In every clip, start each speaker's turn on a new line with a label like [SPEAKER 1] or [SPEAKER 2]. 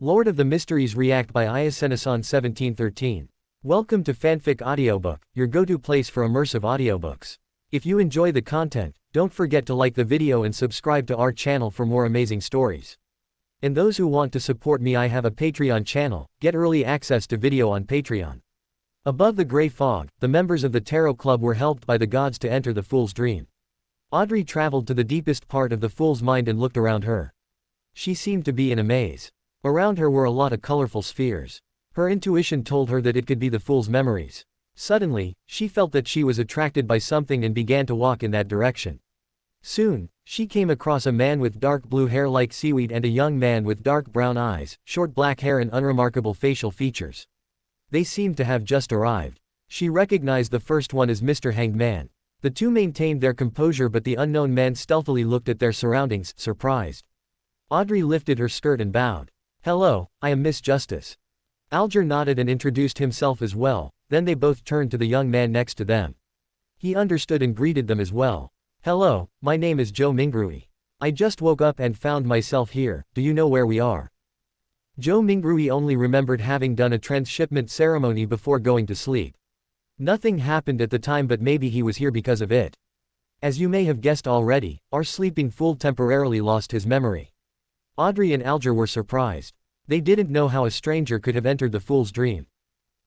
[SPEAKER 1] Lord of the Mysteries React by Iasenasan 1713. Welcome to Fanfic Audiobook, your go-to place for immersive audiobooks. If you enjoy the content, don't forget to like the video and subscribe to our channel for more amazing stories. And those who want to support me, I have a Patreon channel. Get early access to video on Patreon. Above the gray fog, the members of the Tarot Club were helped by the gods to enter the Fool's dream. Audrey traveled to the deepest part of the Fool's mind and looked around her. She seemed to be in a maze. Around her were a lot of colorful spheres. Her intuition told her that it could be the Fool's memories. Suddenly, she felt that she was attracted by something and began to walk in that direction. Soon, she came across a man with dark blue hair like seaweed and a young man with dark brown eyes, short black hair and unremarkable facial features. They seemed to have just arrived. She recognized the first one as Mr. Hanged Man. The two maintained their composure, but the unknown man stealthily looked at their surroundings, surprised. Audrey lifted her skirt and bowed. "Hello, I am Miss Justice." Alger nodded and introduced himself as well, then they both turned to the young man next to them. He understood and greeted them as well. "Hello, my name is Zhou Mingrui. I just woke up and found myself here. Do you know where we are?" Zhou Mingrui only remembered having done a transshipment ceremony before going to sleep. Nothing happened at the time, but maybe he was here because of it. As you may have guessed already, our sleeping fool temporarily lost his memory. Audrey and Alger were surprised. They didn't know how a stranger could have entered the Fool's dream.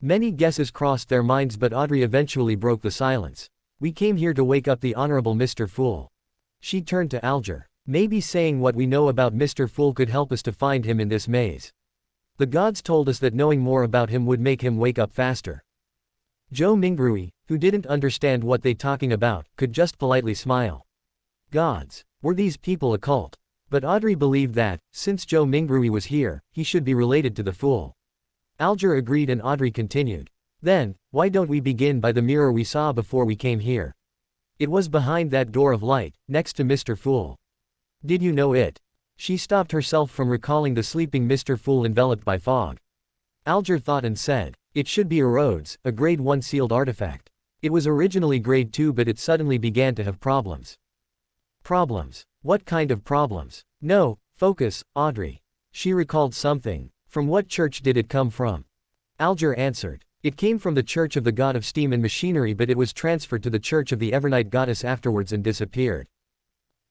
[SPEAKER 1] Many guesses crossed their minds, but Audrey eventually broke the silence. "We came here to wake up the Honorable Mr. Fool." She turned to Alger. "Maybe saying what we know about Mr. Fool could help us to find him in this maze. The gods told us that knowing more about him would make him wake up faster." Zhou Mingrui, who didn't understand what they talking about, could just politely smile. Gods. Were these people a cult? But Audrey believed that, since Zhou Mingrui was here, he should be related to the Fool. Alger agreed and Audrey continued. "Then, why don't we begin by the mirror we saw before we came here? It was behind that door of light, next to Mr. Fool. Did you know it?" She stopped herself from recalling the sleeping Mr. Fool enveloped by fog. Alger thought and said, "It should be a Rhodes, a grade 1 sealed artifact. It was originally grade 2, but it suddenly began to have problems." "Problems? What kind of problems?" "No, focus, Audrey." She recalled something. "From what church did it come from?" Alger answered. "It came from the Church of the God of Steam and Machinery, but it was transferred to the Church of the Evernight Goddess afterwards and disappeared."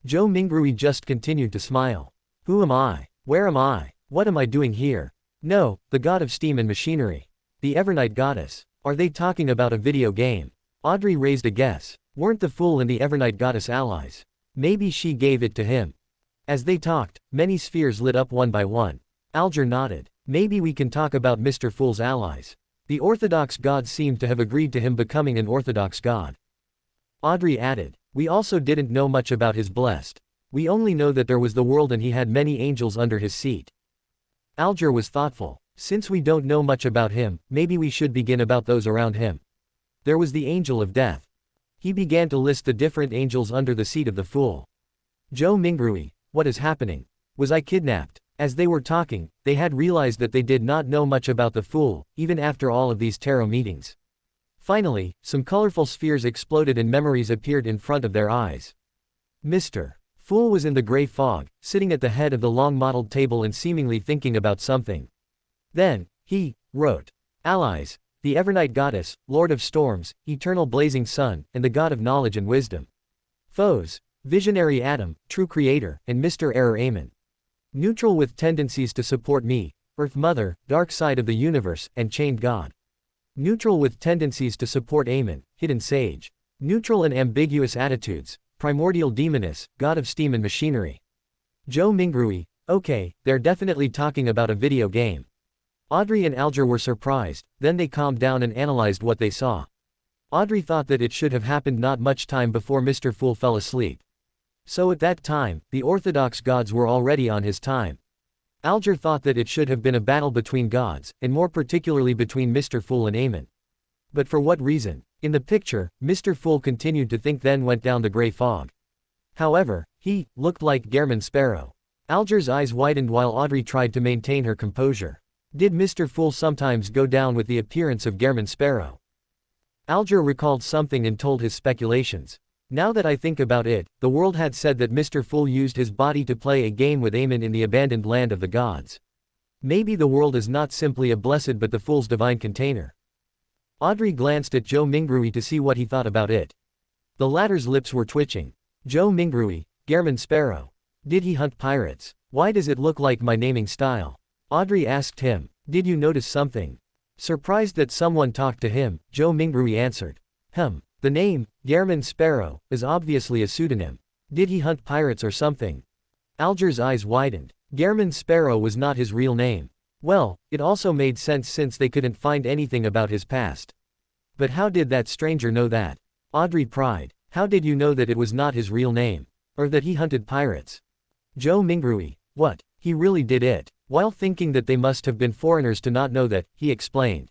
[SPEAKER 1] Zhou Mingrui just continued to smile. "Who am I? Where am I? What am I doing here? No, the God of Steam and Machinery. The Evernight Goddess. Are they talking about a video game?" Audrey raised a guess. Weren't the Fool and the Evernight Goddess allies? Maybe she gave it to him. As they talked, many spheres lit up one by one. Alger nodded. "Maybe we can talk about Mr. Fool's allies. The Orthodox gods seemed to have agreed to him becoming an Orthodox god." Audrey added. "We also didn't know much about his blessed. We only know that there was the world and he had many angels under his seat." Alger was thoughtful. "Since we don't know much about him, maybe we should begin about those around him. There was the Angel of Death." He began to list the different angels under the seat of the Fool. "Zhou Mingrui, what is happening? Was I kidnapped?" As they were talking, they had realized that they did not know much about the Fool, even after all of these tarot meetings. Finally, some colorful spheres exploded and memories appeared in front of their eyes. Mr. Fool was in the gray fog, sitting at the head of the long mottled table and seemingly thinking about something. Then, he wrote, "Allies, the Evernight Goddess, Lord of Storms, Eternal Blazing Sun, and the God of Knowledge and Wisdom. Foes, Visionary Adam, True Creator, and Mr. Error Amen. Neutral with tendencies to support me, Earth Mother, Dark Side of the Universe, and Chained God. Neutral with tendencies to support Amen, Hidden Sage. Neutral and ambiguous attitudes, Primordial Demoness, God of Steam and Machinery." Zhou Mingrui, "Okay, they're definitely talking about a video game." Audrey and Alger were surprised, then they calmed down and analyzed what they saw. Audrey thought that it should have happened not much time before Mr. Fool fell asleep. So at that time, the Orthodox gods were already on his time. Alger thought that it should have been a battle between gods, and more particularly between Mr. Fool and Amen. But for what reason? In the picture, Mr. Fool continued to think, then went down the gray fog. However, he looked like Gairman Sparrow. Alger's eyes widened while Audrey tried to maintain her composure. Did Mr. Fool sometimes go down with the appearance of Gairman Sparrow? Alger recalled something and told his speculations. Now that I think about it, the world had said that Mr. Fool used his body to play a game with Amen in the abandoned land of the gods. Maybe the world is not simply a blessed but the fool's divine container. Audrey glanced at Zhou Mingrui to see what he thought about it. The latter's lips were twitching. Zhou Mingrui, Gairman Sparrow. Did he hunt pirates? Why does it look like my naming style? Audrey asked him. Did you notice something? Surprised that someone talked to him, Zhou Mingrui answered. The name, Gairman Sparrow, is obviously a pseudonym. Did he hunt pirates or something? Alger's eyes widened. Gairman Sparrow was not his real name. Well, it also made sense since they couldn't find anything about his past. But how did that stranger know that? Audrey pried. How did you know that it was not his real name? Or that he hunted pirates? Zhou Mingrui. What? He really did it. While thinking that they must have been foreigners to not know that, he explained.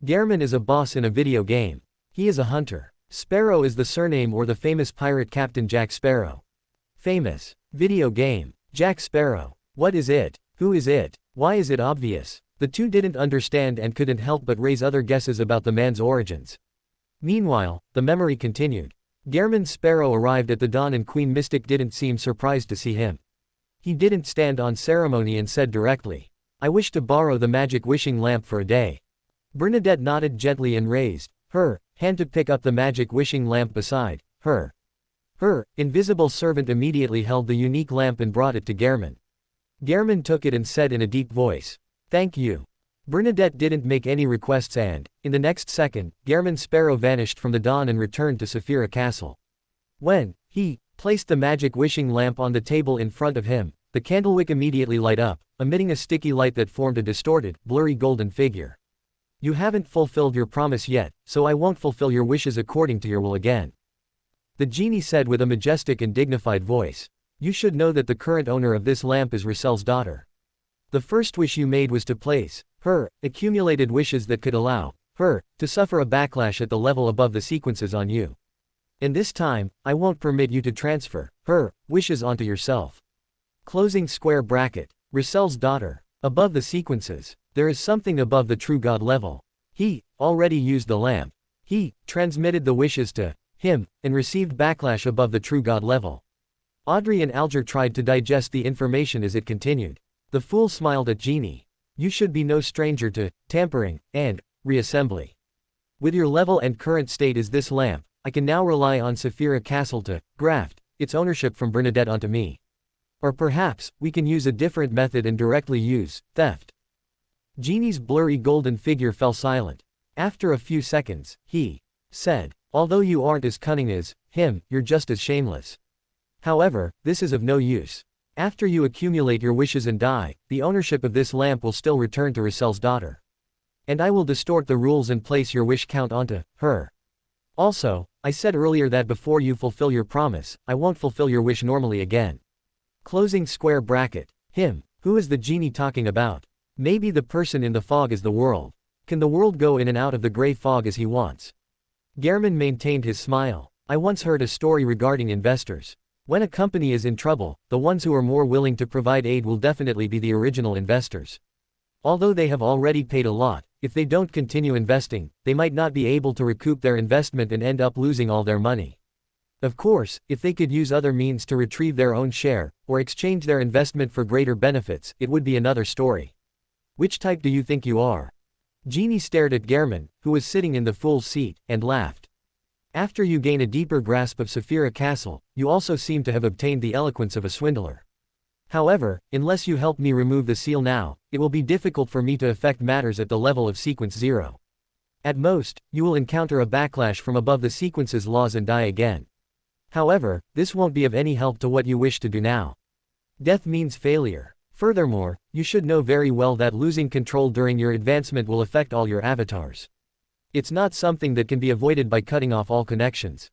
[SPEAKER 1] Gairman is a boss in a video game. He is a hunter. Sparrow is the surname or the famous pirate captain Jack Sparrow. Famous. Video game. Jack Sparrow. What is it? Who is it? Why is it obvious? The two didn't understand and couldn't help but raise other guesses about the man's origins. Meanwhile, the memory continued. Gairman Sparrow arrived at the dawn and Queen Mystic didn't seem surprised to see him. He didn't stand on ceremony and said directly, I wish to borrow the magic wishing lamp for a day. Bernadette nodded gently and raised her hand to pick up the magic wishing lamp beside her. Her invisible servant immediately held the unique lamp and brought it to Gairman. Gairman took it and said in a deep voice, Thank you. Bernadette didn't make any requests and, in the next second, Gairman Sparrow vanished from the dawn and returned to Saphira Castle. When he placed the magic wishing lamp on the table in front of him, the candlewick immediately lit up, emitting a sticky light that formed a distorted, blurry golden figure. You haven't fulfilled your promise yet, so I won't fulfill your wishes according to your will again. The genie said with a majestic and dignified voice. You should know that the current owner of this lamp is Rusel's daughter. The first wish you made was to place her accumulated wishes that could allow her to suffer a backlash at the level above the sequences on you. And this time, I won't permit you to transfer her wishes onto yourself. Closing square bracket. Rusel's daughter. Above the sequences. There is something above the true God level. He already used the lamp. He transmitted the wishes to him and received backlash above the true God level. Audrey and Alger tried to digest the information as it continued. The fool smiled at Genie. You should be no stranger to tampering and reassembly. With your level and current state as this lamp, I can now rely on Saphira Castle to graft its ownership from Bernadette onto me. Or perhaps, we can use a different method and directly use theft. Genie's blurry golden figure fell silent. After a few seconds, he said, Although you aren't as cunning as him, you're just as shameless. However, this is of no use. After you accumulate your wishes and die, the ownership of this lamp will still return to Rusel's daughter. And I will distort the rules and place your wish count onto her. Also, I said earlier that before you fulfill your promise, I won't fulfill your wish normally again. Closing square bracket. Him. Who is the genie talking about? Maybe the person in the fog is the world. Can the world go in and out of the gray fog as he wants? Gairman maintained his smile. I once heard a story regarding investors. When a company is in trouble, the ones who are more willing to provide aid will definitely be the original investors. Although they have already paid a lot, if they don't continue investing, they might not be able to recoup their investment and end up losing all their money. Of course, if they could use other means to retrieve their own share, or exchange their investment for greater benefits, it would be another story. Which type do you think you are? Genie stared at Gairman, who was sitting in the fool's seat, and laughed. After you gain a deeper grasp of Saphira Castle, you also seem to have obtained the eloquence of a swindler. However, unless you help me remove the seal now, it will be difficult for me to affect matters at the level of Sequence 0. At most, you will encounter a backlash from above the sequence's laws and die again. However, this won't be of any help to what you wish to do now. Death means failure. Furthermore, you should know very well that losing control during your advancement will affect all your avatars. It's not something that can be avoided by cutting off all connections.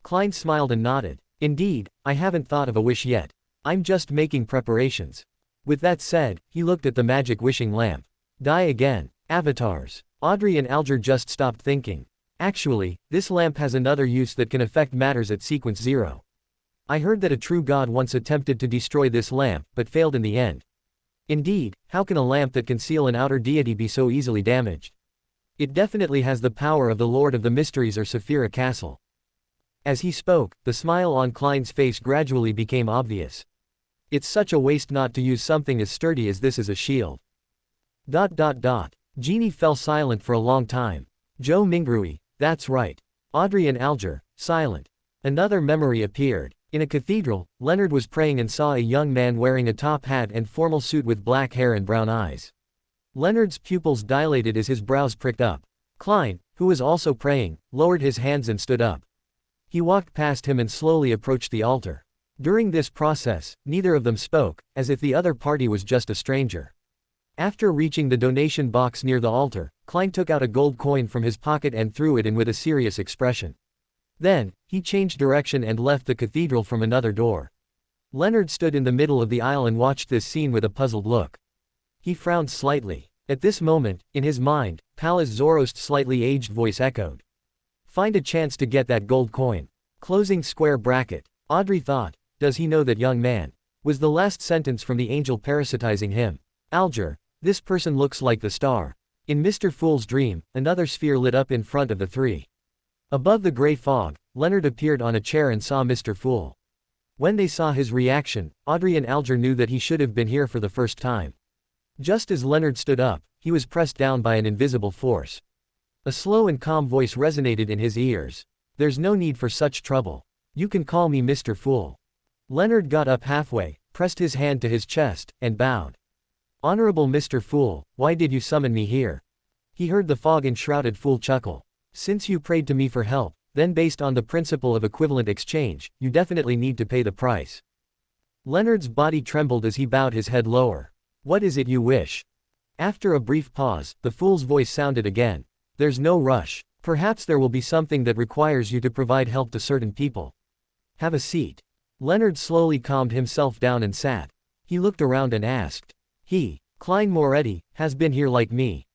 [SPEAKER 1] Klein smiled and nodded. Indeed, I haven't thought of a wish yet. I'm just making preparations. With that said, he looked at the magic wishing lamp. Die again. Avatars. Audrey and Alger just stopped thinking. Actually, this lamp has another use that can affect matters at Sequence 0. I heard that a true god once attempted to destroy this lamp, but failed in the end. Indeed, how can a lamp that can seal an outer deity be so easily damaged? It definitely has the power of the Lord of the Mysteries or Saphira Castle. As he spoke, the smile on Klein's face gradually became obvious. It's such a waste not to use something as sturdy as this as a shield. Genie fell silent for a long time. Zhou Mingrui, that's right. Audrey and Alger, silent. Another memory appeared. In a cathedral, Leonard was praying and saw a young man wearing a top hat and formal suit with black hair and brown eyes. Leonard's pupils dilated as his brows pricked up. Klein, who was also praying, lowered his hands and stood up. He walked past him and slowly approached the altar. During this process, neither of them spoke, as if the other party was just a stranger. After reaching the donation box near the altar, Klein took out a gold coin from his pocket and threw it in with a serious expression. Then, he changed direction and left the cathedral from another door. Leonard stood in the middle of the aisle and watched this scene with a puzzled look. He frowned slightly. At this moment, in his mind, Palace Zoroast's slightly aged voice echoed. Find a chance to get that gold coin. Closing square bracket. Audrey thought, does he know that young man? Was the last sentence from the angel parasitizing him. Alger, this person looks like the star. In Mr. Fool's dream, another sphere lit up in front of the three. Above the gray fog, Leonard appeared on a chair and saw Mr. Fool. When they saw his reaction, Audrey and Alger knew that he should have been here for the first time. Just as Leonard stood up, he was pressed down by an invisible force. A slow and calm voice resonated in his ears. There's no need for such trouble. You can call me Mr. Fool. Leonard got up halfway, pressed his hand to his chest, and bowed. Honorable Mr. Fool, why did you summon me here? He heard the fog-enshrouded fool chuckle. Since you prayed to me for help, then based on the principle of equivalent exchange, you definitely need to pay the price. Leonard's body trembled as he bowed his head lower. What is it you wish? After a brief pause, the fool's voice sounded again. There's no rush. Perhaps there will be something that requires you to provide help to certain people. Have a seat. Leonard slowly calmed himself down and sat. He looked around and asked. He, Klein Moretti, has been here like me.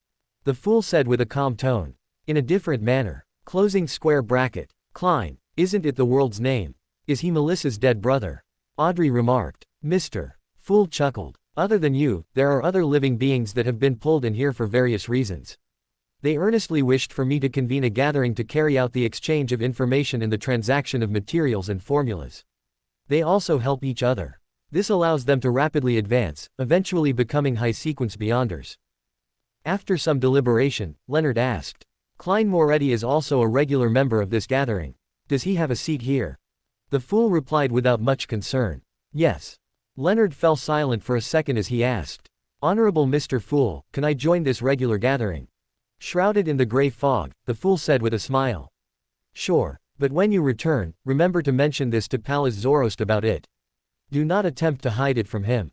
[SPEAKER 1] The fool said with a calm tone. In a different manner. Closing square bracket. Klein, isn't it the world's name? Is he Melissa's dead brother? Audrey remarked. Mr. Fool chuckled. Other than you, there are other living beings that have been pulled in here for various reasons. They earnestly wished for me to convene a gathering to carry out the exchange of information and the transaction of materials and formulas. They also help each other. This allows them to rapidly advance, eventually becoming high-sequence beyonders. After some deliberation, Leonard asked. Klein Moretti is also a regular member of this gathering. Does he have a seat here? The fool replied without much concern. Yes. Leonard fell silent for a second as he asked. Honorable Mr. Fool, can I join this regular gathering? Shrouded in the gray fog, the fool said with a smile. Sure, but when you return, remember to mention this to Palace Zoroast about it. Do not attempt to hide it from him.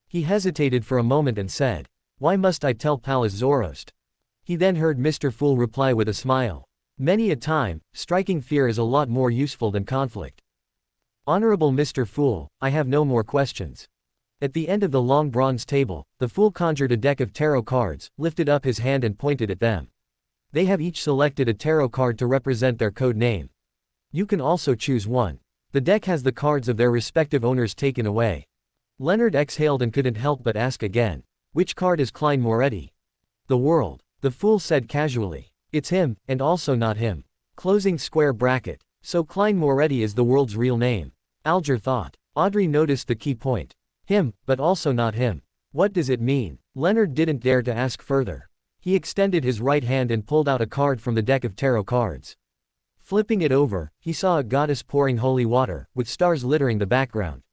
[SPEAKER 1] He hesitated for a moment and said. Why must I tell Palace Zoroast? He then heard Mr. Fool reply with a smile. Many a time, striking fear is a lot more useful than conflict. Honorable Mr. Fool, I have no more questions. At the end of the long bronze table, the fool conjured a deck of tarot cards, lifted up his hand and pointed at them. They have each selected a tarot card to represent their code name. You can also choose one. The deck has the cards of their respective owners taken away. Leonard exhaled and couldn't help but ask again. Which card is Klein Moretti? The world. The fool said casually. It's him, and also not him. Closing square bracket. So Klein Moretti is the world's real name. Alger thought. Audrey noticed the key point. Him, but also not him. What does it mean? Leonard didn't dare to ask further. He extended his right hand and pulled out a card from the deck of tarot cards. Flipping it over, he saw a goddess pouring holy water, with stars littering the background.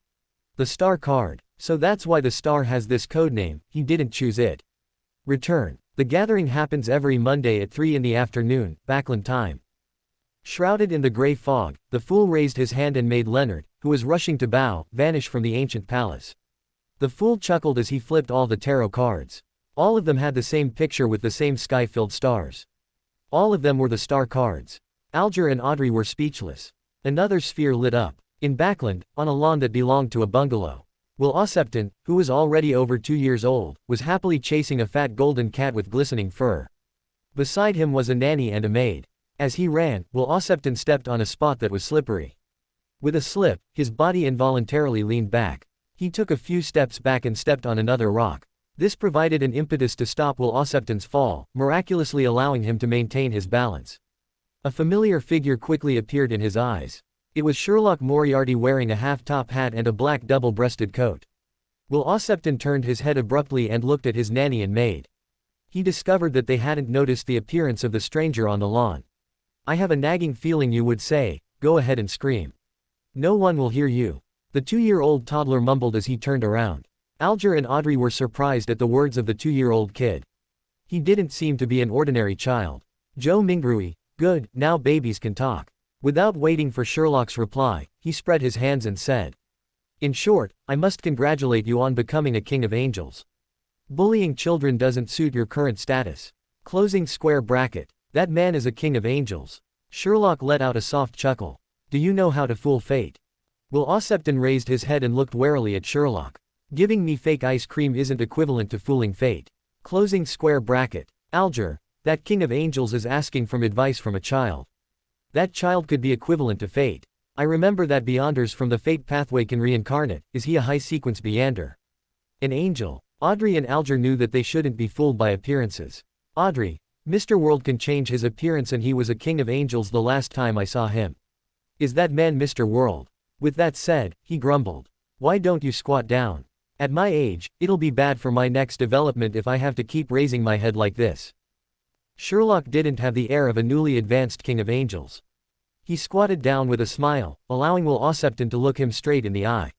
[SPEAKER 1] The star card. So that's why the star has this code name, he didn't choose it. Return. The gathering happens every Monday at 3 in the afternoon, Backland time. Shrouded in the gray fog, the fool raised his hand and made Leonard, who was rushing to bow, vanish from the ancient palace. The fool chuckled as he flipped all the tarot cards. All of them had the same picture with the same sky-filled stars. All of them were the star cards. Alger and Audrey were speechless. Another sphere lit up. In Backland, on a lawn that belonged to a bungalow. Will Ossepton, who was already over 2 years old, was happily chasing a fat golden cat with glistening fur. Beside him was a nanny and a maid. As he ran, Will Ossepton stepped on a spot that was slippery. With a slip, his body involuntarily leaned back. He took a few steps back and stepped on another rock. This provided an impetus to stop Will Ossepton's fall, miraculously allowing him to maintain his balance. A familiar figure quickly appeared in his eyes. It was Sherlock Moriarty wearing a half-top hat and a black double-breasted coat. Will Ossepton turned his head abruptly and looked at his nanny and maid. He discovered that they hadn't noticed the appearance of the stranger on the lawn. I have a nagging feeling you would say, go ahead and scream. No one will hear you. The 2-year-old toddler mumbled as he turned around. Alger and Audrey were surprised at the words of the 2-year-old kid. He didn't seem to be an ordinary child. Zhou Mingrui, good, now babies can talk. Without waiting for Sherlock's reply, he spread his hands and said. In short, I must congratulate you on becoming a king of angels. Bullying children doesn't suit your current status. Closing square bracket. That man is a king of angels. Sherlock let out a soft chuckle. Do you know how to fool fate? Will Ossepton raised his head and looked warily at Sherlock. Giving me fake ice cream isn't equivalent to fooling fate. Closing square bracket. Alger, that king of angels is asking for advice from a child. That child could be equivalent to fate. I remember that Beyonders from the fate pathway can reincarnate. Is he a high-sequence Beyander? An angel. Audrey and Alger knew that they shouldn't be fooled by appearances. Audrey, Mr. World can change his appearance and he was a king of angels the last time I saw him. Is that man Mr. World? With that said, he grumbled. Why don't you squat down? At my age, it'll be bad for my next development if I have to keep raising my head like this. Sherlock didn't have the air of a newly advanced king of angels. He squatted down with a smile, allowing Will Ossepton to look him straight in the eye.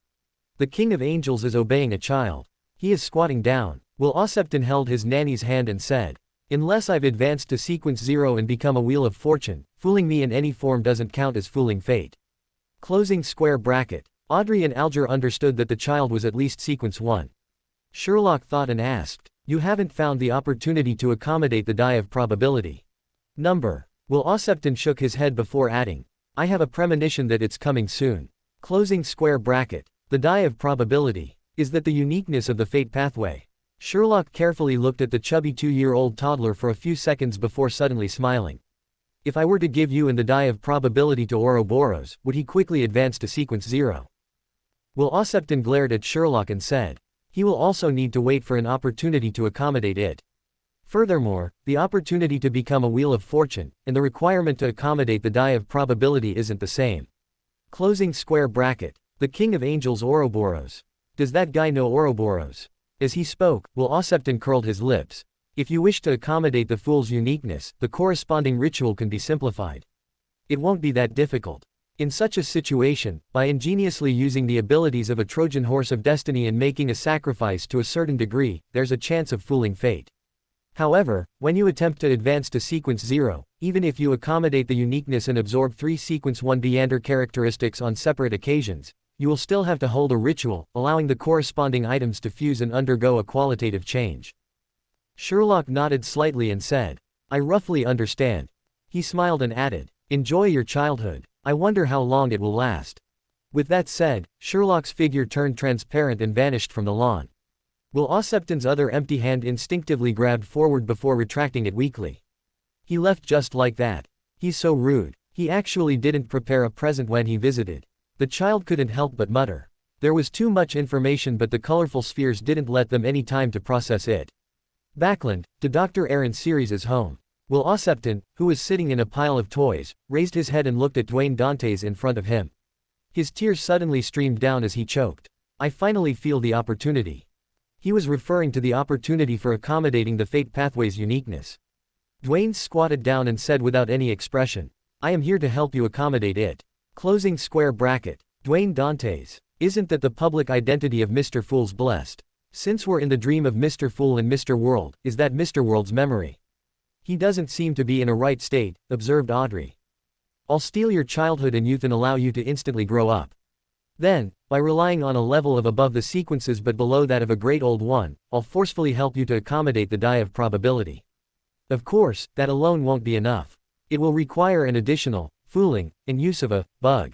[SPEAKER 1] The king of angels is obeying a child. He is squatting down. Will Ossepton held his nanny's hand and said, unless I've advanced to sequence 0 and become a wheel of fortune, fooling me in any form doesn't count as fooling fate. Closing square bracket. Audrey and Alger understood that the child was at least sequence 1. Sherlock thought and asked, you haven't found the opportunity to accommodate the die of probability. Number. Will Ossepton shook his head before adding, I have a premonition that it's coming soon. Closing square bracket. The die of probability. Is that the uniqueness of the fate pathway? Sherlock carefully looked at the chubby 2-year-old toddler for a few seconds before suddenly smiling. If I were to give you and the die of probability to Ouroboros, would he quickly advance to sequence 0? Will Ossepton glared at Sherlock and said, he will also need to wait for an opportunity to accommodate it. Furthermore, the opportunity to become a wheel of fortune, and the requirement to accommodate the die of probability isn't the same. Closing square bracket. The king of angels Ouroboros. Does that guy know Ouroboros? As he spoke, Will Ossepton curled his lips. If you wish to accommodate the fool's uniqueness, the corresponding ritual can be simplified. It won't be that difficult. In such a situation, by ingeniously using the abilities of a Trojan horse of destiny and making a sacrifice to a certain degree, there's a chance of fooling fate. However, when you attempt to advance to sequence 0, even if you accommodate the uniqueness and absorb 3 sequence 1 Beyander characteristics on separate occasions, you will still have to hold a ritual, allowing the corresponding items to fuse and undergo a qualitative change. Sherlock nodded slightly and said, I roughly understand. He smiled and added, enjoy your childhood. I wonder how long it will last. With that said, Sherlock's figure turned transparent and vanished from the lawn. Will Ossepton's other empty hand instinctively grabbed forward before retracting it weakly. He left just like that. He's so rude. He actually didn't prepare a present when he visited. The child couldn't help but mutter. There was too much information but the colorful spheres didn't let them any time to process it. Backland, to Dr. Aaron Series' home. Will Ossepton, who was sitting in a pile of toys, raised his head and looked at Dwayne Dantes in front of him. His tears suddenly streamed down as he choked. I finally feel the opportunity. He was referring to the opportunity for accommodating the fate pathway's uniqueness. Dwayne squatted down and said without any expression, I am here to help you accommodate it. Closing square bracket. Dwayne Dantes. Isn't that the public identity of Mr. Fool's blessed? Since we're in the dream of Mr. Fool and Mr. World, is that Mr. World's memory? He doesn't seem to be in a right state, observed Audrey. I'll steal your childhood and youth and allow you to instantly grow up. Then, by relying on a level of above the sequences but below that of a great old one, I'll forcefully help you to accommodate the die of probability. Of course, that alone won't be enough. It will require an additional, fooling, and use of a bug.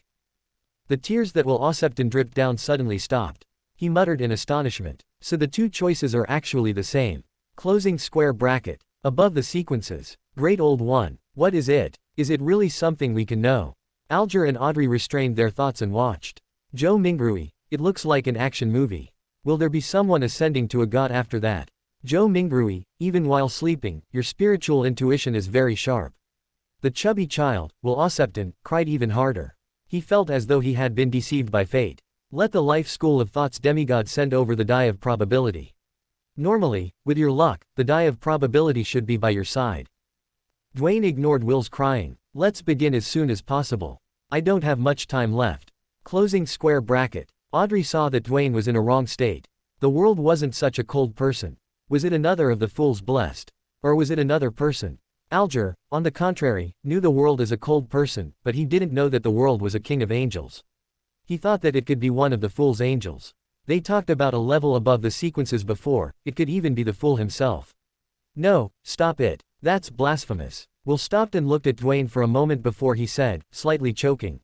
[SPEAKER 1] The tears that Will Ossepton dripped down suddenly stopped. He muttered in astonishment. So the two choices are actually the same. Closing square bracket. Above the sequences. Great old one. What is it? Is it really something we can know? Alger and Audrey restrained their thoughts and watched. Zhou Mingrui. It looks like an action movie. Will there be someone ascending to a god after that? Zhou Mingrui. Even while sleeping, your spiritual intuition is very sharp. The chubby child, Will Ossepton, cried even harder. He felt as though he had been deceived by fate. Let the life school of thought's demigod send over the die of probability. Normally, with your luck, the die of probability should be by your side. Dwayne ignored Will's crying. Let's begin as soon as possible. I don't have much time left. Closing square bracket. Audrey saw that Dwayne was in a wrong state. The world wasn't such a cold person. Was it another of the fools blessed? Or was it another person? Alger, on the contrary, knew the world as a cold person, but he didn't know that the world was a king of angels. He thought that it could be one of the fool's angels. They talked about a level above the sequences before, it could even be the fool himself. No, stop it. That's blasphemous. Will stopped and looked at Dwayne for a moment before he said, slightly choking.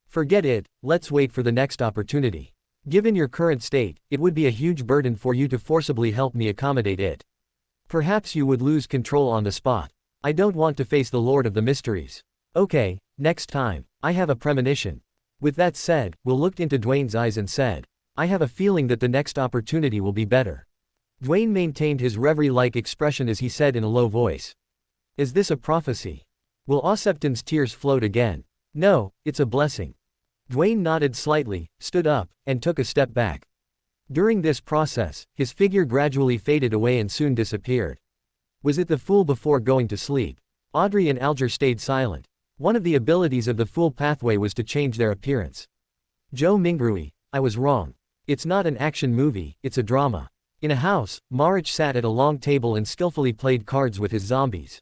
[SPEAKER 1] Forget it, let's wait for the next opportunity. Given your current state, it would be a huge burden for you to forcibly help me accommodate it. Perhaps you would lose control on the spot. I don't want to face the Lord of the Mysteries. Okay, next time. I have a premonition. With that said, Will looked into Dwayne's eyes and said, I have a feeling that the next opportunity will be better. Dwayne maintained his reverie-like expression as he said in a low voice. Is this a prophecy? Will Ossepton's tears flowed again? No, it's a blessing. Dwayne nodded slightly, stood up, and took a step back. During this process, his figure gradually faded away and soon disappeared. Was it the fool before going to sleep? Audrey and Alger stayed silent. One of the abilities of the fool pathway was to change their appearance. Zhou Mingrui, I was wrong. It's not an action movie, it's a drama. In a house, Moretti sat at a long table and skillfully played cards with his zombies.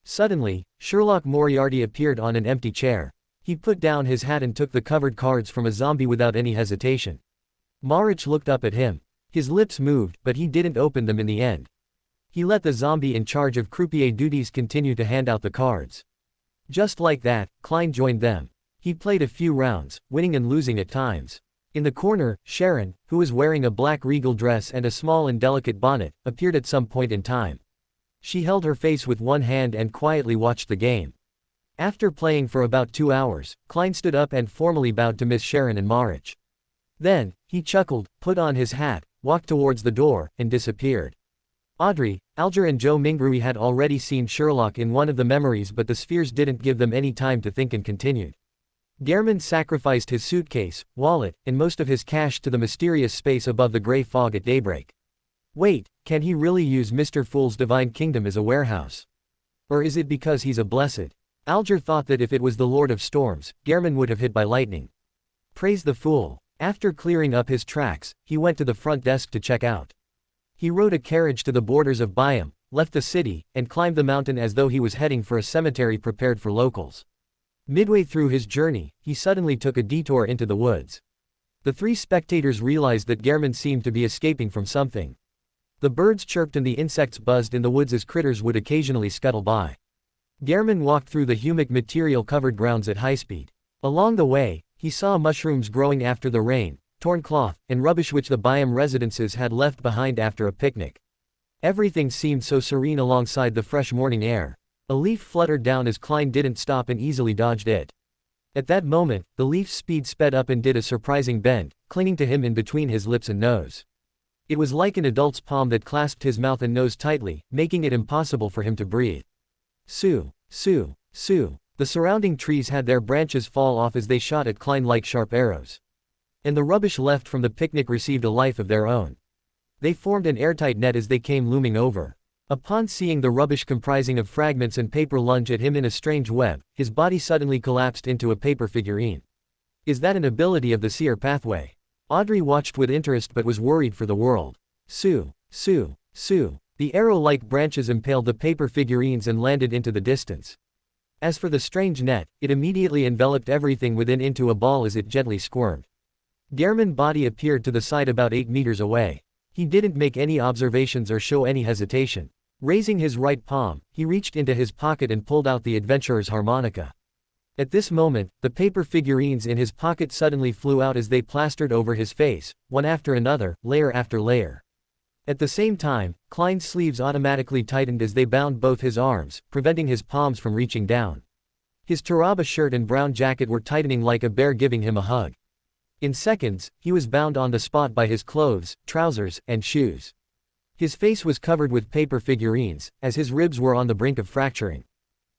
[SPEAKER 1] Suddenly, Sherlock Moriarty appeared on an empty chair. He put down his hat and took the covered cards from a zombie without any hesitation. Moretti looked up at him. His lips moved, but he didn't open them in the end. He let the zombie in charge of croupier duties continue to hand out the cards. Just like that, Klein joined them. He played a few rounds, winning and losing at times. In the corner, Sharon, who was wearing a black regal dress and a small and delicate bonnet, appeared at some point in time. She held her face with one hand and quietly watched the game. After playing for about 2 hours, Klein stood up and formally bowed to Miss Sharon and Moretti. Then, he chuckled, put on his hat, walked towards the door, and disappeared. Audrey, Alger and Zhou Mingrui had already seen Sherlock in one of the memories, but the spheres didn't give them any time to think and continued. Gehrman sacrificed his suitcase, wallet, and most of his cash to the mysterious space above the gray fog at daybreak. Wait, can he really use Mr. Fool's divine kingdom as a warehouse? Or is it because he's a blessed? Alger thought that if it was the Lord of Storms, Gehrman would have hit by lightning. Praise the fool. After clearing up his tracks, he went to the front desk to check out. He rode a carriage to the borders of Byam, left the city, and climbed the mountain as though he was heading for a cemetery prepared for locals. Midway through his journey, he suddenly took a detour into the woods. The 3 spectators realized that Gehrman seemed to be escaping from something. The birds chirped and the insects buzzed in the woods as critters would occasionally scuttle by. Gehrman walked through the humic material-covered grounds at high speed. Along the way, he saw mushrooms growing after the rain, torn cloth, and rubbish which the Byam residences had left behind after a picnic. Everything seemed so serene alongside the fresh morning air. A leaf fluttered down as Klein didn't stop and easily dodged it. At that moment, the leaf's speed sped up and did a surprising bend, clinging to him in between his lips and nose. It was like an adult's palm that clasped his mouth and nose tightly, making it impossible for him to breathe. Sue, Sue, Sue. The surrounding trees had their branches fall off as they shot at Klein like sharp arrows. And the rubbish left from the picnic received a life of their own. They formed an airtight net as they came looming over. Upon seeing the rubbish comprising of fragments and paper lunge at him in a strange web, his body suddenly collapsed into a paper figurine. Is that an ability of the seer pathway? Audrey watched with interest but was worried for the world. Sue, Sue, Sue. The arrow-like branches impaled the paper figurines and landed into the distance. As for the strange net, it immediately enveloped everything within into a ball as it gently squirmed. Gehrman's body appeared to the side about 8 meters away. He didn't make any observations or show any hesitation. Raising his right palm, he reached into his pocket and pulled out the adventurer's harmonica. At this moment, the paper figurines in his pocket suddenly flew out as they plastered over his face, one after another, layer after layer. At the same time, Klein's sleeves automatically tightened as they bound both his arms, preventing his palms from reaching down. His Taraba shirt and brown jacket were tightening like a bear giving him a hug. In seconds, he was bound on the spot by his clothes, trousers, and shoes. His face was covered with paper figurines, as his ribs were on the brink of fracturing.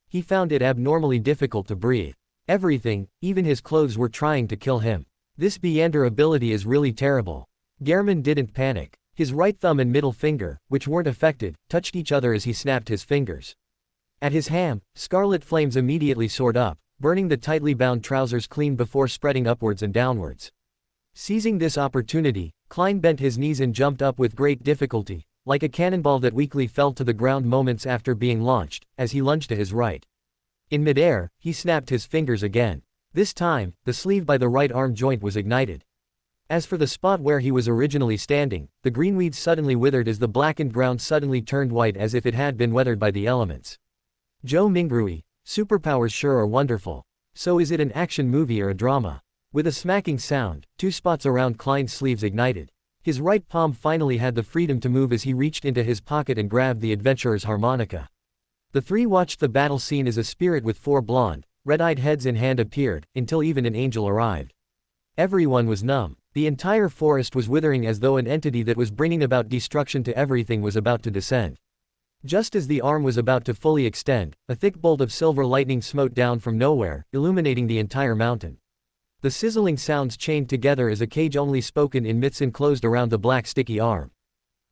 [SPEAKER 1] He found it abnormally difficult to breathe. Everything, even his clothes, were trying to kill him. This Beander ability is really terrible. Gehrman didn't panic. His right thumb and middle finger, which weren't affected, touched each other as he snapped his fingers. At his ham, scarlet flames immediately soared up, burning the tightly bound trousers clean before spreading upwards and downwards. Seizing this opportunity, Klein bent his knees and jumped up with great difficulty, like a cannonball that weakly fell to the ground moments after being launched, as he lunged to his right. In midair, he snapped his fingers again. This time, the sleeve by the right arm joint was ignited. As for the spot where he was originally standing, the greenweed suddenly withered as the blackened ground suddenly turned white as if it had been weathered by the elements. Zhou Mingrui, superpowers sure are wonderful. So is it an action movie or a drama? With a smacking sound, 2 spots around Klein's sleeves ignited. His right palm finally had the freedom to move as he reached into his pocket and grabbed the adventurer's harmonica. The 3 watched the battle scene as a spirit with 4 blonde, red-eyed heads in hand appeared, until even an angel arrived. Everyone was numb. The entire forest was withering as though an entity that was bringing about destruction to everything was about to descend. Just as the arm was about to fully extend, a thick bolt of silver lightning smote down from nowhere, illuminating the entire mountain. The sizzling sounds chained together as a cage only spoken in myths enclosed around the black sticky arm.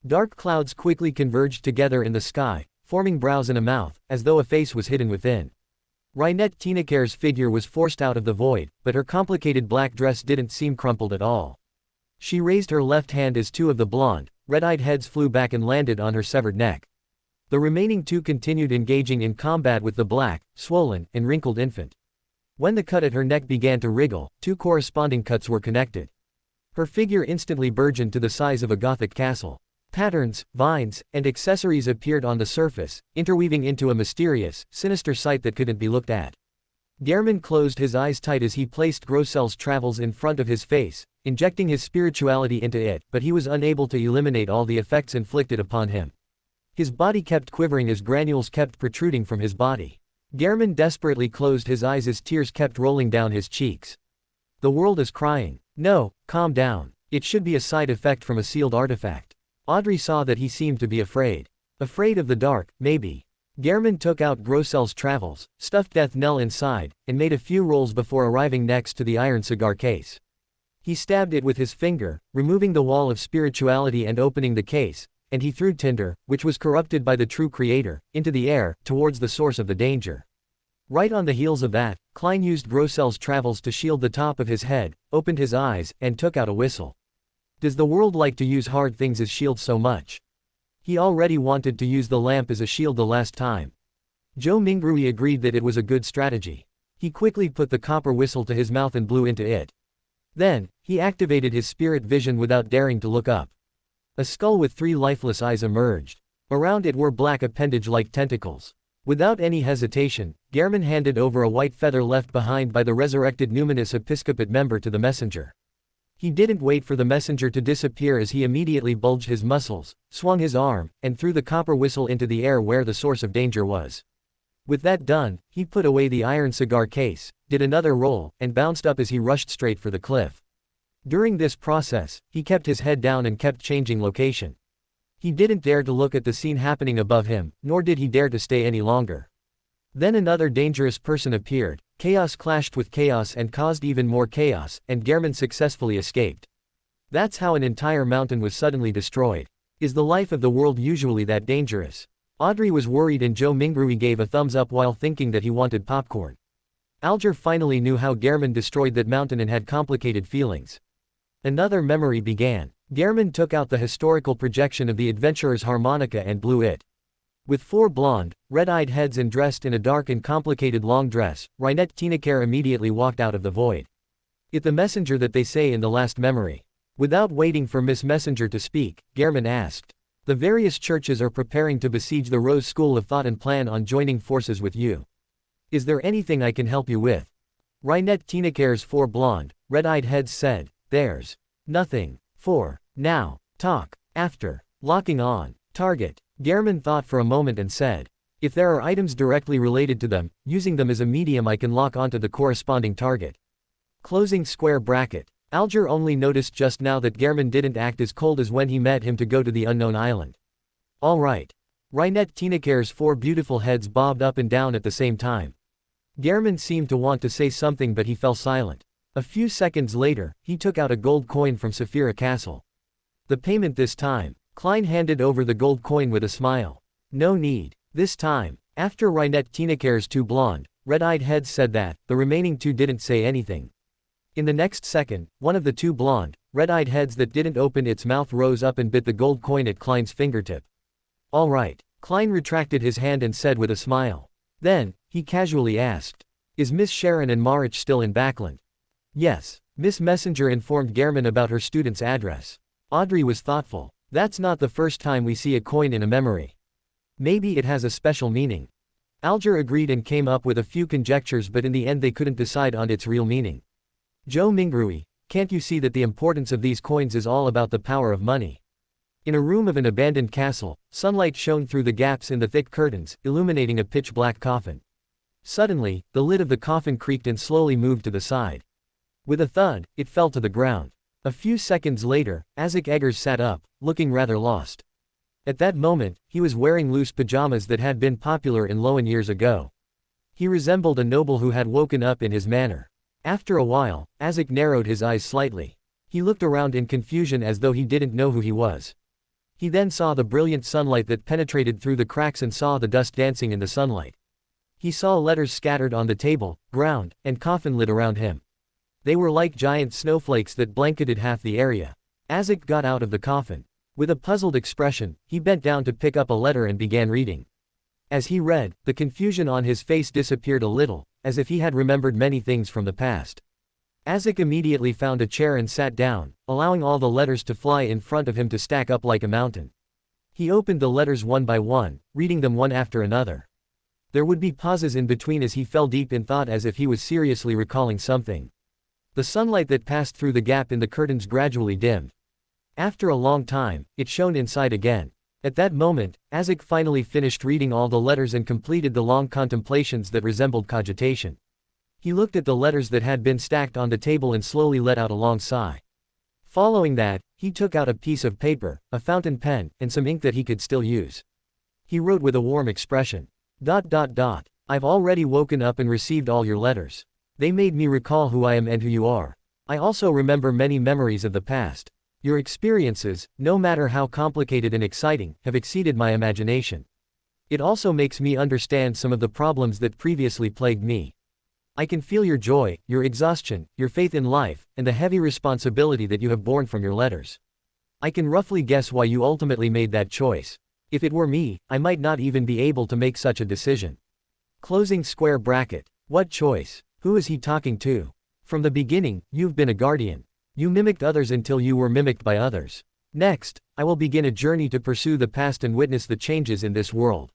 [SPEAKER 1] Dark clouds quickly converged together in the sky, forming brows and a mouth, as though a face was hidden within. Reinette Tinaker's figure was forced out of the void, but her complicated black dress didn't seem crumpled at all. She raised her left hand as 2 of the blonde, red-eyed heads flew back and landed on her severed neck. The remaining 2 continued engaging in combat with the black, swollen, and wrinkled infant. When the cut at her neck began to wriggle, 2 corresponding cuts were connected. Her figure instantly burgeoned to the size of a Gothic castle. Patterns, vines, and accessories appeared on the surface, interweaving into a mysterious, sinister sight that couldn't be looked at. Gehrman closed his eyes tight as he placed Grossel's travels in front of his face, injecting his spirituality into it, but he was unable to eliminate all the effects inflicted upon him. His body kept quivering as granules kept protruding from his body. Gehrman desperately closed his eyes as tears kept rolling down his cheeks. The world is crying. No, calm down. It should be a side effect from a sealed artifact. Audrey saw that he seemed to be afraid. Afraid of the dark, maybe. Gehrman took out Grossel's travels, stuffed Death Knell inside, and made a few rolls before arriving next to the iron cigar case. He stabbed it with his finger, removing the wall of spirituality and opening the case, and he threw tinder, which was corrupted by the true creator, into the air, towards the source of the danger. Right on the heels of that, Klein used Grossel's travels to shield the top of his head, opened his eyes, and took out a whistle. Does the world like to use hard things as shields so much? He already wanted to use the lamp as a shield the last time. Zhou Mingrui agreed that it was a good strategy. He quickly put the copper whistle to his mouth and blew into it. Then, he activated his spirit vision without daring to look up. A skull with 3 lifeless eyes emerged. Around it were black appendage-like tentacles. Without any hesitation, Gehrman handed over a white feather left behind by the resurrected numinous episcopate member to the messenger. He didn't wait for the messenger to disappear as he immediately bulged his muscles, swung his arm, and threw the copper whistle into the air where the source of danger was. With that done, he put away the iron cigar case, did another roll, and bounced up as he rushed straight for the cliff. During this process, he kept his head down and kept changing location. He didn't dare to look at the scene happening above him, nor did he dare to stay any longer. Then another dangerous person appeared, chaos clashed with chaos and caused even more chaos, and Gehrman successfully escaped. That's how an entire mountain was suddenly destroyed. Is the life of the world usually that dangerous? Audrey was worried and Zhou Mingrui gave a thumbs up while thinking that he wanted popcorn. Alger finally knew how Gehrman destroyed that mountain and had complicated feelings. Another memory began. Gehrman took out the historical projection of the adventurer's harmonica and blew it. With 4 blonde, red-eyed heads and dressed in a dark and complicated long dress, Reinette Tinaker immediately walked out of the void. It the messenger that they say in the last memory. Without waiting for Miss Messenger to speak, Gehrman asked. The various churches are preparing to besiege the Rose School of Thought and plan on joining forces with you. Is there anything I can help you with? Reinette Tinaker's 4 blonde, red-eyed heads said, there's nothing. For now. Talk. After. Locking on. Target. Gehrman thought for a moment and said. If there are items directly related to them, using them as a medium I can lock onto the corresponding target. Closing square bracket. Alger only noticed just now that Gehrman didn't act as cold as when he met him to go to the unknown island. Alright. Reinette Tinaker's 4 beautiful heads bobbed up and down at the same time. Gehrman seemed to want to say something but he fell silent. A few seconds later, he took out a gold coin from Saphira Castle. The payment this time. Klein handed over the gold coin with a smile. No need. This time. After Rynette Tinaker's two blonde, red-eyed heads said that, the remaining two didn't say anything. In the next second, one of the two blonde, red-eyed heads that didn't open its mouth rose up and bit the gold coin at Klein's fingertip. All right. Klein retracted his hand and said with a smile. Then, he casually asked. Is Miss Sharon and Marich still in Backland? Yes. Miss Messenger informed Gehrman about her student's address. Audrey was thoughtful. That's not the first time we see a coin in a memory. Maybe it has a special meaning. Alger agreed and came up with a few conjectures, but in the end they couldn't decide on its real meaning. Zhou Mingrui, can't you see that the importance of these coins is all about the power of money? In a room of an abandoned castle, sunlight shone through the gaps in the thick curtains, illuminating a pitch-black coffin. Suddenly, the lid of the coffin creaked and slowly moved to the side. With a thud, it fell to the ground. A few seconds later, Isaac Eggers sat up, looking rather lost. At that moment, he was wearing loose pajamas that had been popular in Loan years ago. He resembled a noble who had woken up in his manor. After a while, Isaac narrowed his eyes slightly. He looked around in confusion as though he didn't know who he was. He then saw the brilliant sunlight that penetrated through the cracks and saw the dust dancing in the sunlight. He saw letters scattered on the table, ground, and coffin lid around him. They were like giant snowflakes that blanketed half the area. Isaac got out of the coffin. With a puzzled expression, he bent down to pick up a letter and began reading. As he read, the confusion on his face disappeared a little, as if he had remembered many things from the past. Isaac immediately found a chair and sat down, allowing all the letters to fly in front of him to stack up like a mountain. He opened the letters one by one, reading them one after another. There would be pauses in between as he fell deep in thought, as if he was seriously recalling something. The sunlight that passed through the gap in the curtains gradually dimmed. After a long time, it shone inside again. At that moment, Isaac finally finished reading all the letters and completed the long contemplations that resembled cogitation. He looked at the letters that had been stacked on the table and slowly let out a long sigh. Following that, he took out a piece of paper, a fountain pen, and some ink that he could still use. He wrote with a warm expression. I've already woken up and received all your letters. They made me recall who I am and who you are. I also remember many memories of the past. Your experiences, no matter how complicated and exciting, have exceeded my imagination. It also makes me understand some of the problems that previously plagued me. I can feel your joy, your exhaustion, your faith in life, and the heavy responsibility that you have borne from your letters. I can roughly guess why you ultimately made that choice. If it were me, I might not even be able to make such a decision. Closing square bracket. What choice? Who is he talking to? From the beginning, you've been a guardian. You mimicked others until you were mimicked by others. Next, I will begin a journey to pursue the past and witness the changes in this world.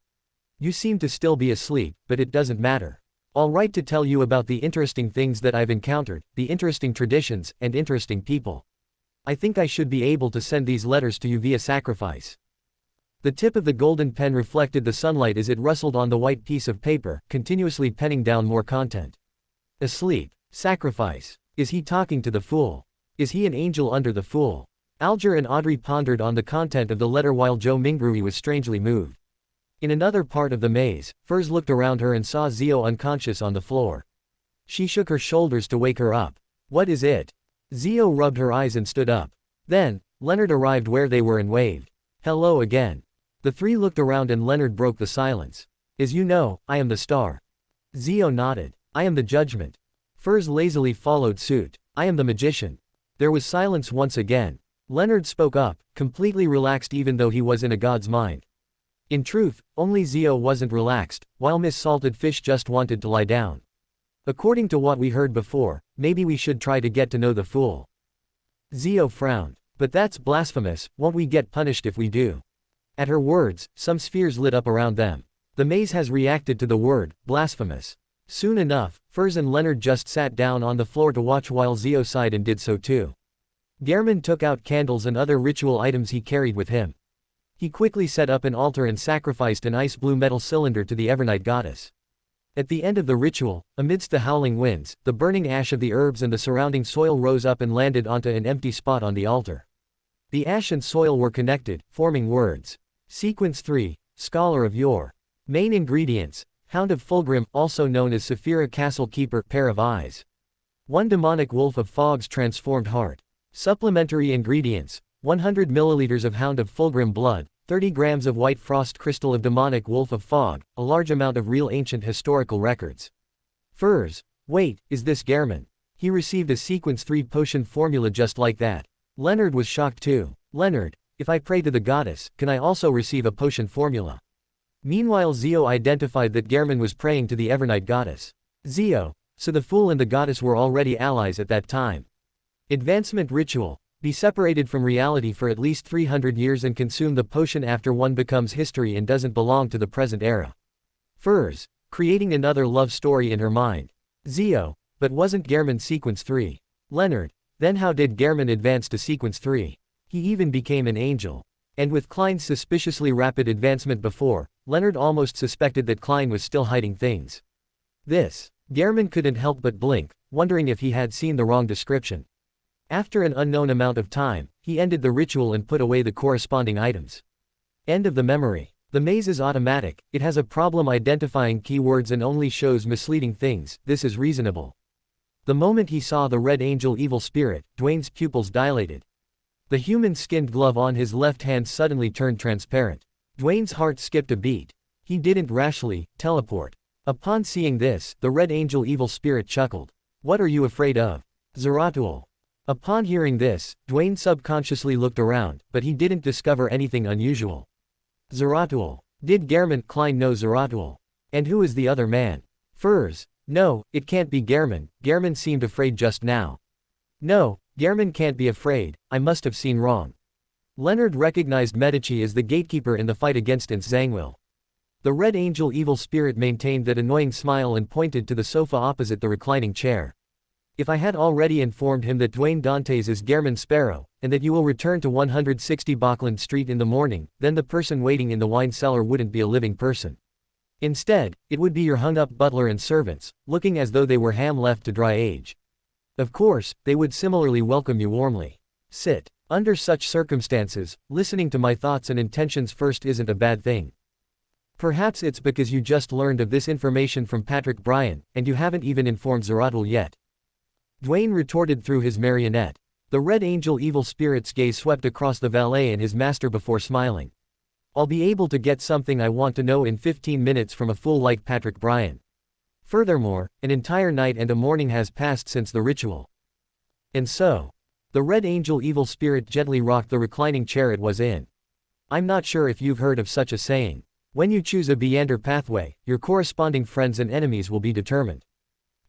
[SPEAKER 1] You seem to still be asleep, but it doesn't matter. I'll write to tell you about the interesting things that I've encountered, the interesting traditions, and interesting people. I think I should be able to send these letters to you via sacrifice. The tip of the golden pen reflected the sunlight as it rustled on the white piece of paper, continuously penning down more content. Asleep. Sacrifice. Is he talking to the fool? Is he an angel under the fool? Alger and Audrey pondered on the content of the letter while Zhou Mingrui was strangely moved. In another part of the maze, Furs looked around her and saw Zhou unconscious on the floor. She shook her shoulders to wake her up. What is it? Zhou rubbed her eyes and stood up. Then, Leonard arrived where they were and waved. Hello again. The three looked around and Leonard broke the silence. As you know, I am the star. Zhou nodded. I am the judgment. Furs lazily followed suit. I am the magician. There was silence once again. Leonard spoke up, completely relaxed even though he was in a god's mind. In truth, only Zhou wasn't relaxed, while Miss Salted Fish just wanted to lie down. According to what we heard before, maybe we should try to get to know the fool. Zhou frowned. But that's blasphemous, won't we get punished if we do? At her words, some spheres lit up around them. The maze has reacted to the word, blasphemous. Soon enough, Furs and Leonard just sat down on the floor to watch while Zhou sighed and did so too. Gehrman took out candles and other ritual items he carried with him. He quickly set up an altar and sacrificed an ice-blue metal cylinder to the Evernight goddess. At the end of the ritual, amidst the howling winds, the burning ash of the herbs and the surrounding soil rose up and landed onto an empty spot on the altar. The ash and soil were connected, forming words. Sequence 3, Scholar of Yore. Main ingredients. Hound of Fulgrim, also known as Saphira Castle Keeper, pair of eyes. 1 demonic wolf of fog's transformed heart. Supplementary ingredients: 100 milliliters of hound of fulgrim blood, 30 grams of white frost crystal of demonic wolf of fog, a large amount of real ancient historical records. Furs. Wait, is this Gehrman? He received a sequence 3 potion formula just like that. Leonard was shocked too. Leonard, if I pray to the goddess, can I also receive a potion formula? Meanwhile Zhou identified that Gehrman was praying to the Evernight goddess. Zhou, so the fool and the goddess were already allies at that time. Advancement ritual. Be separated from reality for at least 300 years and consume the potion after one becomes history and doesn't belong to the present era. Furs. Creating another love story in her mind. Zhou, but wasn't Gehrman sequence 3? Leonard, then how did Gehrman advance to sequence 3? He even became an angel. And with Klein's suspiciously rapid advancement before, Leonard almost suspected that Klein was still hiding things. Gehrman couldn't help but blink, wondering if he had seen the wrong description. After an unknown amount of time, he ended the ritual and put away the corresponding items. End of the memory. The maze is automatic, it has a problem identifying keywords and only shows misleading things. This is reasonable. The moment he saw the red angel evil spirit, Dwayne's pupils dilated. The human-skinned glove on his left hand suddenly turned transparent. Dwayne's heart skipped a beat. He didn't rashly teleport. Upon seeing this, the red angel evil spirit chuckled. What are you afraid of? Zeratul. Upon hearing this, Dwayne subconsciously looked around, but he didn't discover anything unusual. Zeratul. Did Gehrman Klein know Zeratul? And who is the other man? Furs. No, it can't be Gehrman. Gehrman seemed afraid just now. No, Gehrman can't be afraid, I must have seen wrong. Leonard recognized Medici as the gatekeeper in the fight against Zangwil. The red angel evil spirit maintained that annoying smile and pointed to the sofa opposite the reclining chair. If I had already informed him that Dwayne Dantes is Gehrman Sparrow, and that you will return to 160 Bachland Street in the morning, then the person waiting in the wine cellar wouldn't be a living person. Instead, it would be your hung-up butler and servants, looking as though they were ham left to dry age. Of course, they would similarly welcome you warmly. Sit. Under such circumstances, listening to my thoughts and intentions first isn't a bad thing. Perhaps it's because you just learned of this information from Patrick Bryan, and you haven't even informed Zeratul yet. Dwayne retorted through his marionette. The red angel evil spirit's gaze swept across the valet and his master before smiling. I'll be able to get something I want to know in 15 minutes from a fool like Patrick Bryan. Furthermore, an entire night and a morning has passed since the ritual. And so, the red angel evil spirit gently rocked the reclining chair it was in. I'm not sure if you've heard of such a saying. When you choose a meander pathway, your corresponding friends and enemies will be determined.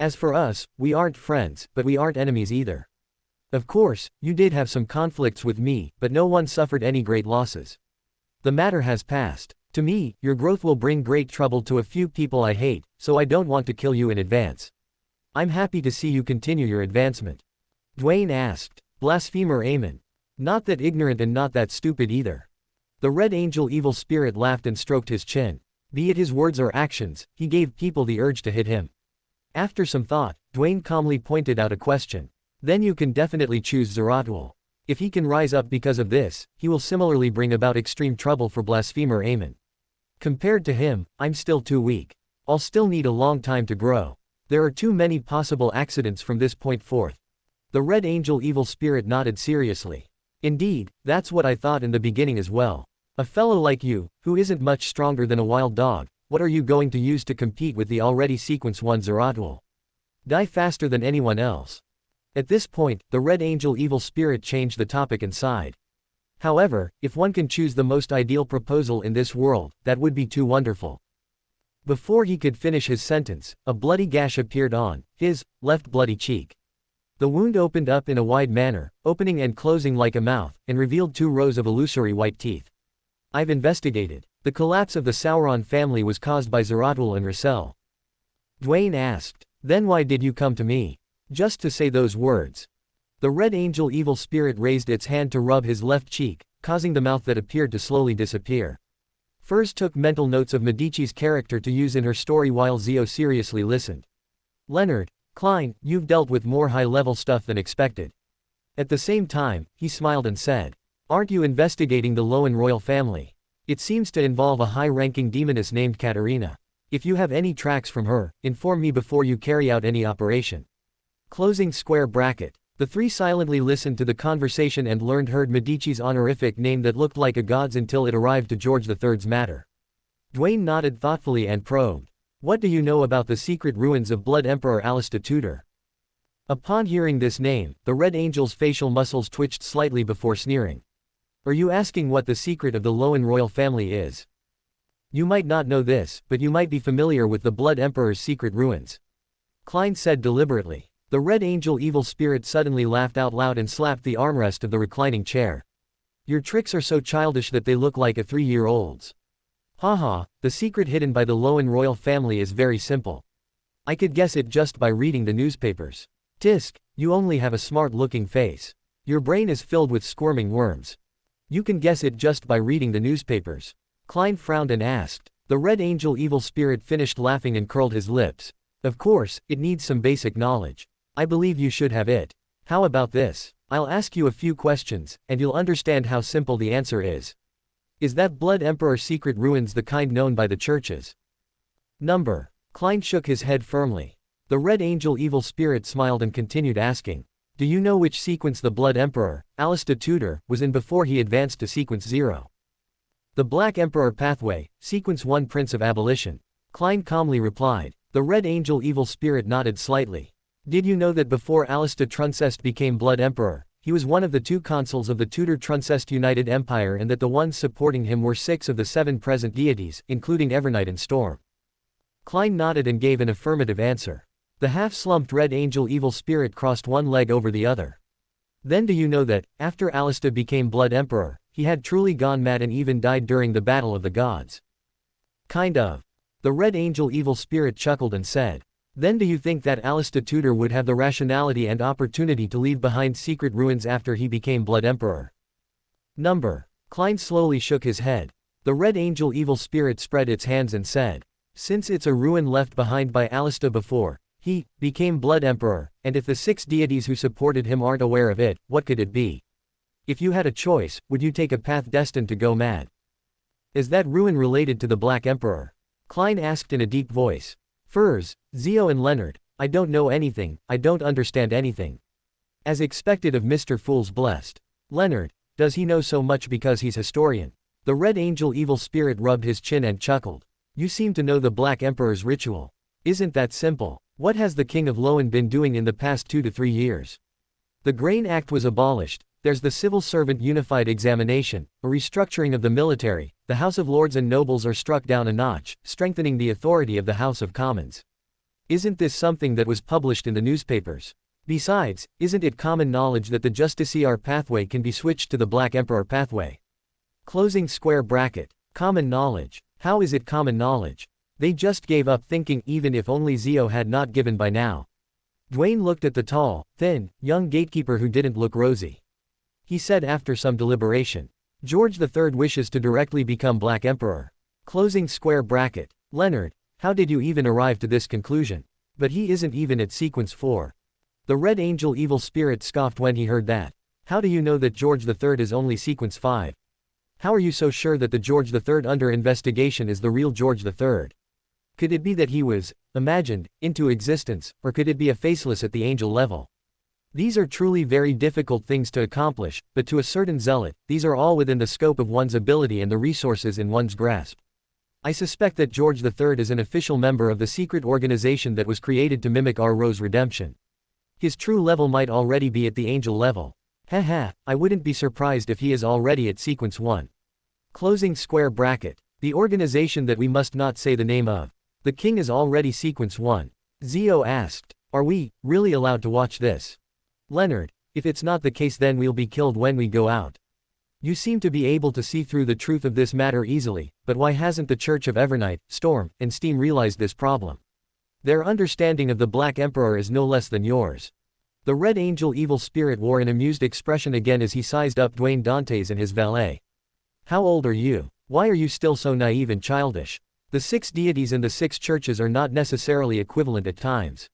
[SPEAKER 1] As for us, we aren't friends, but we aren't enemies either. Of course, you did have some conflicts with me, but no one suffered any great losses. The matter has passed. To me, your growth will bring great trouble to a few people I hate, so I don't want to kill you in advance. I'm happy to see you continue your advancement. Dwayne asked. Blasphemer Amen. Not that ignorant and not that stupid either. The red angel evil spirit laughed and stroked his chin. Be it his words or actions, he gave people the urge to hit him. After some thought, Dwayne calmly pointed out a question. Then you can definitely choose Zeratul. If he can rise up because of this, he will similarly bring about extreme trouble for Blasphemer Amen. Compared to him, I'm still too weak. I'll still need a long time to grow. There are too many possible accidents from this point forth. The red angel evil spirit nodded seriously. Indeed, that's what I thought in the beginning as well. A fellow like you, who isn't much stronger than a wild dog, what are you going to use to compete with the already sequence 1 Zeratul? Die faster than anyone else. At this point, the red angel evil spirit changed the topic and sighed. However, if one can choose the most ideal proposal in this world, that would be too wonderful. Before he could finish his sentence, a bloody gash appeared on his left bloody cheek. The wound opened up in a wide manner, opening and closing like a mouth, and revealed 2 rows of illusory white teeth. I've investigated. The collapse of the Sauron family was caused by Zeratul and Russell. Dwayne asked. Then why did you come to me? Just to say those words. The red angel evil spirit raised its hand to rub his left cheek, causing the mouth that appeared to slowly disappear. Furs took mental notes of Medici's character to use in her story while Zhou seriously listened. Leonard, Klein, you've dealt with more high-level stuff than expected. At the same time, he smiled and said, aren't you investigating the Lowen royal family? It seems to involve a high-ranking demoness named Katerina. If you have any tracks from her, inform me before you carry out any operation. Closing square bracket. The three silently listened to the conversation and heard Medici's honorific name that looked like a god's until it arrived to George III's matter. Dwayne nodded thoughtfully and probed. What do you know about the secret ruins of Blood Emperor Alistair Tudor? Upon hearing this name, the Red Angel's facial muscles twitched slightly before sneering. Are you asking what the secret of the Lowen royal family is? You might not know this, but you might be familiar with the Blood Emperor's secret ruins. Klein said deliberately. The Red Angel evil spirit suddenly laughed out loud and slapped the armrest of the reclining chair. Your tricks are so childish that they look like a 3-year-old's. Haha, the secret hidden by the Lowen royal family is very simple. I could guess it just by reading the newspapers. Tisk, you only have a smart-looking face. Your brain is filled with squirming worms. You can guess it just by reading the newspapers. Klein frowned and asked. The Red Angel evil spirit finished laughing and curled his lips. Of course, it needs some basic knowledge. I believe you should have it. How about this? I'll ask you a few questions, and you'll understand how simple the answer is. Is that Blood Emperor secret ruins the kind known by the churches? Number. Klein shook his head firmly. The Red Angel evil spirit smiled and continued asking. Do you know which sequence the Blood Emperor, Alistair Tudor, was in before he advanced to sequence 0? The Black Emperor pathway, sequence 1 Prince of Abolition. Klein calmly replied. The Red Angel evil spirit nodded slightly. Did you know that before Alistair Truncest became Blood Emperor, he was one of the 2 consuls of the Tudor Truncest United Empire and that the ones supporting him were 6 of the 7 present deities, including Evernight and Storm? Klein nodded and gave an affirmative answer. The half-slumped Red Angel evil spirit crossed one leg over the other. Then do you know that, after Alistair became Blood Emperor, he had truly gone mad and even died during the Battle of the Gods? Kind of. The Red Angel evil spirit chuckled and said. Then do you think that Alistair Tudor would have the rationality and opportunity to leave behind secret ruins after he became Blood Emperor? Number. Klein slowly shook his head. The Red Angel evil spirit spread its hands and said. Since it's a ruin left behind by Alistair before he became Blood Emperor, and if the 6 deities who supported him aren't aware of it, what could it be? If you had a choice, would you take a path destined to go mad? Is that ruin related to the Black Emperor? Klein asked in a deep voice. Furs, Zhou and Leonard, I don't know anything, I don't understand anything. As expected of Mr. Fool's Blessed. Leonard, does he know so much because he's historian? The Red Angel evil spirit rubbed his chin and chuckled. You seem to know the Black Emperor's ritual. Isn't that simple? What has the King of Lowen been doing in the past 2 to 3 years? The Grain Act was abolished, there's the Civil Servant Unified Examination, a restructuring of the military, the House of Lords and Nobles are struck down a notch, strengthening the authority of the House of Commons. Isn't this something that was published in the newspapers? Besides, isn't it common knowledge that the Justiciar pathway can be switched to the Black Emperor pathway? Closing square bracket. Common knowledge. How is it common knowledge? They just gave up thinking even if only Zhou had not given by now. Dwayne looked at the tall, thin, young gatekeeper who didn't look rosy. He said after some deliberation. George III wishes to directly become Black Emperor. Closing square bracket. Leonard, how did you even arrive to this conclusion? But he isn't even at sequence 4. The Red Angel evil spirit scoffed when he heard that. How do you know that George III is only sequence 5? How are you so sure that the George III under investigation is the real George III? Could it be that he was imagined into existence, or could it be a faceless at the angel level? These are truly very difficult things to accomplish, but to a certain zealot, these are all within the scope of one's ability and the resources in one's grasp. I suspect that George III is an official member of the secret organization that was created to mimic our Rose redemption. His true level might already be at the angel level. Haha, I wouldn't be surprised if he is already at sequence 1. Closing square bracket. The organization that we must not say the name of. The king is already sequence 1. Zhou asked. Are we really allowed to watch this? Leonard, if it's not the case then we'll be killed when we go out. You seem to be able to see through the truth of this matter easily, but why hasn't the Church of Evernight, Storm, and Steam realized this problem? Their understanding of the Black Emperor is no less than yours. The Red Angel evil spirit wore an amused expression again as he sized up Dwayne Dantes and his valet. How old are you? Why are you still so naive and childish? The 6 deities and the 6 churches are not necessarily equivalent at times.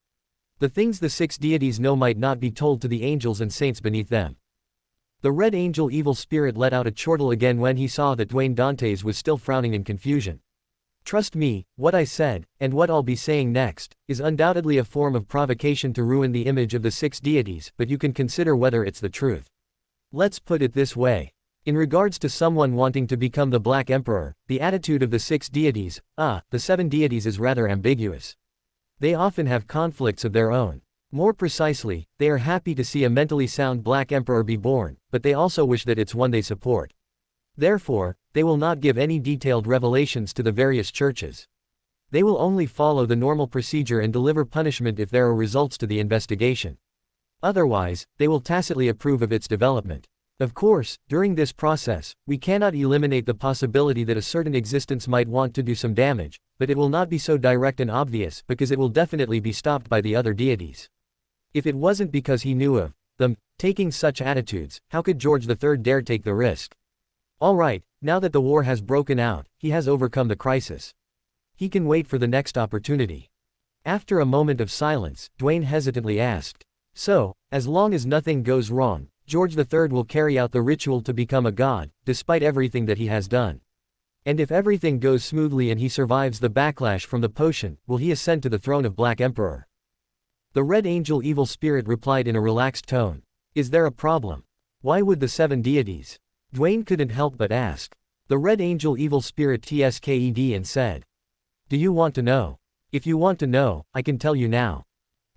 [SPEAKER 1] The things the 6 deities know might not be told to the angels and saints beneath them. The Red Angel evil spirit let out a chortle again when he saw that Dwayne Dantes was still frowning in confusion. Trust me, what I said, and what I'll be saying next, is undoubtedly a form of provocation to ruin the image of the 6 deities, but you can consider whether it's the truth. Let's put it this way. In regards to someone wanting to become the Black Emperor, the attitude of the 6 deities, the 7 deities is rather ambiguous. They often have conflicts of their own. More precisely, they are happy to see a mentally sound Black Emperor be born, but they also wish that it's one they support. Therefore, they will not give any detailed revelations to the various churches. They will only follow the normal procedure and deliver punishment if there are results to the investigation. Otherwise, they will tacitly approve of its development. Of course, during this process, we cannot eliminate the possibility that a certain existence might want to do some damage, but it will not be so direct and obvious because it will definitely be stopped by the other deities. If it wasn't because he knew of them taking such attitudes, how could George III dare take the risk? Alright, now that the war has broken out, he has overcome the crisis. He can wait for the next opportunity. After a moment of silence, Dwayne hesitantly asked. So, as long as nothing goes wrong, George III will carry out the ritual to become a god, despite everything that he has done. And if everything goes smoothly and he survives the backlash from the potion, will he ascend to the throne of Black Emperor? The Red Angel Evil Spirit replied in a relaxed tone. Is there a problem? Why would the 7 deities? Dwayne couldn't help but ask. The Red Angel Evil Spirit tsked and said. Do you want to know? If you want to know, I can tell you now.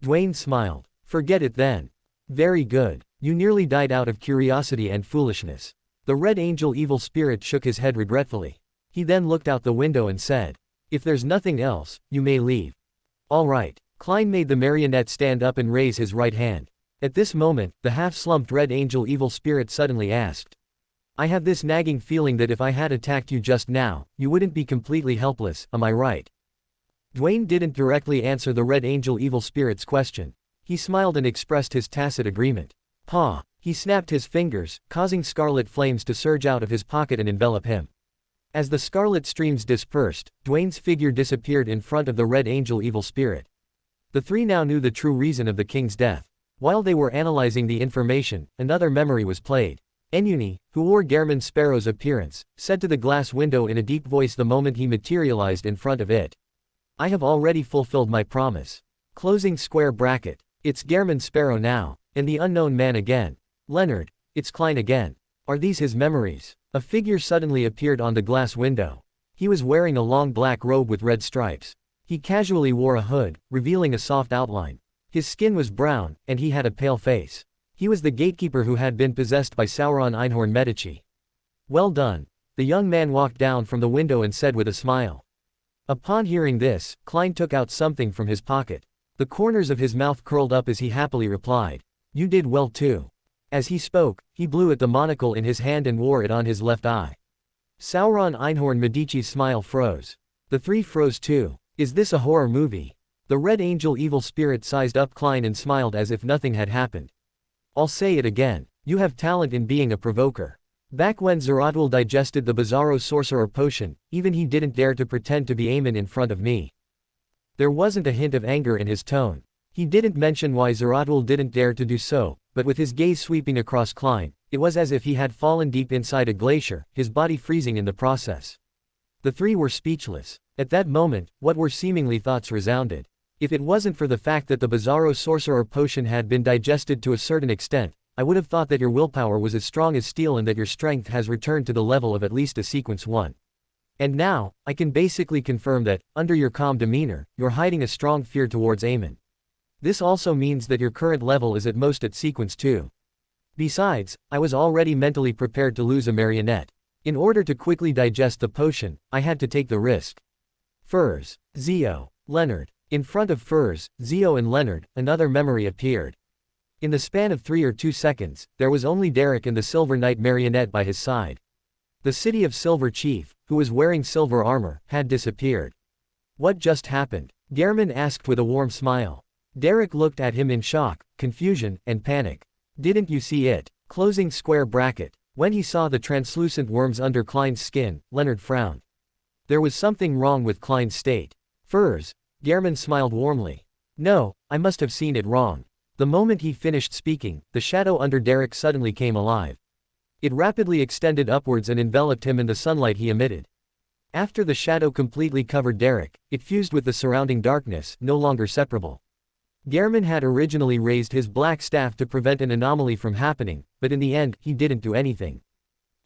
[SPEAKER 1] Dwayne smiled. Forget it then. Very good. You nearly died out of curiosity and foolishness. The Red Angel Evil Spirit shook his head regretfully. He then looked out the window and said. If there's nothing else, you may leave. All right. Klein made the marionette stand up and raise his right hand. At this moment, the half-slumped Red Angel Evil Spirit suddenly asked. I have this nagging feeling that if I had attacked you just now, you wouldn't be completely helpless, am I right? Dwayne didn't directly answer the Red Angel Evil Spirit's question. He smiled and expressed his tacit agreement. Paw! He snapped his fingers, causing scarlet flames to surge out of his pocket and envelop him. As the scarlet streams dispersed, Dwayne's figure disappeared in front of the Red Angel Evil Spirit. The 3 now knew the true reason of the king's death. While they were analyzing the information, another memory was played. Enuni, who wore Gairman Sparrow's appearance, said to the glass window in a deep voice the moment he materialized in front of it. I have already fulfilled my promise. Closing square bracket. It's Gairman Sparrow now. And the unknown man again. Leonard. It's Klein again. Are these his memories? A figure suddenly appeared on the glass window. He was wearing a long black robe with red stripes. He casually wore a hood, revealing a soft outline. His skin was brown, and he had a pale face. He was the gatekeeper who had been possessed by Sauron Einhorn Medici. Well done. The young man walked down from the window and said with a smile. Upon hearing this, Klein took out something from his pocket. The corners of his mouth curled up as he happily replied. You did well too. As he spoke, he blew at the monocle in his hand and wore it on his left eye. Sauron Einhorn Medici's smile froze. The 3 froze too. Is this a horror movie? The Red Angel Evil Spirit sized up Klein and smiled as if nothing had happened. I'll say it again. You have talent in being a provoker. Back when Zeratul digested the Bizarro Sorcerer potion, even he didn't dare to pretend to be Emlyn in front of me. There wasn't a hint of anger in his tone. He didn't mention why Zeratul didn't dare to do so, but with his gaze sweeping across Klein, it was as if he had fallen deep inside a glacier, his body freezing in the process. The 3 were speechless. At that moment, what were seemingly thoughts resounded. If it wasn't for the fact that the Bizarro Sorcerer potion had been digested to a certain extent, I would have thought that your willpower was as strong as steel and that your strength has returned to the level of at least a sequence 1. And now, I can basically confirm that, under your calm demeanor, you're hiding a strong fear towards Emlyn. This also means that your current level is at most at sequence 2. Besides, I was already mentally prepared to lose a marionette. In order to quickly digest the potion, I had to take the risk. Furs, Zhou, Leonard. In front of Furs, Zhou and Leonard, another memory appeared. In the span of 3 or 2 seconds, there was only Derrick and the Silver Knight marionette by his side. The city of Silver Chief, who was wearing silver armor, had disappeared. What just happened? Gairman asked with a warm smile. Derrick looked at him in shock, confusion, and panic. Didn't you see it? Closing square bracket. When he saw the translucent worms under Klein's skin, Leonard frowned. There was something wrong with Klein's state. Furs. Gairman smiled warmly. No, I must have seen it wrong. The moment he finished speaking, the shadow under Derrick suddenly came alive. It rapidly extended upwards and enveloped him in the sunlight he emitted. After the shadow completely covered Derrick, it fused with the surrounding darkness, no longer separable. Gehrman had originally raised his black staff to prevent an anomaly from happening, but in the end, he didn't do anything.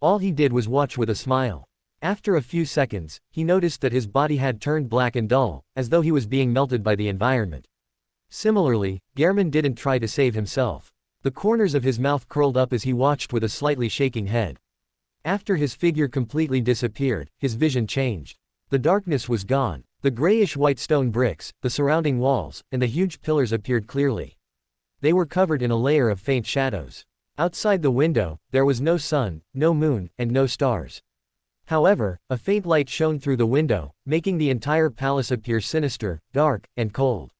[SPEAKER 1] All he did was watch with a smile. After a few seconds, he noticed that his body had turned black and dull, as though he was being melted by the environment. Similarly, Gehrman didn't try to save himself. The corners of his mouth curled up as he watched with a slightly shaking head. After his figure completely disappeared, his vision changed. The darkness was gone. The grayish-white stone bricks, the surrounding walls, and the huge pillars appeared clearly. They were covered in a layer of faint shadows. Outside the window, there was no sun, no moon, and no stars. However, a faint light shone through the window, making the entire palace appear sinister, dark, and cold.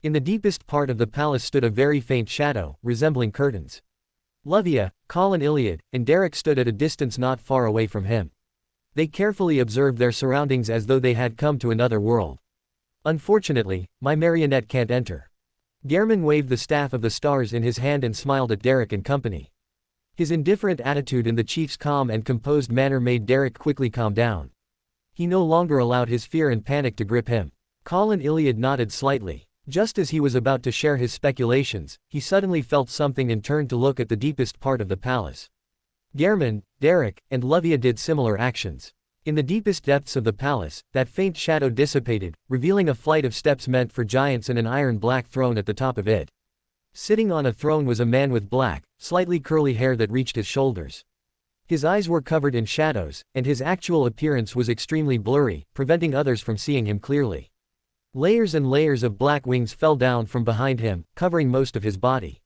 [SPEAKER 1] In the deepest part of the palace stood a very faint shadow, resembling curtains. Luvia, Colin Iliad, and Derrick stood at a distance not far away from him. They carefully observed their surroundings as though they had come to another world. Unfortunately, my marionette can't enter. Gehrman waved the staff of the stars in his hand and smiled at Derrick and company. His indifferent attitude and the chief's calm and composed manner made Derrick quickly calm down. He no longer allowed his fear and panic to grip him. Colin Iliad nodded slightly. Just as he was about to share his speculations, he suddenly felt something and turned to look at the deepest part of the palace. Gehrman, Derrick, and Luvia did similar actions. In the deepest depths of the palace, that faint shadow dissipated, revealing a flight of steps meant for giants and an iron-black throne at the top of it. Sitting on a throne was a man with black, slightly curly hair that reached his shoulders. His eyes were covered in shadows, and his actual appearance was extremely blurry, preventing others from seeing him clearly. Layers and layers of black wings fell down from behind him, covering most of his body.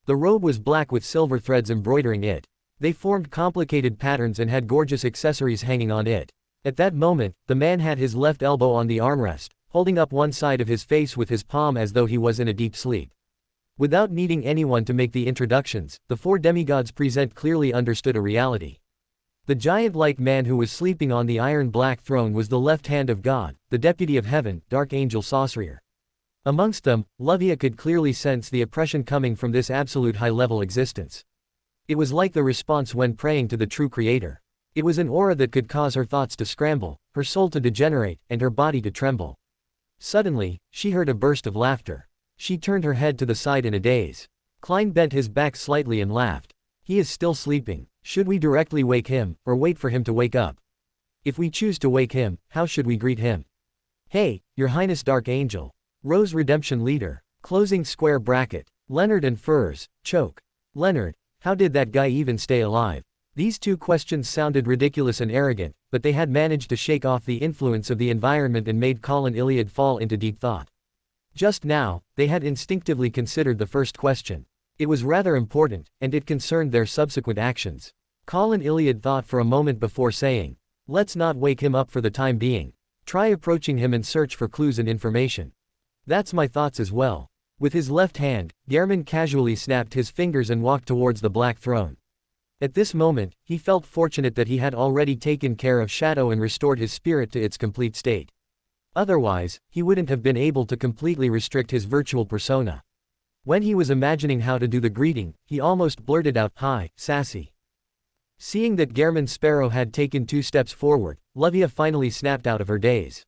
[SPEAKER 1] The robe was black with silver threads embroidering it. They formed complicated patterns and had gorgeous accessories hanging on it. At that moment, the man had his left elbow on the armrest, holding up one side of his face with his palm as though he was in a deep sleep. Without needing anyone to make the introductions, the four demigods present clearly understood a reality. The giant-like man who was sleeping on the iron-black throne was the left hand of God, the deputy of heaven, Dark Angel Sorcerer. Amongst them, Luvia could clearly sense the oppression coming from this absolute high-level existence. It was like the response when praying to the true Creator. It was an aura that could cause her thoughts to scramble, her soul to degenerate, and her body to tremble. Suddenly, she heard a burst of laughter. She turned her head to the side in a daze. Klein bent his back slightly and laughed. He is still sleeping. Should we directly wake him, or wait for him to wake up? If we choose to wake him, how should we greet him? Hey, Your Highness Dark Angel. Rose Redemption Leader. Closing square bracket. Leonard and Furs. Choke. Leonard. How did that guy even stay alive? These two questions sounded ridiculous and arrogant, but they had managed to shake off the influence of the environment and made Colin Iliad fall into deep thought. Just now, they had instinctively considered the first question. It was rather important, and it concerned their subsequent actions. Colin Iliad thought for a moment before saying, "Let's not wake him up for the time being. Try approaching him and search for clues and information." That's my thoughts as well. With his left hand, Gehrman casually snapped his fingers and walked towards the black throne. At this moment, he felt fortunate that he had already taken care of Shadow and restored his spirit to its complete state. Otherwise, he wouldn't have been able to completely restrict his virtual persona. When he was imagining how to do the greeting, he almost blurted out, "Hi, sassy." Seeing that Gehrman Sparrow had taken 2 steps forward, Luvia finally snapped out of her daze.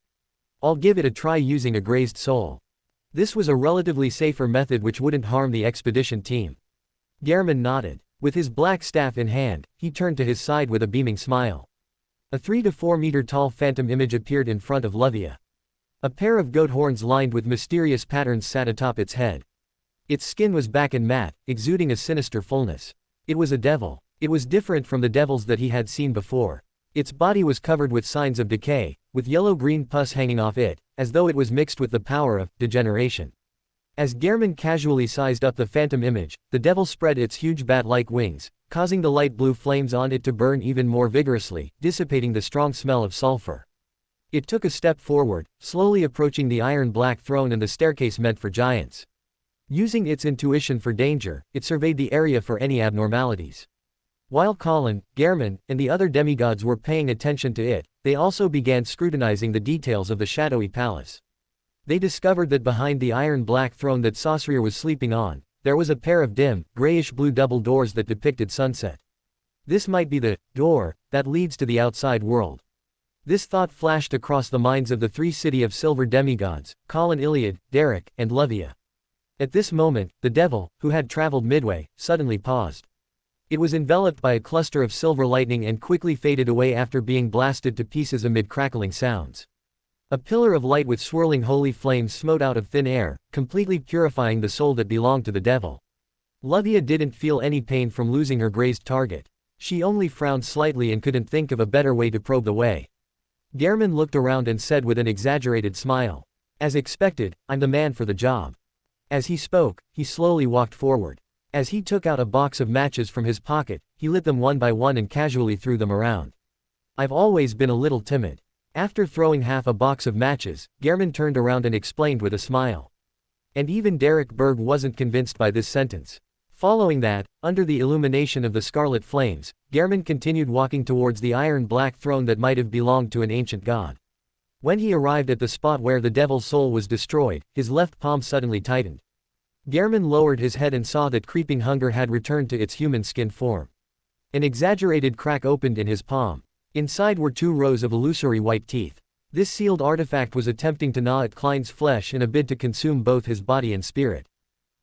[SPEAKER 1] "I'll give it a try using a grazed soul." This was a relatively safer method which wouldn't harm the expedition team. Gehrman nodded. With his black staff in hand, he turned to his side with a beaming smile. A 3 to 4 meter tall phantom image appeared in front of Luvia. A pair of goat horns lined with mysterious patterns sat atop its head. Its skin was black and matte, exuding a sinister fullness. It was a devil. It was different from the devils that he had seen before. Its body was covered with signs of decay, with yellow-green pus hanging off it, as though it was mixed with the power of degeneration. As Gehrman casually sized up the phantom image, the devil spread its huge bat-like wings, causing the light blue flames on it to burn even more vigorously, dissipating the strong smell of sulfur. It took a step forward, slowly approaching the iron-black throne and the staircase meant for giants. Using its intuition for danger, it surveyed the area for any abnormalities. While Colin, Gehrman, and the other demigods were paying attention to it, they also began scrutinizing the details of the shadowy palace. They discovered that behind the iron-black throne that Sorcerer was sleeping on, there was a pair of dim, grayish-blue double doors that depicted sunset. This might be the door that leads to the outside world. This thought flashed across the minds of the three City of Silver demigods, Colin Iliad, Derrick, and Levia. At this moment, the devil, who had traveled midway, suddenly paused. It was enveloped by a cluster of silver lightning and quickly faded away after being blasted to pieces amid crackling sounds. A pillar of light with swirling holy flames smote out of thin air, completely purifying the soul that belonged to the devil. Levia didn't feel any pain from losing her grazed target. She only frowned slightly and couldn't think of a better way to probe the way. Gehrman looked around and said with an exaggerated smile, "As expected, I'm the man for the job." As he spoke, he slowly walked forward. As he took out a box of matches from his pocket, he lit them one by one and casually threw them around. "I've always been a little timid." After throwing half a box of matches, Gehrman turned around and explained with a smile. And even Derrick Berg wasn't convinced by this sentence. Following that, under the illumination of the scarlet flames, Gehrman continued walking towards the iron-black throne that might have belonged to an ancient god. When he arrived at the spot where the devil's soul was destroyed, his left palm suddenly tightened. Gehrman lowered his head and saw that creeping hunger had returned to its human skin form. An exaggerated crack opened in his palm. Inside were 2 rows of illusory white teeth. This sealed artifact was attempting to gnaw at Klein's flesh in a bid to consume both his body and spirit.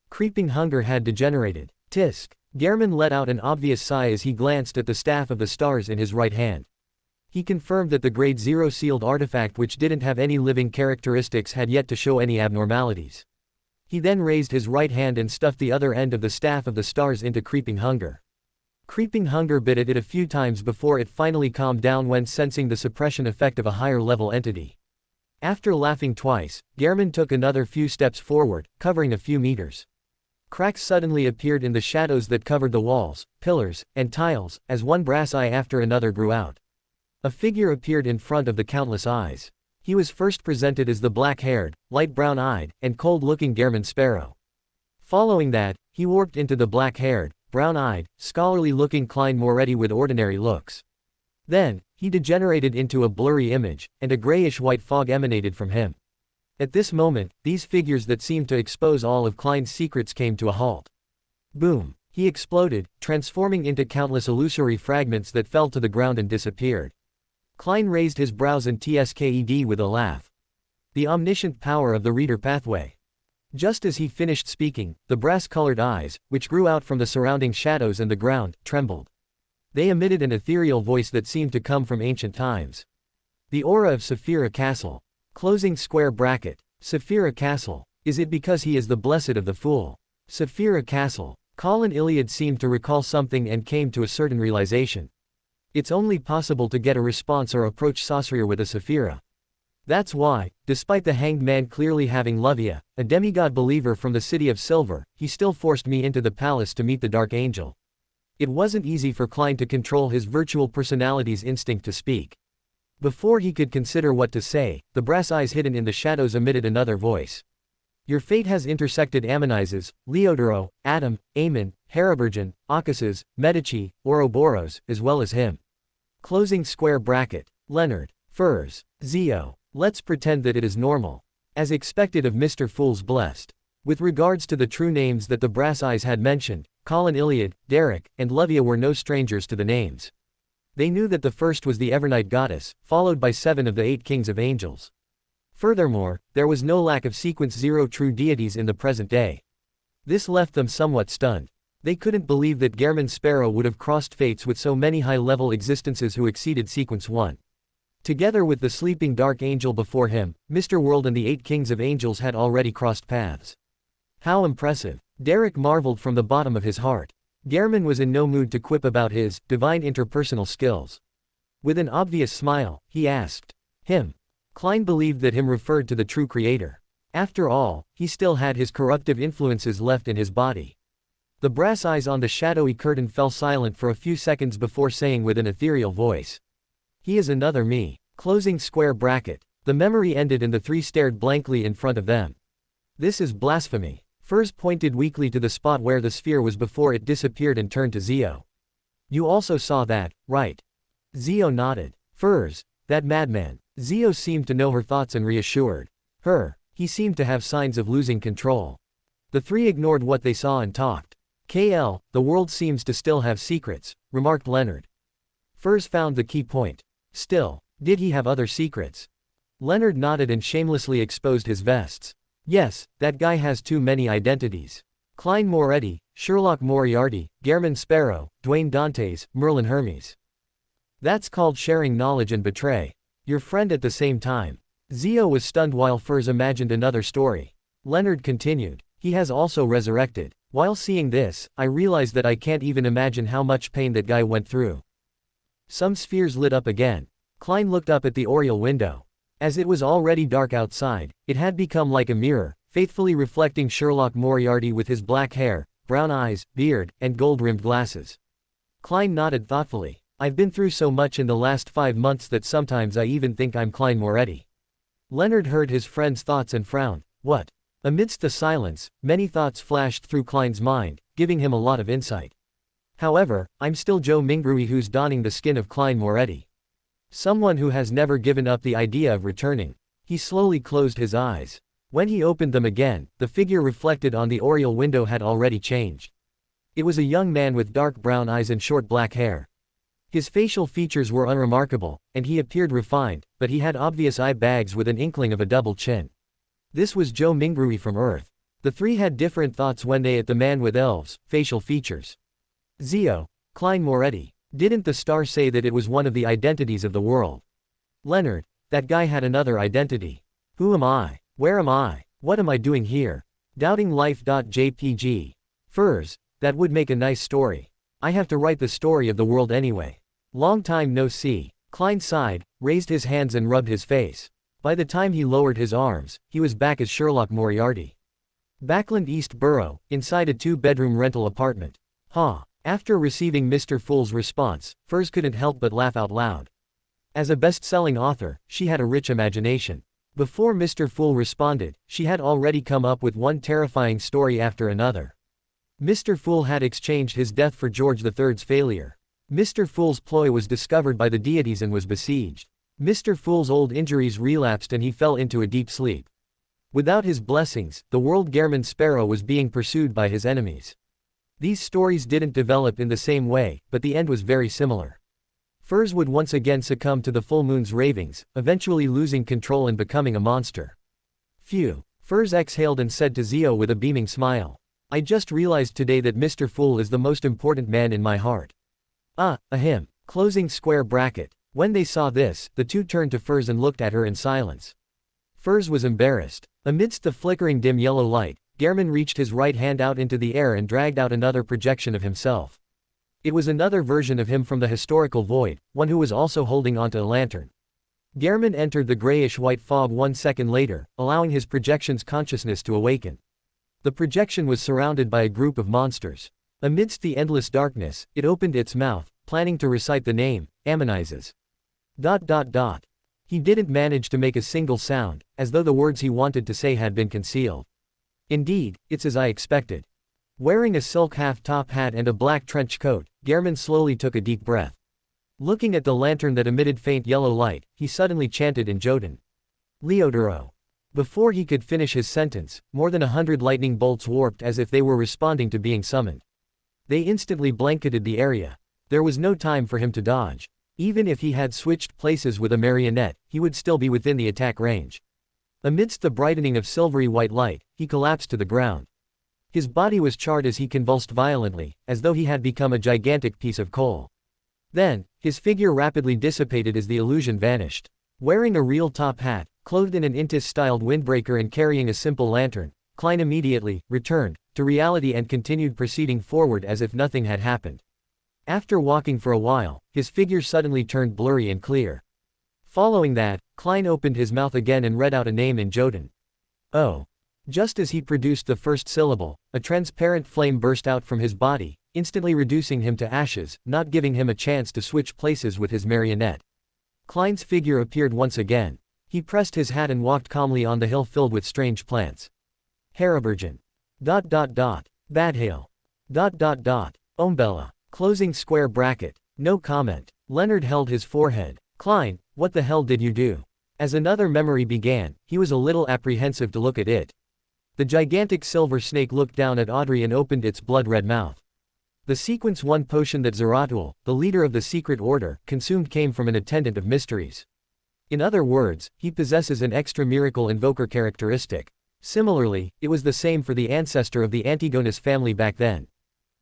[SPEAKER 1] Creeping hunger had degenerated. Tisk. Gehrman let out an obvious sigh as he glanced at the staff of the stars in his right hand. He confirmed that the Grade 0 sealed artifact, which didn't have any living characteristics, had yet to show any abnormalities. He then raised his right hand and stuffed the other end of the staff of the stars into Creeping Hunger. Creeping Hunger bit at it a few times before it finally calmed down when sensing the suppression effect of a higher-level entity. After laughing twice, Gehrman took another few steps forward, covering a few meters. Cracks suddenly appeared in the shadows that covered the walls, pillars, and tiles, as one brass eye after another grew out. A figure appeared in front of the countless eyes. He was first presented as the black-haired, light brown-eyed, and cold-looking Gehrman Sparrow. Following that, he warped into the black-haired, brown-eyed, scholarly-looking Klein Moretti with ordinary looks. Then, he degenerated into a blurry image, and a grayish-white fog emanated from him. At this moment, these figures that seemed to expose all of Klein's secrets came to a halt. Boom! He exploded, transforming into countless illusory fragments that fell to the ground and disappeared. Klein raised his brows and tsked with a laugh. The omniscient power of the reader pathway. Just as he finished speaking, the brass-colored eyes, which grew out from the surrounding shadows and the ground, trembled. They emitted an ethereal voice that seemed to come from ancient times. The aura of Saphira Castle. Closing square bracket. Saphira Castle. Is it because he is the blessed of the fool? Saphira Castle. Colin Iliad seemed to recall something and came to a certain realization. It's only possible to get a response or approach Saphira with a Saphira. That's why, despite the hanged man clearly having Levia, a demigod believer from the City of Silver, he still forced me into the palace to meet the Dark Angel. It wasn't easy for Klein to control his virtual personality's instinct to speak. Before he could consider what to say, the brass eyes hidden in the shadows emitted another voice. Your fate has intersected Ammonizes, Leodoro, Adam, Aemon, Harabergen, Occuses, Medici, Ouroboros, as well as him. Closing square bracket. Leonard. Furs. Zhou. Let's pretend that it is normal. As expected of Mr. Fool's Blessed. With regards to the true names that the brass eyes had mentioned, Colin Iliad, Derrick, and Levia were no strangers to the names. They knew that the first was the Evernight Goddess, followed by 7 of the 8 Kings of Angels. Furthermore, there was no lack of Sequence 0 true deities in the present day. This left them somewhat stunned. They couldn't believe that Gehrman Sparrow would have crossed fates with so many high-level existences who exceeded Sequence 1. Together with the sleeping Dark Angel before him, Mr. World and the 8 Kings of Angels had already crossed paths. How impressive! Derrick marveled from the bottom of his heart. Gehrman was in no mood to quip about his divine interpersonal skills. With an obvious smile, he asked, "Him?" Klein believed that him referred to the true creator. After all, he still had his corruptive influences left in his body. The brass eyes on the shadowy curtain fell silent for a few seconds before saying with an ethereal voice, "He is another me." Closing square bracket. The memory ended and the three stared blankly in front of them. This is blasphemy. Furs pointed weakly to the spot where the sphere was before it disappeared and turned to Zhou. You also saw that, right? Zhou nodded. Furs, that madman. Zhou seemed to know her thoughts and reassured her. He seemed to have signs of losing control. The three ignored what they saw and talked. "KL, the world seems to still have secrets," remarked Leonard. Furs found the key point. Still, Did he have other secrets? Leonard nodded and shamelessly exposed his vests. Yes, that guy has too many identities. Klein Moretti, Sherlock Moriarty, Gehrman Sparrow, Dwayne Dantes, Merlin Hermes. That's called sharing knowledge and betray your friend at the same time. Zhou was stunned while Furs imagined another story. Leonard continued. He has also resurrected. While seeing this, I realized that I can't even imagine how much pain that guy went through. Some spheres lit up again. Klein looked up at the oriel window. As it was already dark outside, it had become like a mirror, faithfully reflecting Sherlock Moriarty with his black hair, brown eyes, beard, and gold-rimmed glasses. Klein nodded thoughtfully. I've been through so much in the last 5 months that sometimes I even think I'm Klein Moretti. Leonard heard his friend's thoughts and frowned. What? Amidst the silence, many thoughts flashed through Klein's mind, giving him a lot of insight. However, I'm still Zhou Mingrui, who's donning the skin of Klein Moretti. Someone who has never given up the idea of returning. He slowly closed his eyes. When he opened them again, the figure reflected on the oriel window had already changed. It was a young man with dark brown eyes and short black hair. His facial features were unremarkable, and he appeared refined, but he had obvious eye bags with an inkling of a double chin. This was Zhou Mingrui from Earth. The three had different thoughts when they at the man with elves, facial features. Zhou, Klein Moretti. Didn't the star say that it was one of the identities of the world? Leonard, that guy had another identity. Who am I? Where am I? What am I doing here? Doubting life.jpg. Furs, that would make a nice story. I have to write the story of the world anyway. Long time no see. Klein sighed, raised his hands and rubbed his face. By the time he lowered his arms, he was back as Sherlock Moriarty. Backland East Borough, inside a 2-bedroom rental apartment. After receiving Mr. Fool's response, Furs couldn't help but laugh out loud. As a best-selling author, she had a rich imagination. Before Mr. Fool responded, she had already come up with one terrifying story after another. Mr. Fool had exchanged his death for George III's failure. Mr. Fool's ploy was discovered by the deities and was besieged. Mr. Fool's old injuries relapsed and he fell into a deep sleep. Without his blessings, the world Gehrman Sparrow was being pursued by his enemies. These stories didn't develop in the same way, but the end was very similar. Furs would once again succumb to the full moon's ravings, eventually losing control and becoming a monster. Phew. Furs exhaled and said to Zhou with a beaming smile. I just realized today that Mr. Fool is the most important man in my heart. Him. Closing square bracket. When they saw this, the two turned to Furs and looked at her in silence. Furs was embarrassed. Amidst the flickering dim yellow light, Gehrman reached his right hand out into the air and dragged out another projection of himself. It was another version of him from the historical void, one who was also holding onto a lantern. Gehrman entered the grayish-white fog 1 second later, allowing his projection's consciousness to awaken. The projection was surrounded by a group of monsters. Amidst the endless darkness, it opened its mouth, planning to recite the name, Ammonizes. ... He didn't manage to make a single sound, as though the words he wanted to say had been concealed. Indeed, it's as I expected. Wearing a silk half-top hat and a black trench coat, Gehrman slowly took a deep breath. Looking at the lantern that emitted faint yellow light, he suddenly chanted in Jotun. Leodoro. Before he could finish his sentence, more than 100 lightning bolts warped as if they were responding to being summoned. They instantly blanketed the area. There was no time for him to dodge. Even if he had switched places with a marionette, he would still be within the attack range. Amidst the brightening of silvery white light, he collapsed to the ground. His body was charred as he convulsed violently, as though he had become a gigantic piece of coal. Then, his figure rapidly dissipated as the illusion vanished. Wearing a real top hat, clothed in an Intis-styled windbreaker and carrying a simple lantern, Klein immediately returned to reality and continued proceeding forward as if nothing had happened. After walking for a while, his figure suddenly turned blurry and clear. Following that, Klein opened his mouth again and read out a name in Jotun. Oh. Just as he produced the first syllable, a transparent flame burst out from his body, instantly reducing him to ashes, not giving him a chance to switch places with his marionette. Klein's figure appeared once again. He pressed his hat and walked calmly on the hill filled with strange plants. Hariburgen. Badhail. Ombella. Closing square bracket. No comment. Leonard held his forehead. Klein, what the hell did you do? As another memory began, he was a little apprehensive to look at it. The gigantic silver snake looked down at Audrey and opened its blood-red mouth. The Sequence 1 potion that Zeratul, the leader of the secret order, consumed came from an attendant of mysteries. In other words, he possesses an extra miracle invoker characteristic. Similarly, it was the same for the ancestor of the Antigonus family back then.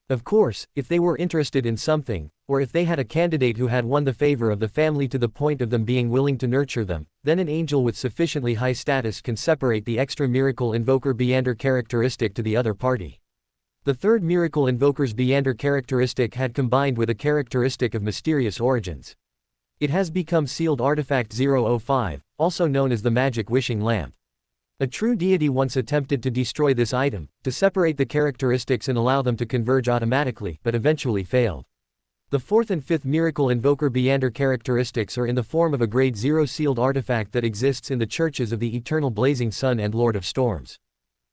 [SPEAKER 1] Of course, if they were interested in something, or if they had a candidate who had won the favor of the family to the point of them being willing to nurture them, then an angel with sufficiently high status can separate the extra miracle invoker Beander characteristic to the other party. The third miracle invoker's Beander characteristic had combined with a characteristic of mysterious origins. It has become sealed artifact 005, also known as the magic wishing lamp. A true deity once attempted to destroy this item, to separate the characteristics and allow them to converge automatically, but eventually failed. The fourth and fifth miracle invoker Beander characteristics are in the form of a grade 0 sealed artifact that exists in the churches of the eternal blazing sun and Lord of Storms.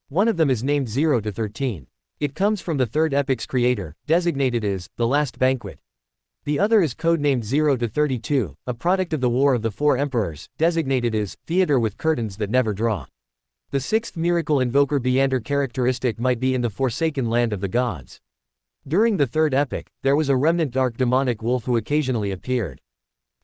[SPEAKER 1] One of them is named 0 to 13. It comes from the third epic's creator, designated as the Last Banquet. The other is codenamed 0 to 32, a product of the War of the Four Emperors, designated as theater with curtains that never draw. The sixth miracle invoker Beander characteristic might be in the Forsaken Land of the Gods. During the third epic, there was a remnant dark demonic wolf who occasionally appeared.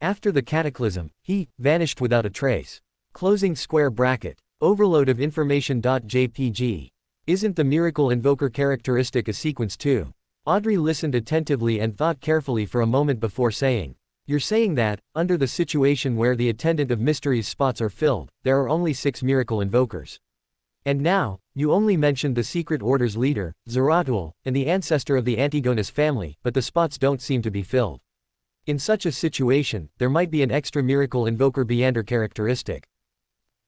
[SPEAKER 1] After the cataclysm, he vanished without a trace. Closing square bracket. Overload of information.jpg. Isn't the miracle invoker characteristic a sequence too? Audrey listened attentively and thought carefully for a moment before saying, "You're saying that, under the situation where the attendant of mysteries spots are filled, there are only 6 miracle invokers. And now, you only mentioned the secret order's leader, Zeratul, and the ancestor of the Antigonus family, but the spots don't seem to be filled. In such a situation, there might be an extra miracle invoker Beander characteristic."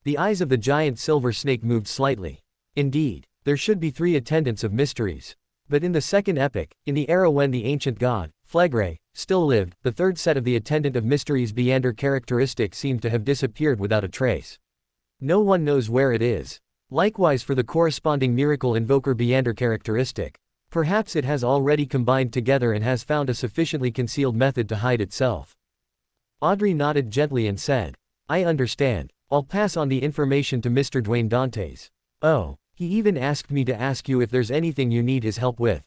[SPEAKER 1] The eyes of the giant silver snake moved slightly. Indeed, there should be 3 attendants of mysteries. But in the second epic, in the era when the ancient god, Phlegre, still lived, the third set of the attendant of mysteries Beander characteristic seemed to have disappeared without a trace. No one knows where it is. Likewise for the corresponding miracle invoker Beander characteristic. Perhaps it has already combined together and has found a sufficiently concealed method to hide itself. Audrey nodded gently and said, "I understand. I'll pass on the information to Mr. Dwayne Dantes. Oh, he even asked me to ask you if there's anything you need his help with."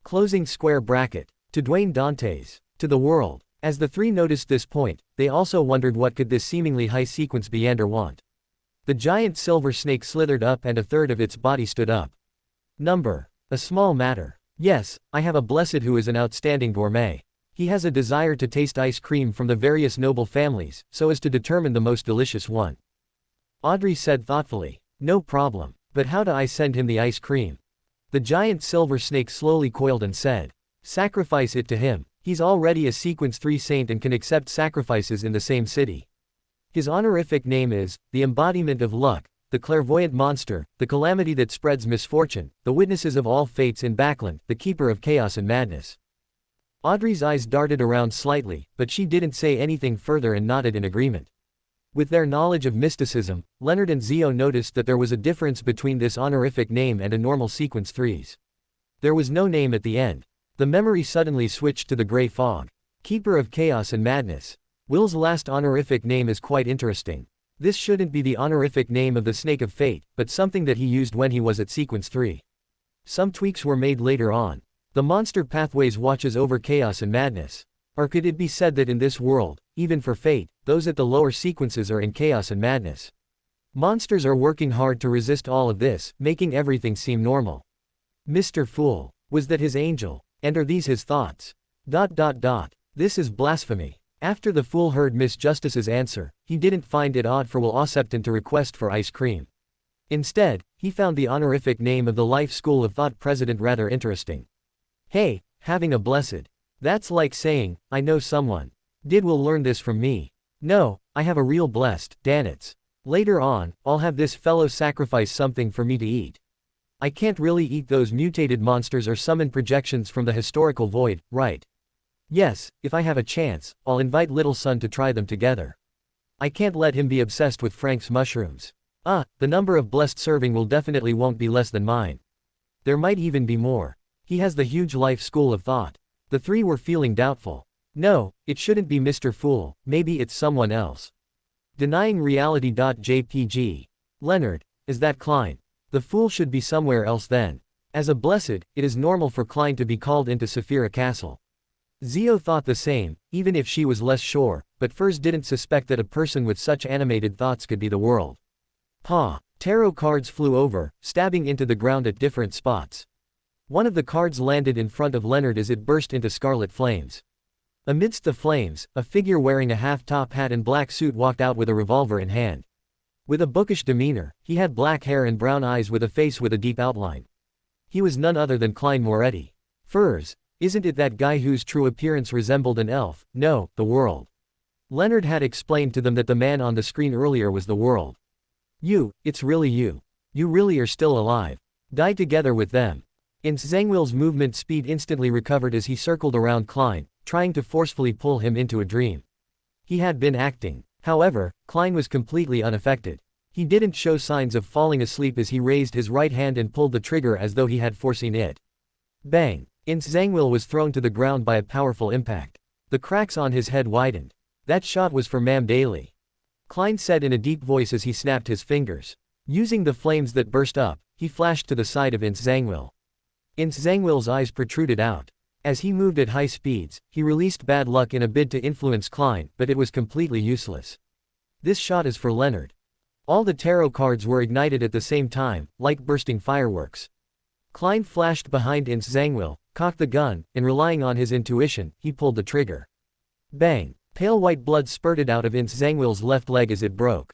[SPEAKER 1] Closing square bracket. To Dwayne Dantes. To the world. As the 3 noticed this point, they also wondered what could this seemingly high sequence Beander want. The giant silver snake slithered up and a third of its body stood up. Number. A small matter. Yes, I have a blessed who is an outstanding gourmet. He has a desire to taste ice cream from the various noble families, so as to determine the most delicious one. Audrey said thoughtfully, "No problem. But how do I send him the ice cream?" The giant silver snake slowly coiled and said, "Sacrifice it to him. He's already a sequence 3 saint and can accept sacrifices in the same city. His honorific name is, the embodiment of luck, the clairvoyant monster, the calamity that spreads misfortune, the witnesses of all fates in Backland, the keeper of chaos and madness." Audrey's eyes darted around slightly, but she didn't say anything further and nodded in agreement. With their knowledge of mysticism, Leonard and Zhou noticed that there was a difference between this honorific name and a normal sequence 3's. There was no name at the end. The memory suddenly switched to the gray fog. Keeper of Chaos and Madness. Will's last honorific name is quite interesting. This shouldn't be the honorific name of the Snake of Fate, but something that he used when he was at sequence 3. Some tweaks were made later on. The monster pathways watches over chaos and madness. Or could it be said that in this world, even for fate, those at the lower sequences are in chaos and madness? Monsters are working hard to resist all of this, making everything seem normal. Mr. Fool. Was that his angel? And are these his thoughts? ... This is blasphemy. After the fool heard Miss Justice's answer, he didn't find it odd for Will Ossepton to request for ice cream. Instead, he found the honorific name of the Life School of Thought president rather interesting. Hey, having a blessed. That's like saying, I know someone. Did Will learn this from me? No, I have a real blessed, Danitz. Later on, I'll have this fellow sacrifice something for me to eat. I can't really eat those mutated monsters or summon projections from the historical void, right? Yes, if I have a chance, I'll invite little son to try them together. I can't let him be obsessed with Frank's mushrooms. The number of blessed serving will definitely won't be less than mine. There might even be more. He has the huge life school of thought. The 3 were feeling doubtful. No, it shouldn't be Mr. Fool, maybe it's someone else. Denying reality.jpg. Leonard, is that Klein? The fool should be somewhere else then. As a blessed, it is normal for Klein to be called into Saphira Castle. Zhou thought the same, even if she was less sure, but Furs didn't suspect that a person with such animated thoughts could be the world. Pa! Tarot cards flew over, stabbing into the ground at different spots. One of the cards landed in front of Leonard as it burst into scarlet flames. Amidst the flames, a figure wearing a half-top hat and black suit walked out with a revolver in hand. With a bookish demeanor, he had black hair and brown eyes with a face with a deep outline. He was none other than Klein Moretti. Furs, isn't it that guy whose true appearance resembled an elf? No, the world. Leonard had explained to them that the man on the screen earlier was the world. It's really you. You really are still alive. Die together with them. Zhangwill's movement speed instantly recovered as he circled around Klein, trying to forcefully pull him into a dream. He had been acting. However, Klein was completely unaffected. He didn't show signs of falling asleep as he raised his right hand and pulled the trigger as though he had foreseen it. Bang! Zhangwill was thrown to the ground by a powerful impact. The cracks on his head widened. That shot was for Ma'am Daly. Klein said in a deep voice as he snapped his fingers. Using the flames that burst up, he flashed to the side of Zhangwill. Zhangwill's eyes protruded out. As he moved at high speeds, he released bad luck in a bid to influence Klein, but it was completely useless. This shot is for Leonard. All the tarot cards were ignited at the same time, like bursting fireworks. Klein flashed behind Zhangwill, cocked the gun, and relying on his intuition, he pulled the trigger. Bang! Pale white blood spurted out of Zhangwill's left leg as it broke.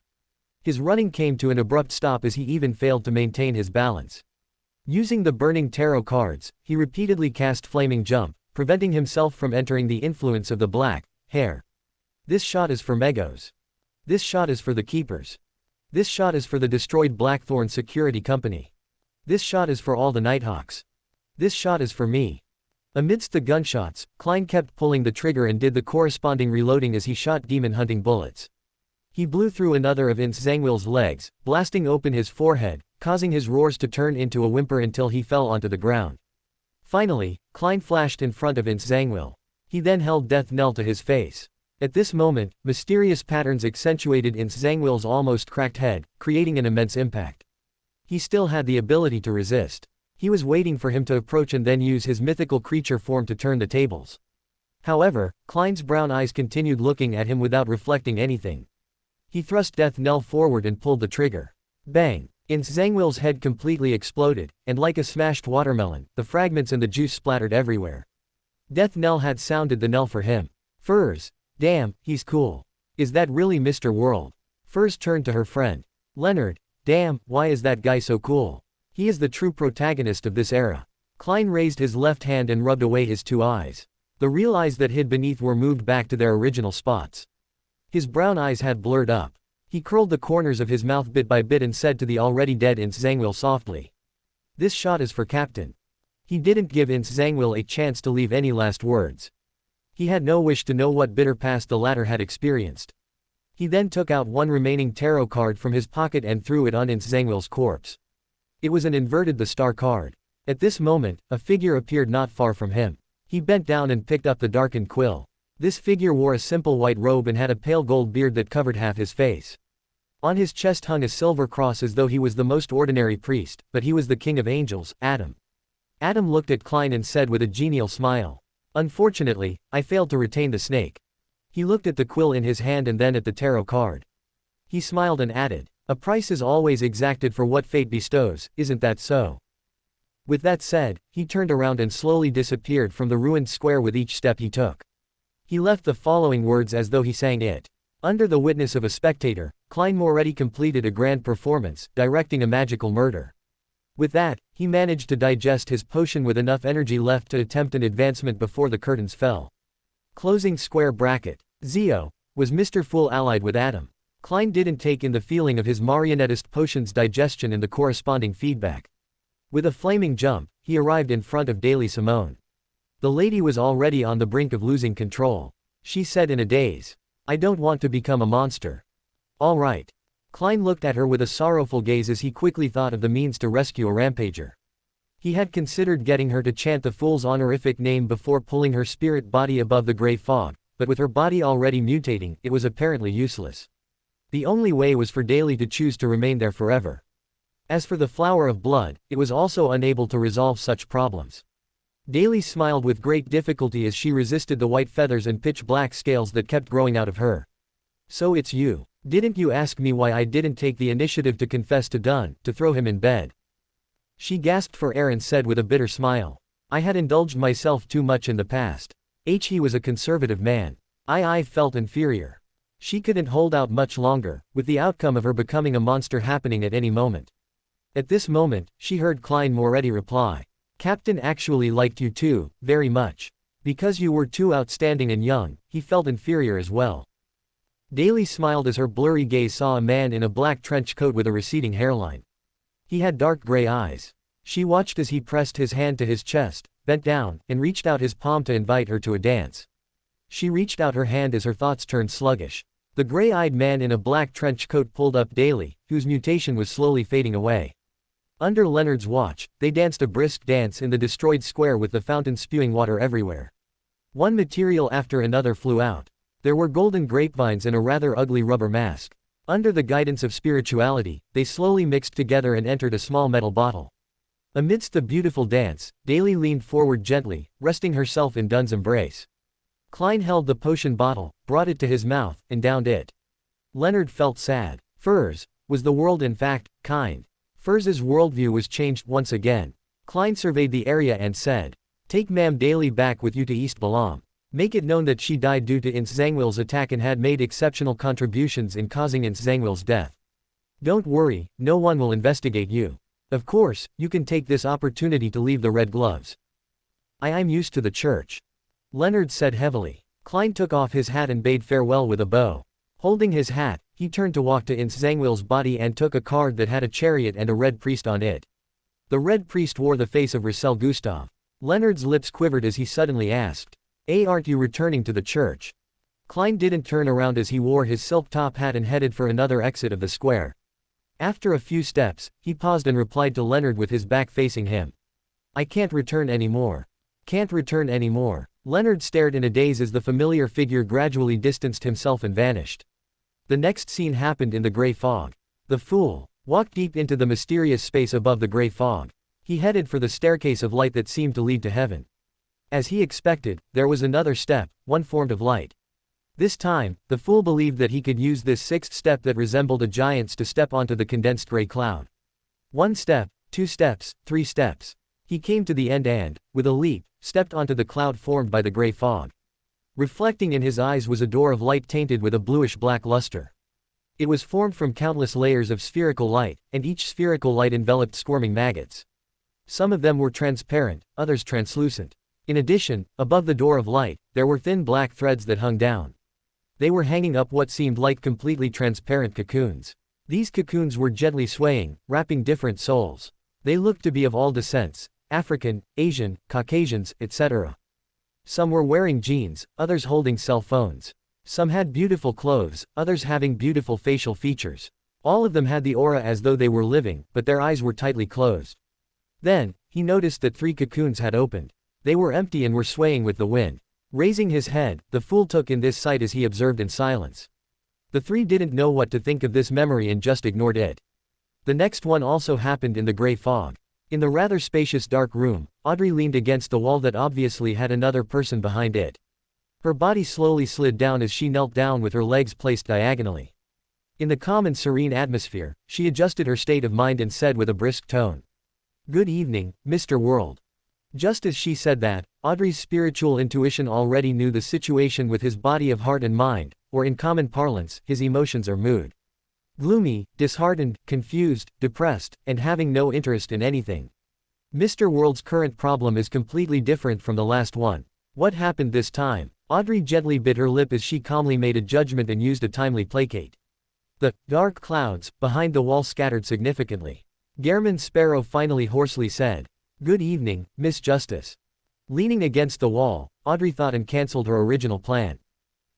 [SPEAKER 1] His running came to an abrupt stop as he even failed to maintain his balance. Using the burning tarot cards, he repeatedly cast Flaming Jump, preventing himself from entering the influence of the black hair. This shot is for Megos. This shot is for the Keepers. This shot is for the destroyed Blackthorn Security Company. This shot is for all the Nighthawks. This shot is for me. Amidst the gunshots, Klein kept pulling the trigger and did the corresponding reloading as he shot demon-hunting bullets. He blew through another of Zhangwill's legs, blasting open his forehead, causing his roars to turn into a whimper until he fell onto the ground. Finally, Klein flashed in front of Zhangwill. He then held death knell to his face. At this moment, mysterious patterns accentuated Zhangwill's almost cracked head, creating an immense impact. He still had the ability to resist. He was waiting for him to approach and then use his mythical creature form to turn the tables. However, Klein's brown eyes continued looking at him without reflecting anything. He thrust death knell forward and pulled the trigger. Bang! Zhangwill's head completely exploded, and like a smashed watermelon, the fragments and the juice splattered everywhere. Death knell had sounded the knell for him. Furs. Damn, he's cool. Is that really Mr. World? Furs turned to her friend. Leonard. Damn, why is that guy so cool? He is the true protagonist of this era. Klein raised his left hand and rubbed away his two eyes. The real eyes that hid beneath were moved back to their original spots. His brown eyes had blurred up. He curled the corners of his mouth bit by bit and said to the already dead Zhangwill softly. This shot is for Captain. He didn't give Zhangwill a chance to leave any last words. He had no wish to know what bitter past the latter had experienced. He then took out one remaining tarot card from his pocket and threw it on Zhangwill's corpse. It was an inverted the star card. At this moment, a figure appeared not far from him. He bent down and picked up the darkened quill. This figure wore a simple white robe and had a pale gold beard that covered half his face. On his chest hung a silver cross as though he was the most ordinary priest, but he was the king of angels, Adam. Adam looked at Klein and said with a genial smile. Unfortunately, I failed to retain the snake. He looked at the quill in his hand and then at the tarot card. He smiled and added, a price is always exacted for what fate bestows, isn't that so? With that said, he turned around and slowly disappeared from the ruined square with each step he took. He left the following words as though he sang it. Under the witness of a spectator, Klein Moretti completed a grand performance, directing a magical murder. With that, he managed to digest his potion with enough energy left to attempt an advancement before the curtains fell. Closing square bracket. Zhou. Was Mr. Fool allied with Adam? Klein didn't take in the feeling of his marionettist potion's digestion and the corresponding feedback. With a flaming jump, he arrived in front of Daily Simone. The lady was already on the brink of losing control. She said in a daze, I don't want to become a monster. All right. Klein looked at her with a sorrowful gaze as he quickly thought of the means to rescue a rampager. He had considered getting her to chant the fool's honorific name before pulling her spirit body above the gray fog, but with her body already mutating, it was apparently useless. The only way was for Daly to choose to remain there forever. As for the flower of blood, it was also unable to resolve such problems. Daly smiled with great difficulty as she resisted the white feathers and pitch-black scales that kept growing out of her. So it's you. Didn't you ask me why I didn't take the initiative to confess to Dunn, to throw him in bed? She gasped for air and said with a bitter smile. I had indulged myself too much in the past. He was a conservative man. I felt inferior. She couldn't hold out much longer, with the outcome of her becoming a monster happening at any moment. At this moment, she heard Klein Moretti reply. Captain actually liked you too, very much. Because you were too outstanding and young, he felt inferior as well. Daly smiled as her blurry gaze saw a man in a black trench coat with a receding hairline. He had dark gray eyes. She watched as he pressed his hand to his chest, bent down, and reached out his palm to invite her to a dance. She reached out her hand as her thoughts turned sluggish. The gray-eyed man in a black trench coat pulled up Daly, whose mutation was slowly fading away. Under Leonard's watch, they danced a brisk dance in the destroyed square with the fountain spewing water everywhere. One material after another flew out. There were golden grapevines and a rather ugly rubber mask. Under the guidance of spirituality, they slowly mixed together and entered a small metal bottle. Amidst the beautiful dance, Daly leaned forward gently, resting herself in Dunn's embrace. Klein held the potion bottle, brought it to his mouth, and downed it. Leonard felt sad. Furs. Was the world in fact kind? Furs's worldview was changed once again. Klein surveyed the area and said, take Ma'am Daly back with you to East Balam. Make it known that she died due to Ince Zangwill's attack and had made exceptional contributions in causing Ince Zangwill's death. Don't worry, no one will investigate you. Of course, you can take this opportunity to leave the red gloves. I'm used to the church. Leonard said heavily. Klein took off his hat and bade farewell with a bow. Holding his hat, he turned to walk to Ince Zangwill's body and took a card that had a chariot and a red priest on it. The red priest wore the face of Roussel Gustave. Leonard's lips quivered as he suddenly asked, aren't you returning to the church? Klein didn't turn around as he wore his silk top hat and headed for another exit of the square. After a few steps, he paused and replied to Leonard with his back facing him. I can't return anymore. Can't return anymore. Leonard stared in a daze as the familiar figure gradually distanced himself and vanished. The next scene happened in the gray fog. The fool walked deep into the mysterious space above the gray fog. He headed for the staircase of light that seemed to lead to heaven. As he expected, there was another step, one formed of light. This time, the fool believed that he could use this sixth step that resembled a giant's to step onto the condensed gray cloud. 1 step, 2 steps, 3 steps. He came to the end and, with a leap, stepped onto the cloud formed by the gray fog. Reflecting in his eyes was a door of light tainted with a bluish-black luster. It was formed from countless layers of spherical light, and each spherical light enveloped squirming maggots. Some of them were transparent, others translucent. In addition, above the door of light, there were thin black threads that hung down. They were hanging up what seemed like completely transparent cocoons. These cocoons were gently swaying, wrapping different souls. They looked to be of all descents, African, Asian, Caucasians, etc. Some were wearing jeans, others holding cell phones. Some had beautiful clothes, others having beautiful facial features. All of them had the aura as though they were living, but their eyes were tightly closed. Then, he noticed that 3 cocoons had opened. They were empty and were swaying with the wind. Raising his head, the fool took in this sight as he observed in silence. The 3 didn't know what to think of this memory and just ignored it. The next one also happened in the gray fog. In the rather spacious dark room, Audrey leaned against the wall that obviously had another person behind it. Her body slowly slid down as she knelt down with her legs placed diagonally. In the calm and serene atmosphere, she adjusted her state of mind and said with a brisk tone, "Good evening, Mr. World." Just as she said that, Audrey's spiritual intuition already knew the situation with his body of heart and mind, or in common parlance, his emotions or mood. Gloomy, disheartened, confused, depressed, and having no interest in anything. Mr. World's current problem is completely different from the last one. What happened this time? Audrey gently bit her lip as she calmly made a judgment and used a timely placate. The dark clouds behind the wall scattered significantly. Gairman Sparrow finally hoarsely said, "Good evening, Miss Justice." Leaning against the wall, Audrey thought and cancelled her original plan.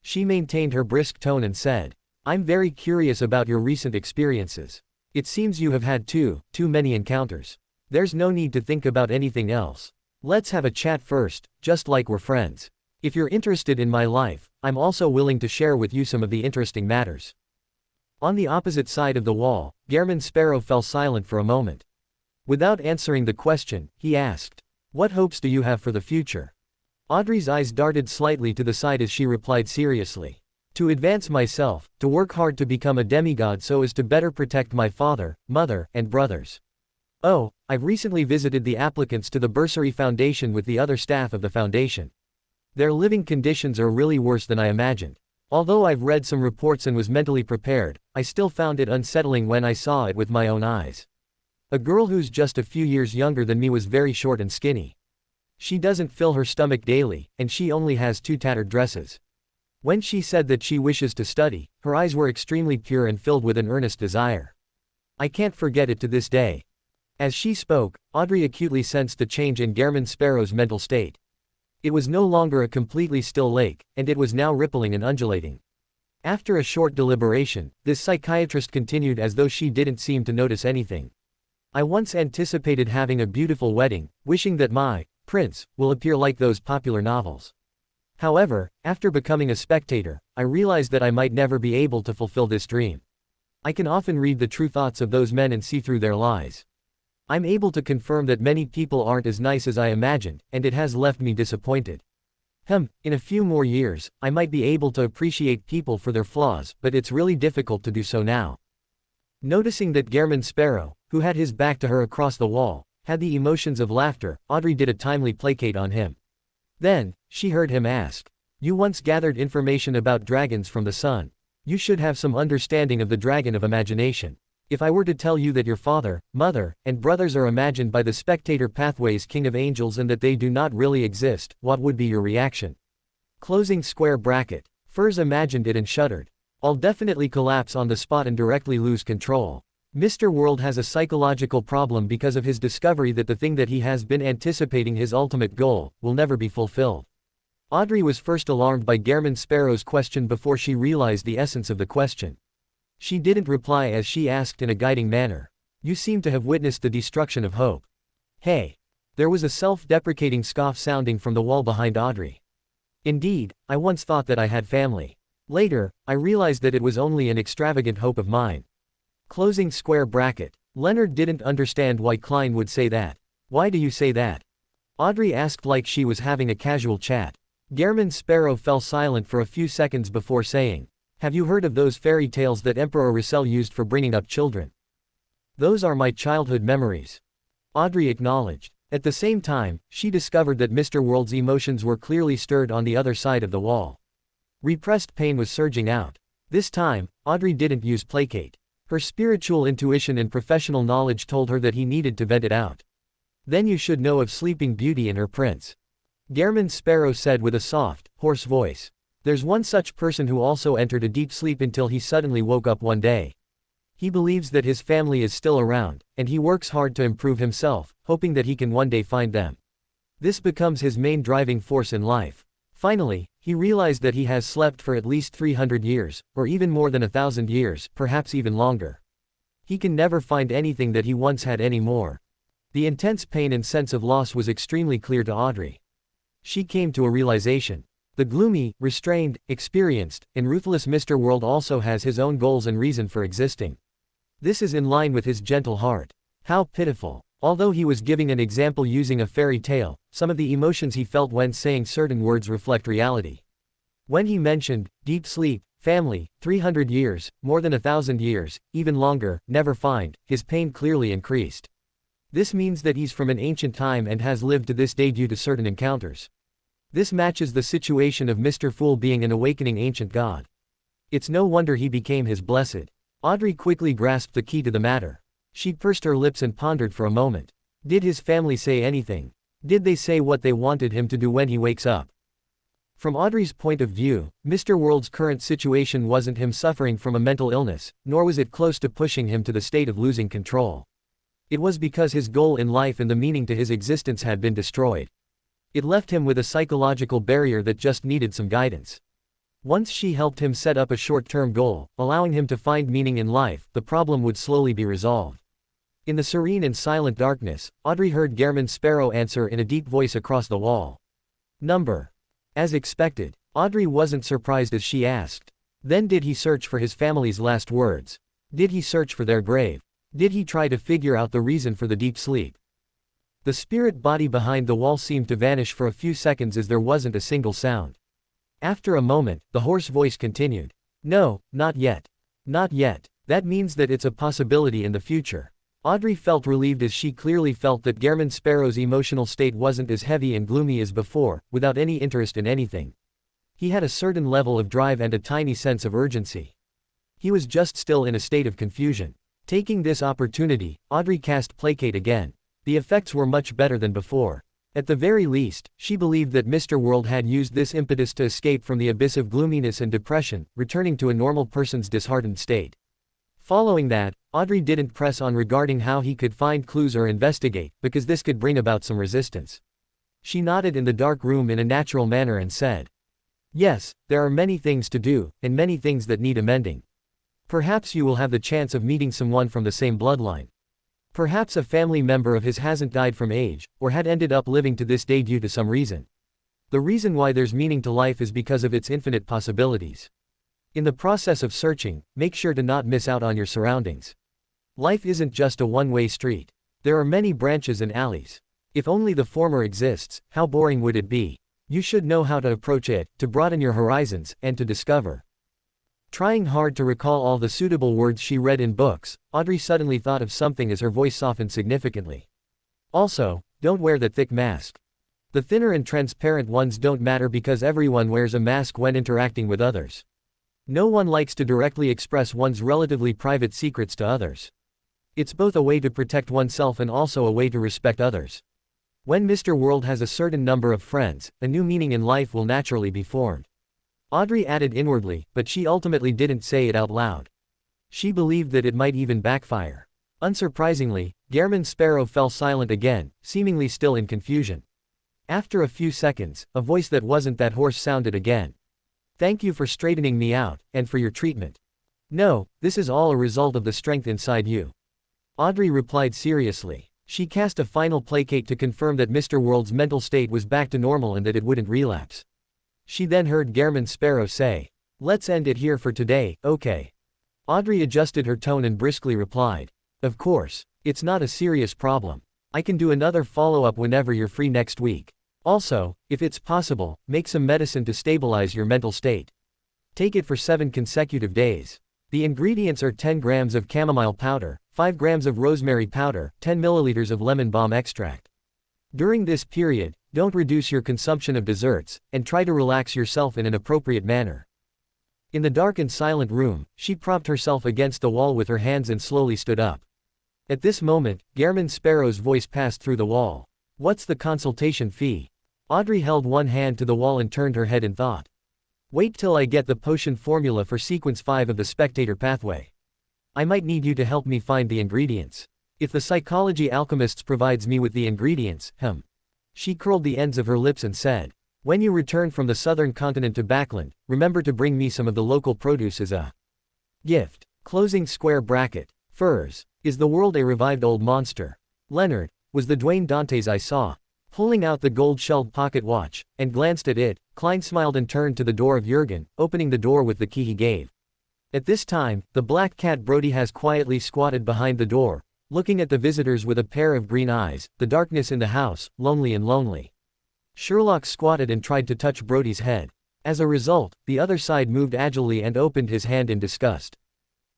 [SPEAKER 1] She maintained her brisk tone and said, "I'm very curious about your recent experiences. It seems you have had too many encounters. There's no need to think about anything else. Let's have a chat first, just like we're friends. If you're interested in my life, I'm also willing to share with you some of the interesting matters." On the opposite side of the wall, Gairman Sparrow fell silent for a moment. Without answering the question, he asked, What hopes do you have for the future? Audrey's eyes darted slightly to the side as she replied seriously. To advance myself, to work hard to become a demigod so as to better protect my father, mother, and brothers. Oh, I've recently visited the applicants to the Bursary Foundation with the other staff of the foundation. Their living conditions are really worse than I imagined. Although I've read some reports and was mentally prepared, I still found it unsettling when I saw it with my own eyes. A girl who's just a few years younger than me was very short and skinny. She doesn't fill her stomach daily, and she only has 2 tattered dresses. When she said that she wishes to study, her eyes were extremely pure and filled with an earnest desire. I can't forget it to this day. As she spoke, Audrey acutely sensed a change in Gehrman Sparrow's mental state. It was no longer a completely still lake, and it was now rippling and undulating. After a short deliberation, this psychiatrist continued as though she didn't seem to notice anything. I once anticipated having a beautiful wedding, wishing that my prince will appear like those popular novels. However, after becoming a spectator, I realized that I might never be able to fulfill this dream. I can often read the true thoughts of those men and see through their lies. I'm able to confirm that many people aren't as nice as I imagined, and it has left me disappointed. In a few more years, I might be able to appreciate people for their flaws, but it's really difficult to do so now. Noticing that Gehrman Sparrow, who had his back to her across the wall, had the emotions of laughter, Audrey did a timely placate on him. Then, she heard him ask, "You once gathered information about dragons from the sun. You should have some understanding of the dragon of imagination. If I were to tell you that your father, mother, and brothers are imagined by the spectator pathway's king of angels and that they do not really exist, what would be your reaction?" Closing square bracket. Furs imagined it and shuddered. I'll definitely collapse on the spot and directly lose control. Mr. World has a psychological problem because of his discovery that the thing that he has been anticipating, his ultimate goal, will never be fulfilled. Audrey was first alarmed by Gehrman Sparrow's question before she realized the essence of the question. She didn't reply as she asked in a guiding manner. "You seem to have witnessed the destruction of hope." Hey! There was a self-deprecating scoff sounding from the wall behind Audrey. Indeed, I once thought that I had family. Later, I realized that it was only an extravagant hope of mine. Closing square bracket. Leonard didn't understand why Klein would say that. "Why do you say that?" Audrey asked like she was having a casual chat. Gehrman Sparrow fell silent for a few seconds before saying, "Have you heard of those fairy tales that Emperor Russell used for bringing up children?" "Those are my childhood memories," Audrey acknowledged. At the same time, she discovered that Mr. World's emotions were clearly stirred on the other side of the wall. Repressed pain was surging out. This time, Audrey didn't use placate. Her spiritual intuition and professional knowledge told her that he needed to vent it out. "Then you should know of Sleeping Beauty and her prince," Gehrman Sparrow said with a soft, hoarse voice. "There's one such person who also entered a deep sleep until he suddenly woke up one day. He believes that his family is still around, and he works hard to improve himself, hoping that he can one day find them. This becomes his main driving force in life. Finally, he realized that he has slept for at least 300 years, or even more than 1,000 years, perhaps even longer. He can never find anything that he once had anymore." The intense pain and sense of loss was extremely clear to Audrey. She came to a realization. The gloomy, restrained, experienced, and ruthless Mr. World also has his own goals and reason for existing. This is in line with his gentle heart. How pitiful. Although he was giving an example using a fairy tale, some of the emotions he felt when saying certain words reflect reality. When he mentioned deep sleep, family, 300 years, more than 1,000 years, even longer, never find, his pain clearly increased. This means that he's from an ancient time and has lived to this day due to certain encounters. This matches the situation of Mr. Fool being an awakening ancient god. It's no wonder he became his blessed. Audrey quickly grasped the key to the matter. She pursed her lips and pondered for a moment. Did his family say anything? Did they say what they wanted him to do when he wakes up? From Audrey's point of view, Mr. World's current situation wasn't him suffering from a mental illness, nor was it close to pushing him to the state of losing control. It was because his goal in life and the meaning to his existence had been destroyed. It left him with a psychological barrier that just needed some guidance. Once she helped him set up a short-term goal, allowing him to find meaning in life, the problem would slowly be resolved. In the serene and silent darkness, Audrey heard Gehrman Sparrow answer in a deep voice across the wall. "Number." As expected, Audrey wasn't surprised as she asked. Then did he search for his family's last words? Did he search for their grave? Did he try to figure out the reason for the deep sleep? The spirit body behind the wall seemed to vanish for a few seconds as there wasn't a single sound. After a moment, the hoarse voice continued. No, not yet. Not yet. That means that it's a possibility in the future. Audrey felt relieved as she clearly felt that Gehrman Sparrow's emotional state wasn't as heavy and gloomy as before, without any interest in anything. He had a certain level of drive and a tiny sense of urgency. He was just still in a state of confusion. Taking this opportunity, Audrey cast Placate again. The effects were much better than before. At the very least, she believed that Mr. World had used this impetus to escape from the abyss of gloominess and depression, returning to a normal person's disheartened state. Following that, Audrey didn't press on regarding how he could find clues or investigate, because this could bring about some resistance. She nodded in the dark room in a natural manner and said, "Yes, there are many things to do, and many things that need amending. Perhaps you will have the chance of meeting someone from the same bloodline. Perhaps a family member of his hasn't died from age, or had ended up living to this day due to some reason. The reason why there's meaning to life is because of its infinite possibilities. In the process of searching, make sure to not miss out on your surroundings. Life isn't just a one-way street. There are many branches and alleys. If only the former exists, how boring would it be? You should know how to approach it, to broaden your horizons, and to discover." Trying hard to recall all the suitable words she read in books, Audrey suddenly thought of something as her voice softened significantly. "Also, don't wear the thick mask. The thinner and transparent ones don't matter because everyone wears a mask when interacting with others. No one likes to directly express one's relatively private secrets to others. It's both a way to protect oneself and also a way to respect others. When Mr. World has a certain number of friends, a new meaning in life will naturally be formed." Audrey added inwardly, but she ultimately didn't say it out loud. She believed that it might even backfire. Unsurprisingly, Gehrman Sparrow fell silent again, seemingly still in confusion. After a few seconds, a voice that wasn't that hoarse sounded again. "Thank you for straightening me out, and for your treatment. No, this is all a result of the strength inside you." Audrey replied seriously. She cast a final placate to confirm that Mr. World's mental state was back to normal and that it wouldn't relapse. She then heard Gehrman Sparrow say, "Let's end it here for today, okay?" Audrey adjusted her tone and briskly replied, "Of course. It's not a serious problem. I can do another follow-up whenever you're free next week. Also, if it's possible, make some medicine to stabilize your mental state. Take it for 7 consecutive days. The ingredients are 10 grams of chamomile powder, 5 grams of rosemary powder, 10 milliliters of lemon balm extract. During this period, don't reduce your consumption of desserts, and try to relax yourself in an appropriate manner." In the dark and silent room, she propped herself against the wall with her hands and slowly stood up. At this moment, Gehrman Sparrow's voice passed through the wall. "What's the consultation fee?" Audrey held one hand to the wall and turned her head in thought. "Wait till I get the potion formula for sequence 5 of the spectator pathway. I might need you to help me find the ingredients. If the psychology alchemists provides me with the ingredients, She curled the ends of her lips and said, "When you return from the southern continent to Backland, remember to bring me some of the local produce as a gift." Closing square bracket. Furs. Is the world a revived old monster? Leonard. Was the Dwayne Dantes I saw. Pulling out the gold-shelled pocket watch, and glanced at it, Klein smiled and turned to the door of Jurgen, opening the door with the key he gave. At this time, the black cat Brody has quietly squatted behind the door, looking at the visitors with a pair of green eyes, the darkness in the house, lonely and lonely. Sherlock squatted and tried to touch Brody's head. As a result, the other side moved agilely and opened his hand in disgust.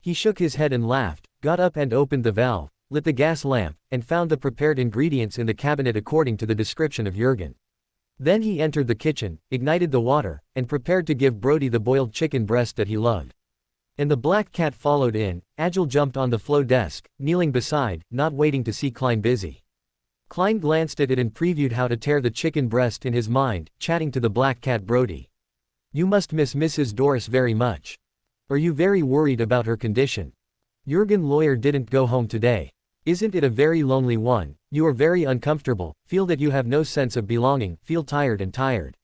[SPEAKER 1] He shook his head and laughed, got up and opened the valve, lit the gas lamp, and found the prepared ingredients in the cabinet according to the description of Jurgen. Then he entered the kitchen, ignited the water, and prepared to give Brody the boiled chicken breast that he loved. And the black cat followed in, agile jumped on the flow desk, kneeling beside, not waiting to see Klein busy. Klein glanced at it and previewed how to tear the chicken breast in his mind, chatting to the black cat Brody. "You must miss Mrs. Doris very much. Are you very worried about her condition? Jurgen lawyer didn't go home today. Isn't it a very lonely one? You are very uncomfortable, feel that you have no sense of belonging, feel tired and tired."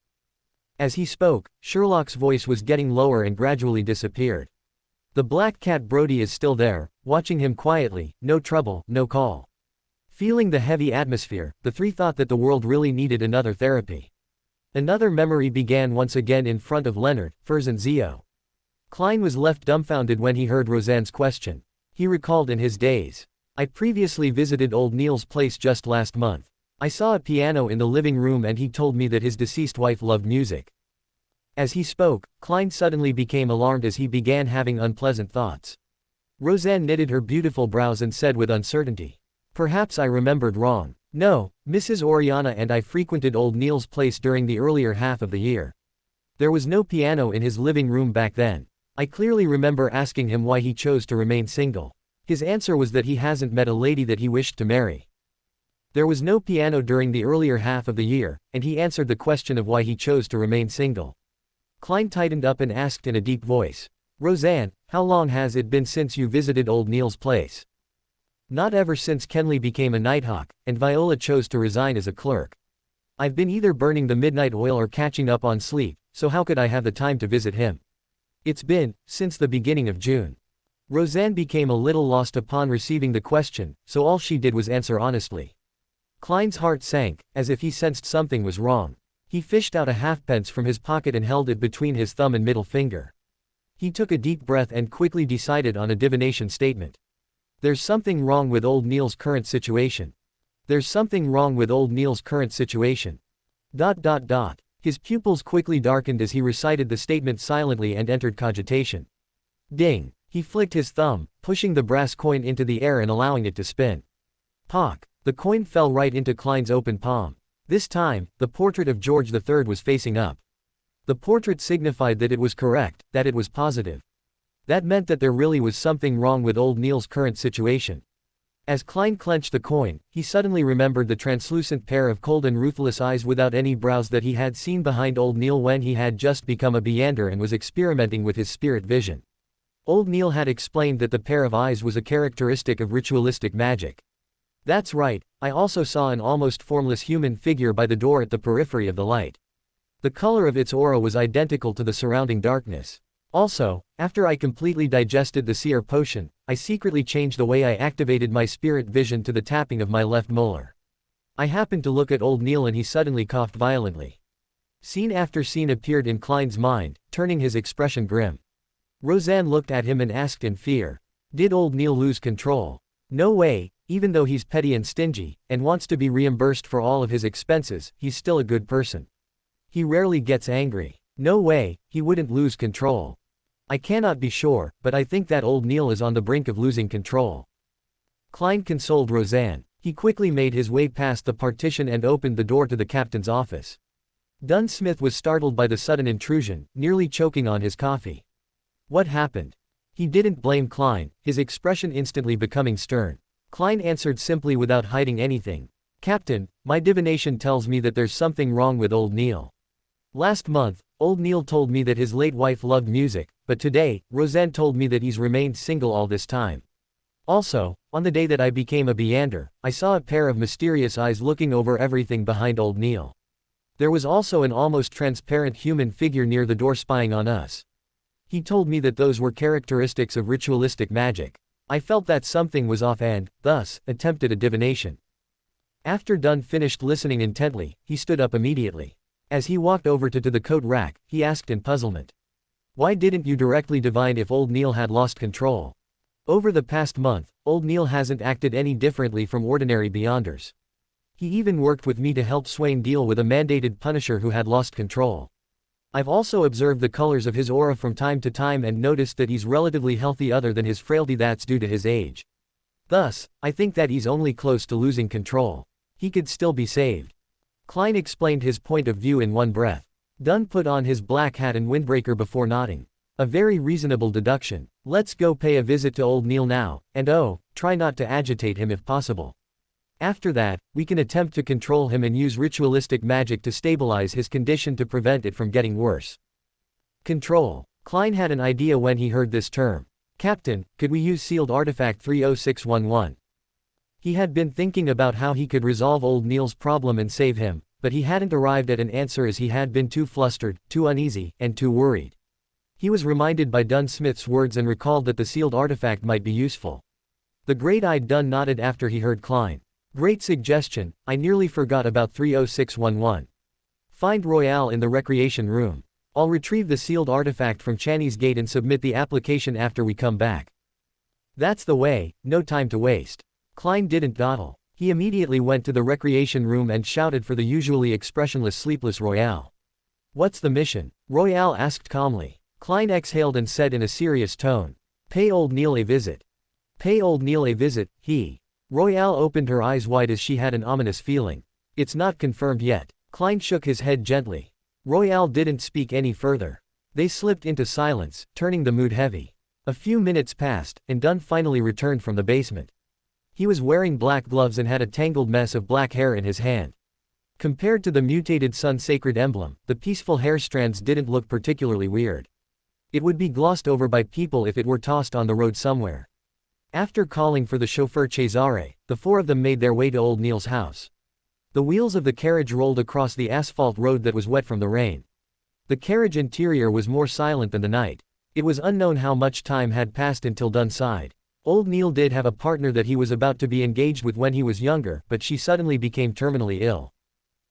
[SPEAKER 1] As he spoke, Sherlock's voice was getting lower and gradually disappeared. The black cat Brody is still there, watching him quietly, no trouble, no call. Feeling the heavy atmosphere, the three thought that the world really needed another therapy. Another memory began once again in front of Leonard, Furs and Zio. Klein was left dumbfounded when he heard Roseanne's question. He recalled in his daze. "I previously visited old Neil's place just last month. I saw a piano in the living room and he told me that his deceased wife loved music. As he spoke, Klein suddenly became alarmed as he began having unpleasant thoughts. Roseanne knitted her beautiful brows and said with uncertainty. Perhaps I remembered wrong. No, Mrs. Oriana and I frequented old Neil's place during the earlier half of the year. There was no piano in his living room back then. I clearly remember asking him why he chose to remain single. His answer was that he hasn't met a lady that he wished to marry. There was no piano during the earlier half of the year, and he answered the question of why he chose to remain single. Klein tightened up and asked in a deep voice. Roseanne, how long has it been since you visited old Neil's place? Not ever since Kenley became a nighthawk, and Viola chose to resign as a clerk. I've been either burning the midnight oil or catching up on sleep, so how could I have the time to visit him? It's been, since the beginning of June. Roseanne became a little lost upon receiving the question, so all she did was answer honestly. Klein's heart sank, as if he sensed something was wrong. He fished out a halfpence from his pocket and held it between his thumb and middle finger. He took a deep breath and quickly decided on a divination statement. There's something wrong with old Neil's current situation. There's something wrong with old Neil's current situation. ... His pupils quickly darkened as he recited the statement silently and entered cogitation. Ding! He flicked his thumb, pushing the brass coin into the air and allowing it to spin. Pock! The coin fell right into Klein's open palm. This time, the portrait of George III was facing up. The portrait signified that it was correct, that it was positive. That meant that there really was something wrong with old Neil's current situation. As Klein clenched the coin, he suddenly remembered the translucent pair of cold and ruthless eyes without any brows that he had seen behind old Neil when he had just become a Beander and was experimenting with his spirit vision. Old Neil had explained that the pair of eyes was a characteristic of ritualistic magic. That's right, I also saw an almost formless human figure by the door at the periphery of the light. The color of its aura was identical to the surrounding darkness. Also, after I completely digested the seer potion, I secretly changed the way I activated my spirit vision to the tapping of my left molar. I happened to look at old Neil and he suddenly coughed violently. Scene after scene appeared in Klein's mind, turning his expression grim. Roseanne looked at him and asked in fear. Did old Neil lose control? No way, even though he's petty and stingy, and wants to be reimbursed for all of his expenses, he's still a good person. He rarely gets angry. No way, he wouldn't lose control. I cannot be sure, but I think that old Neil is on the brink of losing control. Klein consoled Roseanne. He quickly made his way past the partition and opened the door to the captain's office. Dunn Smith was startled by the sudden intrusion, nearly choking on his coffee. What happened? He didn't blame Klein, his expression instantly becoming stern. Klein answered simply without hiding anything. Captain, my divination tells me that there's something wrong with old Neil. Last month, old Neil told me that his late wife loved music, but today, Roseanne told me that he's remained single all this time. Also, on the day that I became a Beander, I saw a pair of mysterious eyes looking over everything behind old Neil. There was also an almost transparent human figure near the door spying on us. He told me that those were characteristics of ritualistic magic. I felt that something was off and, thus, attempted a divination. After Dunn finished listening intently, he stood up immediately. As he walked over to the coat rack, he asked in puzzlement. Why didn't you directly divine if old Neil had lost control? Over the past month, old Neil hasn't acted any differently from ordinary Beyonders. He even worked with me to help Swain deal with a mandated Punisher who had lost control. I've also observed the colors of his aura from time to time and noticed that he's relatively healthy other than his frailty that's due to his age. Thus, I think that he's only close to losing control. He could still be saved. Klein explained his point of view in one breath. Dunn put on his black hat and windbreaker before nodding. A very reasonable deduction. Let's go pay a visit to old Neil now, and oh, try not to agitate him if possible. After that, we can attempt to control him and use ritualistic magic to stabilize his condition to prevent it from getting worse. Control. Klein had an idea when he heard this term. Captain, could we use sealed artifact 30611? He had been thinking about how he could resolve old Neil's problem and save him, but he hadn't arrived at an answer as he had been too flustered, too uneasy, and too worried. He was reminded by Dunn Smith's words and recalled that the sealed artifact might be useful. The great-eyed Dunn nodded after he heard Klein. Great suggestion, I nearly forgot about 30611. Find Royale in the recreation room. I'll retrieve the sealed artifact from Channy's gate and submit the application after we come back. That's the way, no time to waste. Klein didn't dawdle. He immediately went to the recreation room and shouted for the usually expressionless sleepless Royale. "What's the mission?" Royale asked calmly. Klein exhaled and said in a serious tone. "Pay old Neil a visit." "Pay old Neil a visit, he." Royale opened her eyes wide as she had an ominous feeling. "It's not confirmed yet." Klein shook his head gently. Royale didn't speak any further. They slipped into silence, turning the mood heavy. A few minutes passed, and Dunn finally returned from the basement. He was wearing black gloves and had a tangled mess of black hair in his hand. Compared to the mutated sun sacred emblem, the peaceful hair strands didn't look particularly weird. It would be glossed over by people if it were tossed on the road somewhere. After calling for the chauffeur Cesare, the four of them made their way to old Neil's house. The wheels of the carriage rolled across the asphalt road that was wet from the rain. The carriage interior was more silent than the night. It was unknown how much time had passed until Dunn sighed. Old Neil did have a partner that he was about to be engaged with when he was younger, but she suddenly became terminally ill.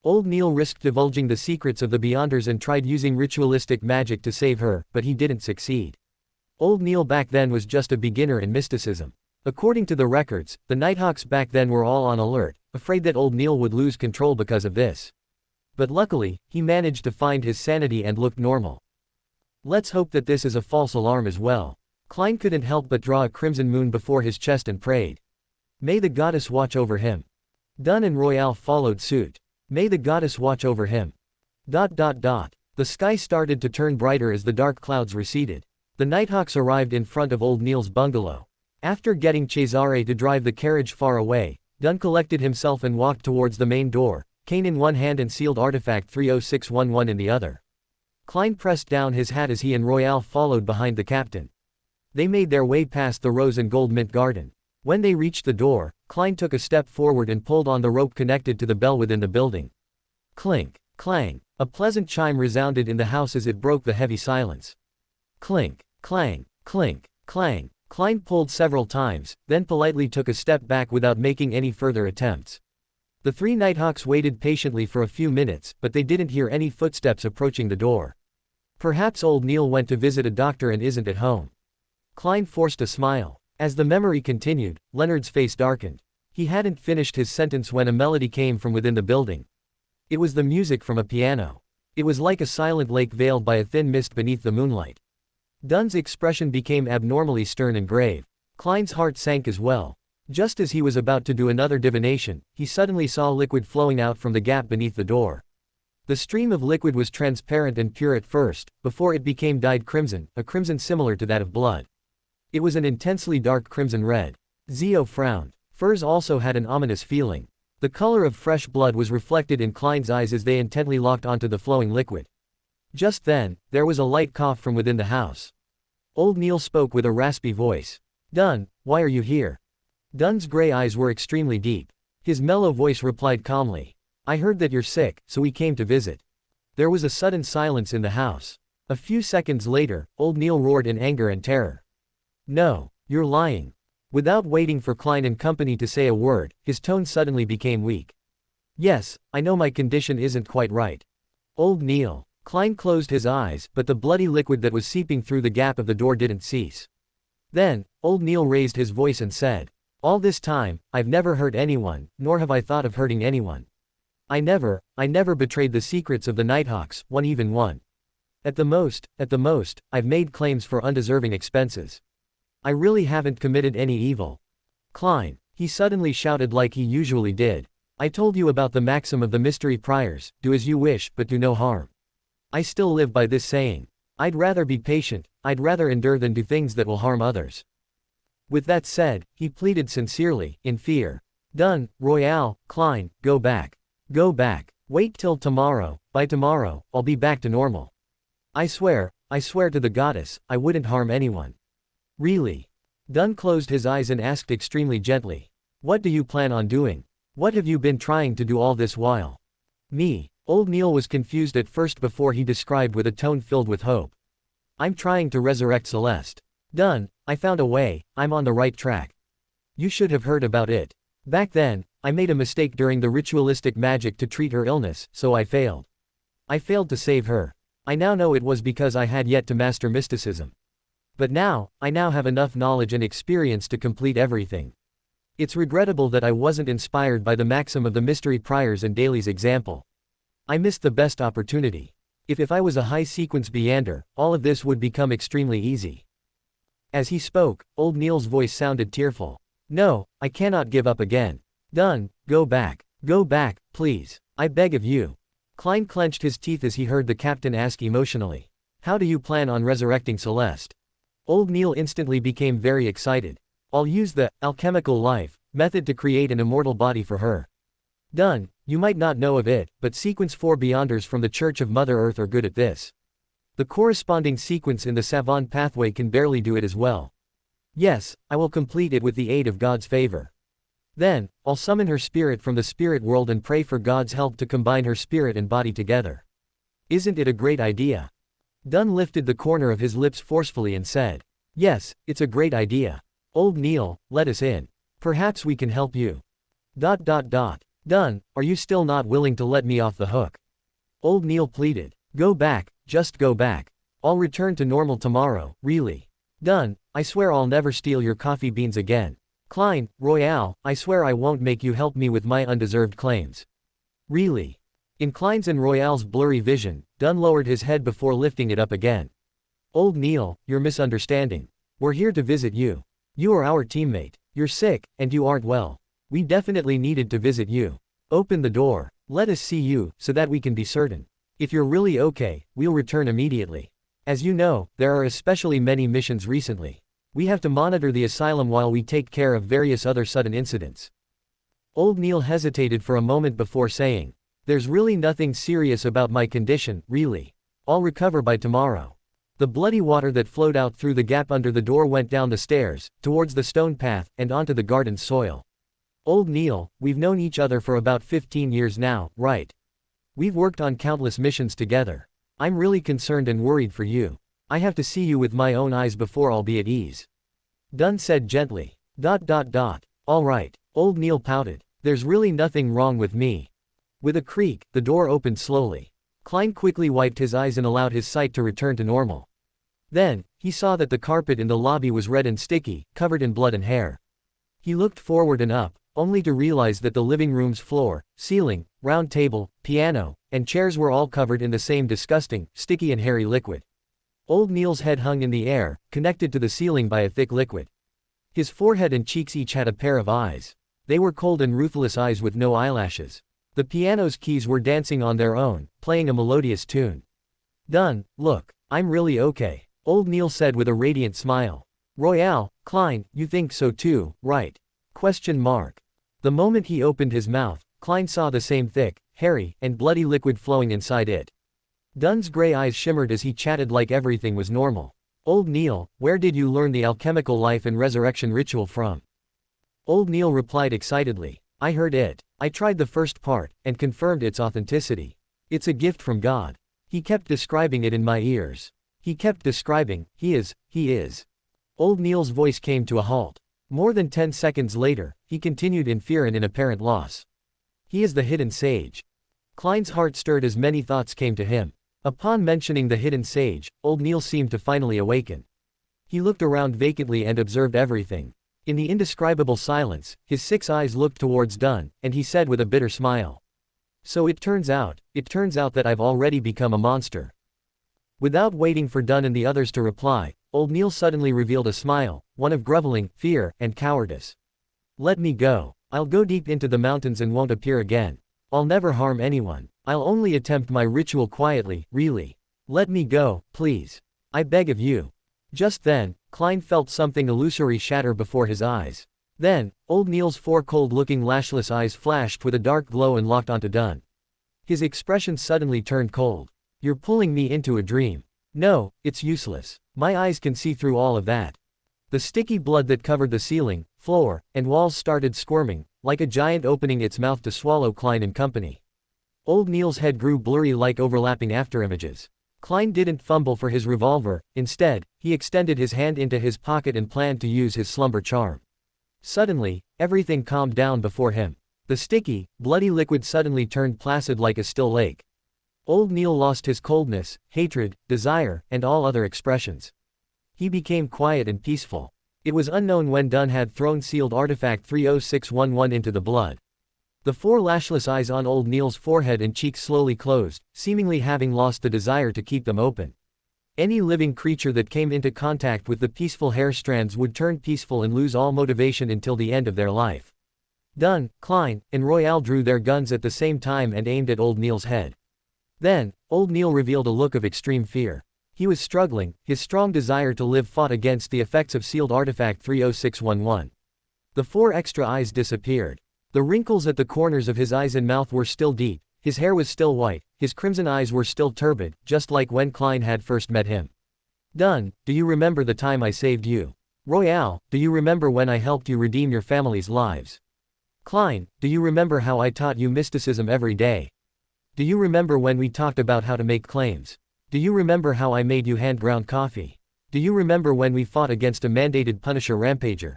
[SPEAKER 1] Old Neil risked divulging the secrets of the Beyonders and tried using ritualistic magic to save her, but he didn't succeed. Old Neil back then was just a beginner in mysticism. According to the records, the Nighthawks back then were all on alert, afraid that old Neil would lose control because of this. But luckily, he managed to find his sanity and looked normal. Let's hope that this is a false alarm as well. Klein couldn't help but draw a crimson moon before his chest and prayed. May the goddess watch over him. Dunn and Royale followed suit. May the goddess watch over him. ... The sky started to turn brighter as the dark clouds receded. The Nighthawks arrived in front of old Neil's bungalow. After getting Cesare to drive the carriage far away, Dunn collected himself and walked towards the main door, cane in one hand and sealed artifact 30611 in the other. Klein pressed down his hat as he and Royale followed behind the captain. They made their way past the rose and gold mint garden. When they reached the door, Klein took a step forward and pulled on the rope connected to the bell within the building. Clink, clang. A pleasant chime resounded in the house as it broke the heavy silence. Clink, clang, clink, clang. Klein pulled several times, then politely took a step back without making any further attempts. The three Nighthawks waited patiently for a few minutes, but they didn't hear any footsteps approaching the door. Perhaps old Neil went to visit a doctor and isn't at home. Klein forced a smile. As the memory continued, Leonard's face darkened. He hadn't finished his sentence when a melody came from within the building. It was the music from a piano. It was like a silent lake veiled by a thin mist beneath the moonlight. Dunn's expression became abnormally stern and grave. Klein's heart sank as well. Just as he was about to do another divination, he suddenly saw liquid flowing out from the gap beneath the door. The stream of liquid was transparent and pure at first, before it became dyed crimson, a crimson similar to that of blood. It was an intensely dark crimson red. Zhou frowned. Furs also had an ominous feeling. The color of fresh blood was reflected in Klein's eyes as they intently locked onto the flowing liquid. Just then, there was a light cough from within the house. Old Neil spoke with a raspy voice. "Dunn, why are you here?" Dunn's gray eyes were extremely deep. His mellow voice replied calmly. "I heard that you're sick, so we came to visit." There was a sudden silence in the house. A few seconds later, old Neil roared in anger and terror. "No, you're lying." Without waiting for Klein and company to say a word, his tone suddenly became weak. "Yes, I know my condition isn't quite right." Old Neil. Klein closed his eyes, but the bloody liquid that was seeping through the gap of the door didn't cease. Then, old Neil raised his voice and said, "All this time, I've never hurt anyone, nor have I thought of hurting anyone. I never betrayed the secrets of the Nighthawks, even one. At the most, I've made claims for undeserving expenses. I really haven't committed any evil." "Klein," he suddenly shouted like he usually did. "I told you about the maxim of the mystery priors, do as you wish, but do no harm. I still live by this saying. I'd rather be patient, I'd rather endure than do things that will harm others." With that said, he pleaded sincerely, in fear. "Dunn, Royale, Klein, go back. Go back. Wait till tomorrow, by tomorrow, I'll be back to normal. I swear to the goddess, I wouldn't harm anyone." "Really?" Dunn closed his eyes and asked extremely gently. "What do you plan on doing? What have you been trying to do all this while?" "Me?" Old Neil was confused at first before he described with a tone filled with hope. "I'm trying to resurrect Celeste. Dunn, I found a way, I'm on the right track. You should have heard about it. Back then, I made a mistake during the ritualistic magic to treat her illness, so I failed. I failed to save her. I now know it was because I had yet to master mysticism. But now, I have enough knowledge and experience to complete everything." It's regrettable that I wasn't inspired by the maxim of the mystery priors and Daly's example. I missed the best opportunity. If I was a high-sequence Beander, all of this would become extremely easy. As he spoke, old Neil's voice sounded tearful. No, I cannot give up again. Done, go back. Go back, please. I beg of you. Klein clenched his teeth as he heard the captain ask emotionally. How do you plan on resurrecting Celeste? Old Neil instantly became very excited. I'll use the alchemical life method to create an immortal body for her. Done, you might not know of it, but sequence 4 Beyonders from the Church of Mother Earth are good at this. The corresponding sequence in the Savant pathway can barely do it as well. Yes, I will complete it with the aid of God's favor. Then, I'll summon her spirit from the spirit world and pray for God's help to combine her spirit and body together. Isn't it a great idea? Dunn lifted the corner of his lips forcefully and said, yes, it's a great idea. Old Neil, let us in. Perhaps we can help you. Dunn, are you still not willing to let me off the hook? Old Neil pleaded. Go back, just go back. I'll return to normal tomorrow, really. Dunn, I swear I'll never steal your coffee beans again. Klein, Royale, I swear I won't make you help me with my undeserved claims. Really? In Klein's and Royale's blurry vision, Dunn lowered his head before lifting it up again. Old Neil, you're misunderstanding. We're here to visit you. You are our teammate. You're sick, and you aren't well. We definitely needed to visit you. Open the door. Let us see you, so that we can be certain. If you're really okay, we'll return immediately. As you know, there are especially many missions recently. We have to monitor the asylum while we take care of various other sudden incidents. Old Neil hesitated for a moment before saying, there's really nothing serious about my condition, really. I'll recover by tomorrow. The bloody water that flowed out through the gap under the door went down the stairs, towards the stone path, and onto the garden's soil. Old Neil, we've known each other for about 15 years now, right? We've worked on countless missions together. I'm really concerned and worried for you. I have to see you with my own eyes before I'll be at ease. Dunn said gently. All right. Old Neil pouted. There's really nothing wrong with me. With a creak, the door opened slowly. Klein quickly wiped his eyes and allowed his sight to return to normal. Then, he saw that the carpet in the lobby was red and sticky, covered in blood and hair. He looked forward and up, only to realize that the living room's floor, ceiling, round table, piano, and chairs were all covered in the same disgusting, sticky and hairy liquid. Old Neil's head hung in the air, connected to the ceiling by a thick liquid. His forehead and cheeks each had a pair of eyes. They were cold and ruthless eyes with no eyelashes. The piano's keys were dancing on their own, playing a melodious tune. Dunn, look, I'm really okay, Old Neil said with a radiant smile. Royale, Klein, you think so too, right? The moment he opened his mouth, Klein saw the same thick, hairy, and bloody liquid flowing inside it. Dunn's gray eyes shimmered as he chatted like everything was normal. Old Neil, where did you learn the alchemical life and resurrection ritual from? Old Neil replied excitedly. I heard it. I tried the first part, and confirmed its authenticity. It's a gift from God. He kept describing it in my ears. He kept describing, he is. Old Neil's voice came to a halt. More than 10 seconds later, he continued in fear and in apparent loss. He is the hidden sage. Klein's heart stirred as many thoughts came to him. Upon mentioning the hidden sage, Old Neil seemed to finally awaken. He looked around vacantly and observed everything. In the indescribable silence, his 6 eyes looked towards Dunn, and he said with a bitter smile. So it turns out that I've already become a monster. Without waiting for Dunn and the others to reply, Old Neil suddenly revealed a smile, one of groveling, fear, and cowardice. Let me go. I'll go deep into the mountains and won't appear again. I'll never harm anyone. I'll only attempt my ritual quietly, really. Let me go, please. I beg of you. Just then, Klein felt something illusory shatter before his eyes. Then, Old Neil's 4 cold-looking lashless eyes flashed with a dark glow and locked onto Dunn. His expression suddenly turned cold. You're pulling me into a dream. No, it's useless. My eyes can see through all of that. The sticky blood that covered the ceiling, floor, and walls started squirming, like a giant opening its mouth to swallow Klein and company. Old Neil's head grew blurry like overlapping afterimages. Klein didn't fumble for his revolver, instead, he extended his hand into his pocket and planned to use his slumber charm. Suddenly, everything calmed down before him. The sticky, bloody liquid suddenly turned placid like a still lake. Old Neil lost his coldness, hatred, desire, and all other expressions. He became quiet and peaceful. It was unknown when Dunn had thrown sealed artifact 30611 into the blood. The 4 lashless eyes on old Neil's forehead and cheeks slowly closed, seemingly having lost the desire to keep them open. Any living creature that came into contact with the peaceful hair strands would turn peaceful and lose all motivation until the end of their life. Dunn, Klein, and Royale drew their guns at the same time and aimed at old Neil's head. Then, old Neil revealed a look of extreme fear. He was struggling, his strong desire to live fought against the effects of sealed artifact 30611. The 4 extra eyes disappeared. The wrinkles at the corners of his eyes and mouth were still deep, his hair was still white, his crimson eyes were still turbid, just like when Klein had first met him. Dunn, do you remember the time I saved you? Royale, do you remember when I helped you redeem your family's lives? Klein, do you remember how I taught you mysticism every day? Do you remember when we talked about how to make claims? Do you remember how I made you hand-ground coffee? Do you remember when we fought against a mandated Punisher rampager?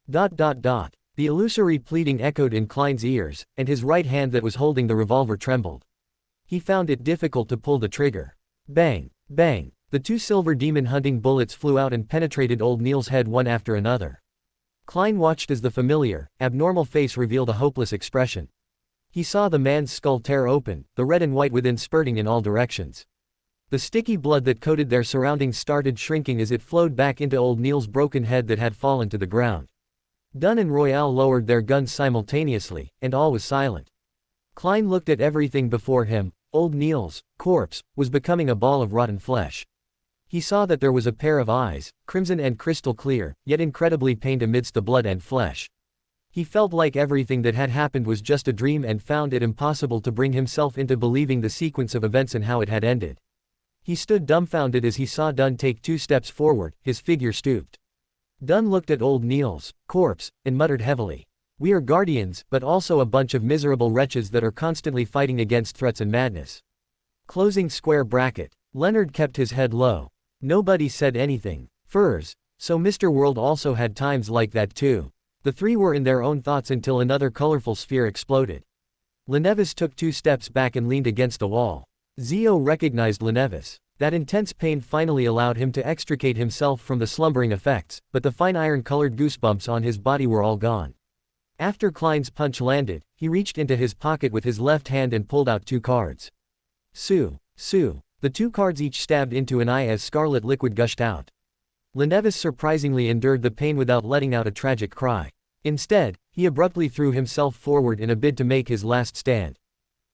[SPEAKER 1] The illusory pleading echoed in Klein's ears, and his right hand that was holding the revolver trembled. He found it difficult to pull the trigger. Bang, bang, the 2 silver demon-hunting bullets flew out and penetrated old Neil's head one after another. Klein watched as the familiar, abnormal face revealed a hopeless expression. He saw the man's skull tear open, the red and white within spurting in all directions. The sticky blood that coated their surroundings started shrinking as it flowed back into old Neil's broken head that had fallen to the ground. Dunn and Royale lowered their guns simultaneously, and all was silent. Klein looked at everything before him. Old Neil's corpse was becoming a ball of rotten flesh. He saw that there was a pair of eyes, crimson and crystal clear, yet incredibly pained amidst the blood and flesh. He felt like everything that had happened was just a dream and found it impossible to bring himself into believing the sequence of events and how it had ended. He stood dumbfounded as he saw Dunn take 2 steps forward, his figure stooped. Dunn looked at old Neil's corpse, and muttered heavily. We are guardians, but also a bunch of miserable wretches that are constantly fighting against threats and madness. Closing square bracket. Leonard kept his head low. Nobody said anything. Furs. So Mr. World also had times like that too. The 3 were in their own thoughts until another colorful sphere exploded. Lenevis took 2 steps back and leaned against a wall. Zhou recognized Lenevis. That intense pain finally allowed him to extricate himself from the slumbering effects, but the fine iron-colored goosebumps on his body were all gone. After Klein's punch landed, he reached into his pocket with his left hand and pulled out 2 cards. Sue. The 2 cards each stabbed into an eye as scarlet liquid gushed out. Lenevis surprisingly endured the pain without letting out a tragic cry. Instead, he abruptly threw himself forward in a bid to make his last stand.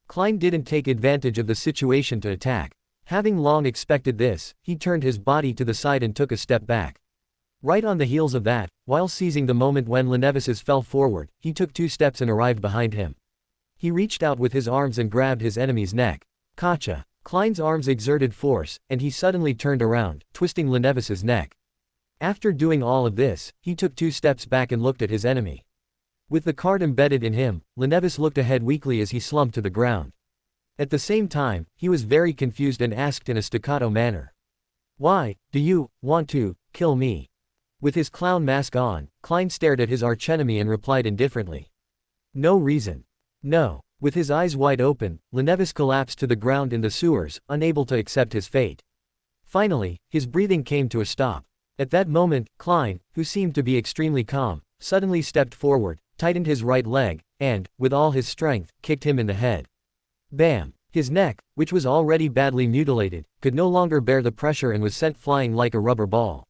[SPEAKER 1] Klein didn't take advantage of the situation to attack. Having long expected this, he turned his body to the side and took a step back. Right on the heels of that, while seizing the moment when Lenevis's fell forward, he took 2 steps and arrived behind him. He reached out with his arms and grabbed his enemy's neck. Gotcha. Klein's arms exerted force, and he suddenly turned around, twisting Lenevis's neck. After doing all of this, he took 2 steps back and looked at his enemy. With the card embedded in him, Lenevis looked ahead weakly as he slumped to the ground. At the same time, he was very confused and asked in a staccato manner. Why do you want to kill me? With his clown mask on, Klein stared at his archenemy and replied indifferently. No reason. No. With his eyes wide open, Lenevis collapsed to the ground in the sewers, unable to accept his fate. Finally, his breathing came to a stop. At that moment, Klein, who seemed to be extremely calm, suddenly stepped forward, tightened his right leg, and, with all his strength, kicked him in the head. Bam! His neck, which was already badly mutilated, could no longer bear the pressure and was sent flying like a rubber ball.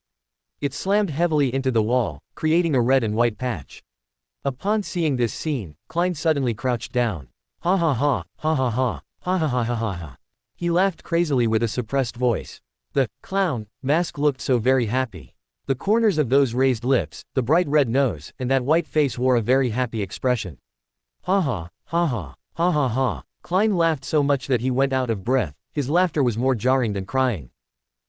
[SPEAKER 1] It slammed heavily into the wall, creating a red and white patch. Upon seeing this scene, Klein suddenly crouched down. Ha ha ha, ha ha ha, ha ha ha ha ha ha. He laughed crazily with a suppressed voice. The clown mask looked so very happy. The corners of those raised lips, the bright red nose, and that white face wore a very happy expression. Ha ha, ha ha, ha ha ha. Klein laughed so much that he went out of breath. His laughter was more jarring than crying.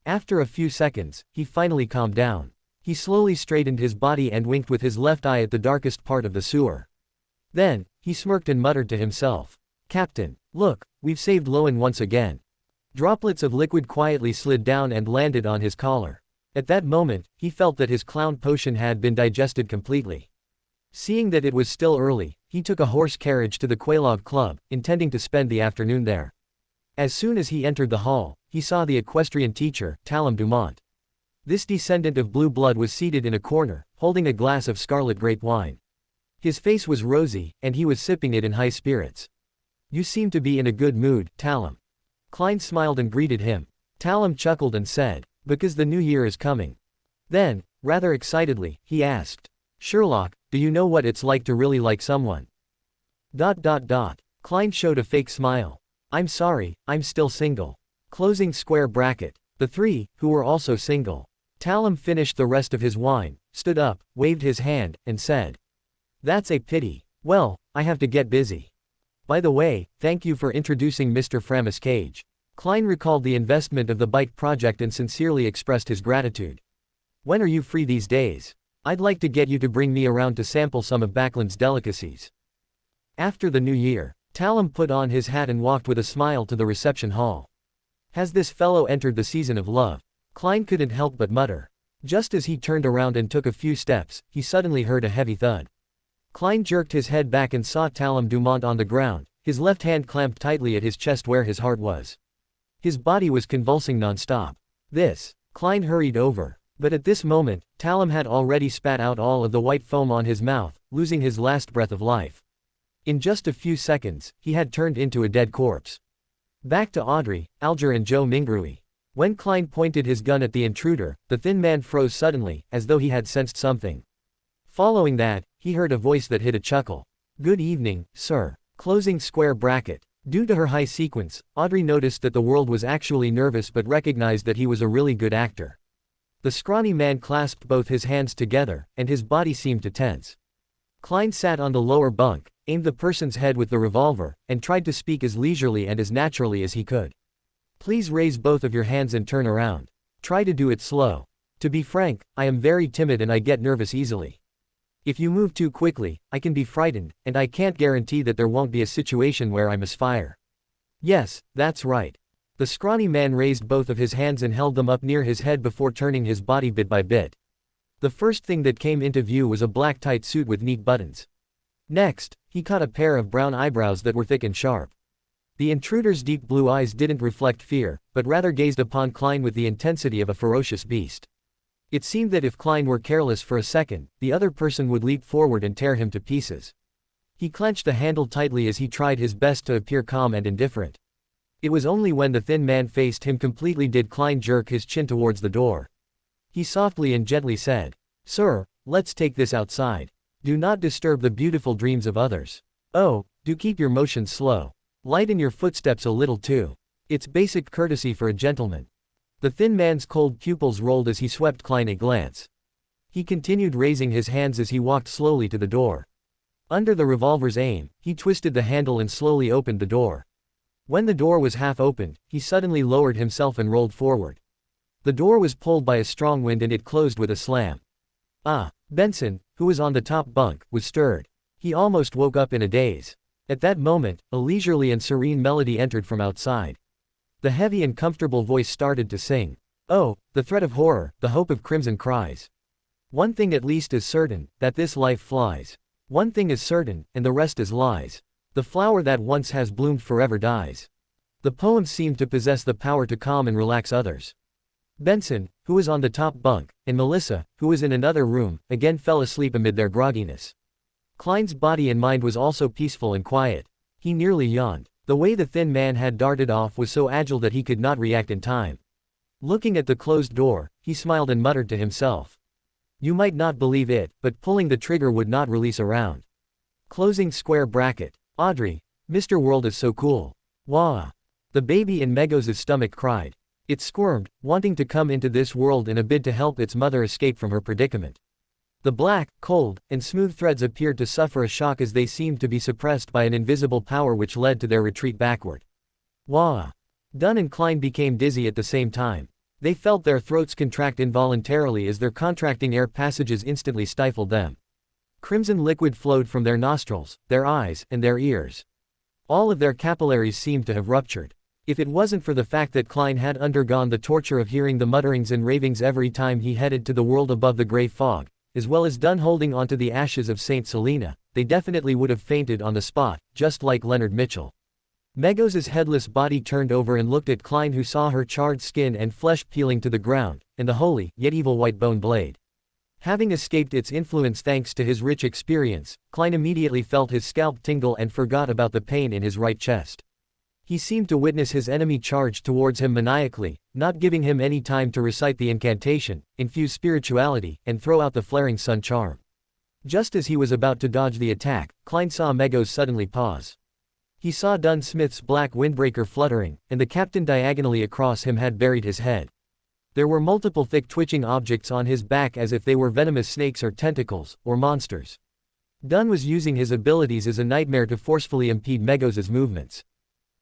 [SPEAKER 1] After a few seconds, he finally calmed down. He slowly straightened his body and winked with his left eye at the darkest part of the sewer. Then, he smirked and muttered to himself. Captain, look, we've saved Lowen once again. Droplets of liquid quietly slid down and landed on his collar. At that moment, he felt that his clown potion had been digested completely. Seeing that it was still early, he took a horse carriage to the Quelaag Club, intending to spend the afternoon there. As soon as he entered the hall, he saw the equestrian teacher, Talum Dumont. This descendant of blue blood was seated in a corner, holding a glass of scarlet grape wine. His face was rosy, and he was sipping it in high spirits. You seem to be in a good mood, Talum. Klein smiled and greeted him. Talum chuckled and said, because the new year is coming. Then, rather excitedly, he asked, Sherlock, do you know what it's like to really like someone? ... Klein showed a fake smile. I'm sorry, I'm still single. Closing square bracket. The three, who were also single. Talum finished the rest of his wine, stood up, waved his hand, and said, That's a pity. Well, I have to get busy. By the way, thank you for introducing Mr. Framus Cage. Klein recalled the investment of the bike project and sincerely expressed his gratitude. When are you free these days? I'd like to get you to bring me around to sample some of Backlund's delicacies. After the new year, Talum put on his hat and walked with a smile to the reception hall. Has this fellow entered the season of love? Klein couldn't help but mutter. Just as he turned around and took a few steps, he suddenly heard a heavy thud. Klein jerked his head back and saw Talum Dumont on the ground, his left hand clamped tightly at his chest where his heart was. His body was convulsing non-stop. Klein hurried over. But at this moment, Talum had already spat out all of the white foam on his mouth, losing his last breath of life. In just a few seconds, he had turned into a dead corpse. Back to Audrey, Alger and Zhou Mingrui. When Klein pointed his gun at the intruder, the thin man froze suddenly, as though he had sensed something. Following that, he heard a voice that hid a chuckle. Good evening, sir. Closing square bracket. Due to her high sequence, Audrey noticed that the world was actually nervous but recognized that he was a really good actor. The scrawny man clasped both his hands together, and his body seemed to tense. Klein sat on the lower bunk, aimed the person's head with the revolver, and tried to speak as leisurely and as naturally as he could. Please raise both of your hands and turn around. Try to do it slow. To be frank, I am very timid and I get nervous easily. If you move too quickly, I can be frightened, and I can't guarantee that there won't be a situation where I misfire. Yes, that's right. The scrawny man raised both of his hands and held them up near his head before turning his body bit by bit. The first thing that came into view was a black tight suit with neat buttons. Next, he caught a pair of brown eyebrows that were thick and sharp. The intruder's deep blue eyes didn't reflect fear, but rather gazed upon Klein with the intensity of a ferocious beast. It seemed that if Klein were careless for a second, the other person would leap forward and tear him to pieces. He clenched the handle tightly as he tried his best to appear calm and indifferent. It was only when the thin man faced him completely did Klein jerk his chin towards the door. He softly and gently said, Sir, let's take this outside. Do not disturb the beautiful dreams of others. Oh, do keep your motions slow. Lighten your footsteps a little too. It's basic courtesy for a gentleman. The thin man's cold pupils rolled as he swept Klein a glance. He continued raising his hands as he walked slowly to the door. Under the revolver's aim, he twisted the handle and slowly opened the door. When the door was half opened, he suddenly lowered himself and rolled forward. The door was pulled by a strong wind and it closed with a slam. Benson, who was on the top bunk, was stirred. He almost woke up in a daze. At that moment, a leisurely and serene melody entered from outside. The heavy and comfortable voice started to sing. Oh, the threat of horror, the hope of crimson cries. One thing at least is certain, that this life flies. One thing is certain, and the rest is lies. The flower that once has bloomed forever dies. The poem seemed to possess the power to calm and relax others. Benson, who was on the top bunk, and Melissa, who was in another room, again fell asleep amid their grogginess. Klein's body and mind was also peaceful and quiet. He nearly yawned. The way the thin man had darted off was so agile that he could not react in time. Looking at the closed door, he smiled and muttered to himself. You might not believe it, but pulling the trigger would not release a round. Closing square bracket. Audrey, Mr. World is so cool. Wah! The baby in Megos' stomach cried. It squirmed, wanting to come into this world in a bid to help its mother escape from her predicament. The black, cold, and smooth threads appeared to suffer a shock as they seemed to be suppressed by an invisible power which led to their retreat backward. Wah! Dunn and Klein became dizzy at the same time. They felt their throats contract involuntarily as their contracting air passages instantly stifled them. Crimson liquid flowed from their nostrils, their eyes, and their ears. All of their capillaries seemed to have ruptured. If it wasn't for the fact that Klein had undergone the torture of hearing the mutterings and ravings every time he headed to the world above the gray fog, as well as Dunn holding onto the ashes of St. Selena, they definitely would have fainted on the spot, just like Leonard Mitchell. Megos's headless body turned over and looked at Klein, who saw her charred skin and flesh peeling to the ground, and the holy, yet evil white bone blade. Having escaped its influence thanks to his rich experience, Klein immediately felt his scalp tingle and forgot about the pain in his right chest. He seemed to witness his enemy charge towards him maniacally, not giving him any time to recite the incantation, infuse spirituality, and throw out the flaring sun charm. Just as he was about to dodge the attack, Klein saw Megos suddenly pause. He saw Dunn Smith's black windbreaker fluttering, and the captain diagonally across him had buried his head. There were multiple thick twitching objects on his back as if they were venomous snakes or tentacles, or monsters. Dunn was using his abilities as a nightmare to forcefully impede Megos's movements.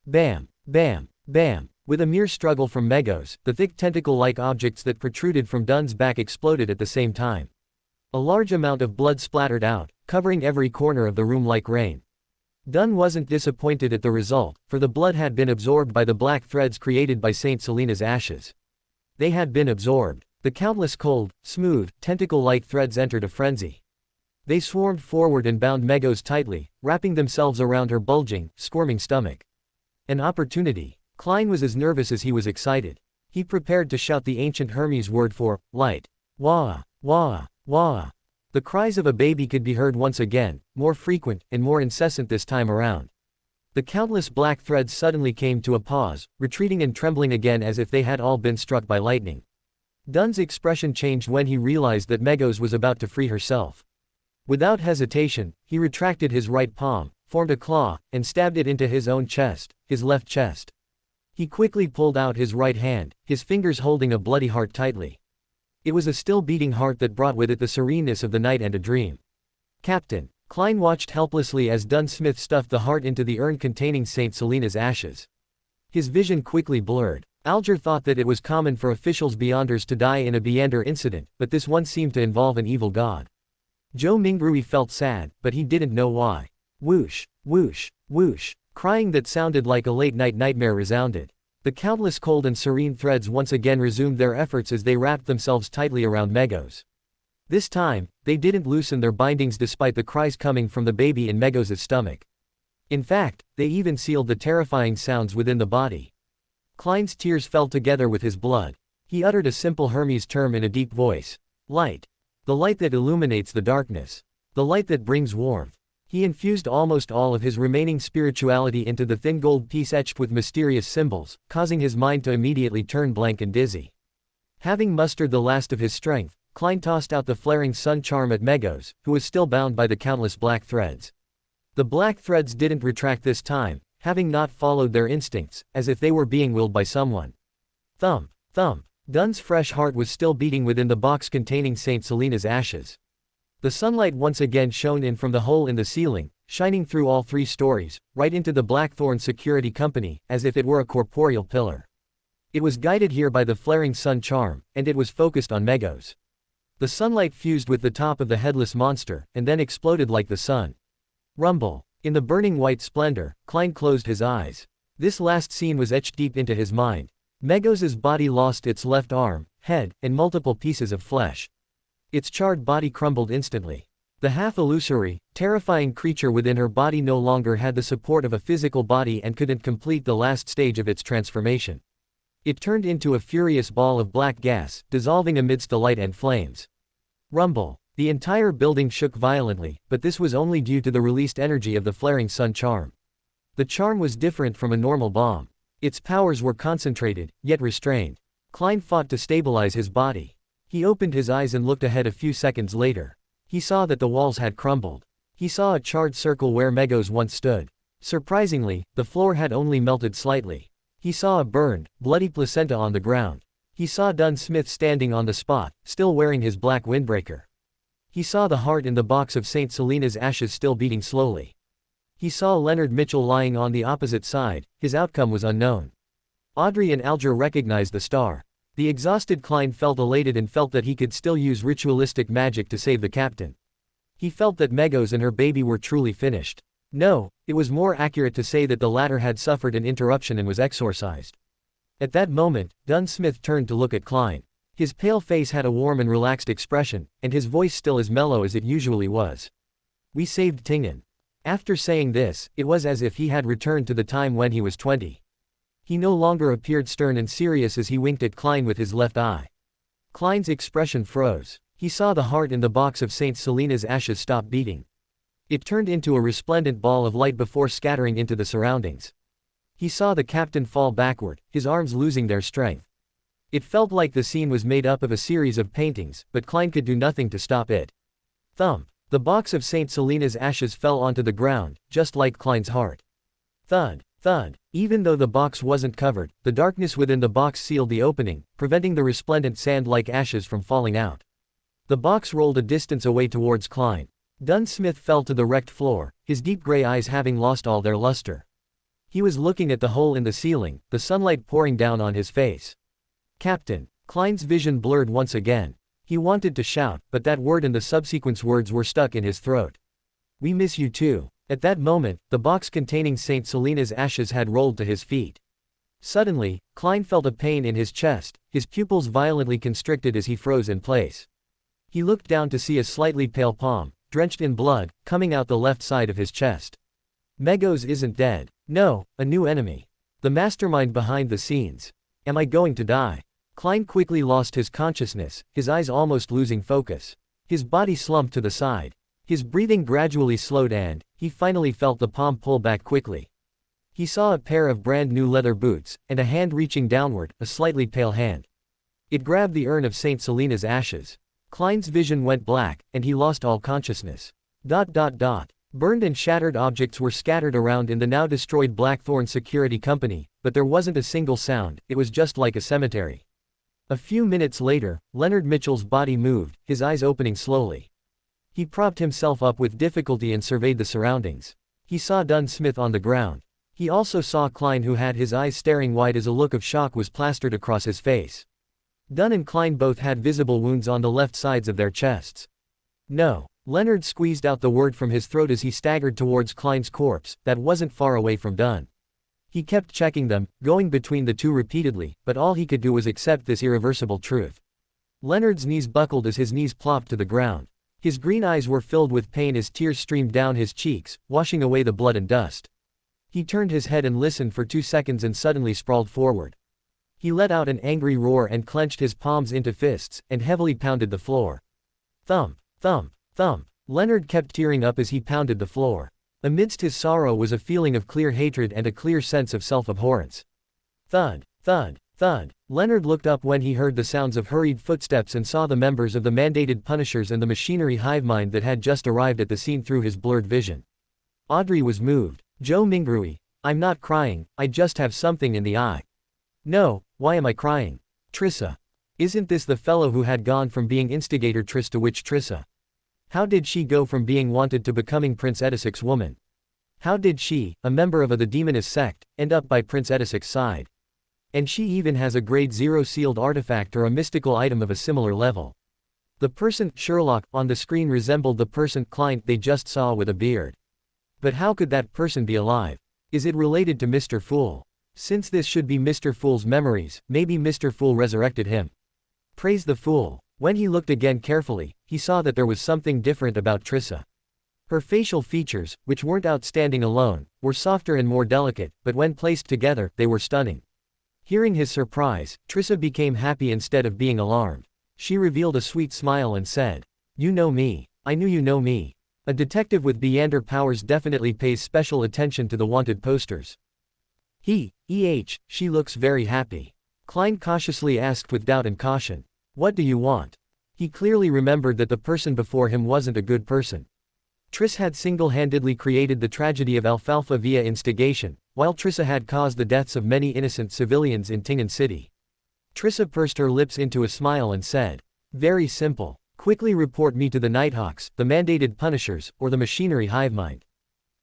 [SPEAKER 1] Bam, bam, bam. With a mere struggle from Megos, the thick tentacle-like objects that protruded from Dunn's back exploded at the same time. A large amount of blood splattered out, covering every corner of the room like rain. Dunn wasn't disappointed at the result, for the blood had been absorbed by the black threads created by Saint Selena's ashes. They had been absorbed. The countless cold, smooth, tentacle-like threads entered a frenzy. They swarmed forward and bound Megos tightly, wrapping themselves around her bulging, squirming stomach. An opportunity. Klein was as nervous as he was excited. He prepared to shout the ancient Hermes word for light. Wah, wah, wah. The cries of a baby could be heard once again, more frequent, and more incessant this time around. The countless black threads suddenly came to a pause, retreating and trembling again as if they had all been struck by lightning. Dunn's expression changed when he realized that Megos was about to free herself. Without hesitation, he retracted his right palm, formed a claw, and stabbed it into his own chest, his left chest. He quickly pulled out his right hand, his fingers holding a bloody heart tightly. It was a still beating heart that brought with it the sereneness of the night and a dream. Captain. Klein watched helplessly as Dunn Smith stuffed the heart into the urn containing Saint Selena's ashes. His vision quickly blurred. Alger thought that it was common for officials beyonders to die in a Beyonder incident, but this one seemed to involve an evil god. Zhou Mingrui felt sad, but he didn't know why. Whoosh, whoosh, whoosh. Crying that sounded like a late-night nightmare resounded. The countless cold and serene threads once again resumed their efforts as they wrapped themselves tightly around Megos. This time, they didn't loosen their bindings despite the cries coming from the baby in Megos' stomach. In fact, they even sealed the terrifying sounds within the body. Klein's tears fell together with his blood. He uttered a simple Hermes term in a deep voice. Light. The light that illuminates the darkness. The light that brings warmth. He infused almost all of his remaining spirituality into the thin gold piece etched with mysterious symbols, causing his mind to immediately turn blank and dizzy. Having mustered the last of his strength, Klein tossed out the flaring sun charm at Megos, who was still bound by the countless black threads. The black threads didn't retract this time, having not followed their instincts, as if they were being willed by someone. Thump, thump. Dunn's fresh heart was still beating within the box containing Saint Selena's ashes. The sunlight once again shone in from the hole in the ceiling, shining through all 3 stories, right into the Blackthorn Security Company, as if it were a corporeal pillar. It was guided here by the flaring sun charm, and it was focused on Megos. The sunlight fused with the top of the headless monster, and then exploded like the sun. Rumble. In the burning white splendor, Klein closed his eyes. This last scene was etched deep into his mind. Megos' body lost its left arm, head, and multiple pieces of flesh. Its charred body crumbled instantly. The half-illusory, terrifying creature within her body no longer had the support of a physical body and couldn't complete the last stage of its transformation. It turned into a furious ball of black gas, dissolving amidst the light and flames. Rumble. The entire building shook violently, but this was only due to the released energy of the flaring sun charm. The charm was different from a normal bomb. Its powers were concentrated, yet restrained. Klein fought to stabilize his body. He opened his eyes and looked ahead a few seconds later. He saw that the walls had crumbled. He saw a charred circle where Megos once stood. Surprisingly, the floor had only melted slightly. He saw a burned, bloody placenta on the ground. He saw Dunn Smith standing on the spot, still wearing his black windbreaker. He saw the heart in the box of Saint Selena's ashes still beating slowly. He saw Leonard Mitchell lying on the opposite side. His outcome was unknown. Audrey and Alger recognized the star. The exhausted Klein felt elated and felt that he could still use ritualistic magic to save the captain. He felt that Megos and her baby were truly finished. No, it was more accurate to say that the latter had suffered an interruption and was exorcised. At that moment, Dunn Smith turned to look at Klein. His pale face had a warm and relaxed expression, and his voice still as mellow as it usually was. We saved Tingen. After saying this, it was as if he had returned to the time when he was 20. He no longer appeared stern and serious as he winked at Klein with his left eye. Klein's expression froze. He saw the heart in the box of St. Selena's ashes stop beating. It turned into a resplendent ball of light before scattering into the surroundings. He saw the captain fall backward, his arms losing their strength. It felt like the scene was made up of a series of paintings, but Klein could do nothing to stop it. Thump. The box of St. Selena's ashes fell onto the ground, just like Klein's heart. Thud. Thud. Even though the box wasn't covered, the darkness within the box sealed the opening, preventing the resplendent sand-like ashes from falling out. The box rolled a distance away towards Klein. Dunsmith fell to the wrecked floor, his deep gray eyes having lost all their luster. He was looking at the hole in the ceiling, the sunlight pouring down on his face. Captain. Klein's vision blurred once again. He wanted to shout, but that word and the subsequent words were stuck in his throat. We miss you too. At that moment, the box containing St. Selena's ashes had rolled to his feet. Suddenly, Klein felt a pain in his chest, his pupils violently constricted as he froze in place. He looked down to see a slightly pale palm, drenched in blood, coming out the left side of his chest. Megos isn't dead. No, a new enemy. The mastermind behind the scenes. Am I going to die? Klein quickly lost his consciousness, his eyes almost losing focus. His body slumped to the side. His breathing gradually slowed and, he finally felt the palm pull back quickly. He saw a pair of brand new leather boots, and a hand reaching downward, a slightly pale hand. It grabbed the urn of St. Selena's ashes. Klein's vision went black, and he lost all consciousness. Burned and shattered objects were scattered around in the now destroyed Blackthorn Security Company, but there wasn't a single sound, it was just like a cemetery. A few minutes later, Leonard Mitchell's body moved, his eyes opening slowly. He propped himself up with difficulty and surveyed the surroundings. He saw Dunsmith on the ground. He also saw Klein, who had his eyes staring wide as a look of shock was plastered across his face. Dunn and Klein both had visible wounds on the left sides of their chests. No. Leonard squeezed out the word from his throat as he staggered towards Klein's corpse, that wasn't far away from Dunn. He kept checking them, going between the two repeatedly, but all he could do was accept this irreversible truth. Leonard's knees buckled as his knees plopped to the ground. His green eyes were filled with pain as tears streamed down his cheeks, washing away the blood and dust. He turned his head and listened for 2 seconds and suddenly sprawled forward. He let out an angry roar and clenched his palms into fists, and heavily pounded the floor. Thump, thump, thump. Leonard kept tearing up as he pounded the floor. Amidst his sorrow was a feeling of clear hatred and a clear sense of self-abhorrence. Thud, thud, thud. Leonard looked up when he heard the sounds of hurried footsteps and saw the members of the mandated punishers and the machinery hive mind that had just arrived at the scene through his blurred vision. Audrey was moved. Zhou Mingrui. I'm not crying, I just have something in the eye. No, why am I crying? Trissa. Isn't this the fellow who had gone from being instigator Triss to witch Trissa? How did she go from being wanted to becoming Prince Edisic's woman? How did she, a member of the demonist sect, end up by Prince Edisic's side? And she even has a grade 0 sealed artifact or a mystical item of a similar level. The person, Sherlock, on the screen resembled the person, Klein, they just saw with a beard. But how could that person be alive? Is it related to Mr. Fool? Since this should be Mr. Fool's memories, maybe Mr. Fool resurrected him. Praise the Fool. When he looked again carefully, he saw that there was something different about Trissa. Her facial features, which weren't outstanding alone, were softer and more delicate, but when placed together, they were stunning. Hearing his surprise, Trissa became happy instead of being alarmed. She revealed a sweet smile and said, "You know me. I knew you know me. A detective with Beander powers definitely pays special attention to the wanted posters." She looks very happy. Klein cautiously asked with doubt and caution. What do you want? He clearly remembered that the person before him wasn't a good person. Triss had single-handedly created the tragedy of Alfalfa via instigation, while Trissa had caused the deaths of many innocent civilians in Tingen City. Trissa pursed her lips into a smile and said, "Very simple. Quickly report me to the Nighthawks, the mandated punishers, or the machinery hivemind.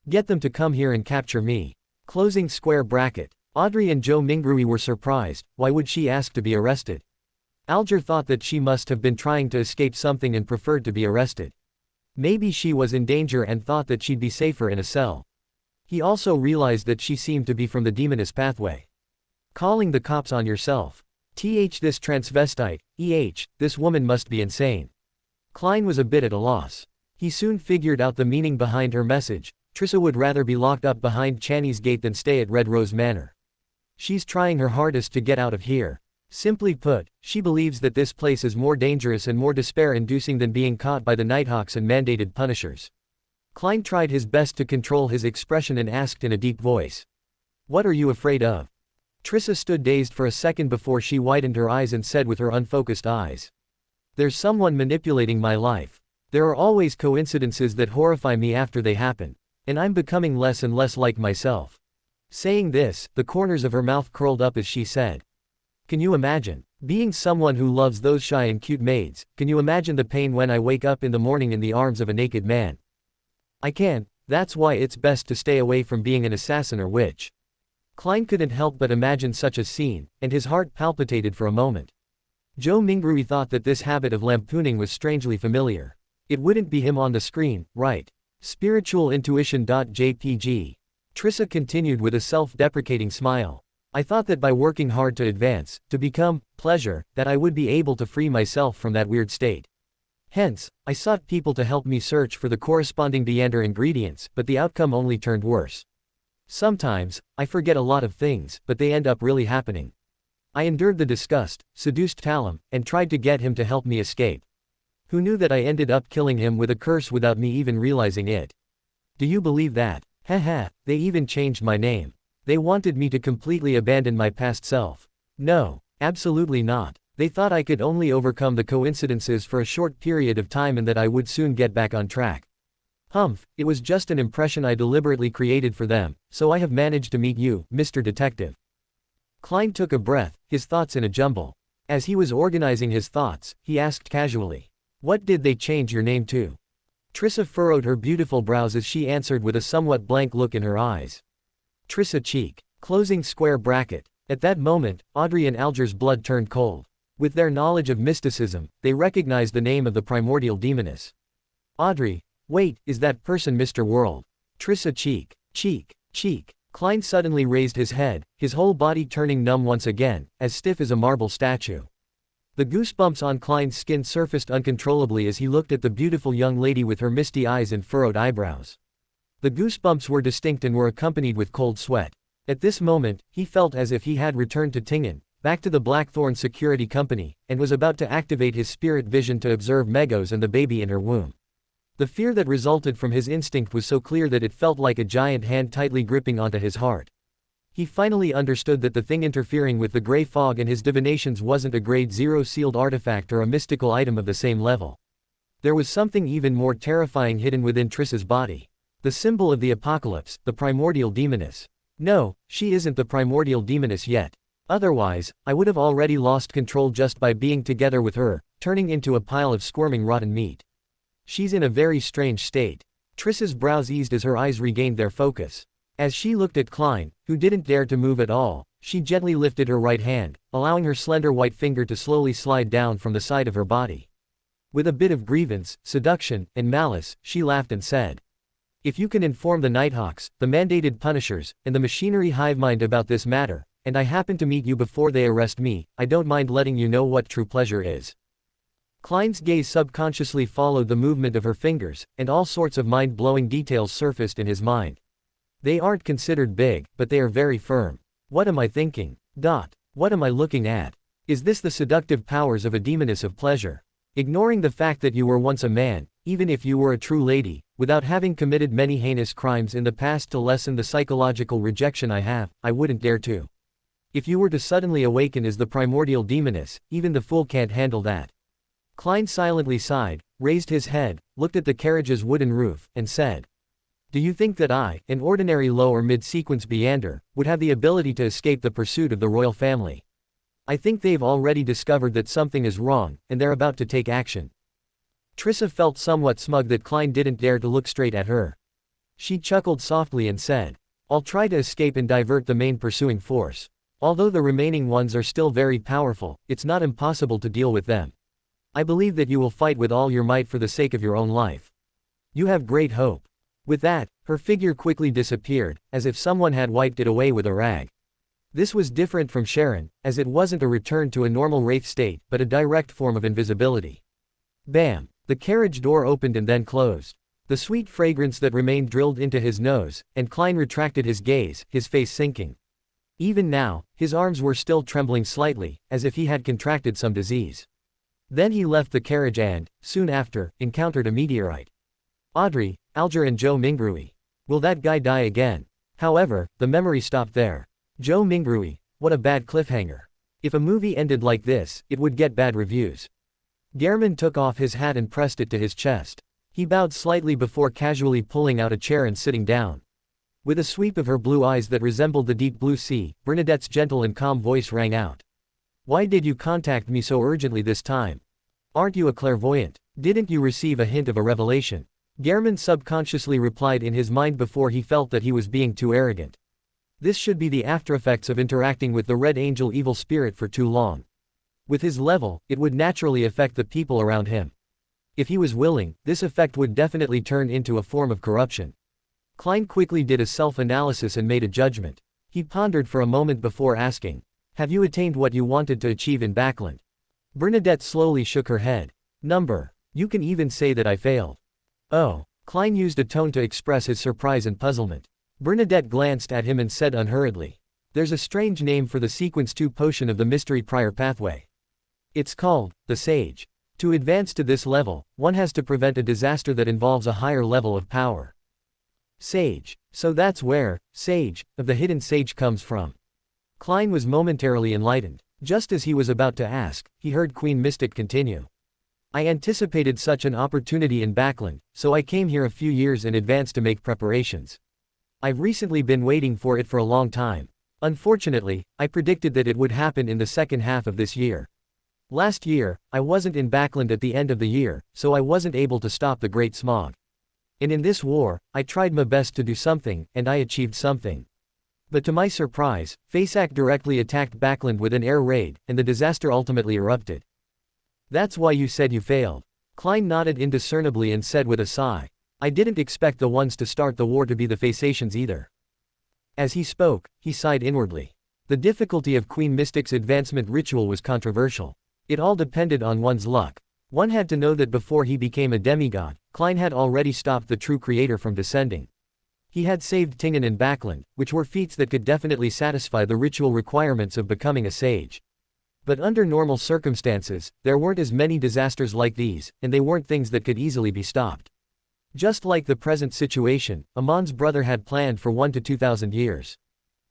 [SPEAKER 1] Get them to come here and capture me." Closing square bracket. Audrey and Zhou Mingrui were surprised. Why would she ask to be arrested? Alger thought that she must have been trying to escape something and preferred to be arrested. Maybe she was in danger and thought that she'd be safer in a cell. He also realized that she seemed to be from the demonist pathway. Calling the cops on yourself. This transvestite, this woman must be insane. Klein was a bit at a loss. He soon figured out the meaning behind her message. Trissa would rather be locked up behind Channy's gate than stay at Red Rose Manor. She's trying her hardest to get out of here. Simply put, she believes that this place is more dangerous and more despair-inducing than being caught by the Nighthawks and mandated punishers. Klein tried his best to control his expression and asked in a deep voice. What are you afraid of? Trissa stood dazed for a second before she widened her eyes and said with her unfocused eyes. There's someone manipulating my life. There are always coincidences that horrify me after they happen. And I'm becoming less and less like myself. Saying this, the corners of her mouth curled up as she said. Can you imagine being someone who loves those shy and cute maids? Can you imagine the pain when I wake up in the morning in the arms of a naked man? I can't. That's why it's best to stay away from being an assassin or witch. Klein couldn't help but imagine such a scene, and his heart palpitated for a moment. Zhou Mingrui thought that this habit of lampooning was strangely familiar. It wouldn't be him on the screen, right? Spiritual intuition.jpg. Trissa continued with a self-deprecating smile. I thought that by working hard to advance, to become pleasure, that I would be able to free myself from that weird state. Hence, I sought people to help me search for the corresponding Deander ingredients, but the outcome only turned worse. Sometimes, I forget a lot of things, but they end up really happening. I endured the disgust, seduced Talum, and tried to get him to help me escape. Who knew that I ended up killing him with a curse without me even realizing it? Do you believe that? Haha, they even changed my name. They wanted me to completely abandon my past self. No, absolutely not. They thought I could only overcome the coincidences for a short period of time and that I would soon get back on track. Humph, it was just an impression I deliberately created for them, so I have managed to meet you, Mr. Detective. Klein took a breath, his thoughts in a jumble. As he was organizing his thoughts, he asked casually. What did they change your name to? Trissa furrowed her beautiful brows as she answered with a somewhat blank look in her eyes. Trissa cheek. Closing square bracket. At that moment, Audrey and Alger's blood turned cold. With their knowledge of mysticism, they recognized the name of the primordial demoness. Audrey. Wait, is that person Mr. World? Trissa cheek. Cheek. Klein suddenly raised his head, his whole body turning numb once again, as stiff as a marble statue. The goosebumps on Klein's skin surfaced uncontrollably as he looked at the beautiful young lady with her misty eyes and furrowed eyebrows. The goosebumps were distinct and were accompanied with cold sweat. At this moment, he felt as if he had returned to Tingen, back to the Blackthorn Security Company, and was about to activate his spirit vision to observe Megos and the baby in her womb. The fear that resulted from his instinct was so clear that it felt like a giant hand tightly gripping onto his heart. He finally understood that the thing interfering with the gray fog and his divinations wasn't a grade 0 sealed artifact or a mystical item of the same level. There was something even more terrifying hidden within Trissa's body. The symbol of the apocalypse, the primordial demoness. No, she isn't the primordial demoness yet. Otherwise, I would have already lost control just by being together with her, turning into a pile of squirming rotten meat. She's in a very strange state. Trissa's brows eased as her eyes regained their focus. As she looked at Klein, who didn't dare to move at all, she gently lifted her right hand, allowing her slender white finger to slowly slide down from the side of her body. With a bit of grievance, seduction, and malice, she laughed and said, if you can inform the Nighthawks, the mandated punishers, and the machinery hivemind about this matter, and I happen to meet you before they arrest me, I don't mind letting you know what true pleasure is. Klein's gaze subconsciously followed the movement of her fingers, and all sorts of mind-blowing details surfaced in his mind. They aren't considered big, but they are very firm. What am I thinking? What am I looking at? Is this the seductive powers of a demoness of pleasure? Ignoring the fact that you were once a man, even if you were a true lady, without having committed many heinous crimes in the past to lessen the psychological rejection I have, I wouldn't dare to. If you were to suddenly awaken as the primordial demoness, even the fool can't handle that. Klein silently sighed, raised his head, looked at the carriage's wooden roof, and said, do you think that I, an ordinary low or mid-sequence Beander, would have the ability to escape the pursuit of the royal family? I think they've already discovered that something is wrong, and they're about to take action. Trissa felt somewhat smug that Klein didn't dare to look straight at her. She chuckled softly and said, I'll try to escape and divert the main pursuing force. Although the remaining ones are still very powerful, it's not impossible to deal with them. I believe that you will fight with all your might for the sake of your own life. You have great hope. With that, her figure quickly disappeared, as if someone had wiped it away with a rag. This was different from Sharon, as it wasn't a return to a normal wraith state, but a direct form of invisibility. Bam! The carriage door opened and then closed. The sweet fragrance that remained drilled into his nose, and Klein retracted his gaze, his face sinking. Even now, his arms were still trembling slightly, as if he had contracted some disease. Then he left the carriage and, soon after, encountered a meteorite. Audrey, Alger and Zhou Mingrui. Will that guy die again? However, the memory stopped there. Zhou Mingrui, what a bad cliffhanger. If a movie ended like this, it would get bad reviews. Gehrman took off his hat and pressed it to his chest. He bowed slightly before casually pulling out a chair and sitting down. With a sweep of her blue eyes that resembled the deep blue sea, Bernadette's gentle and calm voice rang out. Why did you contact me so urgently this time? Aren't you a clairvoyant? Didn't you receive a hint of a revelation? Gehrman subconsciously replied in his mind before he felt that he was being too arrogant. This should be the aftereffects of interacting with the Red Angel evil spirit for too long. With his level, it would naturally affect the people around him. If he was willing, this effect would definitely turn into a form of corruption. Klein quickly did a self-analysis and made a judgment. He pondered for a moment before asking, have you attained what you wanted to achieve in Backland? Bernadette slowly shook her head. Number. You can even say that I failed. Oh. Klein used a tone to express his surprise and puzzlement. Bernadette glanced at him and said unhurriedly. There's a strange name for the Sequence 2 potion of the Mystery Prior Pathway. It's called, the Sage. To advance to this level, one has to prevent a disaster that involves a higher level of power. Sage. So that's where, Sage, of the Hidden Sage comes from. Klein was momentarily enlightened. Just as he was about to ask, he heard Queen Mystic continue. I anticipated such an opportunity in Backland, so I came here a few years in advance to make preparations. I've recently been waiting for it for a long time. Unfortunately, I predicted that it would happen in the second half of this year. Last year, I wasn't in Backland at the end of the year, so I wasn't able to stop the Great Smog. And in this war, I tried my best to do something, and I achieved something. But to my surprise, Faceac directly attacked Backland with an air raid, and the disaster ultimately erupted. That's why you said you failed. Klein nodded indiscernibly and said with a sigh. I didn't expect the ones to start the war to be the Phasacians either. As he spoke, he sighed inwardly. The difficulty of Queen Mystic's advancement ritual was controversial. It all depended on one's luck. One had to know that before he became a demigod, Klein had already stopped the true creator from descending. He had saved Tingen and Backland, which were feats that could definitely satisfy the ritual requirements of becoming a sage. But under normal circumstances, there weren't as many disasters like these, and they weren't things that could easily be stopped. Just like the present situation, Amon's brother had planned for 1 to 2,000 years.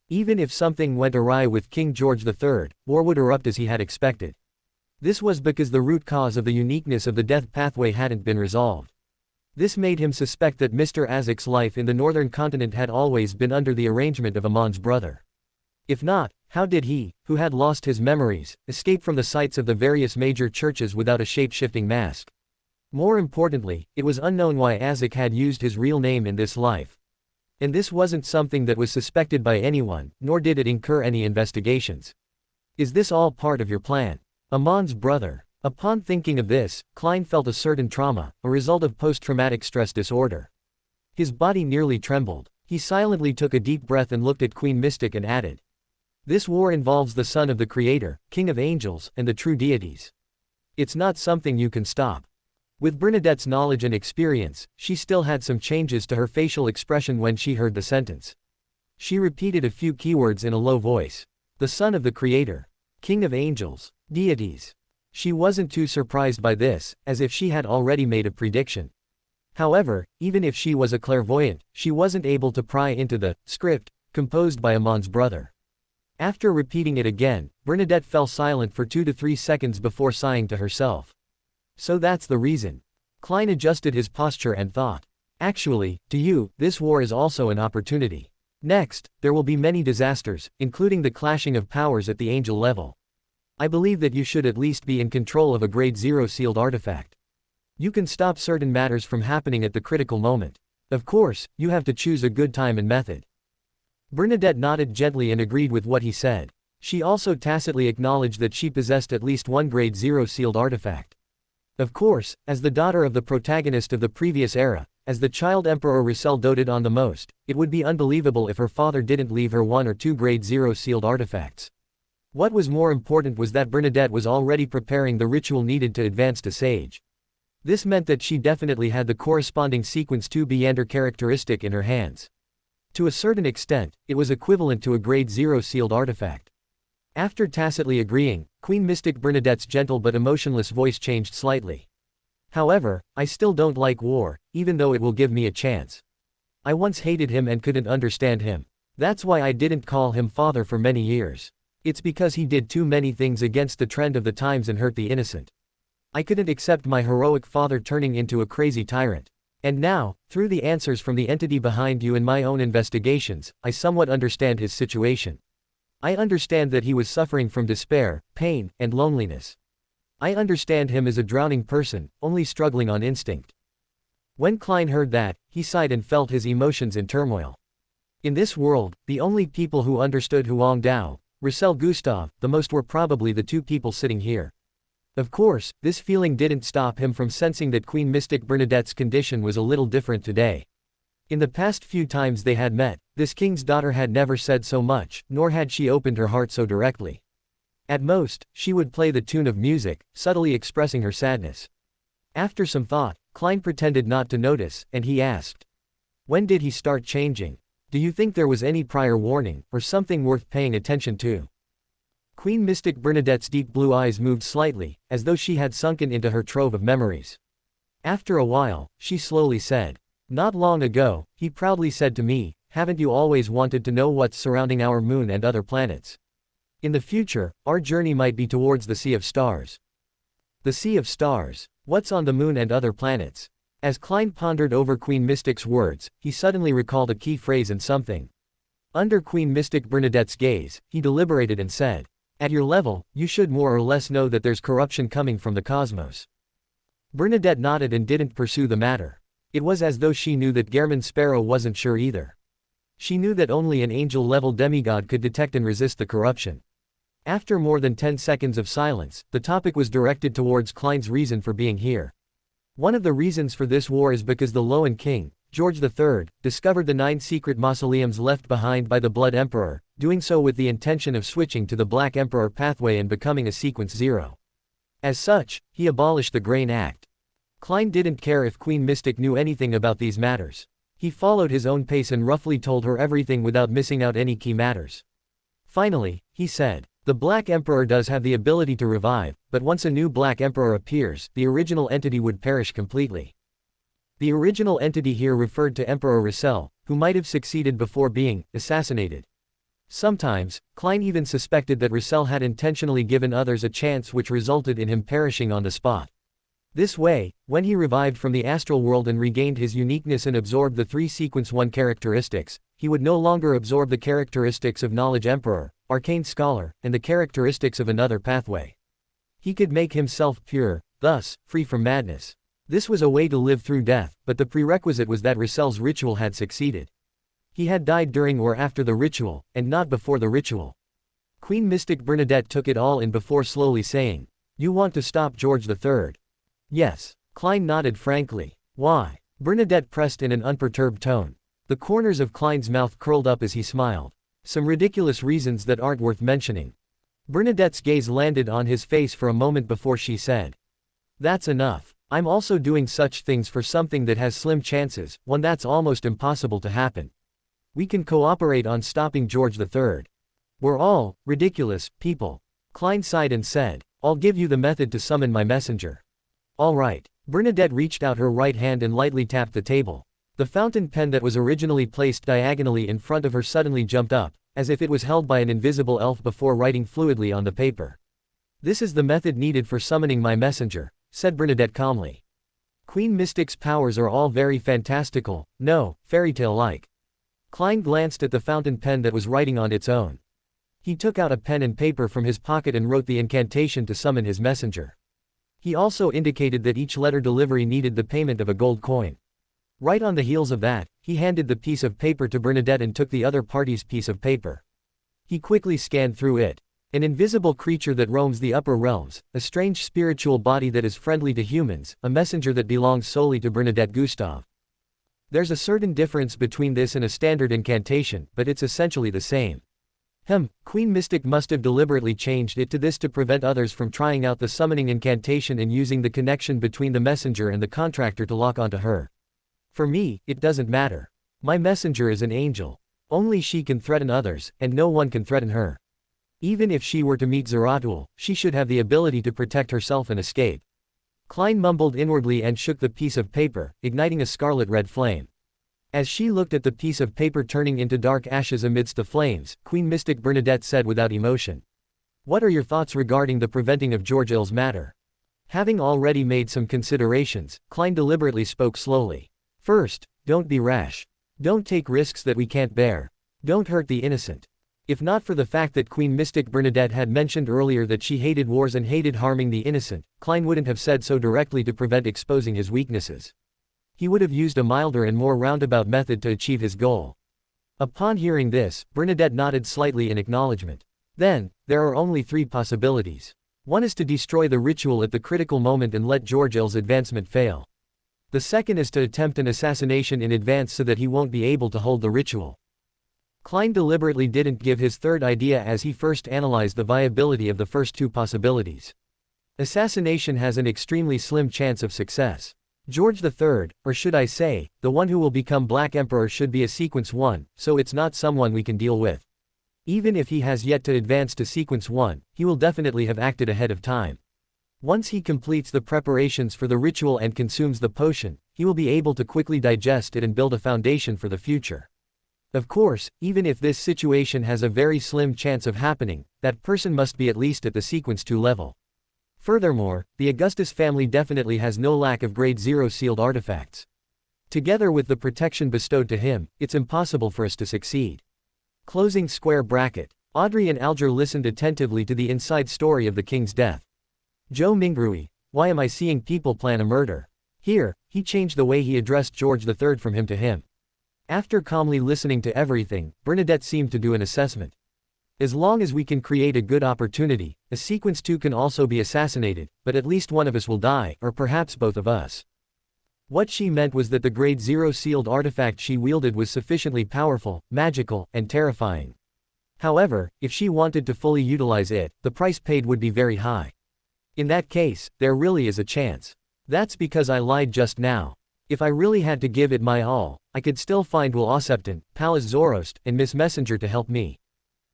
[SPEAKER 1] Even if something went awry with King George III, war would erupt as he had expected. This was because the root cause of the uniqueness of the death pathway hadn't been resolved. This made him suspect that Mr. Azek's life in the northern continent had always been under the arrangement of Amon's brother. If not, how did he, who had lost his memories, escape from the sites of the various major churches without a shape-shifting mask? More importantly, it was unknown why Azek had used his real name in this life. And this wasn't something that was suspected by anyone, nor did it incur any investigations. Is this all part of your plan? Amon's brother. Upon thinking of this, Klein felt a certain trauma, a result of post-traumatic stress disorder. His body nearly trembled. He silently took a deep breath and looked at Queen Mystic and added. This war involves the son of the Creator, King of Angels, and the true deities. It's not something you can stop. With Bernadette's knowledge and experience, she still had some changes to her facial expression when she heard the sentence. She repeated a few keywords in a low voice. The son of the Creator. King of Angels. Deities. She wasn't too surprised by this, as if she had already made a prediction. However, even if she was a clairvoyant, she wasn't able to pry into the script composed by Amon's brother. After repeating it again, Bernadette fell silent for 2 to 3 seconds before sighing to herself. So that's the reason. Klein adjusted his posture and thought. Actually, to you, this war is also an opportunity. Next, there will be many disasters, including the clashing of powers at the angel level. I believe that you should at least be in control of a Grade 0 sealed artifact. You can stop certain matters from happening at the critical moment. Of course, you have to choose a good time and method. Bernadette nodded gently and agreed with what he said. She also tacitly acknowledged that she possessed at least one Grade 0 sealed artifact. Of course, as the daughter of the protagonist of the previous era, as the child Emperor Russell doted on the most, it would be unbelievable if her father didn't leave her 1 or 2 Grade 0 sealed artifacts. What was more important was that Bernadette was already preparing the ritual needed to advance to Sage. This meant that she definitely had the corresponding sequence 2 Beander characteristic in her hands. To a certain extent, it was equivalent to a grade 0 sealed artifact. After tacitly agreeing, Queen Mystic Bernadette's gentle but emotionless voice changed slightly. However, I still don't like war, even though it will give me a chance. I once hated him and couldn't understand him. That's why I didn't call him father for many years. It's because he did too many things against the trend of the times and hurt the innocent. I couldn't accept my heroic father turning into a crazy tyrant. And now, through the answers from the entity behind you and my own investigations, I somewhat understand his situation. I understand that he was suffering from despair, pain, and loneliness. I understand him as a drowning person, only struggling on instinct. When Klein heard that, he sighed and felt his emotions in turmoil. In this world, the only people who understood Huang Dao, Roussel Gustave, the most were probably the two people sitting here. Of course, this feeling didn't stop him from sensing that Queen Mystic Bernadette's condition was a little different today. In the past few times they had met, this king's daughter had never said so much, nor had she opened her heart so directly. At most, she would play the tune of music, subtly expressing her sadness. After some thought, Klein pretended not to notice, and he asked, "When did he start changing? Do you think there was any prior warning, or something worth paying attention to?" Queen Mystic Bernadette's deep blue eyes moved slightly, as though she had sunken into her trove of memories. After a while, she slowly said, "Not long ago, he proudly said to me, 'Haven't you always wanted to know what's surrounding our moon and other planets? In the future, our journey might be towards the Sea of Stars.'" The Sea of Stars. What's on the moon and other planets? As Klein pondered over Queen Mystic's words, he suddenly recalled a key phrase and something. Under Queen Mystic Bernadette's gaze, he deliberated and said, "At your level, you should more or less know that there's corruption coming from the cosmos." Bernadette nodded and didn't pursue the matter. It was as though she knew that Gehrman Sparrow wasn't sure either. She knew that only an angel-level demigod could detect and resist the corruption. After more than 10 seconds of silence, the topic was directed towards Klein's reason for being here. One of the reasons for this war is because the Loan King, George III, discovered the 9 secret mausoleums left behind by the Blood Emperor, doing so with the intention of switching to the Black Emperor pathway and becoming a Sequence 0. As such, he abolished the Grain Act. Klein didn't care if Queen Mystic knew anything about these matters. He followed his own pace and roughly told her everything without missing out any key matters. Finally, he said, "The Black Emperor does have the ability to revive, but once a new Black Emperor appears, the original entity would perish completely." The original entity here referred to Emperor Roussel, who might have succeeded before being assassinated. Sometimes, Klein even suspected that Roussel had intentionally given others a chance, which resulted in him perishing on the spot. This way, when he revived from the astral world and regained his uniqueness and absorbed the 3 Sequence 1 characteristics, he would no longer absorb the characteristics of Knowledge Emperor, Arcane Scholar, and the characteristics of another pathway. He could make himself pure, thus, free from madness. This was a way to live through death, but the prerequisite was that Roussel's ritual had succeeded. He had died during or after the ritual, and not before the ritual. Queen Mystic Bernadette took it all in before slowly saying, "You want to stop George III?" "Yes." Klein nodded frankly. "Why?" Bernadette pressed in an unperturbed tone. The corners of Klein's mouth curled up as he smiled. "Some ridiculous reasons that aren't worth mentioning." Bernadette's gaze landed on his face for a moment before she said, "That's enough. I'm also doing such things for something that has slim chances, one that's almost impossible to happen. We can cooperate on stopping George III. We're all ridiculous people." Klein sighed and said, "I'll give you the method to summon my messenger." "All right." Bernadette reached out her right hand and lightly tapped the table. The fountain pen that was originally placed diagonally in front of her suddenly jumped up, as if it was held by an invisible elf before writing fluidly on the paper. "This is the method needed for summoning my messenger," said Bernadette calmly. "Queen Mystic's powers are all very fantastical, no, fairytale-like." Klein glanced at the fountain pen that was writing on its own. He took out a pen and paper from his pocket and wrote the incantation to summon his messenger. He also indicated that each letter delivery needed the payment of a gold coin. Right on the heels of that, he handed the piece of paper to Bernadette and took the other party's piece of paper. He quickly scanned through it. An invisible creature that roams the upper realms, a strange spiritual body that is friendly to humans, a messenger that belongs solely to Bernadette Gustave. There's a certain difference between this and a standard incantation, but it's essentially the same. Queen Mystic must have deliberately changed it to this to prevent others from trying out the summoning incantation and using the connection between the messenger and the contractor to lock onto her. For me, it doesn't matter. My messenger is an angel. Only she can threaten others, and no one can threaten her. Even if she were to meet Zeratul, she should have the ability to protect herself and escape. Klein mumbled inwardly and shook the piece of paper, igniting a scarlet-red flame. As she looked at the piece of paper turning into dark ashes amidst the flames, Queen Mystic Bernadette said without emotion. What are your thoughts regarding the preventing of George Ill's matter? Having already made some considerations, Klein deliberately spoke slowly. First, don't be rash. Don't take risks that we can't bear. Don't hurt the innocent. If not for the fact that Queen Mystic Bernadette had mentioned earlier that she hated wars and hated harming the innocent, Klein wouldn't have said so directly to prevent exposing his weaknesses. He would have used a milder and more roundabout method to achieve his goal. Upon hearing this, Bernadette nodded slightly in acknowledgement. Then, there are only 3 possibilities. One is to destroy the ritual at the critical moment and let George Ill's advancement fail. The second is to attempt an assassination in advance so that he won't be able to hold the ritual. Klein deliberately didn't give his third idea as he first analyzed the viability of the first 2 possibilities. Assassination has an extremely slim chance of success. George III, or should I say, the one who will become Black Emperor should be a sequence 1, so it's not someone we can deal with. Even if he has yet to advance to sequence 1, he will definitely have acted ahead of time. Once he completes the preparations for the ritual and consumes the potion, he will be able to quickly digest it and build a foundation for the future. Of course, even if this situation has a very slim chance of happening, that person must be at least at the sequence 2 level. Furthermore, the Augustus family definitely has no lack of grade 0 sealed artifacts. Together with the protection bestowed to him, it's impossible for us to succeed. Closing square bracket. Audrey and Alger listened attentively to the inside story of the king's death. Zhou Mingrui, why am I seeing people plan a murder? Here, he changed the way he addressed George III from him to him. After calmly listening to everything, Bernadette seemed to do an assessment. As long as we can create a good opportunity, a sequence 2 can also be assassinated, but at least one of us will die, or perhaps both of us. What she meant was that the grade 0 sealed artifact she wielded was sufficiently powerful, magical, and terrifying. However, if she wanted to fully utilize it, the price paid would be very high. In that case, there really is a chance. That's because I lied just now. If I really had to give it my all, I could still find Will Osepton, Palace Zoroast, and Miss Messenger to help me.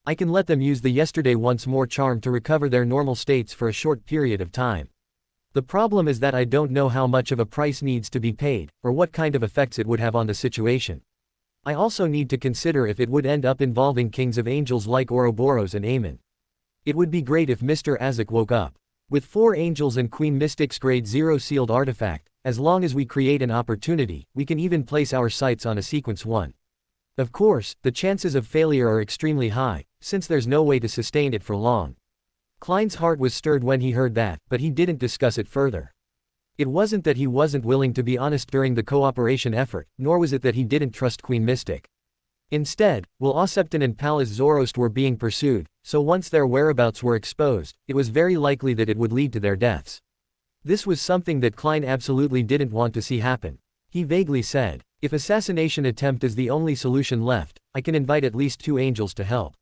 [SPEAKER 1] I can let them use the yesterday once more charm to recover their normal states for a short period of time. The problem is that I don't know how much of a price needs to be paid, or what kind of effects it would have on the situation. I also need to consider if it would end up involving kings of angels like Ouroboros and Emlyn. It would be great if Mr. Azek woke up. With 4 angels and Queen Mystic's grade 0 sealed artifact, as long as we create an opportunity, we can even place our sights on a sequence 1. Of course, the chances of failure are extremely high, since there's no way to sustain it for long. Klein's heart was stirred when he heard that, but he didn't discuss it further. It wasn't that he wasn't willing to be honest during the cooperation effort, nor was it that he didn't trust Queen Mystic. Instead, Will Osepton and Palace Zoroast were being pursued, so once their whereabouts were exposed, it was very likely that it would lead to their deaths. This was something that Klein absolutely didn't want to see happen. He vaguely said, if assassination attempt is the only solution left, I can invite at least 2 angels to help.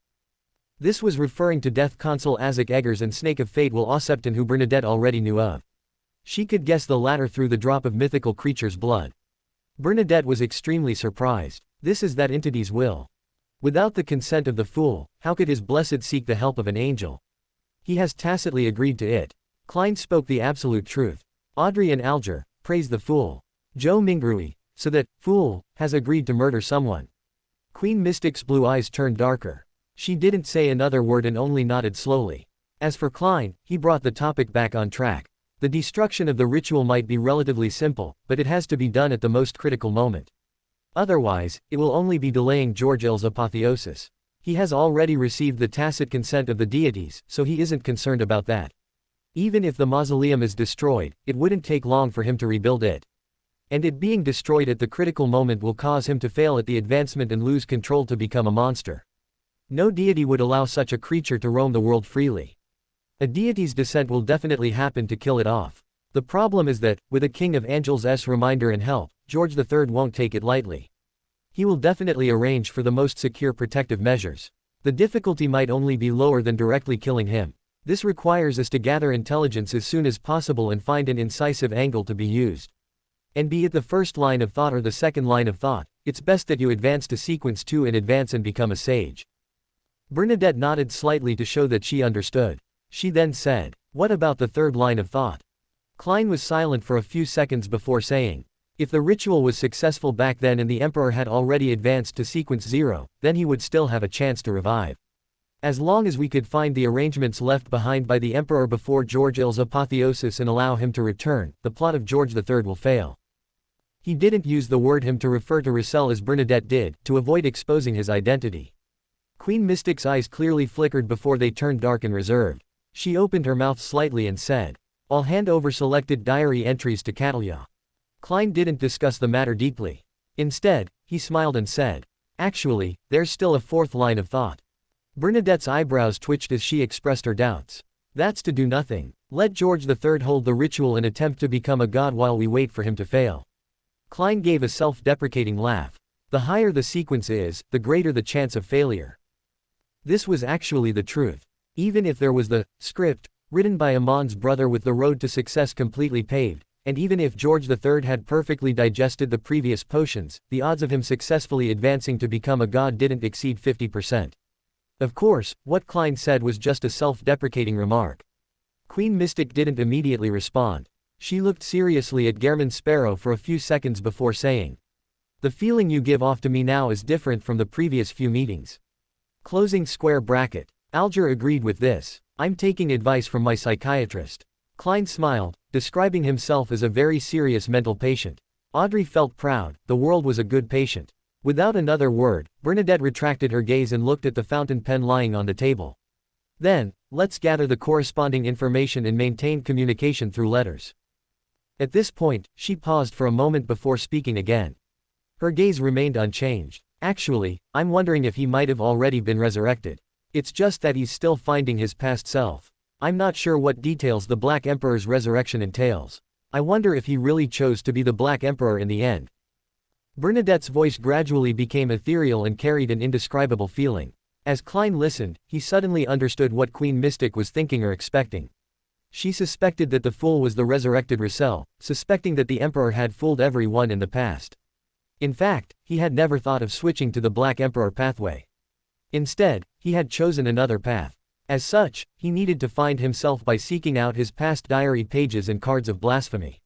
[SPEAKER 1] This was referring to Death Consul Azek Eggers and Snake of Fate Will Osepton, who Bernadette already knew of. She could guess the latter through the drop of mythical creature's blood. Bernadette was extremely surprised. This is that entity's will. Without the consent of the fool, how could his blessed seek the help of an angel? He has tacitly agreed to it. Klein spoke the absolute truth. Audrey and Alger, praise the fool. Zhou Mingrui, so that, fool, has agreed to murder someone. Queen Mystic's blue eyes turned darker. She didn't say another word and only nodded slowly. As for Klein, he brought the topic back on track. The destruction of the ritual might be relatively simple, but it has to be done at the most critical moment. Otherwise, it will only be delaying George Ill's apotheosis. He has already received the tacit consent of the deities, so he isn't concerned about that. Even if the mausoleum is destroyed, it wouldn't take long for him to rebuild it. And it being destroyed at the critical moment will cause him to fail at the advancement and lose control to become a monster. No deity would allow such a creature to roam the world freely. A deity's descent will definitely happen to kill it off. The problem is that, with a King of Angels' reminder and help, George III won't take it lightly. He will definitely arrange for the most secure protective measures. The difficulty might only be lower than directly killing him. This requires us to gather intelligence as soon as possible and find an incisive angle to be used. And be it the first line of thought or the second line of thought, it's best that you advance to sequence 2 in advance and become a sage. Bernadette nodded slightly to show that she understood. She then said, "What about the third line of thought?" Klein was silent for a few seconds before saying, "If the ritual was successful back then and the Emperor had already advanced to sequence 0, then he would still have a chance to revive. As long as we could find the arrangements left behind by the Emperor before George II's apotheosis and allow him to return, the plot of George III will fail." He didn't use the word him to refer to Roussel as Bernadette did, to avoid exposing his identity. Queen Mystic's eyes clearly flickered before they turned dark and reserved. She opened her mouth slightly and said, "I'll hand over selected diary entries to Cattleya." Klein didn't discuss the matter deeply. Instead, he smiled and said, "Actually, there's still a fourth line of thought." Bernadette's eyebrows twitched as she expressed her doubts. "That's to do nothing. Let George III hold the ritual and attempt to become a god while we wait for him to fail." Klein gave a self-deprecating laugh. The higher the sequence is, the greater the chance of failure. This was actually the truth. Even if there was the script, written by Amon's brother with the road to success completely paved, and even if George III had perfectly digested the previous potions, the odds of him successfully advancing to become a god didn't exceed 50%. Of course, what Klein said was just a self-deprecating remark. Queen Mystic didn't immediately respond. She looked seriously at Gehrman Sparrow for a few seconds before saying, "The feeling you give off to me now is different from the previous few meetings." Closing square bracket. Alger agreed with this. "I'm taking advice from my psychiatrist." Klein smiled, describing himself as a very serious mental patient. Audrey felt proud, the world was a good patient. Without another word, Bernadette retracted her gaze and looked at the fountain pen lying on the table. "Then, let's gather the corresponding information and maintain communication through letters." At this point, she paused for a moment before speaking again. Her gaze remained unchanged. "Actually, I'm wondering if he might have already been resurrected. It's just that he's still finding his past self. I'm not sure what details the Black Emperor's resurrection entails. I wonder if he really chose to be the Black Emperor in the end." Bernadette's voice gradually became ethereal and carried an indescribable feeling. As Klein listened, he suddenly understood what Queen Mystic was thinking or expecting. She suspected that the fool was the resurrected Roussel, suspecting that the Emperor had fooled everyone in the past. In fact, he had never thought of switching to the Black Emperor pathway. Instead, he had chosen another path. As such, he needed to find himself by seeking out his past diary pages and cards of blasphemy.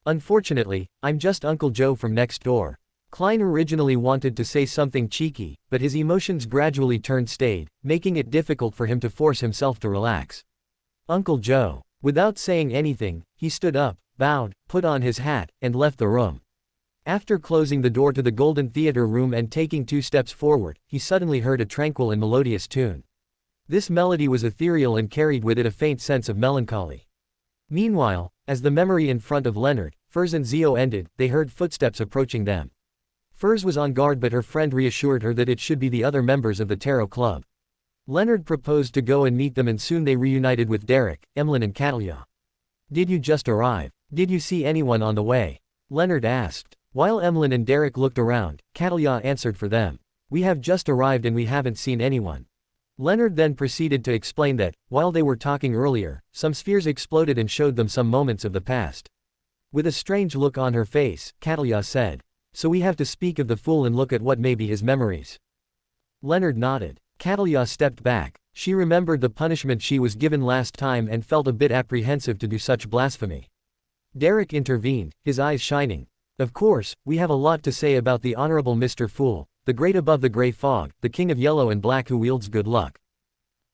[SPEAKER 1] "Unfortunately, I'm just Uncle Joe from next door." Klein originally wanted to say something cheeky, but his emotions gradually turned staid, making it difficult for him to force himself to relax. Uncle Joe. Without saying anything, he stood up, bowed, put on his hat, and left the room. After closing the door to the Golden Theater room and taking 2 steps forward, he suddenly heard a tranquil and melodious tune. This melody was ethereal and carried with it a faint sense of melancholy. Meanwhile, as the memory in front of Leonard, Furs and Zhou ended, they heard footsteps approaching them. Furs was on guard, but her friend reassured her that it should be the other members of the Tarot Club. Leonard proposed to go and meet them, and soon they reunited with Derrick, Emlyn and Cattleya. "Did you just arrive? Did you see anyone on the way?" Leonard asked. While Emlyn and Derrick looked around, Cattleya answered for them. "We have just arrived and we haven't seen anyone." Leonard then proceeded to explain that, while they were talking earlier, some spheres exploded and showed them some moments of the past. With a strange look on her face, Cattleya said, "So we have to speak of the fool and look at what may be his memories." Leonard nodded. Cattleya stepped back. She remembered the punishment she was given last time and felt a bit apprehensive to do such blasphemy. Derrick intervened, his eyes shining. "Of course, we have a lot to say about the Honorable Mr. Fool, the great above the grey fog, the king of yellow and black who wields good luck."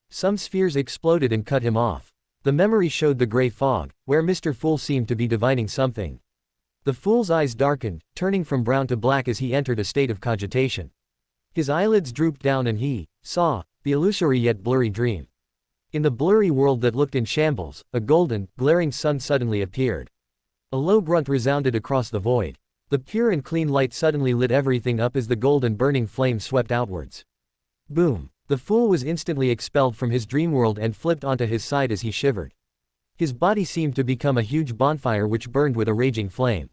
[SPEAKER 1] Some spheres exploded and cut him off. The memory showed the grey fog, where Mr. Fool seemed to be divining something. The fool's eyes darkened, turning from brown to black as he entered a state of cogitation. His eyelids drooped down and he saw the illusory yet blurry dream. In the blurry world that looked in shambles, a golden, glaring sun suddenly appeared. A low grunt resounded across the void. The pure and clean light suddenly lit everything up as the gold and burning flame swept outwards. Boom! The fool was instantly expelled from his dream world and flipped onto his side as he shivered. His body seemed to become a huge bonfire which burned with a raging flame.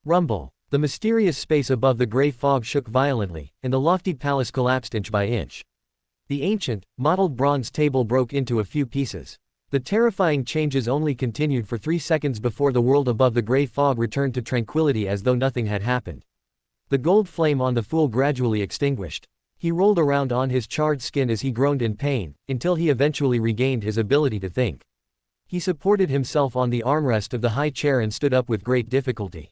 [SPEAKER 1] Rumble! The mysterious space above the grey fog shook violently, and the lofty palace collapsed inch by inch. The ancient, mottled bronze table broke into a few pieces. The terrifying changes only continued for 3 seconds before the world above the gray fog returned to tranquility as though nothing had happened. The gold flame on the fool gradually extinguished. He rolled around on his charred skin as he groaned in pain, until he eventually regained his ability to think. He supported himself on the armrest of the high chair and stood up with great difficulty.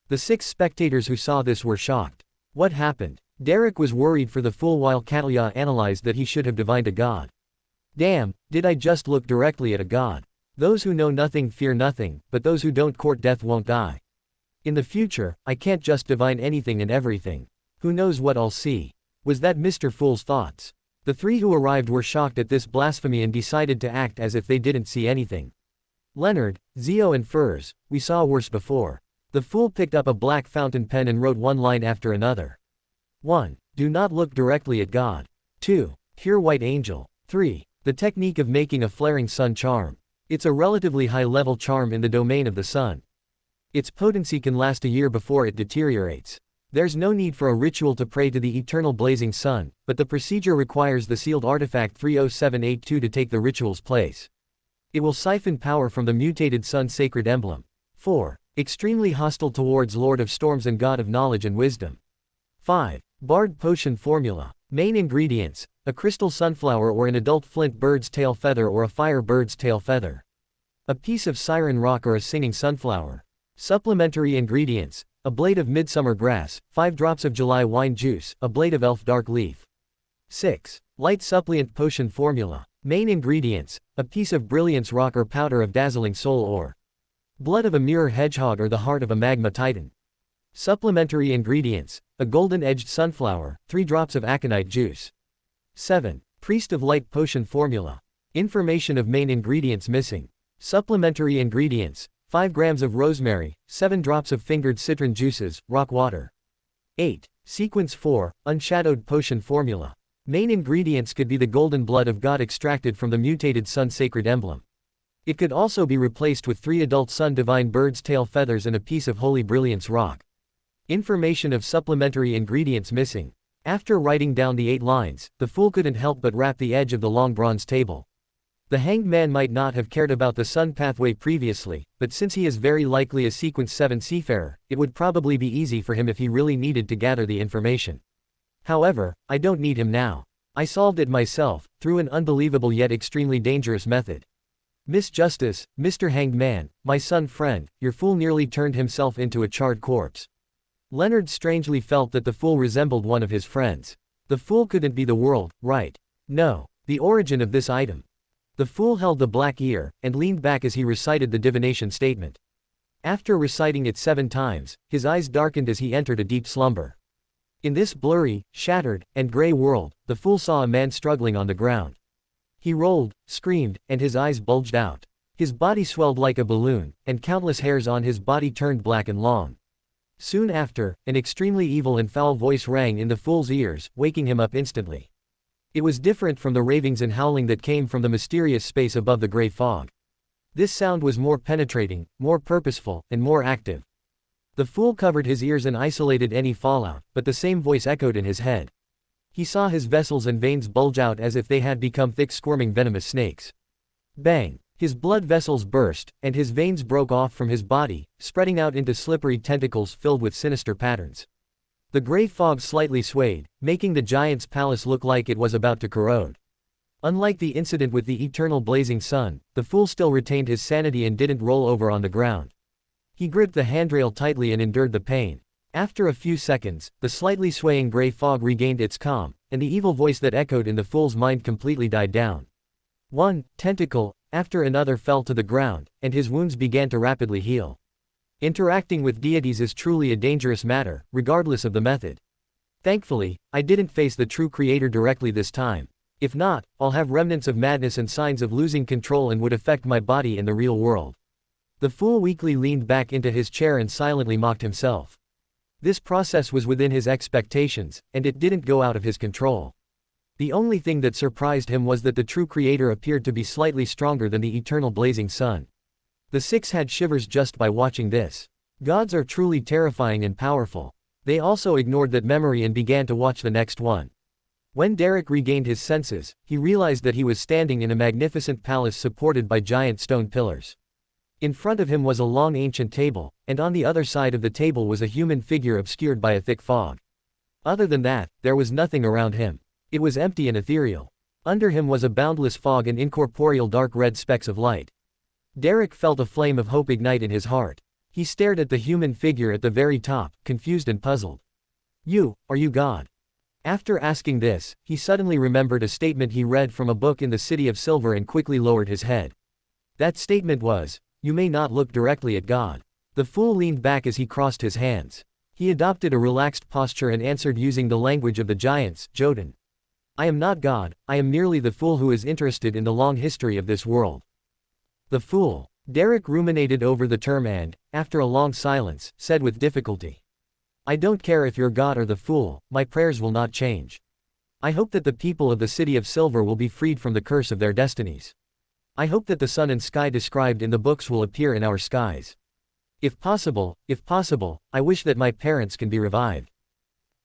[SPEAKER 1] The 6 spectators who saw this were shocked. What happened? Derrick was worried for the fool while Cattleya analyzed that he should have divined a god. Damn, did I just look directly at a god? Those who know nothing fear nothing, but those who don't court death won't die. In the future, I can't just divine anything and everything. Who knows what I'll see? Was that Mr. Fool's thoughts? The 3 who arrived were shocked at this blasphemy and decided to act as if they didn't see anything. Leonard, Zhou and Furs, we saw worse before. The fool picked up a black fountain pen and wrote one line after another. 1. Do not look directly at God. 2. Pure white angel. 3. The technique of making a flaring sun charm. It's a relatively high-level charm in the domain of the sun. Its potency can last a year before it deteriorates. There's no need for a ritual to pray to the eternal blazing sun, but the procedure requires the sealed artifact 30782 to take the ritual's place. It will siphon power from the mutated sun's sacred emblem. 4. Extremely hostile towards Lord of Storms and God of Knowledge and Wisdom. 5. Bard Potion Formula. Main ingredients: a crystal sunflower or an adult flint bird's tail feather or a fire bird's tail feather. A piece of siren rock or a singing sunflower. Supplementary ingredients: a blade of midsummer grass, 5 drops of July wine juice, a blade of elf dark leaf. 6. Light Suppliant Potion Formula. Main ingredients: a piece of brilliance rock or powder of dazzling soul ore. Blood of a mirror hedgehog or the heart of a magma titan. Supplementary ingredients: a golden-edged sunflower, 3 drops of aconite juice. 7. Priest of Light Potion Formula. Information of main ingredients missing. Supplementary ingredients: 5 grams of rosemary, 7 drops of fingered citron juices, rock water. 8. Sequence 4, Unshadowed Potion Formula. Main ingredients could be the golden blood of God extracted from the mutated sun sacred emblem. It could also be replaced with 3 adult sun divine bird's tail feathers and a piece of holy brilliance rock. Information of supplementary ingredients missing. After writing down the 8 lines, the fool couldn't help but rap the edge of the long bronze table. The hanged man might not have cared about the sun pathway previously, but since he is very likely a Sequence 7 seafarer, it would probably be easy for him if he really needed to gather the information. However, I don't need him now. I solved it myself, through an unbelievable yet extremely dangerous method. Miss Justice, Mr. Hanged Man, my son friend, your fool nearly turned himself into a charred corpse. Leonard strangely felt that the fool resembled one of his friends. The fool couldn't be the world, right? No. The origin of this item. The fool held the black ear, and leaned back as he recited the divination statement. After reciting it 7 times, his eyes darkened as he entered a deep slumber. In this blurry, shattered, and gray world, the fool saw a man struggling on the ground. He rolled, screamed, and his eyes bulged out. His body swelled like a balloon, and countless hairs on his body turned black and long. Soon after, an extremely evil and foul voice rang in the fool's ears, waking him up instantly. It was different from the ravings and howling that came from the mysterious space above the gray fog. This sound was more penetrating, more purposeful, and more active. The fool covered his ears and isolated any fallout, but the same voice echoed in his head. He saw his vessels and veins bulge out as if they had become thick squirming venomous snakes. Bang! His blood vessels burst, and his veins broke off from his body, spreading out into slippery tentacles filled with sinister patterns. The gray fog slightly swayed, making the giant's palace look like it was about to corrode. Unlike the incident with the eternal blazing sun, the fool still retained his sanity and didn't roll over on the ground. He gripped the handrail tightly and endured the pain. After a few seconds, the slightly swaying gray fog regained its calm, and the evil voice that echoed in the fool's mind completely died down. One tentacle after another fell to the ground, and his wounds began to rapidly heal. Interacting with deities is truly a dangerous matter, regardless of the method. Thankfully, I didn't face the true creator directly this time. If not, I'll have remnants of madness and signs of losing control and would affect my body in the real world. The fool weakly leaned back into his chair and silently mocked himself. This process was within his expectations, and it didn't go out of his control. The only thing that surprised him was that the true creator appeared to be slightly stronger than the eternal blazing sun. The 6 had shivers just by watching this. Gods are truly terrifying and powerful. They also ignored that memory and began to watch the next one. When Derrick regained his senses, he realized that he was standing in a magnificent palace supported by giant stone pillars. In front of him was a long ancient table, and on the other side of the table was a human figure obscured by a thick fog. Other than that, there was nothing around him. It was empty and ethereal. Under him was a boundless fog and incorporeal dark red specks of light. Derrick felt a flame of hope ignite in his heart. He stared at the human figure at the very top, confused and puzzled. Are you God? After asking this, he suddenly remembered a statement he read from a book in the City of Silver and quickly lowered his head. That statement was, "You may not look directly at God." The fool leaned back as he crossed his hands. He adopted a relaxed posture and answered using the language of the giants, Jotun. "I am not God, I am merely the fool who is interested in the long history of this world." The fool. Derrick ruminated over the term and, after a long silence, said with difficulty, "I don't care if you're God or the fool, my prayers will not change. I hope that the people of the City of Silver will be freed from the curse of their destinies. I hope that the sun and sky described in the books will appear in our skies. If possible, I wish that my parents can be revived.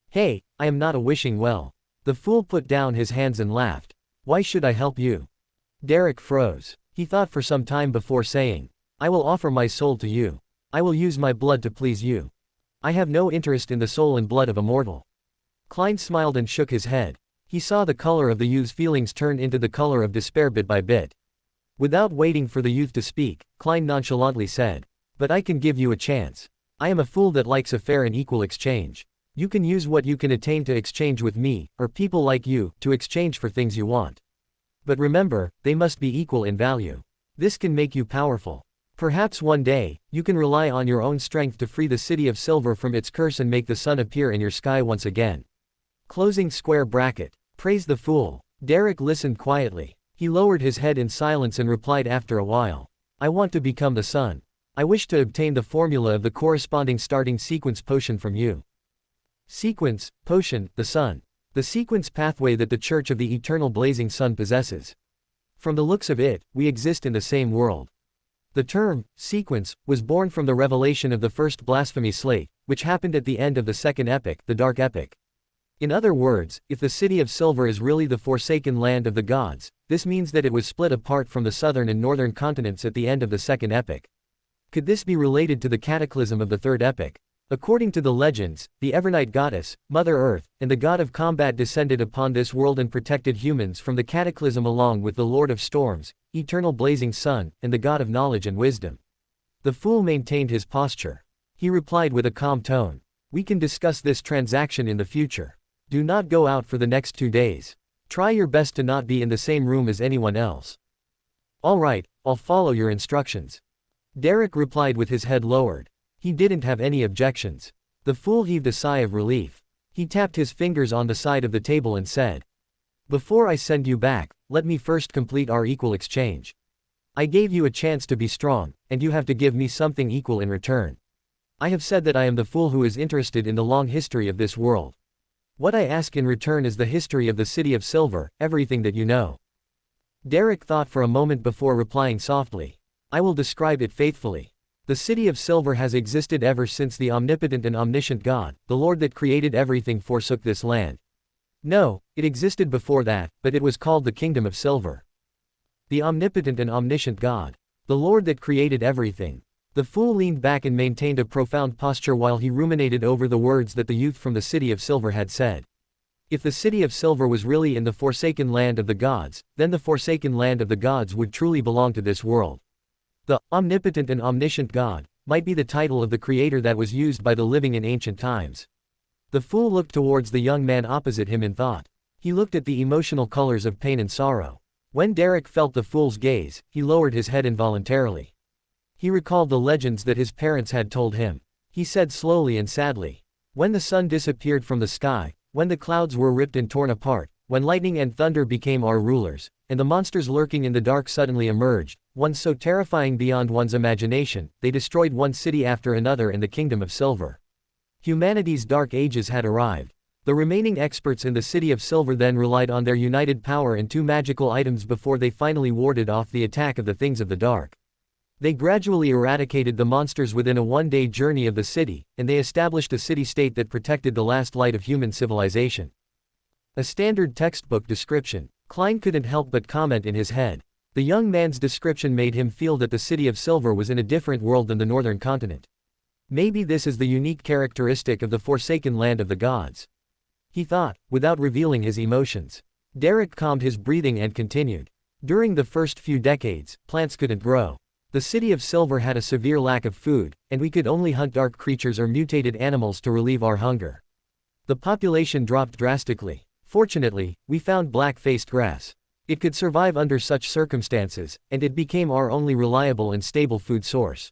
[SPEAKER 1] Hey, I am not a wishing well." The fool put down his hands and laughed. "Why should I help you?" Derrick froze. He thought for some time before saying, "I will offer my soul to you. I will use my blood to please you. I have no interest in the soul and blood of a mortal." Klein smiled and shook his head. He saw the color of the youth's feelings turn into the color of despair bit by bit. Without waiting for the youth to speak, Klein nonchalantly said, "But I can give you a chance. I am a fool that likes a fair and equal exchange. You can use what you can attain to exchange with me, or people like you, to exchange for things you want. But remember, they must be equal in value. This can make you powerful. Perhaps one day, you can rely on your own strength to free the City of Silver from its curse and make the sun appear in your sky once again." Closing square bracket. Praise the fool. Derrick listened quietly. He lowered his head in silence and replied after a while, "I want to become the sun. I wish to obtain the formula of the corresponding starting sequence potion from you." Sequence, potion, the sun. The sequence pathway that the Church of the Eternal Blazing Sun possesses. From the looks of it, we exist in the same world. The term, sequence, was born from the revelation of the first blasphemy slate, which happened at the end of the second epoch, the Dark Epoch. In other words, if the City of Silver is really the forsaken land of the gods, this means that it was split apart from the southern and northern continents at the end of the second epoch. Could this be related to the cataclysm of the third epoch? According to the legends, the Evernight goddess, Mother Earth, and the god of combat descended upon this world and protected humans from the cataclysm along with the Lord of Storms, Eternal Blazing Sun, and the god of knowledge and wisdom. The fool maintained his posture. He replied with a calm tone, "We can discuss this transaction in the future. Do not go out for the next 2 days. Try your best to not be in the same room as anyone else." "All right, I'll follow your instructions." Derrick replied with his head lowered. He didn't have any objections. The fool heaved a sigh of relief. He tapped his fingers on the side of the table and said, "Before I send you back, let me first complete our equal exchange. I gave you a chance to be strong, and you have to give me something equal in return. I have said that I am the fool who is interested in the long history of this world. What I ask in return is the history of the City of Silver, everything that you know." Derrick thought for a moment before replying softly, "I will describe it faithfully. The City of Silver has existed ever since the omnipotent and omniscient God, the Lord that created everything, forsook this land. No, it existed before that, but it was called the Kingdom of Silver. The omnipotent and omniscient God, the Lord that created everything." The fool leaned back and maintained a profound posture while he ruminated over the words that the youth from the City of Silver had said. If the City of Silver was really in the forsaken land of the gods, then the forsaken land of the gods would truly belong to this world. The omnipotent and omniscient God might be the title of the creator that was used by the living in ancient times. The fool looked towards the young man opposite him in thought. He looked at the emotional colors of pain and sorrow. When Derrick felt the fool's gaze, he lowered his head involuntarily. He recalled the legends that his parents had told him. He said slowly and sadly, "When the sun disappeared from the sky, when the clouds were ripped and torn apart, when lightning and thunder became our rulers, and the monsters lurking in the dark suddenly emerged, ones so terrifying beyond one's imagination, they destroyed one city after another in the Kingdom of Silver. Humanity's dark ages had arrived. The remaining experts in the City of Silver then relied on their united power and 2 magical items before they finally warded off the attack of the things of the dark. They gradually eradicated the monsters within a 1-day journey of the city, and they established a city-state that protected the last light of human civilization. A standard textbook description. Klein couldn't help but comment in his head. The young man's description made him feel that the City of Silver was in a different world than the northern continent. Maybe this is the unique characteristic of the forsaken land of the gods, he thought, without revealing his emotions. Derrick calmed his breathing and continued. During the first few decades, plants couldn't grow. The City of Silver had a severe lack of food, and we could only hunt dark creatures or mutated animals to relieve our hunger. The population dropped drastically. Fortunately, we found black-faced grass. It could survive under such circumstances, and it became our only reliable and stable food source.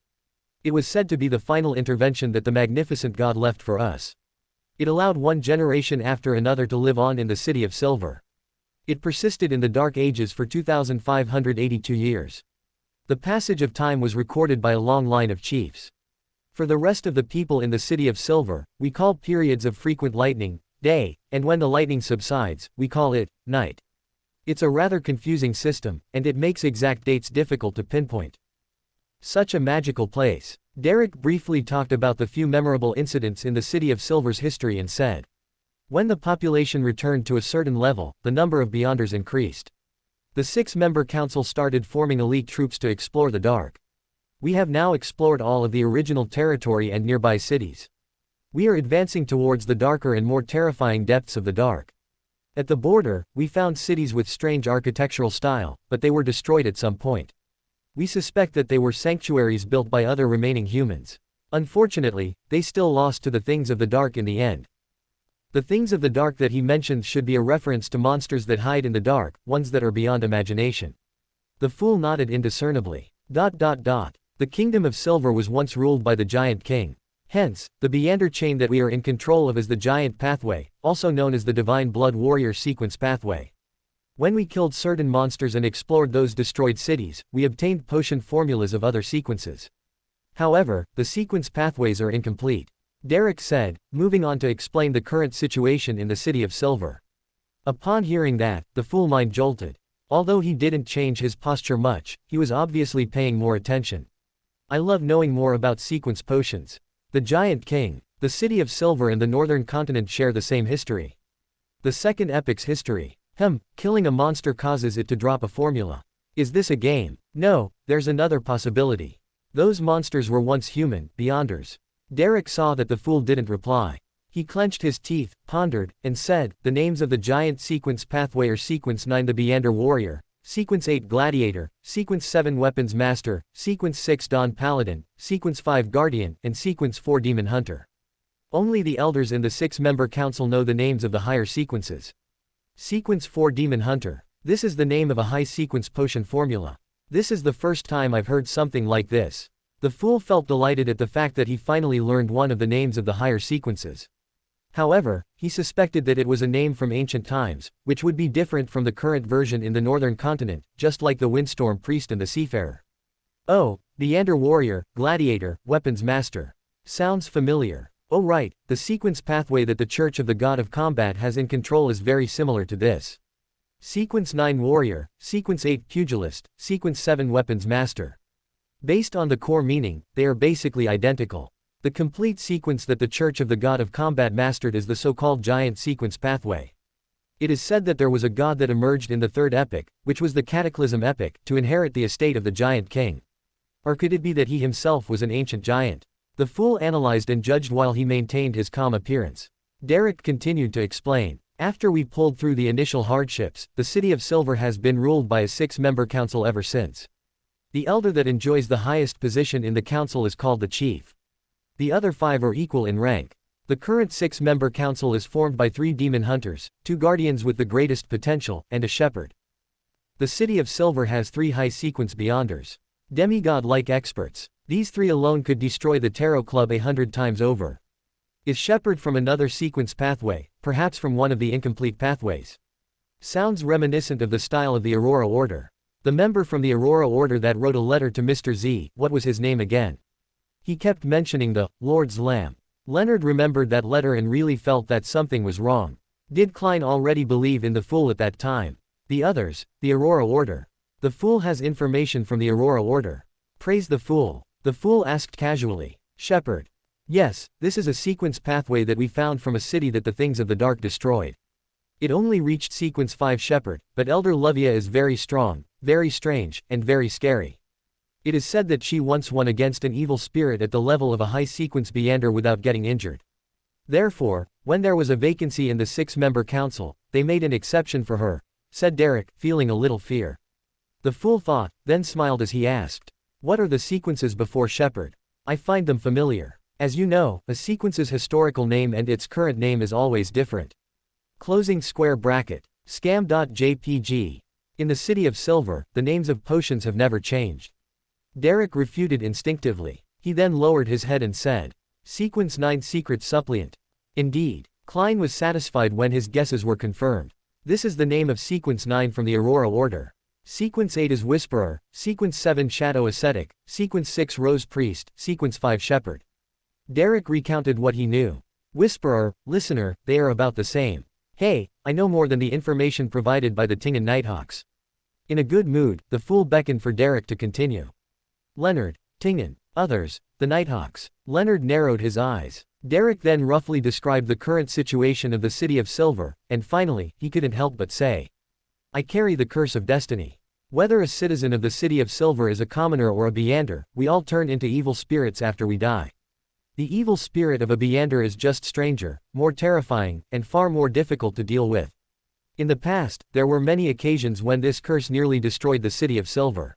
[SPEAKER 1] It was said to be the final intervention that the magnificent god left for us. It allowed one generation after another to live on in the City of Silver. It persisted in the Dark Ages for 2,582 years. The passage of time was recorded by a long line of chiefs. For the rest of the people in the City of Silver, we call periods of frequent lightning, day, and when the lightning subsides, we call it, night. It's a rather confusing system, and it makes exact dates difficult to pinpoint. Such a magical place. Derrick briefly talked about the few memorable incidents in the City of Silver's history and said, when the population returned to a certain level, the number of Beyonders increased. The 6-member council started forming elite troops to explore the dark. We have now explored all of the original territory and nearby cities. We are advancing towards the darker and more terrifying depths of the dark. At the border, we found cities with strange architectural style, but they were destroyed at some point. We suspect that they were sanctuaries built by other remaining humans. Unfortunately, they still lost to the things of the dark in the end. The things of the dark that he mentions should be a reference to monsters that hide in the dark, ones that are beyond imagination. The fool nodded indiscernibly. The Kingdom of Silver was once ruled by the Giant King. Hence, the Beyonder chain that we are in control of is the Giant Pathway, also known as the Divine Blood Warrior Sequence Pathway. When we killed certain monsters and explored those destroyed cities, we obtained potion formulas of other sequences. However, the sequence pathways are incomplete. Derrick said, moving on to explain the current situation in the City of Silver. Upon hearing that, the fool mind jolted. Although he didn't change his posture much, he was obviously paying more attention. I love knowing more about sequence potions. The Giant King, the City of Silver and the Northern Continent share the same history. The second epic's history. Killing a monster causes it to drop a formula. Is this a game? No, there's another possibility. Those monsters were once human, Beyonders. Derrick saw that the fool didn't reply. He clenched his teeth, pondered, and said, the names of the giant sequence pathway are Sequence 9 the Beyonder Warrior, Sequence 8 Gladiator, Sequence 7 Weapons Master, Sequence 6 Dawn Paladin, Sequence 5 Guardian, and Sequence 4 Demon Hunter. Only the elders in the 6-member council know the names of the higher sequences. Sequence 4 Demon Hunter. This is the name of a high sequence potion formula. This is the first time I've heard something like this. The fool felt delighted at the fact that he finally learned one of the names of the higher sequences. However, he suspected that it was a name from ancient times, which would be different from the current version in the northern continent, just like the Windstorm Priest and the Seafarer. Oh, Beyonder Warrior, Gladiator, Weapons Master. Sounds familiar. Oh right, the sequence pathway that the Church of the God of Combat has in control is very similar to this. Sequence 9 Warrior, Sequence 8 Pugilist, Sequence 7 Weapons Master. Based on the core meaning, they are basically identical. The complete sequence that the Church of the God of Combat mastered is the so-called Giant Sequence Pathway. It is said that there was a god that emerged in the third epic, which was the Cataclysm epic, to inherit the estate of the Giant King. Or could it be that he himself was an ancient giant? The fool analyzed and judged while he maintained his calm appearance. Derrick continued to explain. After we pulled through the initial hardships, the City of Silver has been ruled by a 6-member council ever since. The elder that enjoys the highest position in the council is called the chief. The other 5 are equal in rank. The current 6-member council is formed by 3 demon hunters, 2 guardians with the greatest potential, and a shepherd. The City of Silver has 3 high sequence beyonders. Demigod-like experts. These 3 alone could destroy the Tarot Club 100 times over. Is Shepherd from another sequence pathway, perhaps from one of the incomplete pathways? Sounds reminiscent of the style of the Aurora Order. The member from the Aurora Order that wrote a letter to Mr. Z, what was his name again? He kept mentioning the Lord's Lamb. Leonard remembered that letter and really felt that something was wrong. Did Klein already believe in the fool at that time? The others, the Aurora Order. The fool has information from the Aurora Order. Praise the fool. The fool asked casually. Shepherd. Yes, this is a sequence pathway that we found from a city that the things of the dark destroyed. It only reached sequence 5 Shepherd, but Elder Lovia is very strong, very strange, and very scary. It is said that she once won against an evil spirit at the level of a high sequence Beander without getting injured. Therefore, when there was a vacancy in the 6-member council, they made an exception for her, said Derrick, feeling a little fear. The fool thought, then smiled as he asked, "What are the sequences before Shepherd? I find them familiar. As you know, a sequence's historical name and its current name is always different." Closing square bracket. Scam.jpg. In the City of Silver, the names of potions have never changed. Derrick refuted instinctively. He then lowered his head and said, "Sequence 9 Secret Suppliant." Indeed. Klein was satisfied when his guesses were confirmed. This is the name of Sequence 9 from the Aurora Order. Sequence 8 is Whisperer, Sequence 7 Shadow Ascetic, Sequence 6 Rose Priest, Sequence 5 Shepherd. Derrick recounted what he knew. Whisperer, listener, they are about the same. Hey, I know more than the information provided by the Tingan Nighthawks. In a good mood, the fool beckoned for Derrick to continue. Leonard, Tingan, others, the Nighthawks. Leonard narrowed his eyes. Derrick then roughly described the current situation of the City of Silver, and finally, he couldn't help but say, "I carry the curse of destiny. Whether a citizen of the City of Silver is a commoner or a Beander, we all turn into evil spirits after we die. The evil spirit of a Beander is just stranger, more terrifying, and far more difficult to deal with. In the past, there were many occasions when this curse nearly destroyed the City of Silver.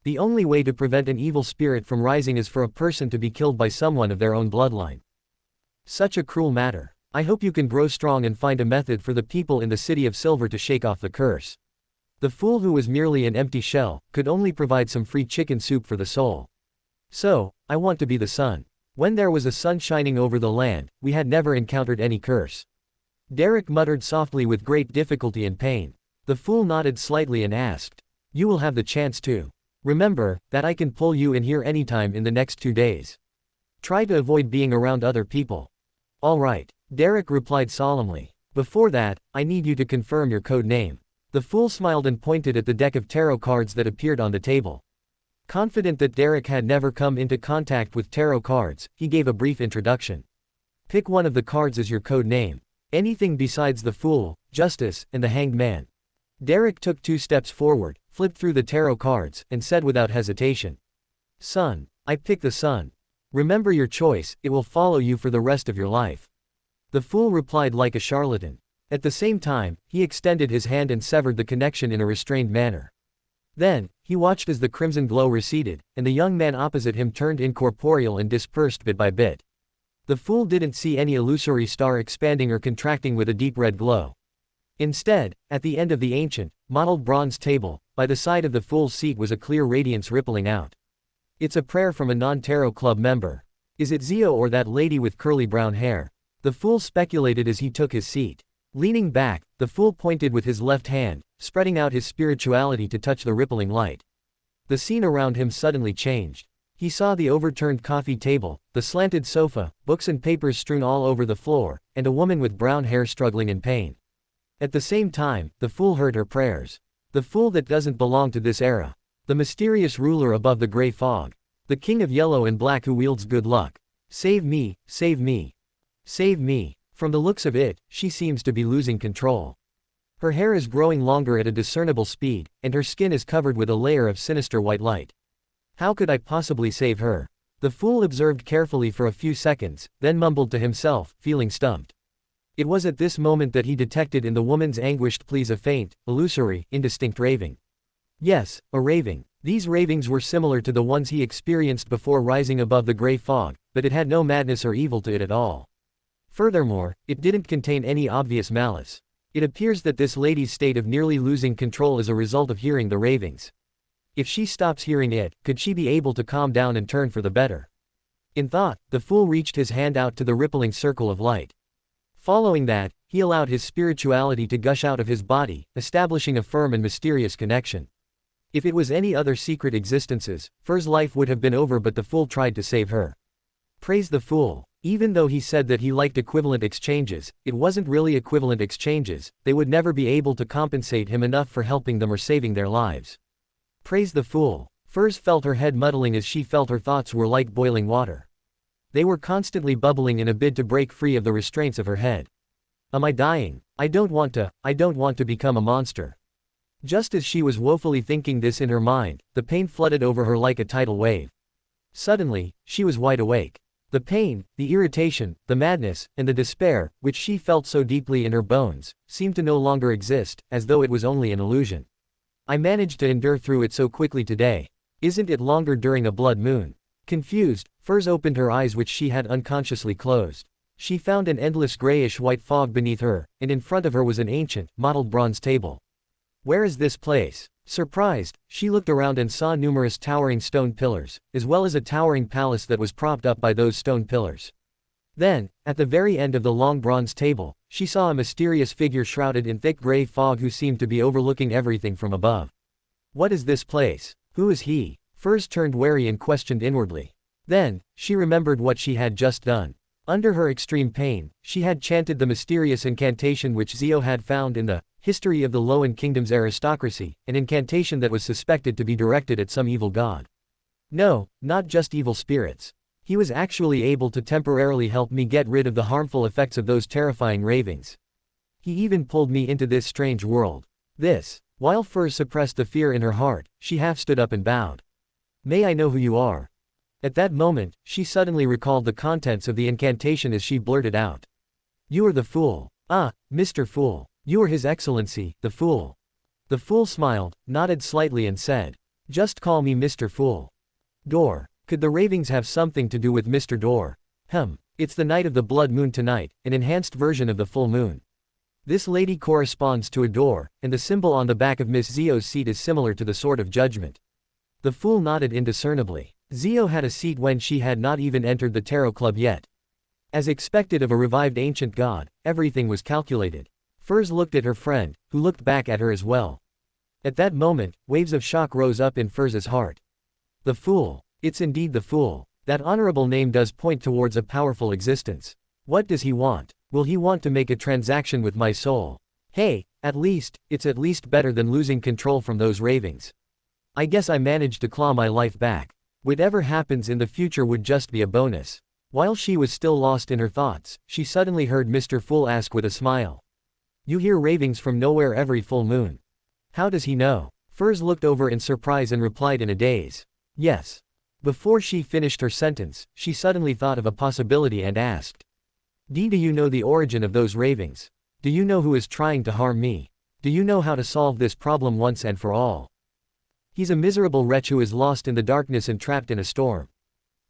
[SPEAKER 1] The only way to prevent an evil spirit from rising is for a person to be killed by someone of their own bloodline. Such a cruel matter. I hope you can grow strong and find a method for the people in the City of Silver to shake off the curse." The fool, who was merely an empty shell, could only provide some free chicken soup for the soul. "So, I want to be the sun. When there was a sun shining over the land, we had never encountered any curse." Derrick muttered softly with great difficulty and pain. The fool nodded slightly and asked, "You will have the chance to. Remember, that I can pull you in here anytime in the next 2 days. Try to avoid being around other people." "All right," Derrick replied solemnly. "Before that, I need you to confirm your code name." The fool smiled and pointed at the deck of tarot cards that appeared on the table. Confident that Derrick had never come into contact with tarot cards, he gave a brief introduction. "Pick one of the cards as your code name. Anything besides the Fool, Justice, and the Hanged Man." Derrick took 2 steps forward, flipped through the tarot cards, and said without hesitation, "Sun. I pick the sun. Remember your choice, it will follow you for the rest of your life." The fool replied like a charlatan. At the same time, he extended his hand and severed the connection in a restrained manner. Then, he watched as the crimson glow receded, and the young man opposite him turned incorporeal and dispersed bit by bit. The fool didn't see any illusory star expanding or contracting with a deep red glow. Instead, at the end of the ancient, mottled bronze table, by the side of the fool's seat was a clear radiance rippling out. "It's a prayer from a non-tarot club member. Is it Zio or that lady with curly brown hair?" The fool speculated as he took his seat. Leaning back, the fool pointed with his left hand, spreading out his spirituality to touch the rippling light. The scene around him suddenly changed. He saw the overturned coffee table, the slanted sofa, books and papers strewn all over the floor, and a woman with brown hair struggling in pain. At the same time, the fool heard her prayers. The fool that doesn't belong to this era. The mysterious ruler above the gray fog. The king of yellow and black who wields good luck. Save me, save me. Save me. From the looks of it, she seems to be losing control. Her hair is growing longer at a discernible speed, and her skin is covered with a layer of sinister white light. How could I possibly save her? The fool observed carefully for a few seconds, then mumbled to himself, feeling stumped. It was at this moment that he detected in the woman's anguished pleas a faint, illusory, indistinct raving. Yes, a raving. These ravings were similar to the ones he experienced before rising above the gray fog, but it had no madness or evil to it at all. Furthermore, it didn't contain any obvious malice. It appears that this lady's state of nearly losing control is a result of hearing the ravings. If she stops hearing it, could she be able to calm down and turn for the better? In thought, the fool reached his hand out to the rippling circle of light. Following that, he allowed his spirituality to gush out of his body, establishing a firm and mysterious connection. If it was any other secret existences, Fur's life would have been over, but the fool tried to save her. Praise the fool. Even though he said that he liked equivalent exchanges, it wasn't really equivalent exchanges. They would never be able to compensate him enough for helping them or saving their lives. Praise the fool. Furs felt her head muddling as she felt her thoughts were like boiling water. They were constantly bubbling in a bid to break free of the restraints of her head. Am I dying? I don't want to become a monster. Just as she was woefully thinking this in her mind, the pain flooded over her like a tidal wave. Suddenly, she was wide awake. The pain, the irritation, the madness, and the despair, which she felt so deeply in her bones, seemed to no longer exist, as though it was only an illusion. I managed to endure through it so quickly today. Isn't it longer during a blood moon? Confused, Furs opened her eyes which she had unconsciously closed. She found an endless grayish-white fog beneath her, and in front of her was an ancient, mottled bronze table. Where is this place? Surprised, she looked around and saw numerous towering stone pillars, as well as a towering palace that was propped up by those stone pillars. Then, at the very end of the long bronze table, she saw a mysterious figure shrouded in thick gray fog who seemed to be overlooking everything from above. What is this place? Who is he? Furs turned wary and questioned inwardly. Then, she remembered what she had just done. Under her extreme pain, she had chanted the mysterious incantation which Zhou had found in the History of the Loan Kingdom's Aristocracy, an incantation that was suspected to be directed at some evil god. No, not just evil spirits. He was actually able to temporarily help me get rid of the harmful effects of those terrifying ravings. He even pulled me into this strange world. While Furs suppressed the fear in her heart, she half stood up and bowed. May I know who you are? At that moment, she suddenly recalled the contents of the incantation as she blurted out. You are the fool. Ah, Mr. Fool. You are His Excellency, the Fool. The Fool smiled, nodded slightly and said, just call me Mr. Fool. Door. Could the ravings have something to do with Mr. Door? It's the night of the blood moon tonight, an enhanced version of the full moon. This lady corresponds to a door, and the symbol on the back of Miss Zhou's seat is similar to the Sword of Judgment. The Fool nodded indiscernibly. Zhou had a seat when she had not even entered the tarot club yet. As expected of a revived ancient god, everything was calculated. Furs looked at her friend, who looked back at her as well. At that moment, waves of shock rose up in Furs's heart. The Fool. It's indeed the Fool. That honorable name does point towards a powerful existence. What does he want? Will he want to make a transaction with my soul? Hey, it's at least better than losing control from those ravings. I guess I managed to claw my life back. Whatever happens in the future would just be a bonus. While she was still lost in her thoughts, she suddenly heard Mr. Fool ask with a smile. You hear ravings from nowhere every full moon. How does he know? Furs looked over in surprise and replied in a daze. Yes. Before she finished her sentence, she suddenly thought of a possibility and asked. Do you know the origin of those ravings? Do you know who is trying to harm me? Do you know how to solve this problem once and for all? He's a miserable wretch who is lost in the darkness and trapped in a storm.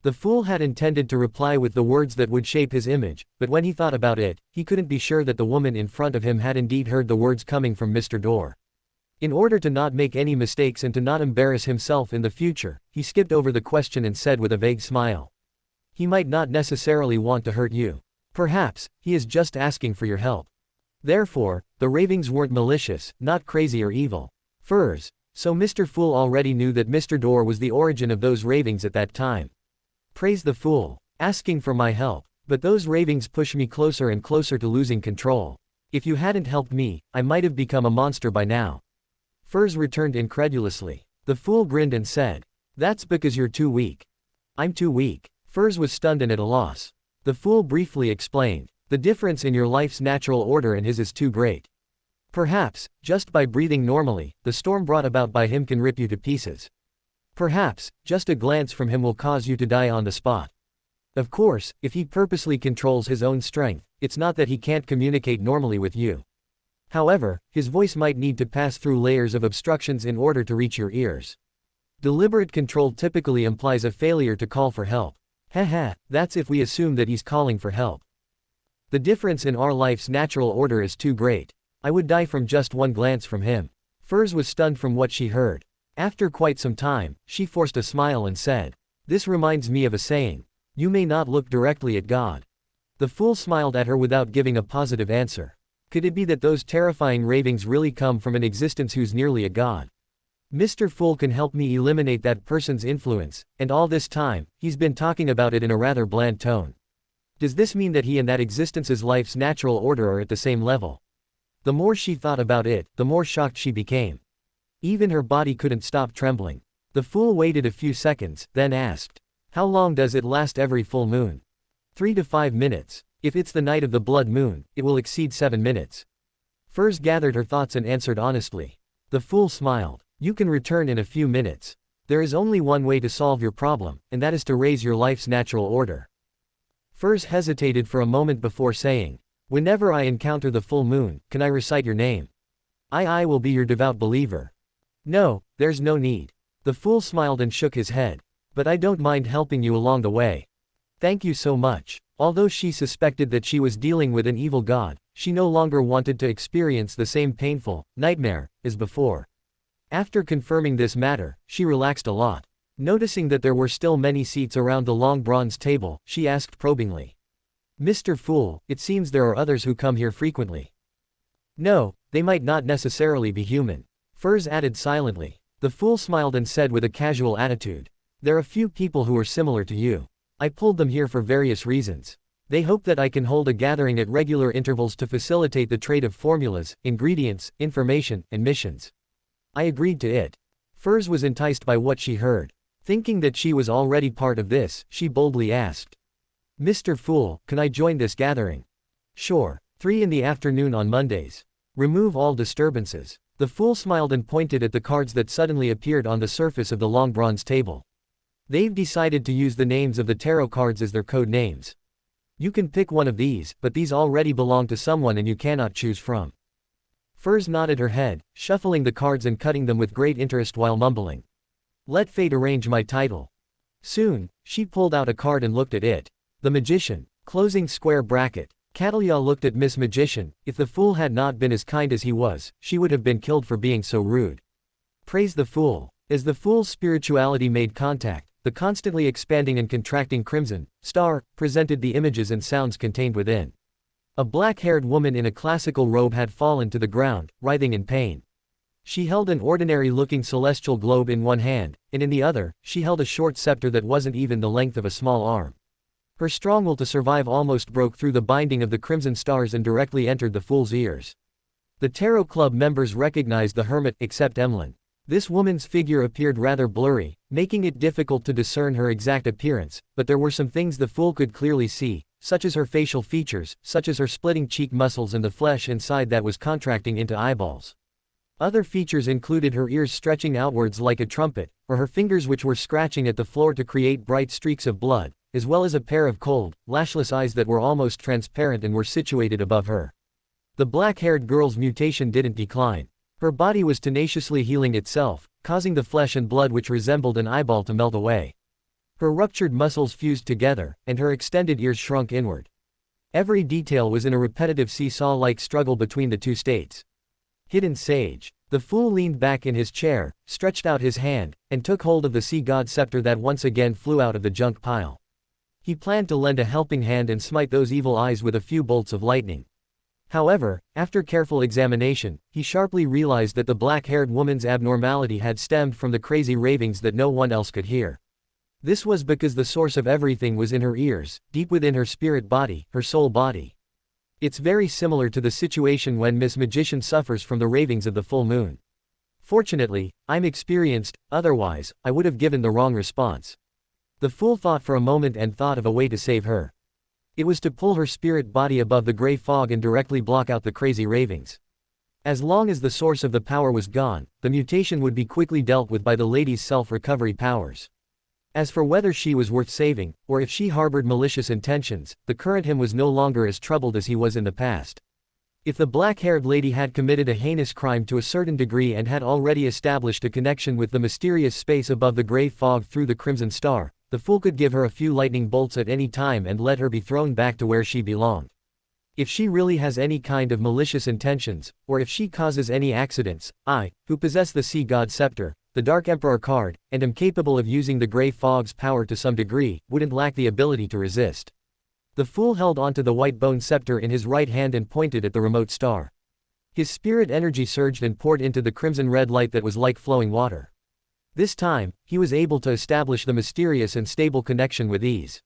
[SPEAKER 1] The Fool had intended to reply with the words that would shape his image, but when he thought about it, he couldn't be sure that the woman in front of him had indeed heard the words coming from Mr. Door. In order to not make any mistakes and to not embarrass himself in the future, he skipped over the question and said with a vague smile. He might not necessarily want to hurt you. Perhaps, he is just asking for your help. Therefore, the ravings weren't malicious, not crazy or evil. Furs. So Mr. Fool already knew that Mr. Door was the origin of those ravings at that time. Praise the Fool. Asking for my help. But those ravings push me closer and closer to losing control. If you hadn't helped me, I might have become a monster by now. Furs returned incredulously. The Fool grinned and said. That's because you're too weak. I'm too weak. Furs was stunned and at a loss. The Fool briefly explained. The difference in your life's natural order and his is too great. Perhaps, just by breathing normally, the storm brought about by him can rip you to pieces. Perhaps, just a glance from him will cause you to die on the spot. Of course, if he purposely controls his own strength, it's not that he can't communicate normally with you. However, his voice might need to pass through layers of obstructions in order to reach your ears. Deliberate control typically implies a failure to call for help. Haha, that's if we assume that he's calling for help. The difference in our life's natural order is too great. I would die from just one glance from him. Furs was stunned from what she heard. After quite some time, she forced a smile and said, this reminds me of a saying. You may not look directly at God. The Fool smiled at her without giving a positive answer. Could it be that those terrifying ravings really come from an existence who's nearly a god? Mr. Fool can help me eliminate that person's influence, and all this time, he's been talking about it in a rather bland tone. Does this mean that he and that existence's life's natural order are at the same level? The more she thought about it, the more shocked she became. Even her body couldn't stop trembling. The Fool waited a few seconds, then asked. How long does it last every full moon? 3 to 5 minutes. If it's the night of the blood moon, it will exceed 7 minutes. Furs gathered her thoughts and answered honestly. The fool smiled. You can return in a few minutes. There is only one way to solve your problem, and that is to raise your life's natural order. Furs hesitated for a moment before saying, whenever I encounter the full moon, can I recite your name? I will be your devout believer. No, there's no need. The fool smiled and shook his head. But I don't mind helping you along the way. Thank you so much. Although she suspected that she was dealing with an evil god, she no longer wanted to experience the same painful nightmare as before. After confirming this matter, she relaxed a lot. Noticing that there were still many seats around the long bronze table, she asked probingly. Mr. Fool, it seems there are others who come here frequently. No, they might not necessarily be human. Furs added silently. The fool smiled and said with a casual attitude. There are a few people who are similar to you. I pulled them here for various reasons. They hope that I can hold a gathering at regular intervals to facilitate the trade of formulas, ingredients, information, and missions. I agreed to it. Furs was enticed by what she heard. Thinking that she was already part of this, she boldly asked. Mr. Fool, can I join this gathering? Sure. 3 in the afternoon on Mondays. Remove all disturbances. The fool smiled and pointed at the cards that suddenly appeared on the surface of the long bronze table. They've decided to use the names of the tarot cards as their code names. You can pick one of these, but these already belong to someone and you cannot choose from. Furs nodded her head, shuffling the cards and cutting them with great interest while mumbling. Let fate arrange my title. Soon, she pulled out a card and looked at it. The Magician. Closing square bracket. Cattleya looked at Miss Magician. If the fool had not been as kind as he was, she would have been killed for being so rude. Praise the fool. As the fool's spirituality made contact, the constantly expanding and contracting crimson star presented the images and sounds contained within. A black-haired woman in a classical robe had fallen to the ground, writhing in pain. She held an ordinary-looking celestial globe in one hand, and in the other, she held a short scepter that wasn't even the length of a small arm. Her strong will to survive almost broke through the binding of the crimson stars and directly entered the fool's ears. The Tarot Club members recognized the hermit, except Emlyn. This woman's figure appeared rather blurry, making it difficult to discern her exact appearance, but there were some things the fool could clearly see, such as her facial features, such as her splitting cheek muscles and the flesh inside that was contracting into eyeballs. Other features included her ears stretching outwards like a trumpet, or her fingers which were scratching at the floor to create bright streaks of blood, as well as a pair of cold, lashless eyes that were almost transparent and were situated above her. The black-haired girl's mutation didn't decline. Her body was tenaciously healing itself, causing the flesh and blood which resembled an eyeball to melt away. Her ruptured muscles fused together, and her extended ears shrunk inward. Every detail was in a repetitive seesaw-like struggle between the two states. Hidden Sage. The fool leaned back in his chair, stretched out his hand, and took hold of the sea god scepter that once again flew out of the junk pile. He planned to lend a helping hand and smite those evil eyes with a few bolts of lightning. However, after careful examination, he sharply realized that the black-haired woman's abnormality had stemmed from the crazy ravings that no one else could hear. This was because the source of everything was in her ears, deep within her spirit body, her soul body. It's very similar to the situation when Miss Magician suffers from the ravings of the full moon. Fortunately, I'm experienced, otherwise, I would have given the wrong response. The fool thought for a moment and thought of a way to save her. It was to pull her spirit body above the gray fog and directly block out the crazy ravings. As long as the source of the power was gone, the mutation would be quickly dealt with by the lady's self-recovery powers. As for whether she was worth saving, or if she harbored malicious intentions, the current him was no longer as troubled as he was in the past. If the black-haired lady had committed a heinous crime to a certain degree and had already established a connection with the mysterious space above the gray fog through the crimson star, the fool could give her a few lightning bolts at any time and let her be thrown back to where she belonged. If she really has any kind of malicious intentions, or if she causes any accidents, I, who possess the sea god scepter, the Dark Emperor card, and am capable of using the gray fog's power to some degree, wouldn't lack the ability to resist. The fool held onto the white bone scepter in his right hand and pointed at the remote star. His spirit energy surged and poured into the crimson red light that was like flowing water. This time, he was able to establish the mysterious and stable connection with ease.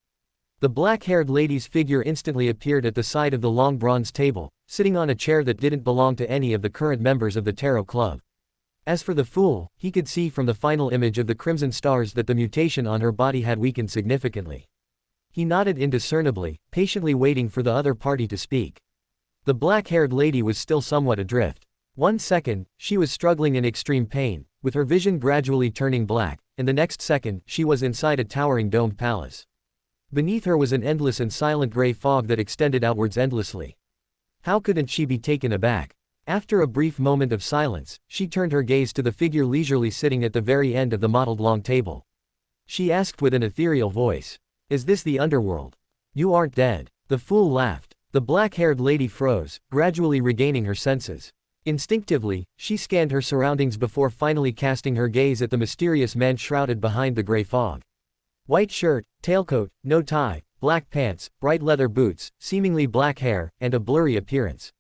[SPEAKER 1] The black-haired lady's figure instantly appeared at the side of the long bronze table, sitting on a chair that didn't belong to any of the current members of the Tarot Club. As for the fool, he could see from the final image of the crimson stars that the mutation on her body had weakened significantly. He nodded indiscernibly, patiently waiting for the other party to speak. The black-haired lady was still somewhat adrift. 1 second, she was struggling in extreme pain, with her vision gradually turning black, and the next second, she was inside a towering domed palace. Beneath her was an endless and silent gray fog that extended outwards endlessly. How couldn't she be taken aback? After a brief moment of silence, she turned her gaze to the figure leisurely sitting at the very end of the mottled long table. She asked with an ethereal voice, "Is this the underworld? You aren't dead." The fool laughed. The black-haired lady froze, gradually regaining her senses. Instinctively, she scanned her surroundings before finally casting her gaze at the mysterious man shrouded behind the gray fog. White shirt, tailcoat, no tie, black pants, bright leather boots, seemingly black hair, and a blurry appearance.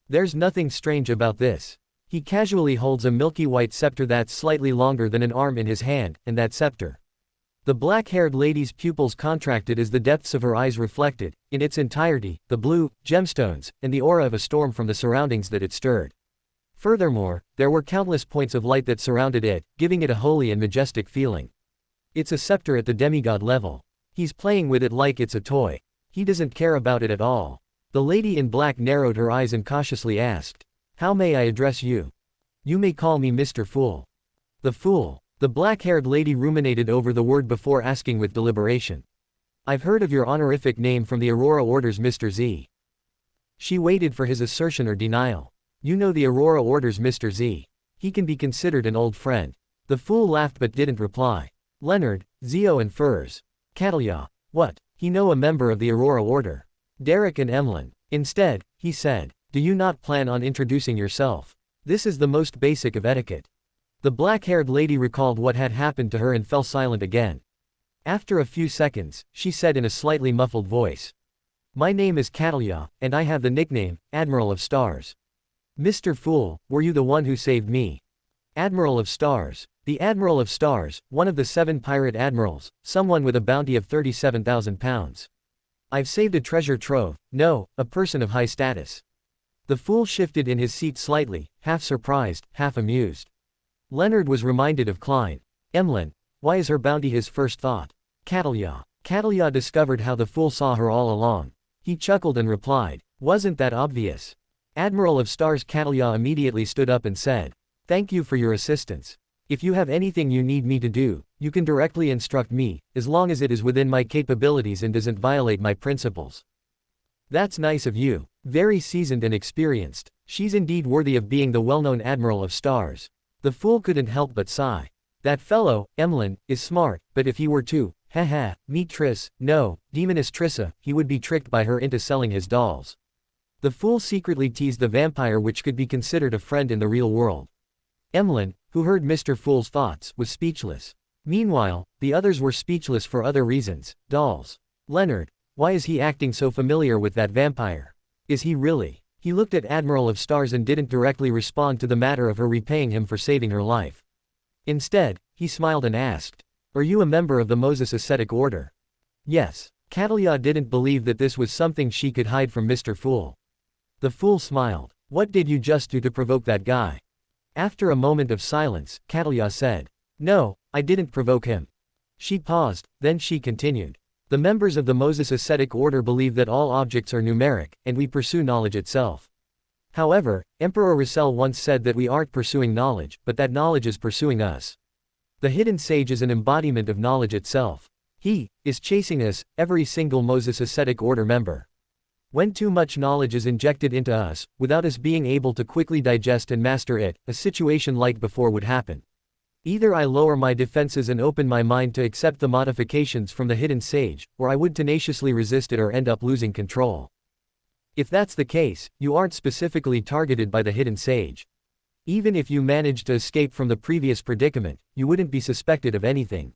[SPEAKER 1] There's nothing strange about this. He casually holds a milky white scepter that's slightly longer than an arm in his hand, and that scepter. The black-haired lady's pupils contracted as the depths of her eyes reflected, in its entirety, the blue, gemstones, and the aura of a storm from the surroundings that it stirred. Furthermore, there were countless points of light that surrounded it, giving it a holy and majestic feeling. It's a scepter at the demigod level. He's playing with it like it's a toy. He doesn't care about it at all. The lady in black narrowed her eyes and cautiously asked, "How may I address you?" "You may call me Mr. Fool." The fool. The black-haired lady ruminated over the word before asking with deliberation. "I've heard of your honorific name from the Aurora Order's Mr. Z." She waited for his assertion or denial. "You know the Aurora Order's Mr. Z. He can be considered an old friend." The fool laughed but didn't reply. "Leonard, Zhou and Furs. Cattleya. What? He know a member of the Aurora Order. Derrick and Emlyn." Instead, he said, "Do you not plan on introducing yourself? This is the most basic of etiquette." The black-haired lady recalled what had happened to her and fell silent again. After a few seconds, she said in a slightly muffled voice, "My name is Cattleya, and I have the nickname, Admiral of Stars." "Mr. Fool, were you the one who saved me?" "Admiral of Stars. The Admiral of Stars, one of the 7 pirate admirals, someone with a bounty of 37,000 pounds. I've saved a treasure trove, no, a person of high status." The fool shifted in his seat slightly, half surprised, half amused. Leonard was reminded of Klein. Emlyn. Why is her bounty his first thought? Cattleya. Cattleya discovered how the fool saw her all along. He chuckled and replied, "Wasn't that obvious?" Admiral of Stars Cattleya immediately stood up and said, "Thank you for your assistance. If you have anything you need me to do, you can directly instruct me, as long as it is within my capabilities and doesn't violate my principles." "That's nice of you. Very seasoned and experienced. She's indeed worthy of being the well-known Admiral of Stars." The fool couldn't help but sigh. "That fellow, Emlyn, is smart, but if he were to, meet Triss, no, demoness Trissa, he would be tricked by her into selling his dolls." The fool secretly teased the vampire which could be considered a friend in the real world. Emlyn, who heard Mr. Fool's thoughts, was speechless. Meanwhile, the others were speechless for other reasons. Dolls. Leonard. Why is he acting so familiar with that vampire? Is he really? He looked at Admiral of Stars and didn't directly respond to the matter of her repaying him for saving her life. Instead, he smiled and asked, "Are you a member of the Moses Ascetic Order?" "Yes." Cattleya didn't believe that this was something she could hide from Mr. Fool. The fool smiled. "What did you just do to provoke that guy?" After a moment of silence, Cattleya said, "No, I didn't provoke him." She paused, then she continued. "The members of the Moses Ascetic Order believe that all objects are numeric, and we pursue knowledge itself. However, Emperor Russell once said that we aren't pursuing knowledge, but that knowledge is pursuing us. The hidden sage is an embodiment of knowledge itself. He is chasing us, every single Moses Ascetic Order member. When too much knowledge is injected into us, without us being able to quickly digest and master it, a situation like before would happen. Either I lower my defenses and open my mind to accept the modifications from the hidden sage, or I would tenaciously resist it or end up losing control. If that's the case, you aren't specifically targeted by the hidden sage. Even if you managed to escape from the previous predicament, you wouldn't be suspected of anything.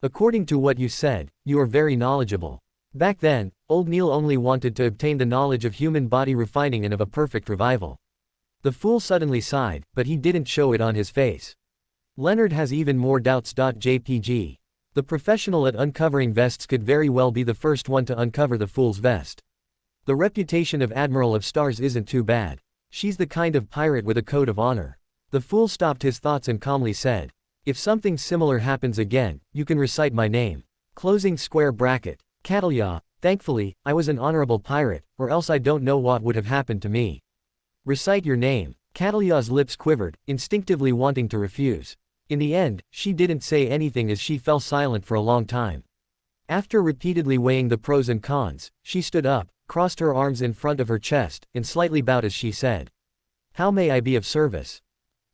[SPEAKER 1] According to what you said, you are very knowledgeable. Back then, old Neil only wanted to obtain the knowledge of human body refining and of a perfect revival." The fool suddenly sighed, but he didn't show it on his face. Leonard has even more doubts. JPG. The professional at uncovering vests could very well be the first one to uncover the fool's vest. The reputation of Admiral of Stars isn't too bad. She's the kind of pirate with a code of honor. The fool stopped his thoughts and calmly said, "If something similar happens again, you can recite my name." Closing square bracket. Cattleya, Thankfully, I was an honorable pirate, or else I don't know what would have happened to me. Recite your name. Cattleya's lips quivered, instinctively wanting to refuse. In the end, she didn't say anything as she fell silent for a long time. After repeatedly weighing the pros and cons, she stood up, crossed her arms in front of her chest, and slightly bowed as she said, "How may I be of service?"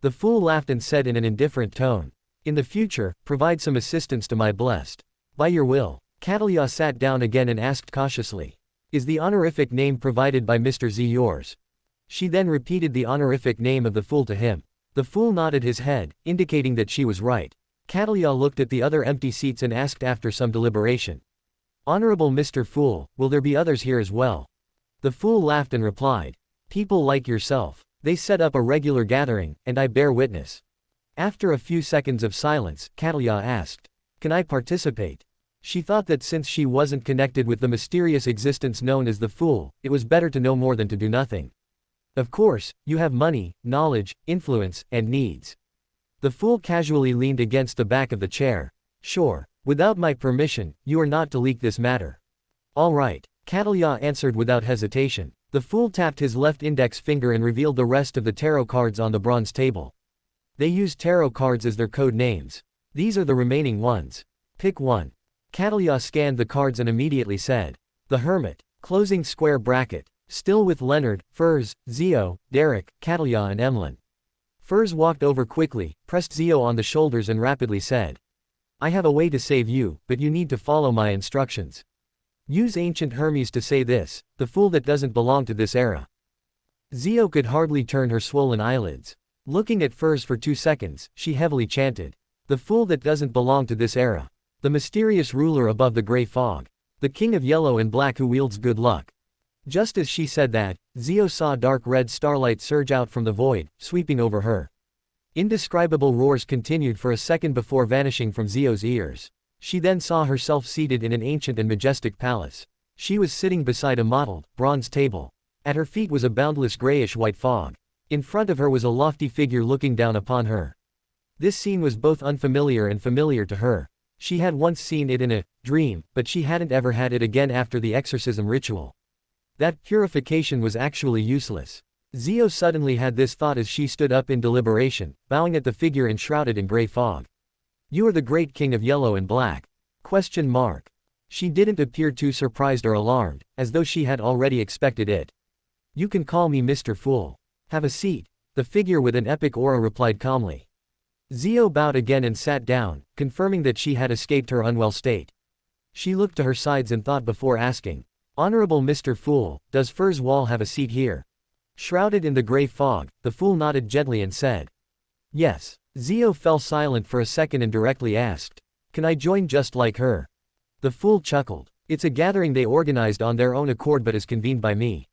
[SPEAKER 1] The fool laughed and said in an indifferent tone, "In the future, provide some assistance to my blessed. By your will." Cattleya sat down again and asked cautiously, "Is the honorific name provided by Mr. Z yours?" She then repeated the honorific name of the fool to him. The fool nodded his head, indicating that she was right. Cattleya looked at the other empty seats and asked after some deliberation, "Honorable Mr. Fool, will there be others here as well?" The fool laughed and replied, "People like yourself. They set up a regular gathering, and I bear witness." After a few seconds of silence, Cattleya asked, "Can I participate?" She thought that since she wasn't connected with the mysterious existence known as the Fool, it was better to know more than to do nothing. "Of course, you have money, knowledge, influence, and needs." The Fool casually leaned against the back of the chair. "Sure. Without my permission, you are not to leak this matter." "All right," Cattleya answered without hesitation. The Fool tapped his left index finger and revealed the rest of the tarot cards on the bronze table. They used tarot cards as their code names. "These are the remaining ones. Pick one." Cattleya scanned the cards and immediately said, "The Hermit." Closing square bracket. Still with Leonard, Furs, Zhou, Derrick, Cattleya and Emlyn. Furs walked over quickly, pressed Zhou on the shoulders and rapidly said, "I have a way to save you, but you need to follow my instructions. Use ancient Hermes to say this, the fool that doesn't belong to this era." Zhou could hardly turn her swollen eyelids. Looking at Furs for 2 seconds, she heavily chanted, "The fool that doesn't belong to this era. The mysterious ruler above the gray fog. The king of yellow and black who wields good luck." Just as she said that, Zhou saw dark red starlight surge out from the void, sweeping over her. Indescribable roars continued for a second before vanishing from Zhou's ears. She then saw herself seated in an ancient and majestic palace. She was sitting beside a mottled, bronze table. At her feet was a boundless grayish-white fog. In front of her was a lofty figure looking down upon her. This scene was both unfamiliar and familiar to her. She had once seen it in a dream, but she hadn't ever had it again after the exorcism ritual. That purification was actually useless. Zhou suddenly had this thought as she stood up in deliberation, bowing at the figure enshrouded in gray fog. "You are the great king of yellow and black?" She didn't appear too surprised or alarmed, as though she had already expected it. "You can call me Mr. Fool. Have a seat." The figure with an epic aura replied calmly. Zhou bowed again and sat down, confirming that she had escaped her unwell state. She looked to her sides and thought before asking, "Honorable Mr. Fool, does Furs Wall have a seat here?" Shrouded in the gray fog, the fool nodded gently and said, "Yes." Zhou fell silent for a second and directly asked, "Can I join just like her?" The fool chuckled. "It's a gathering they organized on their own accord but is convened by me.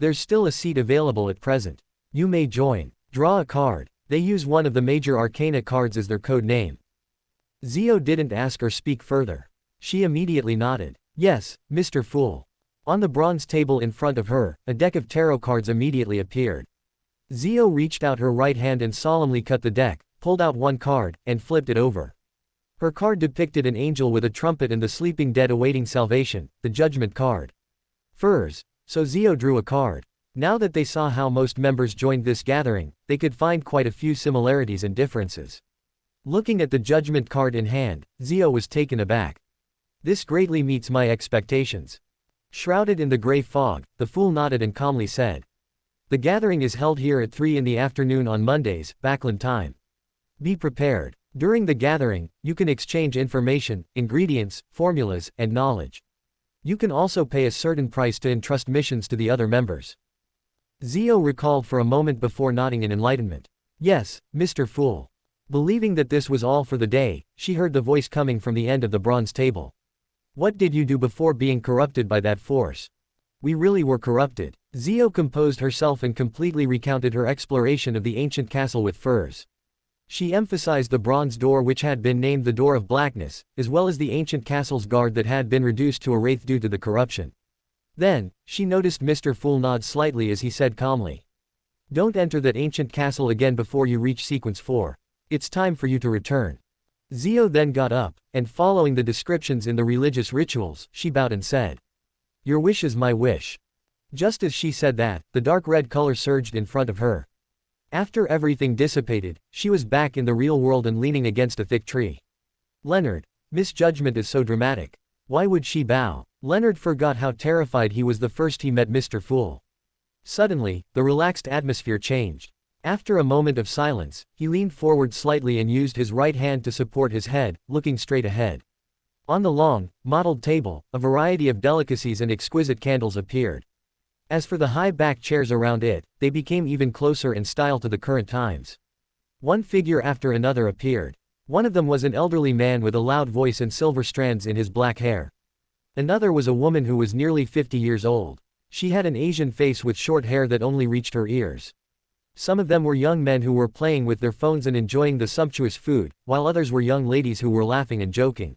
[SPEAKER 1] There's still a seat available at present. You may join. Draw a card." They use one of the major arcana cards as their code name. Zhou didn't ask or speak further. She immediately nodded. "Yes, Mr. Fool." On the bronze table in front of her, a deck of tarot cards immediately appeared. Zhou reached out her right hand and solemnly cut the deck, pulled out one card, and flipped it over. Her card depicted an angel with a trumpet and the sleeping dead awaiting salvation, the judgment card. Furs. So Zhou drew a card. Now that they saw how most members joined this gathering, they could find quite a few similarities and differences. Looking at the judgment card in hand, Zhou was taken aback. "This greatly meets my expectations." Shrouded in the gray fog, the fool nodded and calmly said, "The gathering is held here at 3 in the afternoon on Mondays, Backland time. Be prepared. During the gathering, you can exchange information, ingredients, formulas, and knowledge. You can also pay a certain price to entrust missions to the other members." Zhou recalled for a moment before nodding in enlightenment. "Yes, Mr. Fool." Believing that this was all for the day, she heard the voice coming from the end of the bronze table. "What did you do before being corrupted by that force?" "We really were corrupted." Zhou composed herself and completely recounted her exploration of the ancient castle with Furs. She emphasized the bronze door which had been named the Door of Blackness, as well as the ancient castle's guard that had been reduced to a wraith due to the corruption. Then, she noticed Mr. Fool nod slightly as he said calmly, "Don't enter that ancient castle again before you reach sequence 4. It's time for you to return." Zhou then got up, and following the descriptions in the religious rituals, she bowed and said, Your wish is my wish. Just as she said that, the dark red color surged in front of her. After everything dissipated, she was back in the real world and leaning against a thick tree. Leonard. Misjudgment is so dramatic. Why would she bow? Leonard forgot how terrified he was the first he met Mr. Fool. Suddenly, the relaxed atmosphere changed. After a moment of silence, he leaned forward slightly and used his right hand to support his head, looking straight ahead. On the long, mottled table, a variety of delicacies and exquisite candles appeared. As for the high-backed chairs around it, they became even closer in style to the current times. One figure after another appeared. One of them was an elderly man with a loud voice and silver strands in his black hair. Another was a woman who was nearly 50 years old. She had an Asian face with short hair that only reached her ears. Some of them were young men who were playing with their phones and enjoying the sumptuous food, while others were young ladies who were laughing and joking.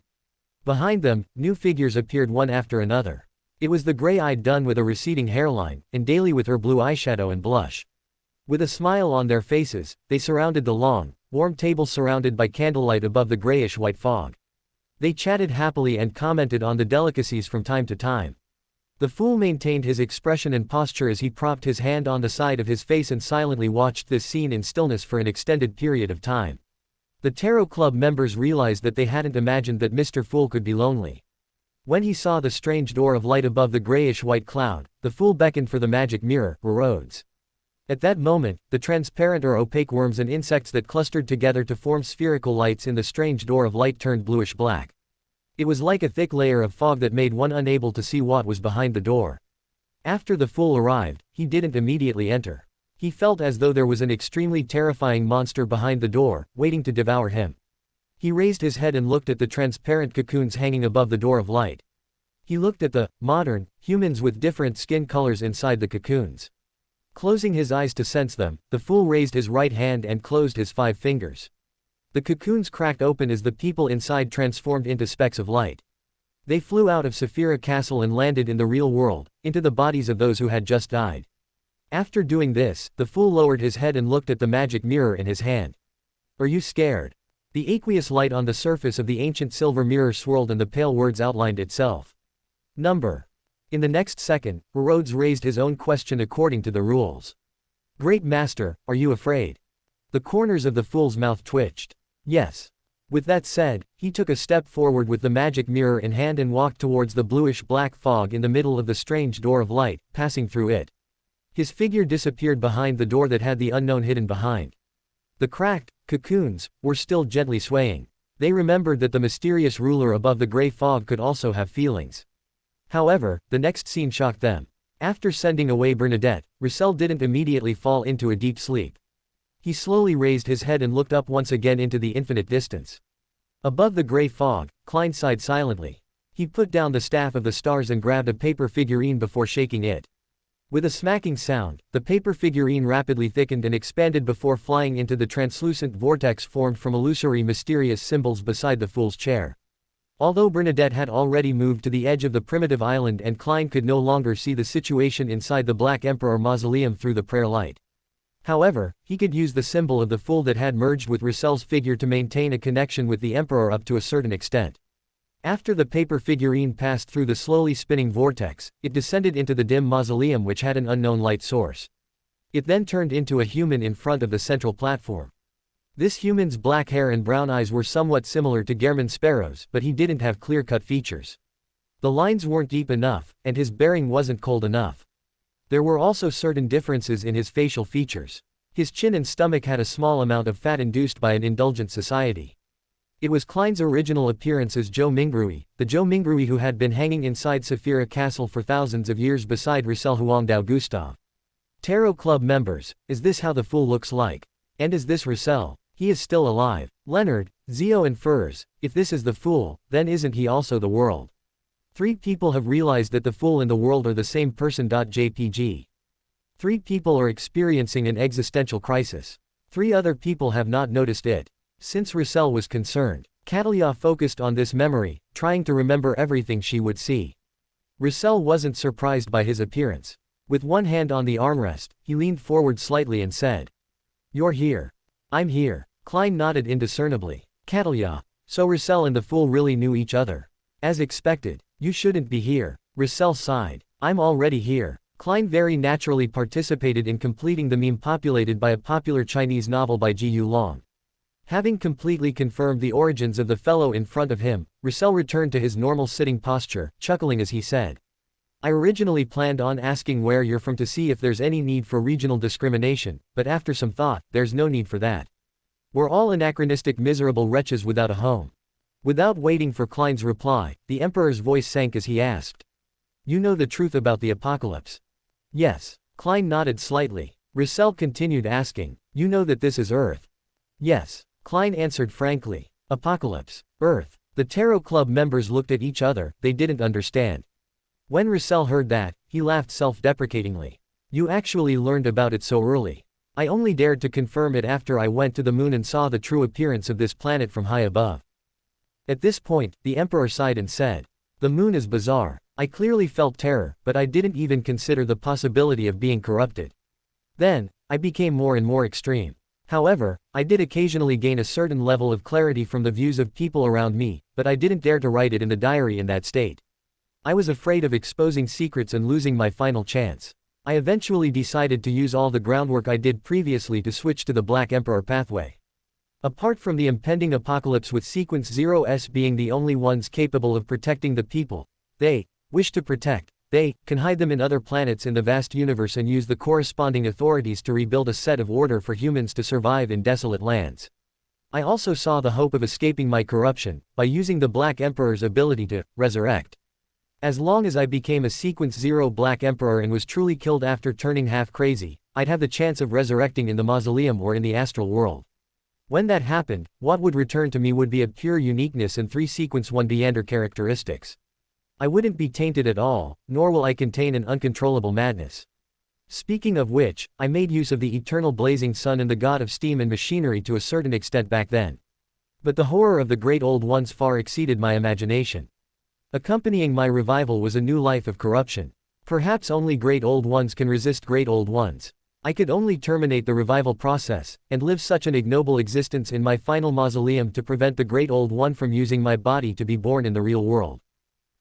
[SPEAKER 1] Behind them, new figures appeared one after another. It was the gray-eyed dun with a receding hairline, and daily with her blue eyeshadow and blush. With a smile on their faces, they surrounded the long, warm table surrounded by candlelight above the grayish-white fog. They chatted happily and commented on the delicacies from time to time. The fool maintained his expression and posture as he propped his hand on the side of his face and silently watched this scene in stillness for an extended period of time. The Tarot Club members realized that they hadn't imagined that Mr. Fool could be lonely. When he saw the strange door of light above the grayish-white cloud, the fool beckoned for the magic mirror, Rhodes. At that moment, the transparent or opaque worms and insects that clustered together to form spherical lights in the strange door of light turned bluish-black. It was like a thick layer of fog that made one unable to see what was behind the door. After the fool arrived, he didn't immediately enter. He felt as though there was an extremely terrifying monster behind the door, waiting to devour him. He raised his head and looked at the transparent cocoons hanging above the door of light. He looked at the modern humans with different skin colors inside the cocoons. Closing his eyes to sense them, the fool raised his right hand and closed his 5 fingers. The cocoons cracked open as the people inside transformed into specks of light. They flew out of Saphira Castle and landed in the real world, into the bodies of those who had just died. After doing this, the fool lowered his head and looked at the magic mirror in his hand. Are you scared? The aqueous light on the surface of the ancient silver mirror swirled and the pale words outlined itself. Number. In the next second, Rhodes raised his own question according to the rules. Great Master, are you afraid? The corners of the fool's mouth twitched. Yes. With that said, he took a step forward with the magic mirror in hand and walked towards the bluish-black fog in the middle of the strange door of light, passing through it. His figure disappeared behind the door that had the unknown hidden behind. The cracked cocoons were still gently swaying. They remembered that the mysterious ruler above the gray fog could also have feelings. However, the next scene shocked them. After sending away Bernadette, Roussel didn't immediately fall into a deep sleep. He slowly raised his head and looked up once again into the infinite distance. Above the gray fog, Klein sighed silently. He put down the staff of the stars and grabbed a paper figurine before shaking it. With a smacking sound, the paper figurine rapidly thickened and expanded before flying into the translucent vortex formed from illusory mysterious symbols beside the fool's chair. Although Bernadette had already moved to the edge of the primitive island and Klein could no longer see the situation inside the Black Emperor mausoleum through the prayer light. However, he could use the symbol of the fool that had merged with Roussel's figure to maintain a connection with the Emperor up to a certain extent. After the paper figurine passed through the slowly spinning vortex, it descended into the dim mausoleum which had an unknown light source. It then turned into a human in front of the central platform. This human's black hair and brown eyes were somewhat similar to German Sparrow's, but he didn't have clear-cut features. The lines weren't deep enough, and his bearing wasn't cold enough. There were also certain differences in his facial features. His chin and stomach had a small amount of fat induced by an indulgent society. It was Klein's original appearance as Zhou Mingrui, the Zhou Mingrui who had been hanging inside Saphira Castle for thousands of years beside Roussel Huangdao Gustav. Tarot Club members, is this how the fool looks like? And is this Roussel? He is still alive. Leonard, Zhou and Furs, if this is the fool, then isn't he also the world? 3 people have realized that the fool and the world are the same person. JPG. 3 people are experiencing an existential crisis. 3 other people have not noticed it. Since Roussel was concerned, Cattleya focused on this memory, trying to remember everything she would see. Roussel wasn't surprised by his appearance. With one hand on the armrest, he leaned forward slightly and said, "You're here." "I'm here." Klein nodded indiscernibly. Cattleya. So Roussel and the fool really knew each other. As expected. You shouldn't be here. Russell sighed. I'm already here. Klein very naturally participated in completing the meme populated by a popular Chinese novel by Ji Long. Having completely confirmed the origins of the fellow in front of him, Russell returned to his normal sitting posture, chuckling as he said. I originally planned on asking where you're from to see if there's any need for regional discrimination, but after some thought, there's no need for that. We're all anachronistic miserable wretches without a home. Without waiting for Klein's reply, the Emperor's voice sank as he asked. You know the truth about the apocalypse? Yes. Klein nodded slightly. Russell continued asking, you know that this is Earth? Yes. Klein answered frankly. Apocalypse. Earth. The Tarot Club members looked at each other, they didn't understand. When Russell heard that, he laughed self-deprecatingly. You actually learned about it so early. I only dared to confirm it after I went to the moon and saw the true appearance of this planet from high above. At this point, the Emperor sighed and said, the moon is bizarre. I clearly felt terror, but I didn't even consider the possibility of being corrupted. Then, I became more and more extreme. However, I did occasionally gain a certain level of clarity from the views of people around me, but I didn't dare to write it in the diary in that state. I was afraid of exposing secrets and losing my final chance. I eventually decided to use all the groundwork I did previously to switch to the Black Emperor pathway. Apart from the impending apocalypse with Sequence 0's being the only ones capable of protecting the people they wish to protect, they can hide them in other planets in the vast universe and use the corresponding authorities to rebuild a set of order for humans to survive in desolate lands. I also saw the hope of escaping my corruption, by using the Black Emperor's ability to resurrect. As long as I became a Sequence 0 Black Emperor and was truly killed after turning half crazy, I'd have the chance of resurrecting in the mausoleum or in the astral world. When that happened, what would return to me would be a pure uniqueness and 3 Sequence 1 Beander characteristics. I wouldn't be tainted at all, nor will I contain an uncontrollable madness. Speaking of which, I made use of the eternal blazing sun and the god of steam and machinery to a certain extent back then. But the horror of the great old ones far exceeded my imagination. Accompanying my revival was a new life of corruption. Perhaps only great old ones can resist great old ones. I could only terminate the revival process, and live such an ignoble existence in my final mausoleum to prevent the great old one from using my body to be born in the real world.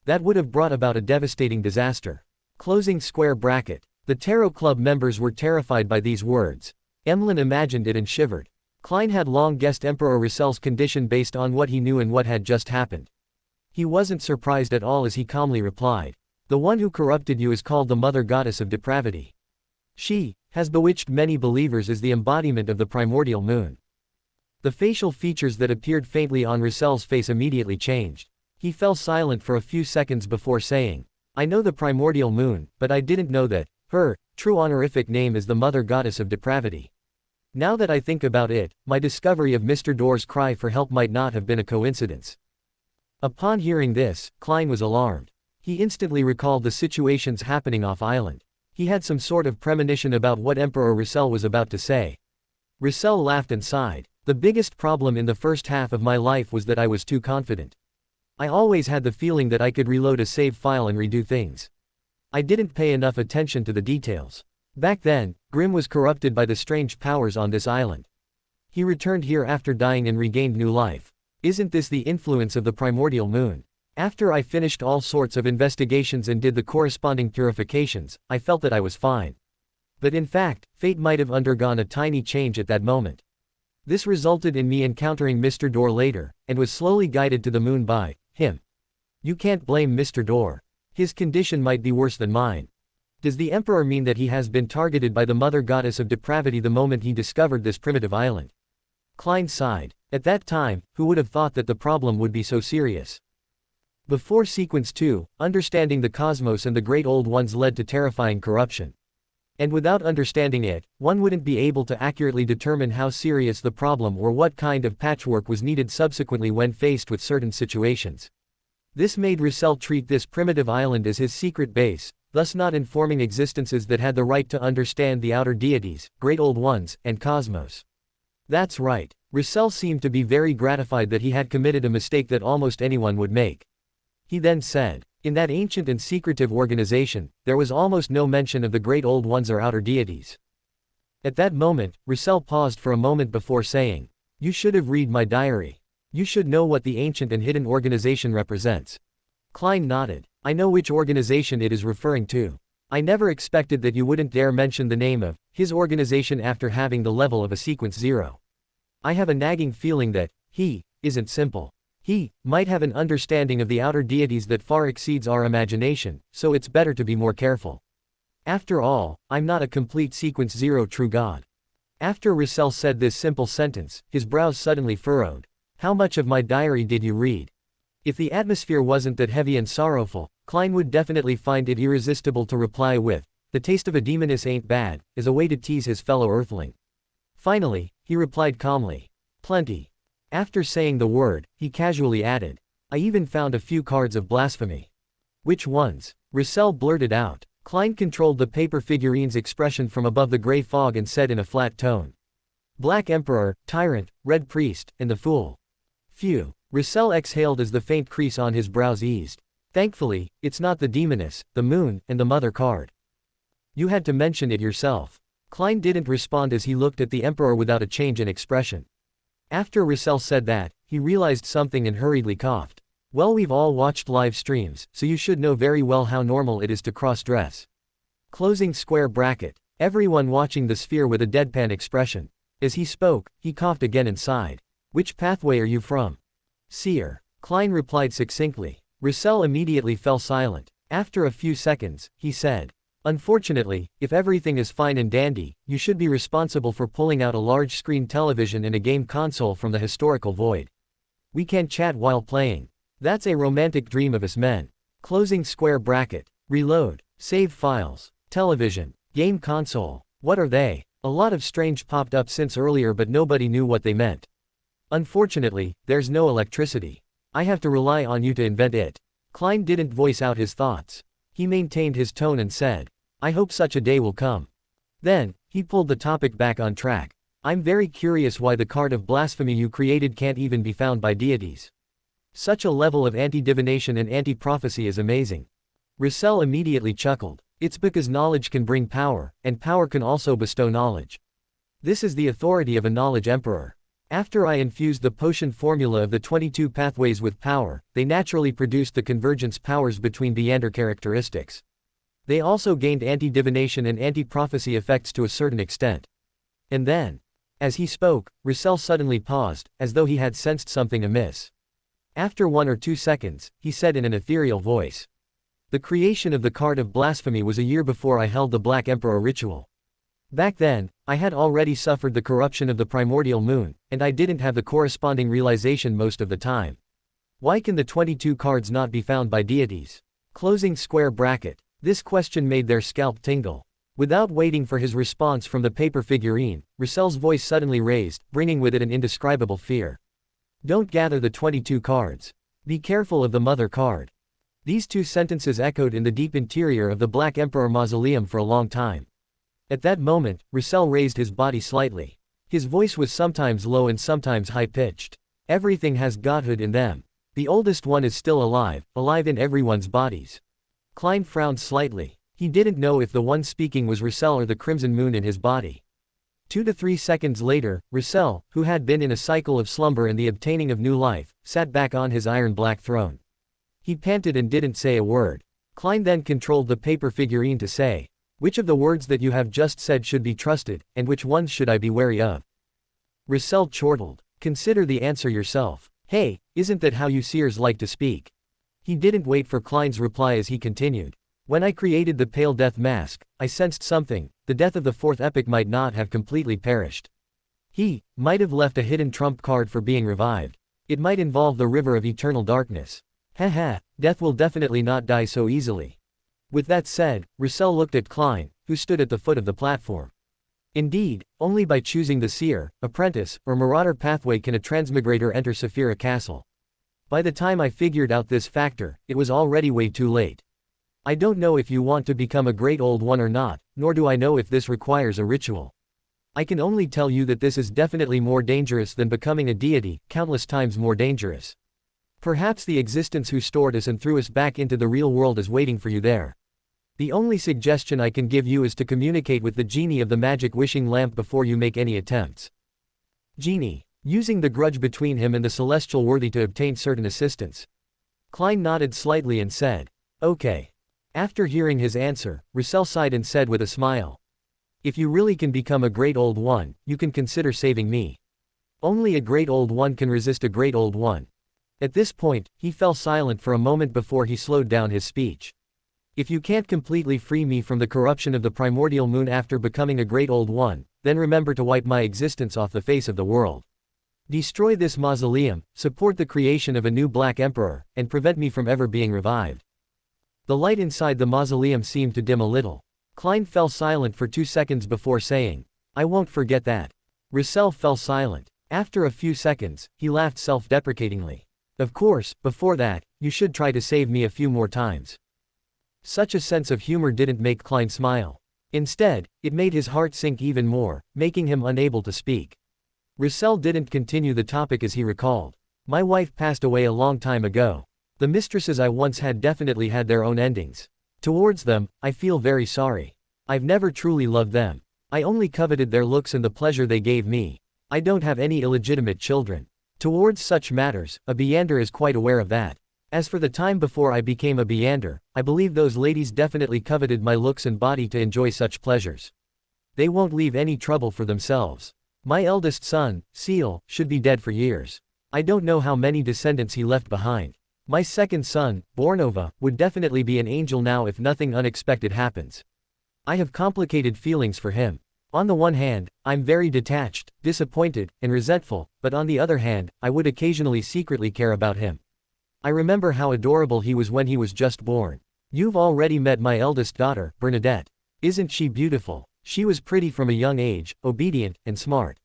[SPEAKER 1] That would have brought about a devastating disaster. Closing square bracket. The Tarot Club members were terrified by these words. Emlyn imagined it and shivered. Klein had long guessed Emperor Russell's condition based on what he knew and what had just happened. He wasn't surprised at all as he calmly replied. The one who corrupted you is called the Mother Goddess of Depravity. She has bewitched many believers as the embodiment of the primordial moon. The facial features that appeared faintly on Russell's face immediately changed. He fell silent for a few seconds before saying, I know the primordial moon, but I didn't know that her true honorific name is the Mother Goddess of Depravity. Now that I think about it, my discovery of Mr. Door's cry for help might not have been a coincidence. Upon hearing this, Klein was alarmed. He instantly recalled the situations happening off-island. He had some sort of premonition about what Emperor Russell was about to say. Russell laughed and sighed. The biggest problem in the first half of my life was that I was too confident. I always had the feeling that I could reload a save file and redo things. I didn't pay enough attention to the details. Back then, Grimm was corrupted by the strange powers on this island. He returned here after dying and regained new life. Isn't this the influence of the primordial moon? After I finished all sorts of investigations and did the corresponding purifications, I felt that I was fine. But in fact, fate might have undergone a tiny change at that moment. This resulted in me encountering Mr. Door later, and was slowly guided to the moon by him. You can't blame Mr. Door. His condition might be worse than mine. Does the Emperor mean that he has been targeted by the Mother Goddess of Depravity the moment he discovered this primitive island? Klein sighed. At that time, who would have thought that the problem would be so serious? Before Sequence 2, understanding the cosmos and the Great Old Ones led to terrifying corruption. And without understanding it, one wouldn't be able to accurately determine how serious the problem or what kind of patchwork was needed subsequently when faced with certain situations. This made Russell treat this primitive island as his secret base, thus not informing existences that had the right to understand the outer deities, Great Old Ones, and cosmos. That's right. Russell seemed to be very gratified that he had committed a mistake that almost anyone would make. He then said, in that ancient and secretive organization, there was almost no mention of the Great Old Ones or outer deities. At that moment, Russell paused for a moment before saying, you should have read my diary. You should know what the ancient and hidden organization represents. Klein nodded. I know which organization it is referring to. I never expected that you wouldn't dare mention the name of his organization after having the level of a sequence 0. I have a nagging feeling that he isn't simple. He might have an understanding of the outer deities that far exceeds our imagination, so it's better to be more careful. After all, I'm not a complete sequence 0 true god. After Russell said this simple sentence, his brows suddenly furrowed. How much of my diary did you read? If the atmosphere wasn't that heavy and sorrowful, Klein would definitely find it irresistible to reply with, the taste of a demoness ain't bad, as a way to tease his fellow earthling. Finally, he replied calmly. Plenty. After saying the word, he casually added, I even found a few cards of blasphemy. Which ones? Russell blurted out. Klein controlled the paper figurine's expression from above the gray fog and said in a flat tone. Black Emperor, Tyrant, Red Priest, and the Fool. Phew. Russell exhaled as the faint crease on his brows eased. Thankfully, it's not the demoness, the moon, and the mother card. You had to mention it yourself. Klein didn't respond as he looked at the Emperor without a change in expression. After Russell said that, he realized something and hurriedly coughed. Well, we've all watched live streams, so you should know very well how normal it is to cross-dress. Closing square bracket. Everyone watching the sphere with a deadpan expression. As he spoke, he coughed again and sighed. Which pathway are you from? Seer. Klein replied succinctly. Russell immediately fell silent. After a few seconds, he said. Unfortunately, if everything is fine and dandy, you should be responsible for pulling out a large-screen television and a game console from the historical void. We can chat while playing. That's a romantic dream of us men. Closing square bracket. Reload. Save files. Television. Game console. What are they? A lot of strange popped up since earlier, but nobody knew what they meant. Unfortunately, there's no electricity. I have to rely on you to invent it. Klein didn't voice out his thoughts. He maintained his tone and said, I hope such a day will come. Then, he pulled the topic back on track. I'm very curious why the card of blasphemy you created can't even be found by deities. Such a level of anti-divination and anti-prophecy is amazing. Russell immediately chuckled. It's because knowledge can bring power, and power can also bestow knowledge. This is the authority of a knowledge emperor. After I infused the potion formula of the 22 pathways with power, they naturally produced the convergence powers between Deander characteristics. They also gained anti-divination and anti-prophecy effects to a certain extent. And then, as he spoke, Russell suddenly paused, as though he had sensed something amiss. After 1 or 2 seconds, he said in an ethereal voice. The creation of the card of blasphemy was a year before I held the Black Emperor ritual. Back then, I had already suffered the corruption of the primordial moon, and I didn't have the corresponding realization most of the time. Why can the 22 cards not be found by deities? Closing square bracket. This question made their scalp tingle. Without waiting for his response from the paper figurine, Russell's voice suddenly raised, bringing with it an indescribable fear. Don't gather the 22 cards. Be careful of the mother card. These 2 sentences echoed in the deep interior of the Black Emperor mausoleum for a long time. At that moment, Russell raised his body slightly. His voice was sometimes low and sometimes high-pitched. Everything has godhood in them. The oldest one is still alive in everyone's bodies. Klein frowned slightly. He didn't know if the one speaking was Russell or the crimson moon in his body. 2 to 3 seconds later, Russell, who had been in a cycle of slumber and the obtaining of new life, sat back on his iron-black throne. He panted and didn't say a word. Klein then controlled the paper figurine to say, which of the words that you have just said should be trusted, and which ones should I be wary of? Russell chortled. Consider the answer yourself. Hey, isn't that how you seers like to speak? He didn't wait for Klein's reply as he continued. When I created the Pale Death Mask, I sensed something. The death of the 4th epic might not have completely perished. He might have left a hidden trump card for being revived. It might involve the River of Eternal Darkness. Haha, death will definitely not die so easily. With that said, Russell looked at Klein, who stood at the foot of the platform. Indeed, only by choosing the Seer, Apprentice, or Marauder pathway can a transmigrator enter Saphira Castle. By the time I figured out this factor, it was already way too late. I don't know if you want to become a great old one or not, nor do I know if this requires a ritual. I can only tell you that this is definitely more dangerous than becoming a deity, countless times more dangerous. Perhaps the existence who stored us and threw us back into the real world is waiting for you there. The only suggestion I can give you is to communicate with the genie of the magic wishing lamp before you make any attempts. Genie. Using the grudge between him and the celestial worthy to obtain certain assistance. Klein nodded slightly and said, "Okay." After hearing his answer, Russell sighed and said with a smile, "If you really can become a great old one, you can consider saving me. Only a great old one can resist a great old one." At this point, he fell silent for a moment before he slowed down his speech. "If you can't completely free me from the corruption of the primordial moon after becoming a great old one, then remember to wipe my existence off the face of the world. Destroy this mausoleum, support the creation of a new Black Emperor, and prevent me from ever being revived." The light inside the mausoleum seemed to dim a little. Klein fell silent for 2 seconds before saying, "I won't forget that." Russell fell silent. After a few seconds, he laughed self-deprecatingly. "Of course, before that, you should try to save me a few more times." Such a sense of humor didn't make Klein smile. Instead, it made his heart sink even more, making him unable to speak. Russell didn't continue the topic as he recalled. "My wife passed away a long time ago. The mistresses I once had definitely had their own endings. Towards them, I feel very sorry. I've never truly loved them. I only coveted their looks and the pleasure they gave me. I don't have any illegitimate children. Towards such matters, a Beander is quite aware of that. As for the time before I became a Beander, I believe those ladies definitely coveted my looks and body to enjoy such pleasures. They won't leave any trouble for themselves. My eldest son, Seal, should be dead for years. I don't know how many descendants he left behind. My second son, Bornova, would definitely be an angel now if nothing unexpected happens. I have complicated feelings for him. On the one hand, I'm very detached, disappointed, and resentful, but on the other hand, I would occasionally secretly care about him. I remember how adorable he was when he was just born. You've already met my eldest daughter, Bernadette. Isn't she beautiful? She was pretty from a young age, obedient, and smart.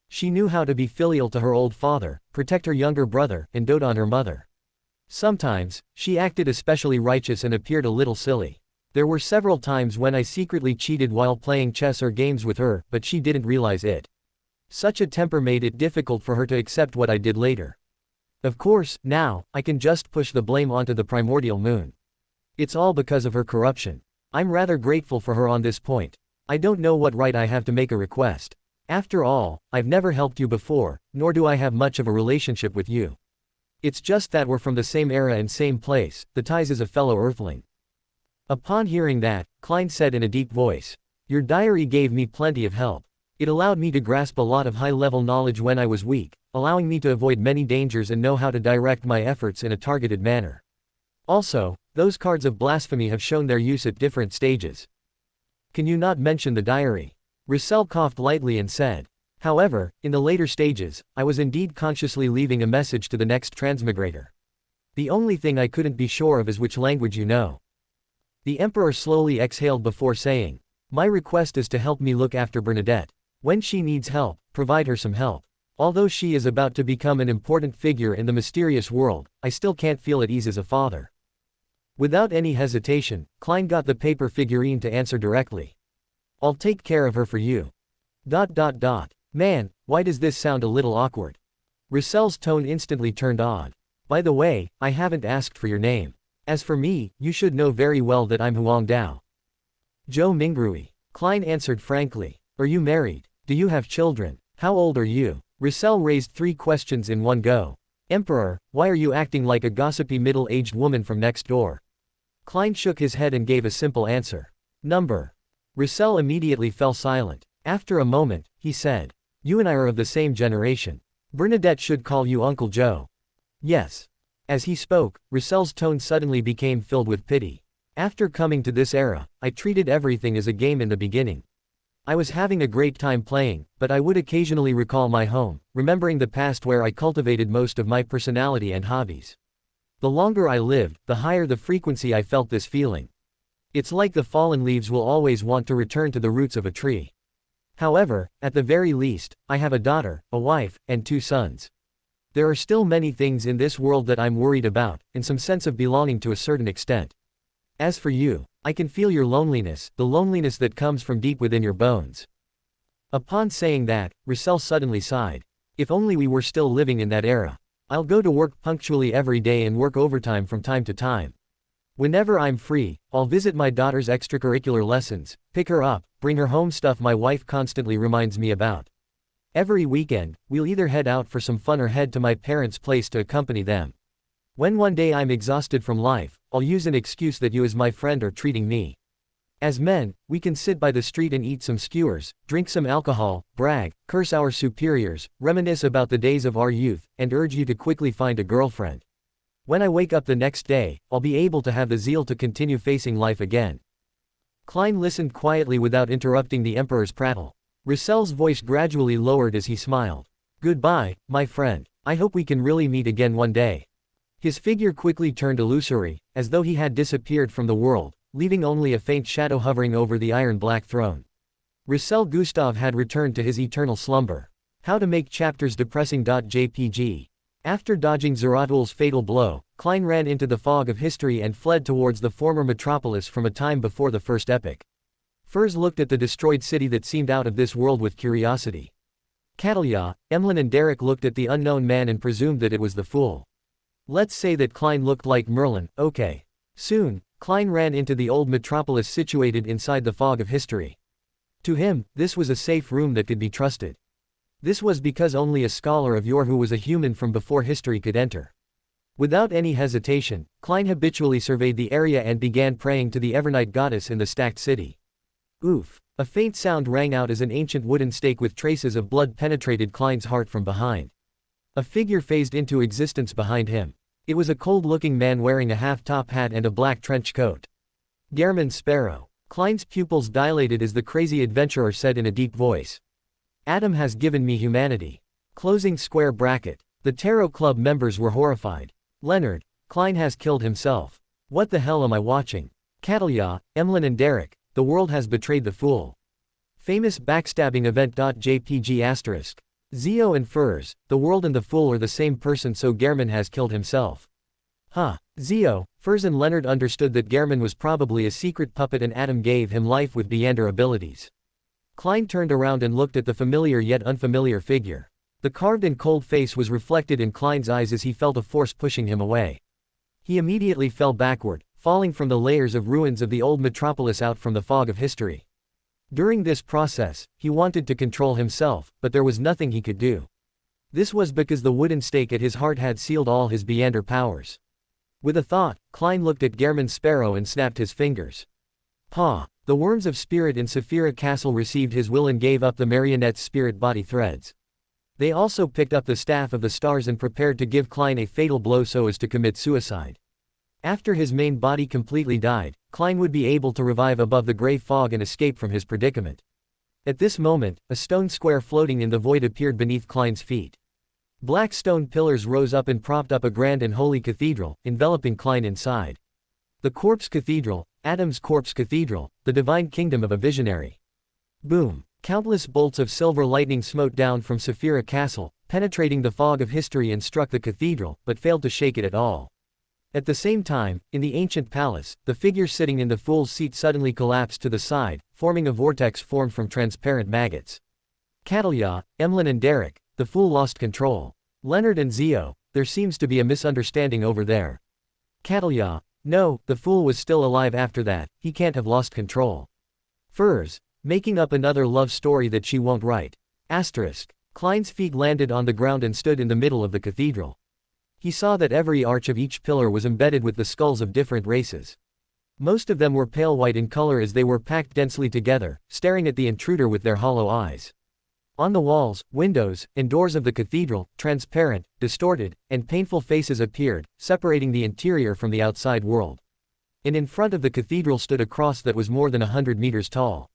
[SPEAKER 1] She knew how to be filial to her old father, protect her younger brother, and dote on her mother. Sometimes, she acted especially righteous and appeared a little silly. There were several times when I secretly cheated while playing chess or games with her, but she didn't realize it. Such a temper made it difficult for her to accept what I did later. Of course, now, I can just push the blame onto the primordial moon. It's all because of her corruption. I'm rather grateful for her on this point. I don't know what right I have to make a request. After all, I've never helped you before, nor do I have much of a relationship with you. It's just that we're from the same era and same place, the ties as a fellow Earthling." Upon hearing that, Klein said in a deep voice, "Your diary gave me plenty of help. It allowed me to grasp a lot of high-level knowledge when I was weak, allowing me to avoid many dangers and know how to direct my efforts in a targeted manner. Also, those cards of blasphemy have shown their use at different stages." "Can you not mention the diary?" Russell coughed lightly and said, "However, in the later stages, I was indeed consciously leaving a message to the next transmigrator. The only thing I couldn't be sure of is which language you know." The Emperor slowly exhaled before saying, "My request is to help me look after Bernadette. When she needs help, provide her some help. Although she is about to become an important figure in the mysterious world, I still can't feel at ease as a father." Without any hesitation, Klein got the paper figurine to answer directly. "I'll take care of her for you. ... Man, why does this sound a little awkward?" Russell's tone instantly turned odd. "By the way, I haven't asked for your name. As for me, you should know very well that I'm Huang Dao." "Zhou Mingrui." Klein answered frankly. "Are you married? Do you have children? How old are you?" Russell raised 3 questions in one go. "Emperor, why are you acting like a gossipy middle-aged woman from next door?" Klein shook his head and gave a simple answer. "Number." Russell immediately fell silent. After a moment, he said, "You and I are of the same generation. Bernadette should call you Uncle Zhou." "Yes." As he spoke, Russell's tone suddenly became filled with pity. "After coming to this era, I treated everything as a game in the beginning. I was having a great time playing, but I would occasionally recall my home, remembering the past where I cultivated most of my personality and hobbies. The longer I lived, the higher the frequency I felt this feeling. It's like the fallen leaves will always want to return to the roots of a tree. However, at the very least, I have a daughter, a wife, and 2 sons. There are still many things in this world that I'm worried about, and some sense of belonging to a certain extent. As for you, I can feel your loneliness, the loneliness that comes from deep within your bones." Upon saying that, Russell suddenly sighed. "If only we were still living in that era. I'll go to work punctually every day and work overtime from time to time. Whenever I'm free, I'll visit my daughter's extracurricular lessons, pick her up, bring her home stuff my wife constantly reminds me about. Every weekend, we'll either head out for some fun or head to my parents' place to accompany them. When one day I'm exhausted from life, I'll use an excuse that you as my friend are treating me. As men, we can sit by the street and eat some skewers, drink some alcohol, brag, curse our superiors, reminisce about the days of our youth, and urge you to quickly find a girlfriend. When I wake up the next day, I'll be able to have the zeal to continue facing life again. Klein listened quietly without interrupting the Emperor's prattle. Russel's voice gradually lowered as he smiled. Goodbye, my friend. I hope we can really meet again one day. His figure quickly turned illusory, as though he had disappeared from the world, leaving only a faint shadow hovering over the iron-black throne. Russell Gustav had returned to his eternal slumber. How to make chapters depressing.jpg. After dodging Zaratul's fatal blow, Klein ran into the fog of history and fled towards the former metropolis from a time before the first epoch. Furs looked at the destroyed city that seemed out of this world with curiosity. Cattleya, Emlyn and Derrick looked at the unknown man and presumed that it was the fool. Let's say that Klein looked like Merlin, okay. Soon, Klein ran into the old metropolis situated inside the fog of history. To him, this was a safe room that could be trusted. This was because only a scholar of yore who was a human from before history could enter. Without any hesitation, Klein habitually surveyed the area and began praying to the Evernight goddess in the stacked city. Oof! A faint sound rang out as an ancient wooden stake with traces of blood penetrated Klein's heart from behind. A figure phased into existence behind him. It was a cold-looking man wearing a half-top hat and a black trench coat. Gehrman Sparrow. Klein's pupils dilated as the crazy adventurer said in a deep voice. Adam has given me humanity. Closing square bracket. The Tarot Club members were horrified. Leonard. Klein has killed himself. What the hell am I watching? Cattleya, Emlyn and Derrick. The world has betrayed the fool. Famous backstabbing event.jpg asterisk. Zhou and Furs. The world and the fool are the same person, so Gehrman has killed himself. Huh. Zhou, Furs and Leonard understood that Gehrman was probably a secret puppet and Adam gave him life with Beander abilities. Klein turned around and looked at the familiar yet unfamiliar figure. The carved and cold face was reflected in Klein's eyes as he felt a force pushing him away. He immediately fell backward, falling from the layers of ruins of the old metropolis out from the fog of history. During this process, he wanted to control himself, but there was nothing he could do. This was because the wooden stake at his heart had sealed all his Beander powers. With a thought, Klein looked at Gehrman Sparrow and snapped his fingers. Pa! The worms of spirit in Saphira Castle received his will and gave up the marionette's spirit body threads. They also picked up the staff of the stars and prepared to give Klein a fatal blow so as to commit suicide. After his main body completely died, Klein would be able to revive above the gray fog and escape from his predicament. At this moment, a stone square floating in the void appeared beneath Klein's feet. Black stone pillars rose up and propped up a grand and holy cathedral, enveloping Klein inside. The Corpse Cathedral, Adam's Corpse Cathedral, the divine kingdom of a visionary. Boom! Countless bolts of silver lightning smote down from Saphira Castle, penetrating the fog of history and struck the cathedral, but failed to shake it at all. At the same time, in the ancient palace, the figure sitting in the fool's seat suddenly collapsed to the side, forming a vortex formed from transparent maggots. Cattleya, Emlyn and Derrick. The fool lost control. Leonard and Zhou. There seems to be a misunderstanding over there. Cattleya. No, the fool was still alive after that, he can't have lost control. Furs. Making up another love story that she won't write. Asterisk. Klein's feet landed on the ground and stood in the middle of the cathedral. He saw that every arch of each pillar was embedded with the skulls of different races. Most of them were pale white in color as they were packed densely together, staring at the intruder with their hollow eyes. On the walls, windows, and doors of the cathedral, transparent, distorted, and painful faces appeared, separating the interior from the outside world. And in front of the cathedral stood a cross that was more than 100 meters tall.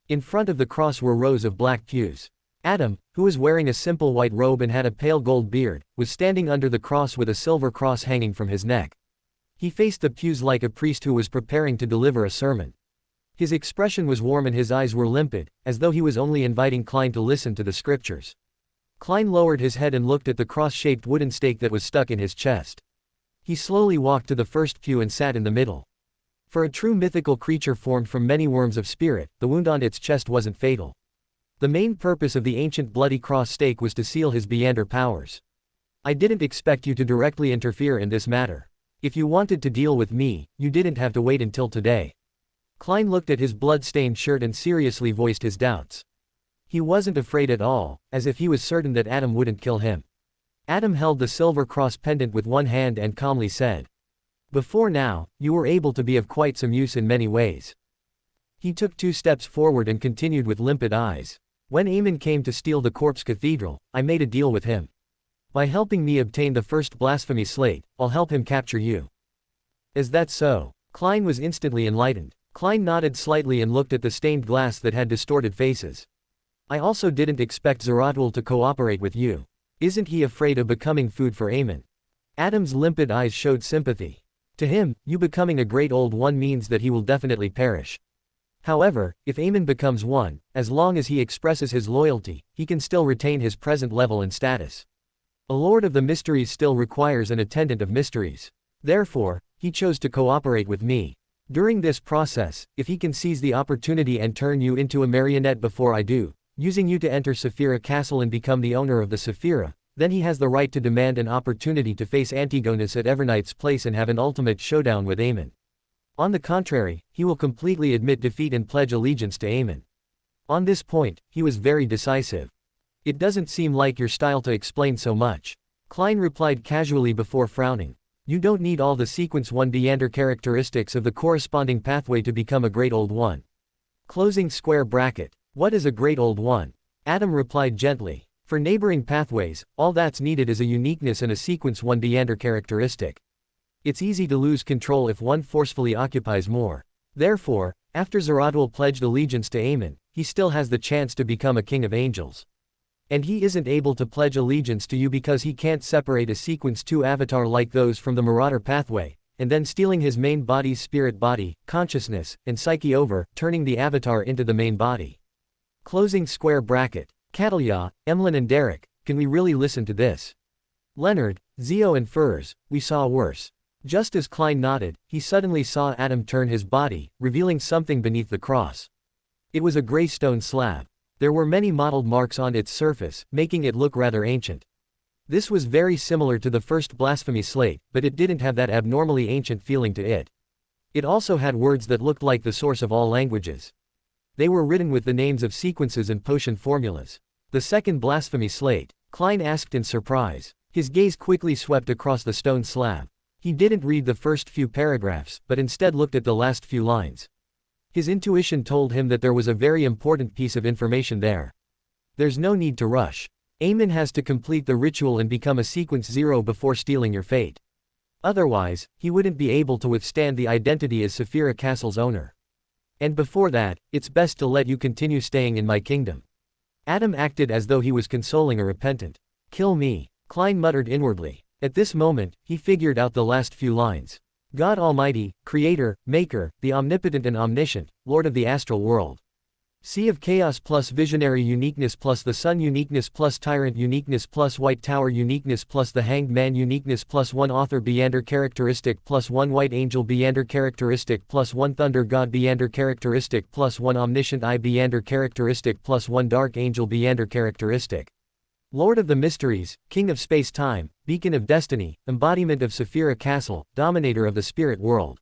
[SPEAKER 1] In front of the cross were rows of black pews. Adam, who was wearing a simple white robe and had a pale gold beard, was standing under the cross with a silver cross hanging from his neck. He faced the pews like a priest who was preparing to deliver a sermon. His expression was warm and his eyes were limpid, as though he was only inviting Klein to listen to the scriptures. Klein lowered his head and looked at the cross-shaped wooden stake that was stuck in his chest. He slowly walked to the first pew and sat in the middle. For a true mythical creature formed from many worms of spirit, the wound on its chest wasn't fatal. The main purpose of the ancient bloody cross stake was to seal his Beander powers. I didn't expect you to directly interfere in this matter. If you wanted to deal with me, you didn't have to wait until today. Klein looked at his blood-stained shirt and seriously voiced his doubts. He wasn't afraid at all, as if he was certain that Adam wouldn't kill him. Adam held the silver cross pendant with one hand and calmly said. Before now, you were able to be of quite some use in many ways. He took 2 steps forward and continued with limpid eyes. When Emlyn came to steal the corpse cathedral, I made a deal with him. By helping me obtain the first blasphemy slate, I'll help him capture you. Is that so? Klein was instantly enlightened. Klein nodded slightly and looked at the stained glass that had distorted faces. I also didn't expect Zeratul to cooperate with you. Isn't he afraid of becoming food for Emlyn? Adam's limpid eyes showed sympathy. To him, you becoming a great old one means that he will definitely perish. However, if Emlyn becomes one, as long as he expresses his loyalty, he can still retain his present level and status. A Lord of the Mysteries still requires an attendant of mysteries. Therefore, he chose to cooperate with me. During this process, if he can seize the opportunity and turn you into a marionette before I do, using you to enter Saphira Castle and become the owner of the Saphira, then he has the right to demand an opportunity to face Antigonus at Evernight's place and have an ultimate showdown with Emlyn. On the contrary, he will completely admit defeat and pledge allegiance to Emlyn. On this point, he was very decisive. It doesn't seem like your style to explain so much. Klein replied casually before frowning. You don't need all the sequence 1 Deander characteristics of the corresponding pathway to become a great old one. Closing square bracket. What is a great old one? Adam replied gently. For neighboring pathways, all that's needed is a uniqueness and a sequence 1 Deander characteristic. It's easy to lose control if one forcefully occupies more. Therefore, after Zeratul pledged allegiance to Emlyn, he still has the chance to become a king of angels. And he isn't able to pledge allegiance to you because he can't separate a sequence 2 avatar like those from the Marauder pathway, and then stealing his main body's spirit body, consciousness, and psyche over, turning the avatar into the main body. Closing square bracket. Cattleya, Emlyn and Derrick, can we really listen to this? Leonard, Zhou and Furs, we saw worse. Just as Klein nodded, he suddenly saw Adam turn his body, revealing something beneath the cross. It was a gray stone slab. There were many mottled marks on its surface, making it look rather ancient. This was very similar to the first blasphemy slate, but it didn't have that abnormally ancient feeling to it. It also had words that looked like the source of all languages. They were written with the names of sequences and potion formulas. The second blasphemy slate? Klein asked in surprise. His gaze quickly swept across the stone slab. He didn't read the first few paragraphs, but instead looked at the last few lines. His intuition told him that there was a very important piece of information there. There's no need to rush. Emlyn has to complete the ritual and become a sequence 0 before stealing your fate. Otherwise, he wouldn't be able to withstand the identity as Saphira Castle's owner. And before that, it's best to let you continue staying in my kingdom. Adam acted as though he was consoling a repentant. Kill me, Klein muttered inwardly. At this moment, he figured out the last few lines. God Almighty, Creator, Maker, the Omnipotent and Omniscient, Lord of the Astral World. Sea of Chaos plus Visionary Uniqueness plus the Sun Uniqueness plus Tyrant Uniqueness plus White Tower Uniqueness plus the Hanged Man Uniqueness plus 1 Author Beander characteristic plus 1 White Angel Beander characteristic plus 1 Thunder God Beander characteristic plus 1 Omniscient Eye Beander characteristic plus 1 Dark Angel Beander characteristic. Lord of the Mysteries, King of Space-Time, Beacon of Destiny, Embodiment of Saphira Castle, Dominator of the Spirit World.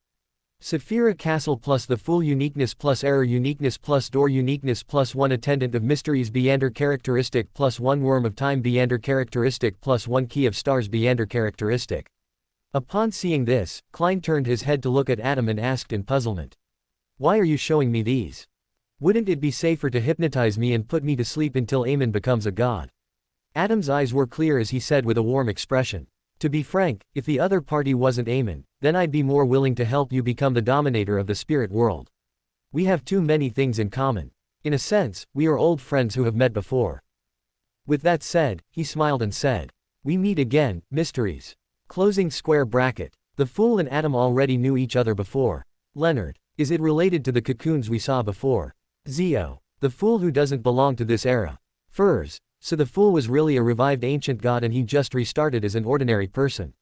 [SPEAKER 1] Saphira Castle plus the Fool Uniqueness plus Error Uniqueness plus Door Uniqueness plus 1 Attendant of Mysteries Beander characteristic plus 1 Worm of Time Beander characteristic plus 1 Key of Stars Beander characteristic. Upon seeing this, Klein turned his head to look at Adam and asked in puzzlement. Why are you showing me these? Wouldn't it be safer to hypnotize me and put me to sleep until Emlyn becomes a god? Adam's eyes were clear as he said with a warm expression. To be frank, if the other party wasn't Emlyn, then I'd be more willing to help you become the dominator of the spirit world. We have too many things in common. In a sense, we are old friends who have met before. With that said, he smiled and said, we meet again, mysteries. Closing square bracket. The Fool and Adam already knew each other before. Leonard. Is it related to the cocoons we saw before? Zhou. The Fool who doesn't belong to this era. Furs. So the Fool was really a revived ancient god and he just restarted as an ordinary person.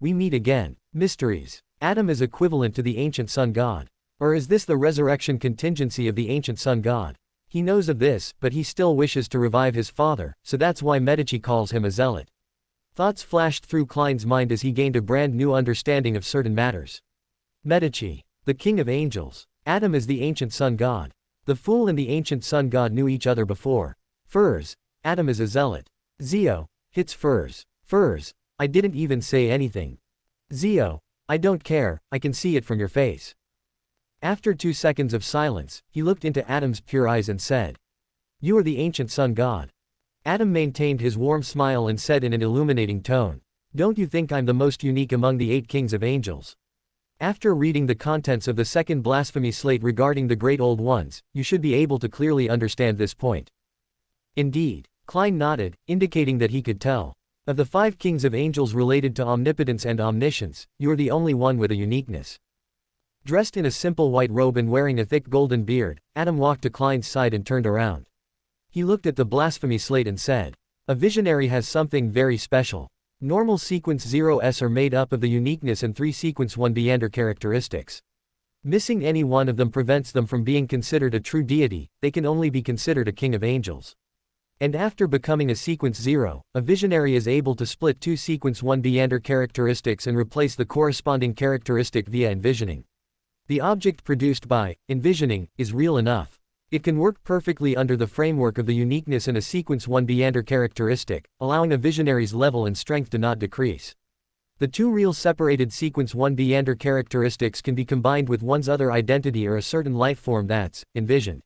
[SPEAKER 1] We meet again. Mysteries. Adam is equivalent to the ancient sun god. Or is this the resurrection contingency of the ancient sun god? He knows of this, but he still wishes to revive his father, so that's why Medici calls him a zealot. Thoughts flashed through Klein's mind as he gained a brand new understanding of certain matters. Medici. The king of angels. Adam is the ancient sun god. The Fool and the ancient sun god knew each other before. Furs. Adam is a zealot. Zhou. Hits Furs. Furs. I didn't even say anything. Zhou. I don't care, I can see it from your face. After 2 seconds of silence, he looked into Adam's pure eyes and said, "You are the ancient sun god." Adam maintained his warm smile and said in an illuminating tone, "Don't you think I'm the most unique among the 8 kings of angels?" After reading the contents of the second blasphemy slate regarding the Great Old Ones, you should be able to clearly understand this point. Indeed, Klein nodded, indicating that he could tell. Of the 5 kings of angels related to omnipotence and omniscience, you are the only one with a uniqueness. Dressed in a simple white robe and wearing a thick golden beard, Adam walked to Klein's side and turned around. He looked at the blasphemy slate and said, "A visionary has something very special. Normal sequence 0s are made up of the uniqueness and 3 sequence 1 Beander characteristics. Missing any one of them prevents them from being considered a true deity, they can only be considered a king of angels. And after becoming a sequence 0, a visionary is able to split 2 sequence 1 Beander characteristics and replace the corresponding characteristic via envisioning. The object produced by envisioning is real enough. It can work perfectly under the framework of the uniqueness and a sequence 1 Beander characteristic, allowing a visionary's level and strength to not decrease. The 2 real separated sequence 1 Beander characteristics can be combined with one's other identity or a certain life form that's envisioned.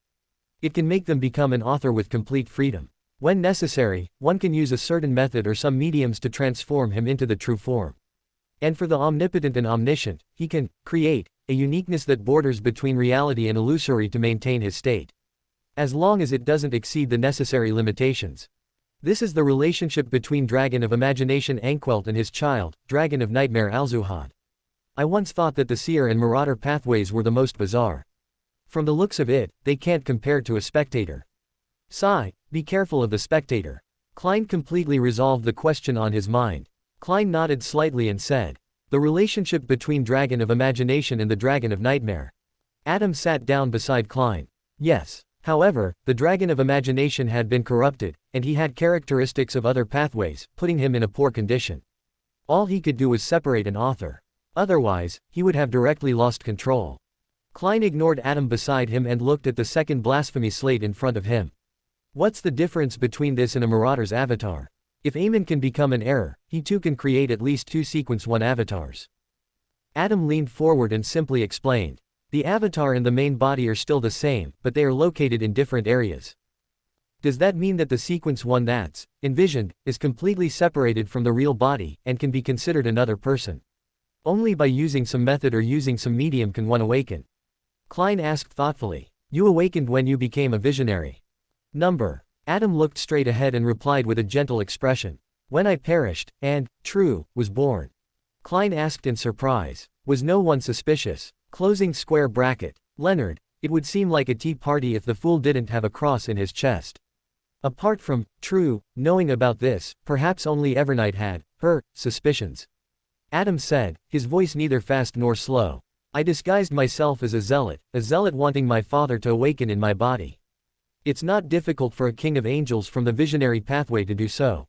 [SPEAKER 1] It can make them become an author with complete freedom. When necessary, one can use a certain method or some mediums to transform him into the true form. And for the omnipotent and omniscient, he can create a uniqueness that borders between reality and illusory to maintain his state, as long as it doesn't exceed the necessary limitations. This is the relationship between Dragon of Imagination Anquelt and his child, Dragon of Nightmare Alzuhad. I once thought that the seer and marauder pathways were the most bizarre. From the looks of it, they can't compare to a spectator. Sigh, be careful of the spectator. Klein completely resolved the question on his mind. Klein nodded slightly and said, "The relationship between Dragon of Imagination and the Dragon of Nightmare." Adam sat down beside Klein. Yes. However, the Dragon of Imagination had been corrupted, and he had characteristics of other pathways, putting him in a poor condition. All he could do was separate an author. Otherwise, he would have directly lost control. Klein ignored Adam beside him and looked at the second blasphemy slate in front of him. What's the difference between this and a marauder's avatar? If Emlyn can become an error, he too can create at least 2 sequence 1 avatars. Adam leaned forward and simply explained. The avatar and the main body are still the same, but they are located in different areas. Does that mean that the sequence 1 that's envisioned is completely separated from the real body and can be considered another person? Only by using some method or using some medium can one awaken. Klein asked thoughtfully. You awakened when you became a visionary. Number. Adam looked straight ahead and replied with a gentle expression. When I perished, and, true, was born. Klein asked in surprise. Was no one suspicious? Closing square bracket. Leonard, it would seem like a tea party if the fool didn't have a cross in his chest. Apart from, true, knowing about this, perhaps only Evernight had, her, suspicions. Adam said, his voice neither fast nor slow. I disguised myself as a zealot wanting my father to awaken in my body. It's not difficult for a king of angels from the visionary pathway to do so.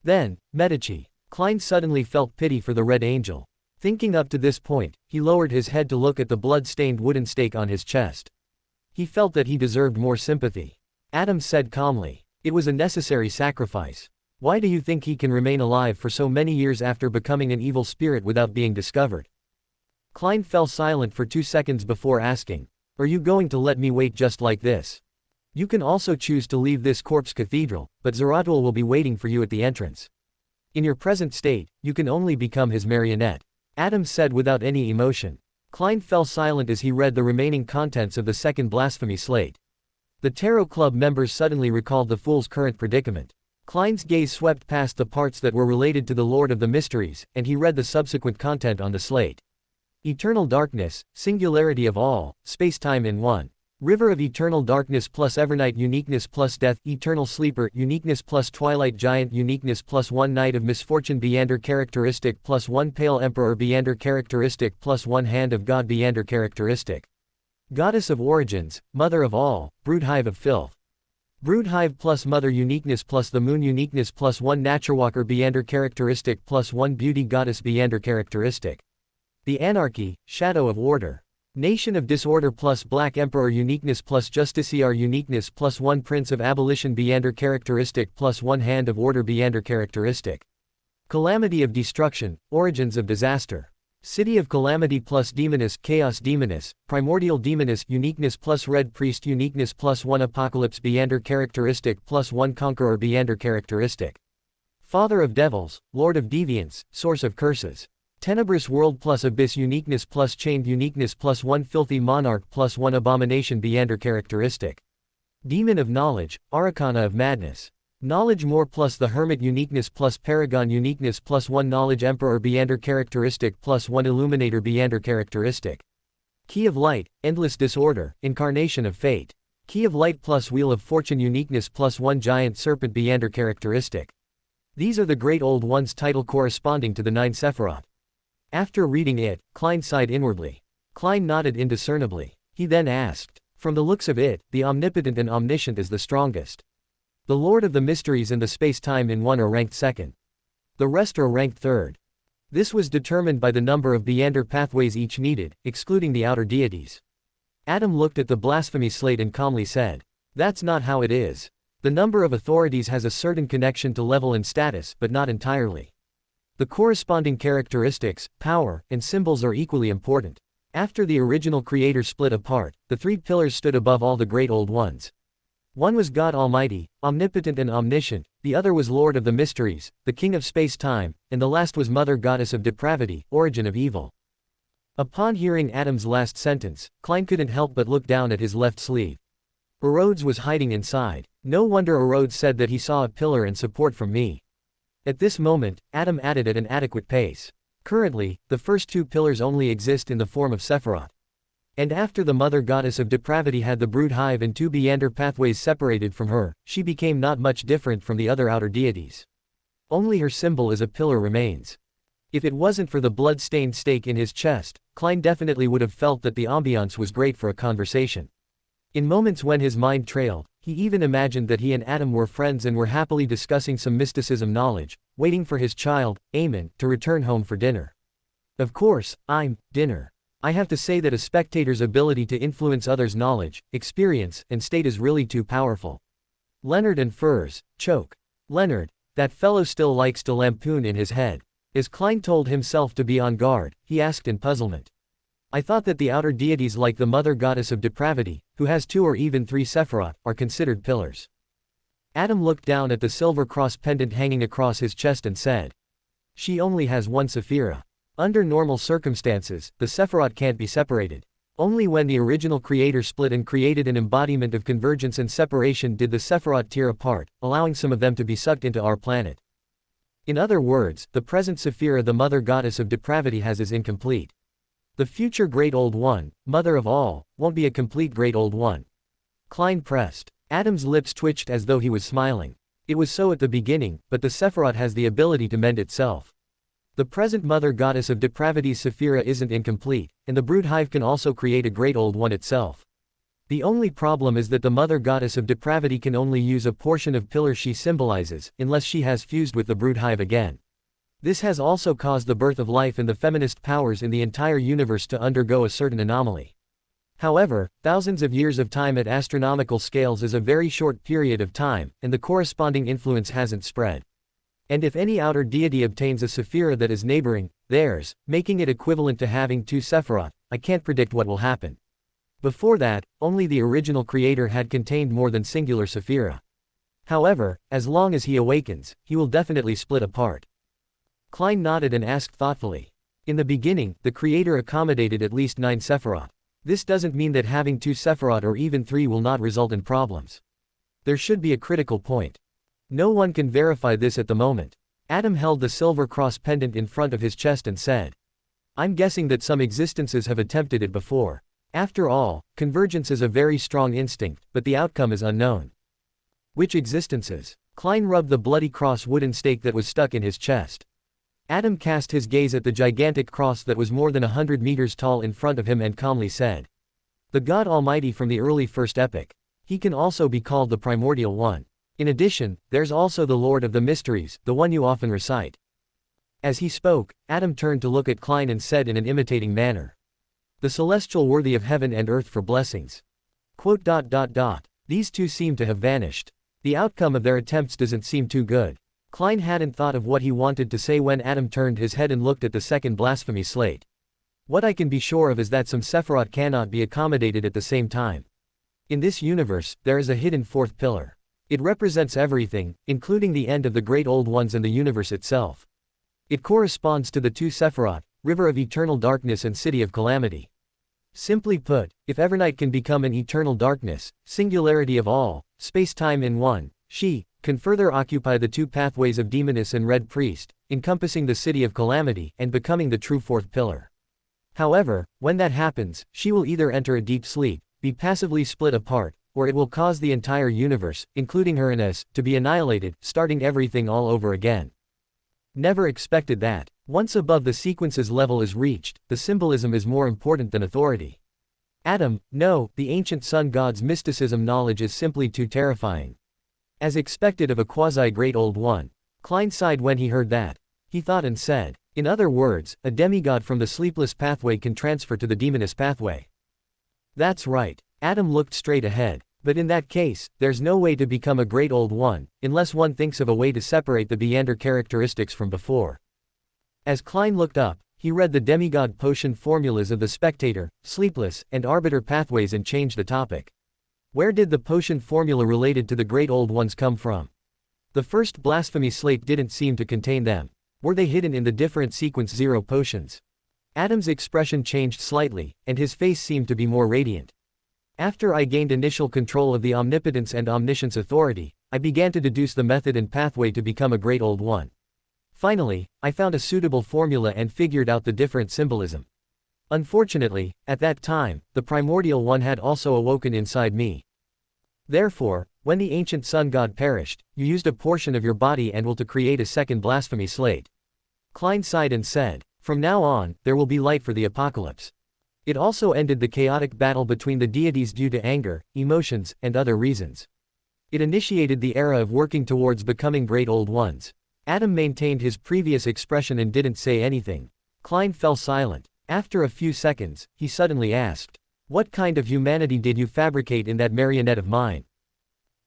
[SPEAKER 1] Then, Medici. Klein suddenly felt pity for the Red Angel. Thinking up to this point, he lowered his head to look at the blood-stained wooden stake on his chest. He felt that he deserved more sympathy. Adam said calmly, it was a necessary sacrifice. Why do you think he can remain alive for so many years after becoming an evil spirit without being discovered? Klein fell silent for 2 seconds before asking, are you going to let me wait just like this? You can also choose to leave this corpse cathedral, but Zeratul will be waiting for you at the entrance. In your present state, you can only become his marionette. Adam said without any emotion. Klein fell silent as he read the remaining contents of the second blasphemy slate. The Tarot Club members suddenly recalled the fool's current predicament. Klein's gaze swept past the parts that were related to the Lord of the Mysteries, and he read the subsequent content on the slate. Eternal darkness, singularity of all, space-time in one. River of eternal darkness plus Evernight uniqueness plus death, eternal sleeper uniqueness plus twilight giant uniqueness plus 1 night of misfortune Beander characteristic plus 1 pale emperor Beander characteristic plus 1 hand of God Beander characteristic. Goddess of origins, mother of all, broodhive of filth. Broodhive plus mother uniqueness plus the moon uniqueness plus 1 naturewalker Beander characteristic plus 1 beauty goddess Beander characteristic. The anarchy, shadow of order. Nation of Disorder plus Black Emperor uniqueness plus Justiciar uniqueness plus 1 Prince of Abolition Beander characteristic plus 1 Hand of Order Beander characteristic. Calamity of destruction, origins of disaster. City of calamity plus demoness, chaos demoness, primordial demoness, uniqueness plus red priest, uniqueness plus 1 apocalypse, Beander characteristic plus 1 conqueror, Beander characteristic. Father of devils, lord of deviance, source of curses. Tenebrous world plus abyss, uniqueness plus chained, uniqueness plus 1 filthy monarch plus 1 abomination, Beander characteristic. Demon of knowledge, arcana of madness. Knowledge more plus the hermit, uniqueness plus paragon, uniqueness plus 1 knowledge, emperor, Beander characteristic plus 1 illuminator, Beander characteristic. Key of light, endless disorder, incarnation of fate. Key of light plus wheel of fortune, uniqueness plus 1 giant serpent, Beander characteristic. These are the Great Old One's title corresponding to the 9 Sephiroth. After reading it, Klein sighed inwardly. Klein nodded indiscernibly. He then asked, from the looks of it, the omnipotent and omniscient is the strongest. The Lord of the Mysteries and the Space-Time in one are ranked second. The rest are ranked third. This was determined by the number of Beander pathways each needed, excluding the outer deities. Adam looked at the blasphemy slate and calmly said, "That's not how it is. The number of authorities has a certain connection to level and status, but not entirely. The corresponding characteristics, power, and symbols are equally important. After the original creator split apart, the 3 pillars stood above all the Great Old Ones. One was God Almighty, omnipotent and omniscient, the other was Lord of the Mysteries, the King of Space-Time, and the last was Mother Goddess of Depravity, origin of evil." Upon hearing Adam's last sentence, Klein couldn't help but look down at his left sleeve. Erodes was hiding inside. No wonder Erodes said that he saw a pillar and support from me. At this moment, Adam added at an adequate pace. Currently, the first 2 pillars only exist in the form of Sephiroth. And after the Mother Goddess of Depravity had the brood hive and 2 Beander pathways separated from her, she became not much different from the other outer deities. Only her symbol as a pillar remains. If it wasn't for the blood-stained stake in his chest, Klein definitely would have felt that the ambiance was great for a conversation. In moments when his mind trailed, he even imagined that he and Adam were friends and were happily discussing some mysticism knowledge, waiting for his child, Emlyn, to return home for dinner. Of course, dinner. I have to say that a spectator's ability to influence others' knowledge, experience, and state is really too powerful. Leonard and Furs, choke. Leonard, that fellow still likes to lampoon in his head. As Klein told himself to be on guard, he asked in puzzlement. I thought that the outer deities like the Mother Goddess of Depravity, who has 2 or even 3 Sephiroth, are considered pillars. Adam looked down at the silver cross pendant hanging across his chest and said, "She only has 1 Sephira. Under normal circumstances, the Sephiroth can't be separated. Only when the original creator split and created an embodiment of convergence and separation did the Sephiroth tear apart, allowing some of them to be sucked into our planet. In other words, the present Sephira the Mother Goddess of Depravity has is incomplete. The future Great Old One, Mother of all, won't be a complete Great Old One." Klein pressed. Adam's lips twitched as though he was smiling. It was so at the beginning, but the Sephiroth has the ability to mend itself. The present Mother Goddess of Depravity's Sephira isn't incomplete, and the brood hive can also create a Great Old One itself. The only problem is that the Mother Goddess of Depravity can only use a portion of pillar she symbolizes, unless she has fused with the brood hive again. This has also caused the birth of life and the feminist powers in the entire universe to undergo a certain anomaly. However, thousands of years of time at astronomical scales is a very short period of time, and the corresponding influence hasn't spread. And if any outer deity obtains a Sephira that is neighboring theirs, making it equivalent to having 2 Sephiroth, I can't predict what will happen. Before that, only the original creator had contained more than singular Sephira. However, as long as he awakens, he will definitely split apart. Klein nodded and asked thoughtfully. In the beginning, the creator accommodated at least 9 Sephiroth. This doesn't mean that having 2 Sephiroth or even 3 will not result in problems. There should be a critical point. No one can verify this at the moment. Adam held the silver cross pendant in front of his chest and said, "I'm guessing that some existences have attempted it before. After all, convergence is a very strong instinct, but the outcome is unknown." "Which existences?" Klein rubbed the bloody cross wooden stake that was stuck in his chest. Adam cast his gaze at the gigantic cross that was more than 100 meters tall in front of him and calmly said, "The God Almighty from the early First Epic. He can also be called the Primordial One. In addition, there's also the Lord of the Mysteries, the one you often recite." As he spoke, Adam turned to look at Klein and said in an imitating manner, "The celestial worthy of heaven and earth for blessings." These 2 seem to have vanished. The outcome of their attempts doesn't seem too good. Klein hadn't thought of what he wanted to say when Adam turned his head and looked at the second blasphemy slate. What I can be sure of is that some Sephiroth cannot be accommodated at the same time. In this universe, there is a hidden fourth pillar. It represents everything, including the end of the Great Old Ones and the universe itself. It corresponds to the two Sephiroth, River of Eternal Darkness and City of Calamity. Simply put, if Evernight can become an eternal darkness, singularity of all, space-time in one, she can further occupy the two pathways of Demoness and Red Priest, encompassing the City of Calamity and becoming the true fourth pillar. However, when that happens, she will either enter a deep sleep, be passively split apart, or it will cause the entire universe, including her and us, to be annihilated, starting everything all over again. Never expected that. Once above the sequence's level is reached, the symbolism is more important than authority. Adam, no, the ancient sun god's mysticism knowledge is simply too terrifying. As expected of a quasi-great old one, Klein sighed when he heard that. He thought and said, in other words, a demigod from the sleepless pathway can transfer to the demoness pathway. That's right. Adam looked straight ahead. But in that case, there's no way to become a great old one, unless one thinks of a way to separate the Beander characteristics from before. As Klein looked up, he read the demigod potion formulas of the Spectator, Sleepless, and Arbiter pathways and changed the topic. Where did the potion formula related to the Great Old Ones come from? The first blasphemy slate didn't seem to contain them. Were they hidden in the different sequence 0 potions? Adam's expression changed slightly, and his face seemed to be more radiant. After I gained initial control of the omnipotence and omniscience authority, I began to deduce the method and pathway to become a Great Old One. Finally, I found a suitable formula and figured out the different symbolism. Unfortunately, at that time, the primordial one had also awoken inside me. Therefore, when the ancient sun god perished, you used a portion of your body and will to create a second blasphemy slate. Klein sighed and said, from now on, there will be light for the apocalypse. It also ended the chaotic battle between the deities due to anger, emotions, and other reasons. It initiated the era of working towards becoming Great Old Ones. Adam maintained his previous expression and didn't say anything. Klein fell silent. After a few seconds, he suddenly asked, what kind of humanity did you fabricate in that marionette of mine?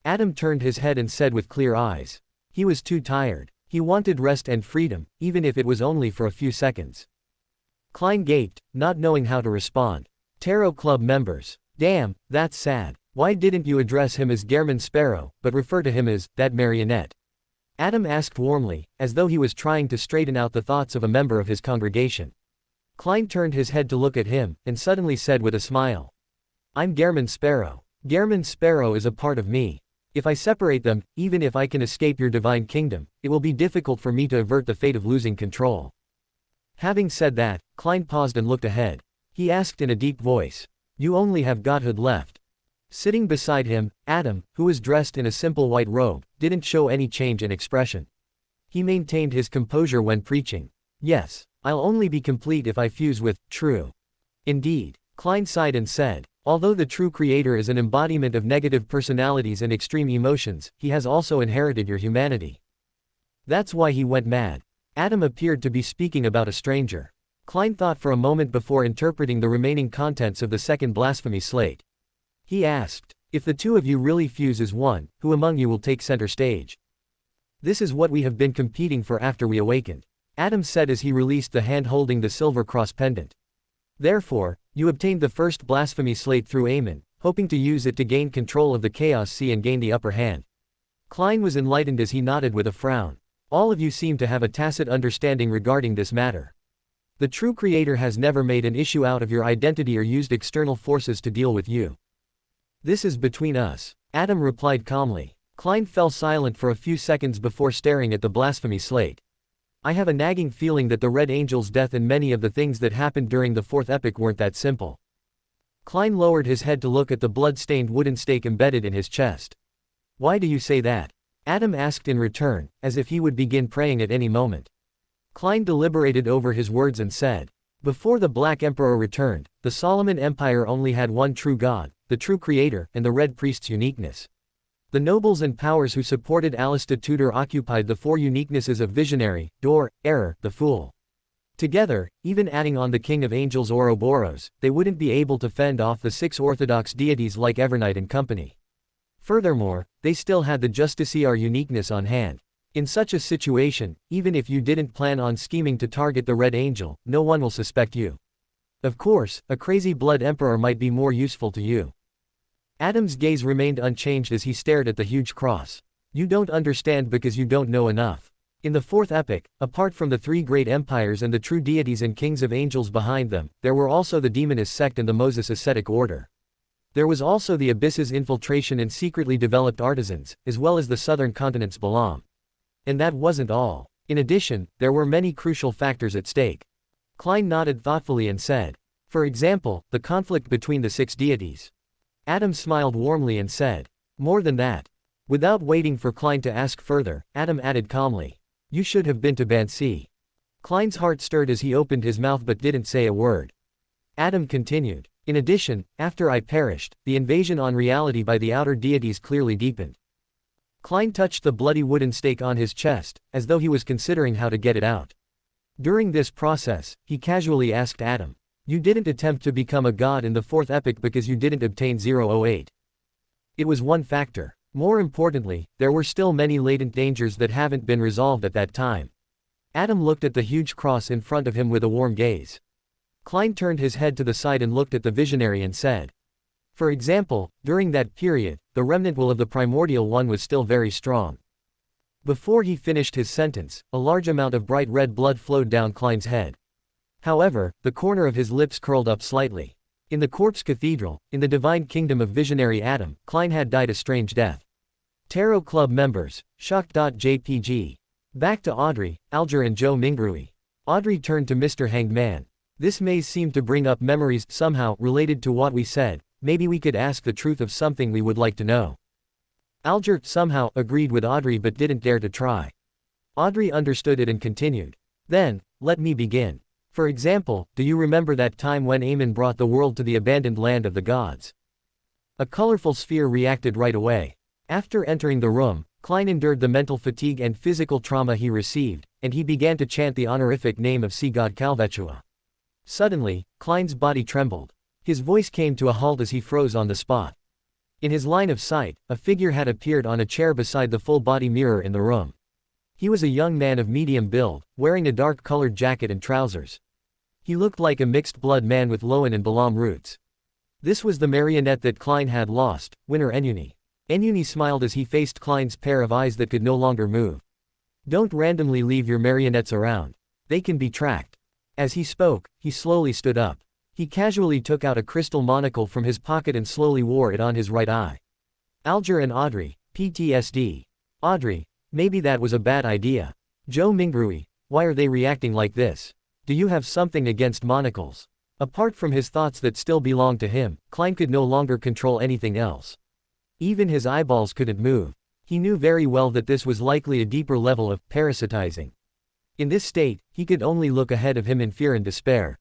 [SPEAKER 1] Adam turned his head and said with clear eyes. He was too tired. He wanted rest and freedom, even if it was only for a few seconds. Klein gaped, not knowing how to respond. Tarot Club members. Damn, that's sad. Why didn't you address him as Gehrman Sparrow, but refer to him as, that marionette? Adam asked warmly, as though he was trying to straighten out the thoughts of a member of his congregation. Klein turned his head to look at him, and suddenly said with a smile. I'm Gehrman Sparrow. Gehrman Sparrow is a part of me. If I separate them, even if I can escape your divine kingdom, it will be difficult for me to avert the fate of losing control. Having said that, Klein paused and looked ahead. He asked in a deep voice. You only have godhood left. Sitting beside him, Adam, who was dressed in a simple white robe, didn't show any change in expression. He maintained his composure when preaching. Yes, I'll only be complete if I fuse with true. Indeed, Klein sighed and said, although the true creator is an embodiment of negative personalities and extreme emotions, he has also inherited your humanity. That's why he went mad. Adam appeared to be speaking about a stranger. Klein thought for a moment before interpreting the remaining contents of the second blasphemy slate. He asked, if the two of you really fuse as one, who among you will take center stage? This is what we have been competing for after we awakened. Adam said as he released the hand holding the silver cross pendant. Therefore, you obtained the first blasphemy slate through Emlyn, hoping to use it to gain control of the Chaos Sea and gain the upper hand. Klein was enlightened as he nodded with a frown. All of you seem to have a tacit understanding regarding this matter. The true creator has never made an issue out of your identity or used external forces to deal with you. This is between us. Adam replied calmly. Klein fell silent for a few seconds before staring at the blasphemy slate. I have a nagging feeling that the Red Angel's death and many of the things that happened during the fourth epoch weren't that simple. Klein lowered his head to look at the blood-stained wooden stake embedded in his chest. Why do you say that? Adam asked in return, as if he would begin praying at any moment. Klein deliberated over his words and said, before the Black Emperor returned, the Solomon Empire only had one true god, the true creator, and the Red Priest's uniqueness. The nobles and powers who supported Alistair Tudor occupied the four uniquenesses of visionary, door, error, the fool. Together, even adding on the King of Angels Ouroboros, they wouldn't be able to fend off the six orthodox deities like Evernight and company. Furthermore, they still had the Justiciar uniqueness on hand. In such a situation, even if you didn't plan on scheming to target the Red Angel, no one will suspect you. Of course, a crazy Blood Emperor might be more useful to you. Adam's gaze remained unchanged as he stared at the huge cross. You don't understand because you don't know enough. In the fourth epic, apart from the three great empires and the true deities and kings of angels behind them, there were also the Demonist sect and the Moses ascetic order. There was also the Abyss's infiltration and secretly developed artisans, as well as the southern continent's Balaam. And that wasn't all. In addition, there were many crucial factors at stake. Klein nodded thoughtfully and said, for example, the conflict between the six deities. Adam smiled warmly and said, more than that. Without waiting for Klein to ask further, Adam added calmly, you should have been to Bansi. Klein's heart stirred as he opened his mouth but didn't say a word. Adam continued, in addition, after I perished, the invasion on reality by the outer deities clearly deepened. Klein touched the bloody wooden stake on his chest, as though he was considering how to get it out. During this process, he casually asked Adam, you didn't attempt to become a god in the fourth epic because you didn't obtain 008. It was one factor. More importantly, there were still many latent dangers that haven't been resolved at that time. Adam looked at the huge cross in front of him with a warm gaze. Klein turned his head to the side and looked at the visionary and said, for example, during that period, the remnant will of the primordial one was still very strong. Before he finished his sentence, a large amount of bright red blood flowed down Klein's head. However, the corner of his lips curled up slightly. In the Corpse Cathedral, in the divine kingdom of visionary Adam, Klein had died a strange death. Tarot Club members, shocked.jpg. Back to Audrey, Alger and Zhou Mingrui. Audrey turned to Mr. Hanged Man. This maze seemed to bring up memories somehow related to what we said, maybe we could ask the truth of something we would like to know. Alger somehow agreed with Audrey but didn't dare to try. Audrey understood it and continued. Then, let me begin. For example, do you remember that time when Emlyn brought the world to the abandoned land of the gods? A colorful sphere reacted right away. After entering the room, Klein endured the mental fatigue and physical trauma he received, and he began to chant the honorific name of sea god Calvechua. Suddenly, Klein's body trembled. His voice came to a halt as he froze on the spot. In his line of sight, a figure had appeared on a chair beside the full-body mirror in the room. He was a young man of medium build, wearing a dark-colored jacket and trousers. He looked like a mixed-blood man with Loan and Balaam roots. This was the marionette that Klein had lost, winner Enuni. Enuni smiled as he faced Klein's pair of eyes that could no longer move. Don't randomly leave your marionettes around. They can be tracked. As he spoke, he slowly stood up. He casually took out a crystal monocle from his pocket and slowly wore it on his right eye. Alger and Audrey, PTSD. Audrey, maybe that was a bad idea. Zhou Mingrui, why are they reacting like this? Do you have something against monocles? Apart from his thoughts that still belonged to him, Klein could no longer control anything else. Even his eyeballs couldn't move. He knew very well that this was likely a deeper level of parasitizing. In this state, he could only look ahead of him in fear and despair.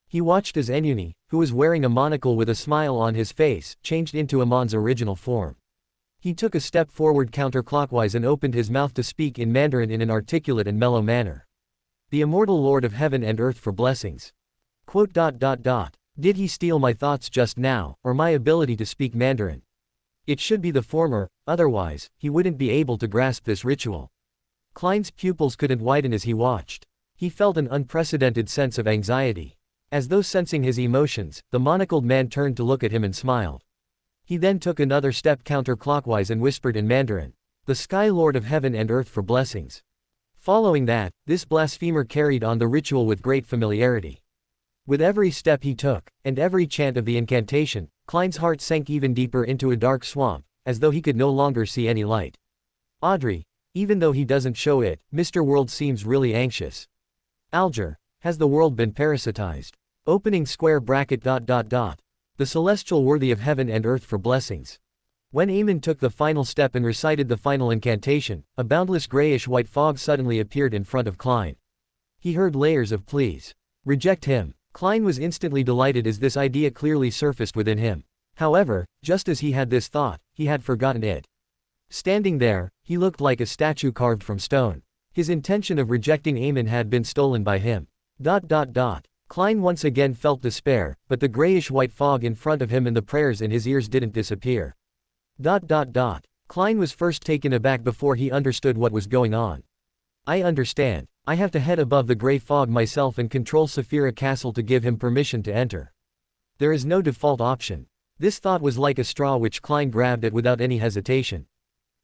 [SPEAKER 1] He watched as Enuni, who was wearing a monocle with a smile on his face, changed into Amon's original form. He took a step forward counterclockwise and opened his mouth to speak in Mandarin in an articulate and mellow manner. The immortal Lord of heaven and earth for blessings. Quote. Did he steal my thoughts just now, or my ability to speak Mandarin? It should be the former, otherwise, he wouldn't be able to grasp this ritual. Klein's pupils couldn't widen as he watched. He felt an unprecedented sense of anxiety. As though sensing his emotions, the monocled man turned to look at him and smiled. He then took another step counterclockwise and whispered in Mandarin, "The Sky Lord of heaven and earth for blessings." Following that, this blasphemer carried on the ritual with great familiarity. With every step he took, and every chant of the incantation, Klein's heart sank even deeper into a dark swamp, as though he could no longer see any light. Audrey, even though he doesn't show it, Mr. World seems really anxious. Alger, has the world been parasitized? Opening square bracket. The celestial worthy of heaven and earth for blessings. When Emlyn took the final step and recited the final incantation, a boundless grayish-white fog suddenly appeared in front of Klein. He heard layers of pleas. Reject him. Klein was instantly delighted as this idea clearly surfaced within him. However, just as he had this thought, he had forgotten it. Standing there, he looked like a statue carved from stone. His intention of rejecting Emlyn had been stolen by him. Klein once again felt despair, but the grayish-white fog in front of him and the prayers in his ears didn't disappear. Klein was first taken aback before he understood what was going on. I understand. I have to head above the gray fog myself and control Saphira Castle to give him permission to enter. There is no default option. This thought was like a straw which Klein grabbed at without any hesitation.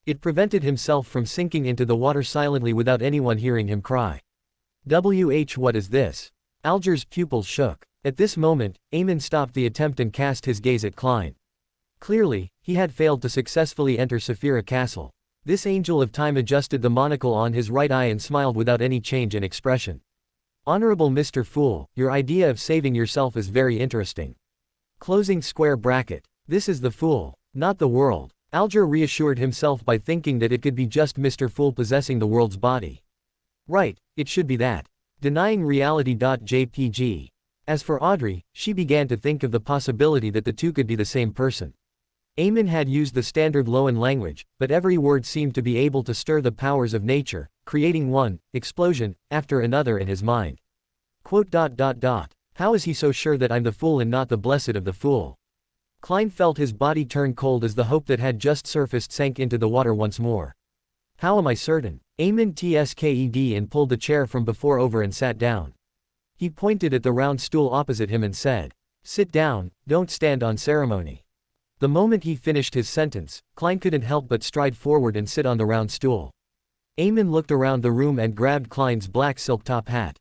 [SPEAKER 1] It prevented himself from sinking into the water silently without anyone hearing him cry. What is this? Alger's pupils shook. At this moment, Emlyn stopped the attempt and cast his gaze at Klein. Clearly, he had failed to successfully enter Saphira Castle. This angel of time adjusted the monocle on his right eye and smiled without any change in expression. Honorable Mr. Fool, your idea of saving yourself is very interesting. Closing square bracket. This is the fool, not the world. Alger reassured himself by thinking that it could be just Mr. Fool possessing the world's body. Right, it should be that. Denying reality.jpg. As for Audrey, she began to think of the possibility that the two could be the same person. Emlyn had used the standard Loan language, but every word seemed to be able to stir the powers of nature, creating one explosion after another in his mind. How is he so sure that I'm the fool and not the blessed of the fool? Klein felt his body turn cold as the hope that had just surfaced sank into the water once more. How am I certain? Emlyn tsked and pulled the chair from before over and sat down. He pointed at the round stool opposite him and said, "Sit down, don't stand on ceremony." The moment he finished his sentence, Klein couldn't help but stride forward and sit on the round stool. Emlyn looked around the room and grabbed Klein's black silk top hat.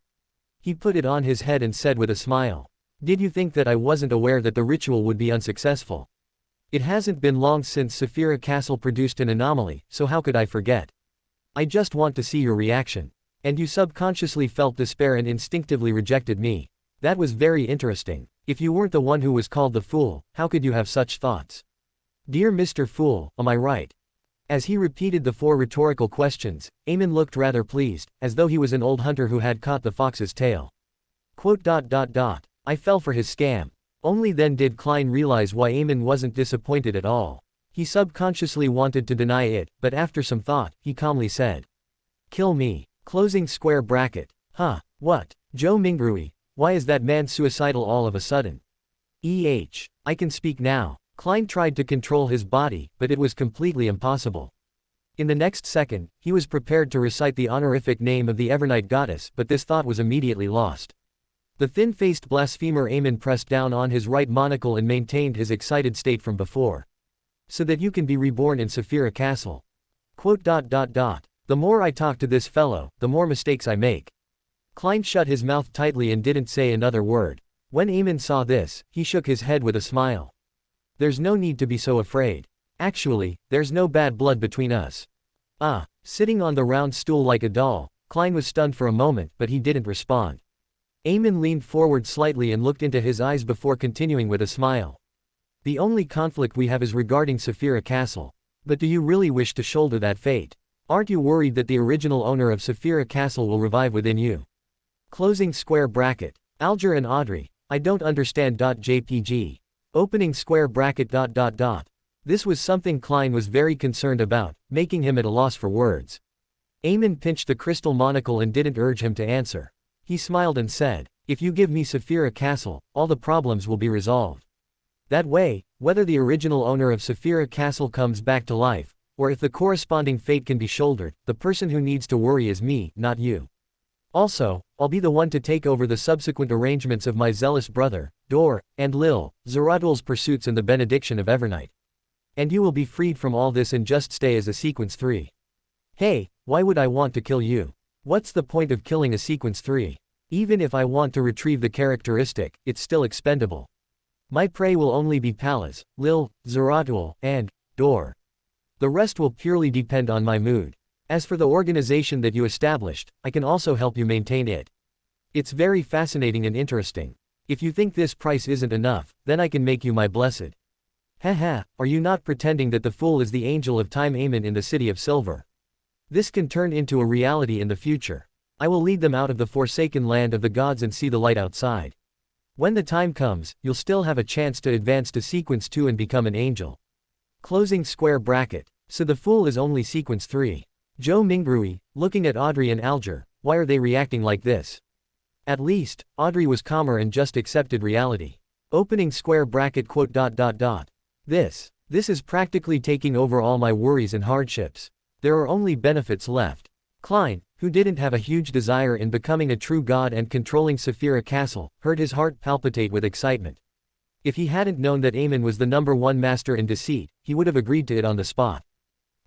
[SPEAKER 1] He put it on his head and said with a smile, "Did you think that I wasn't aware that the ritual would be unsuccessful? It hasn't been long since Saphira Castle produced an anomaly, so how could I forget? I just want to see your reaction. And you subconsciously felt despair and instinctively rejected me. That was very interesting. If you weren't the one who was called the fool, how could you have such thoughts? Dear Mr. Fool, am I right?" As he repeated the 4 rhetorical questions, Emlyn looked rather pleased, as though he was an old hunter who had caught the fox's tail. I fell for his scam. Only then did Klein realize why Emlyn wasn't disappointed at all. He subconsciously wanted to deny it, but after some thought, he calmly said, "Kill me." Closing square bracket. Huh, what? Zhou Mingrui, why is that man suicidal all of a sudden? I can speak now. Klein tried to control his body, but it was completely impossible. In the next second, he was prepared to recite the honorific name of the Evernight goddess, but this thought was immediately lost. The thin-faced blasphemer Emlyn pressed down on his right monocle and maintained his excited state from before. So that you can be reborn in Saphira Castle. The more I talk to this fellow, the more mistakes I make. Klein shut his mouth tightly and didn't say another word. When Emlyn saw this, he shook his head with a smile. There's no need to be so afraid. Actually, there's no bad blood between us. Sitting on the round stool like a doll, Klein was stunned for a moment, but he didn't respond. Emlyn leaned forward slightly and looked into his eyes before continuing with a smile. The only conflict we have is regarding Saphira Castle. But do you really wish to shoulder that fate? Aren't you worried that the original owner of Saphira Castle will revive within you? Closing square bracket. Alger and Audrey, I don't understand. JPG. Opening square bracket. This was something Klein was very concerned about, making him at a loss for words. Emlyn pinched the crystal monocle and didn't urge him to answer. He smiled and said, "If you give me Saphira Castle, all the problems will be resolved. That way, whether the original owner of Saphira Castle comes back to life, or if the corresponding fate can be shouldered, the person who needs to worry is me, not you. Also, I'll be the one to take over the subsequent arrangements of my zealous brother, Dor, and Lil, Zeradul's pursuits and the benediction of Evernight. And you will be freed from all this and just stay as a Sequence 3. Hey, why would I want to kill you? What's the point of killing a Sequence 3? Even if I want to retrieve the characteristic, it's still expendable. My prey will only be Pallas, Lil, Zeradul, and Dor. The rest will purely depend on my mood. As for the organization that you established, I can also help you maintain it. It's very fascinating and interesting. If you think this price isn't enough, then I can make you my blessed. Haha, are you not pretending that the fool is the angel of time Emlyn in the City of Silver? This can turn into a reality in the future. I will lead them out of the forsaken land of the gods and see the light outside. When the time comes, you'll still have a chance to advance to Sequence 2 and become an angel. Closing square bracket. So the fool is only Sequence 3. Zhou Mingrui, looking at Audrey and Alger, why are they reacting like this? At least, Audrey was calmer and just accepted reality. Opening square bracket. This This is practically taking over all my worries and hardships. There are only benefits left. Klein, who didn't have a huge desire in becoming a true god and controlling Saphira Castle, heard his heart palpitate with excitement. If he hadn't known that Emlyn was the #1 master in deceit, he would have agreed to it on the spot.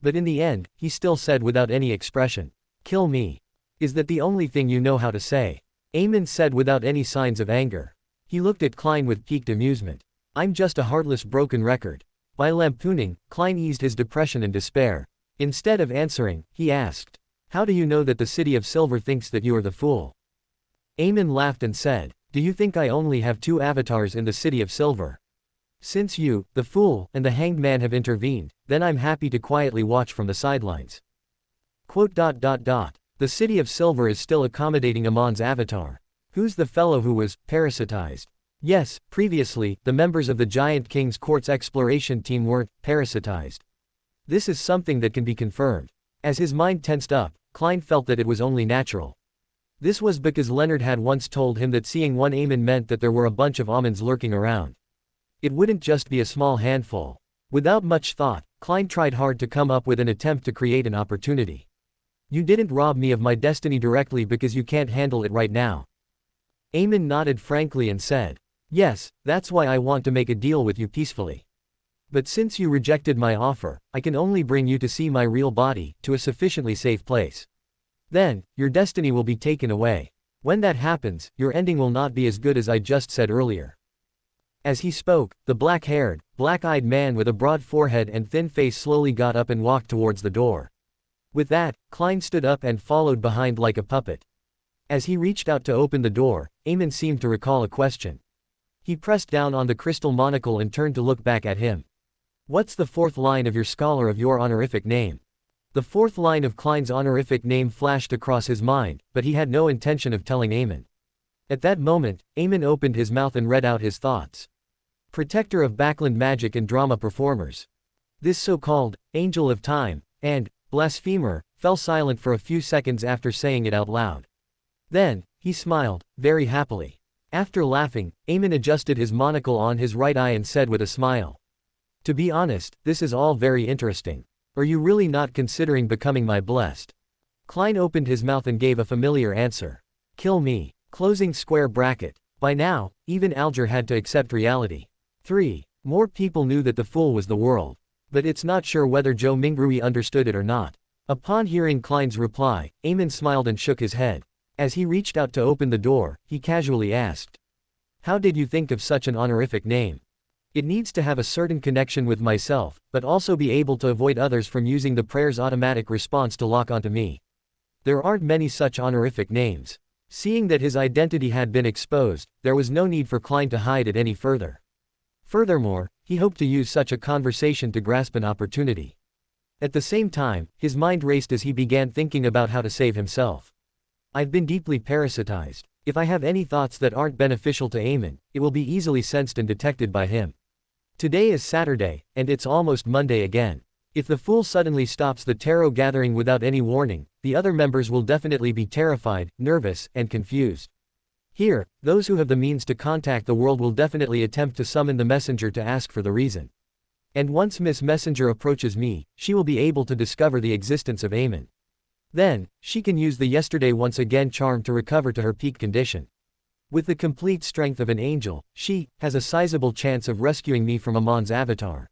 [SPEAKER 1] But in the end, he still said without any expression, "Kill me. Is that the only thing you know how to say?" Emlyn said without any signs of anger. He looked at Klein with piqued amusement. "I'm just a heartless broken record." By lampooning, Klein eased his depression and despair. Instead of answering, he asked, "How do you know that the City of Silver thinks that you are the fool?" Emlyn laughed and said, "Do you think I only have 2 avatars in the City of Silver? Since you, the fool, and the hanged man have intervened, then I'm happy to quietly watch from the sidelines." The City of Silver is still accommodating Amon's avatar. Who's the fellow who was parasitized? Yes, previously, the members of the Giant King's Court's exploration team weren't parasitized. This is something that can be confirmed. As his mind tensed up, Klein felt that it was only natural. This was because Leonard had once told him that seeing one Emlyn meant that there were a bunch of Amons lurking around. It wouldn't just be a small handful. Without much thought, Klein tried hard to come up with an attempt to create an opportunity. "You didn't rob me of my destiny directly because you can't handle it right now." Emlyn nodded frankly and said, "Yes, that's why I want to make a deal with you peacefully. But since you rejected my offer, I can only bring you to see my real body, to a sufficiently safe place. Then, your destiny will be taken away. When that happens, your ending will not be as good as I just said earlier." As he spoke, the black-haired, black-eyed man with a broad forehead and thin face slowly got up and walked towards the door. With that, Klein stood up and followed behind like a puppet. As he reached out to open the door, Emlyn seemed to recall a question. He pressed down on the crystal monocle and turned to look back at him. "What's the 4th line of your scholar of your honorific name?" The 4th line of Klein's honorific name flashed across his mind, but he had no intention of telling Emlyn. At that moment, Emlyn opened his mouth and read out his thoughts. "Protector of backland magic and drama performers." This so-called angel of time and blasphemer fell silent for a few seconds after saying it out loud. Then, he smiled, very happily. After laughing, Emlyn adjusted his monocle on his right eye and said with a smile, "To be honest, this is all very interesting. Are you really not considering becoming my blessed?" Klein opened his mouth and gave a familiar answer. "Kill me." Closing square bracket. By now, even Alger had to accept reality. 3. More people knew that the fool was the world. But it's not sure whether Zhou Mingrui understood it or not. Upon hearing Klein's reply, Emlyn smiled and shook his head. As he reached out to open the door, he casually asked, "How did you think of such an honorific name? It needs to have a certain connection with myself, but also be able to avoid others from using the prayer's automatic response to lock onto me. There aren't many such honorific names." Seeing that his identity had been exposed, there was no need for Klein to hide it any further. Furthermore, he hoped to use such a conversation to grasp an opportunity. At the same time, his mind raced as he began thinking about how to save himself. "I've been deeply parasitized. If I have any thoughts that aren't beneficial to Emlyn, it will be easily sensed and detected by him. Today is Saturday, and it's almost Monday again. If the fool suddenly stops the tarot gathering without any warning, the other members will definitely be terrified, nervous, and confused. Here, those who have the means to contact the world will definitely attempt to summon the messenger to ask for the reason. And once Miss Messenger approaches me, she will be able to discover the existence of Emlyn. Then, she can use the yesterday once again charm to recover to her peak condition. With the complete strength of an angel, she has a sizable chance of rescuing me from Amon's avatar.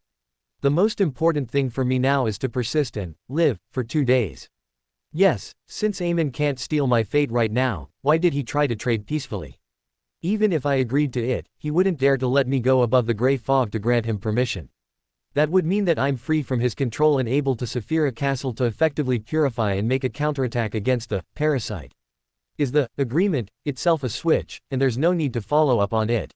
[SPEAKER 1] The most important thing for me now is to persist and live for 2 days. Yes, since Emlyn can't steal my fate right now, why did he try to trade peacefully? Even if I agreed to it, he wouldn't dare to let me go above the gray fog to grant him permission. That would mean that I'm free from his control and able to Saphira Castle to effectively purify and make a counterattack against the parasite. Is the agreement itself a switch, and there's no need to follow up on it?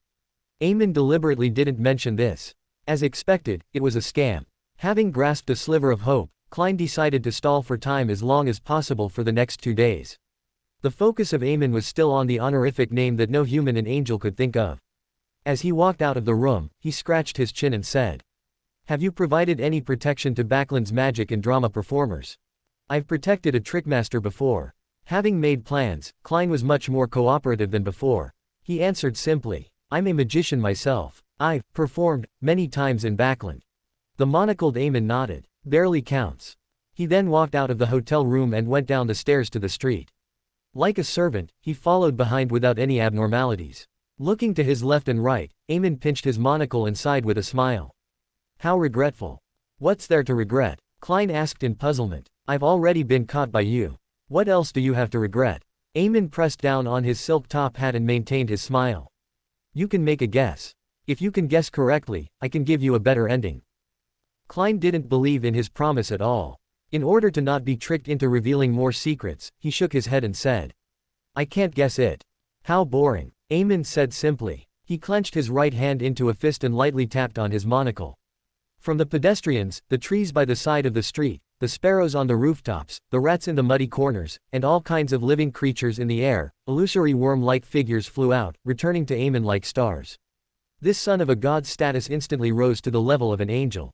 [SPEAKER 1] Emlyn deliberately didn't mention this. As expected, it was a scam. Having grasped a sliver of hope, Klein decided to stall for time as long as possible for the next 2 days. The focus of Emlyn was still on the honorific name that no human and angel could think of. As he walked out of the room, he scratched his chin and said, "Have you provided any protection to Backland's magic and drama performers?" "I've protected a trickmaster before." Having made plans, Klein was much more cooperative than before. He answered simply, "I'm a magician myself. I've performed many times in Backland." The monocled Emlyn nodded. Barely counts. He then walked out of the hotel room and went down the stairs to the street. Like a servant, he followed behind without any abnormalities. Looking to his left and right, Emlyn pinched his monocle and sighed with a smile. How regretful. What's there to regret? Klein asked in puzzlement. I've already been caught by you. What else do you have to regret? Emlyn pressed down on his silk top hat and maintained his smile. You can make a guess. If you can guess correctly, I can give you a better ending. Klein didn't believe in his promise at all. In order to not be tricked into revealing more secrets, he shook his head and said, I can't guess it. How boring. Emlyn said simply. He clenched his right hand into a fist and lightly tapped on his monocle. From the pedestrians, the trees by the side of the street, the sparrows on the rooftops, the rats in the muddy corners, and all kinds of living creatures in the air, illusory worm-like figures flew out, returning to Emlyn like stars. This son of a god's status instantly rose to the level of an angel.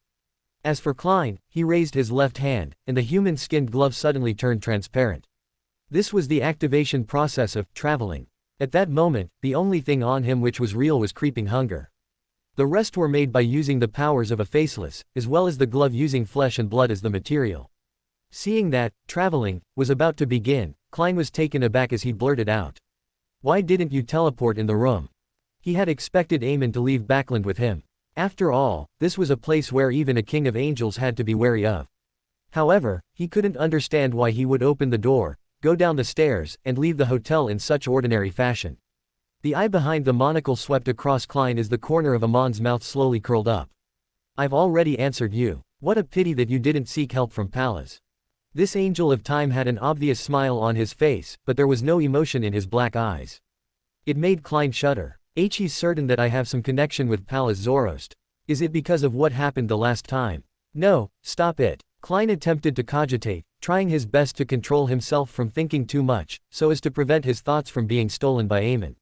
[SPEAKER 1] As for Klein, he raised his left hand, and the human-skinned glove suddenly turned transparent. This was the activation process of traveling. At that moment, the only thing on him which was real was creeping hunger. The rest were made by using the powers of a faceless, as well as the glove using flesh and blood as the material. Seeing that, traveling, was about to begin, Klein was taken aback as he blurted out. Why didn't you teleport in the room? He had expected Emlyn to leave Backland with him. After all, this was a place where even a king of angels had to be wary of. However, he couldn't understand why he would open the door, go down the stairs, and leave the hotel in such ordinary fashion. The eye behind the monocle swept across Klein as the corner of Amon's mouth slowly curled up. I've already answered you. What a pity that you didn't seek help from Pallas. This angel of time had an obvious smile on his face, but there was no emotion in his black eyes. It made Klein shudder. He's certain that I have some connection with Pallas Zoroast. Is it because of what happened the last time? No, stop it. Klein attempted to cogitate, trying his best to control himself from thinking too much, so as to prevent his thoughts from being stolen by Emlyn.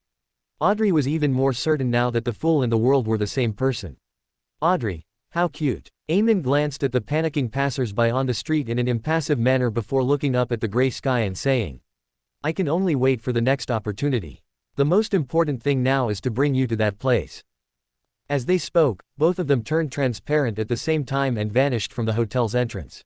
[SPEAKER 1] Audrey was even more certain now that the fool and the world were the same person. Audrey. How cute. Emlyn glanced at the panicking passers-by on the street in an impassive manner before looking up at the gray sky and saying, I can only wait for the next opportunity. The most important thing now is to bring you to that place. As they spoke, both of them turned transparent at the same time and vanished from the hotel's entrance.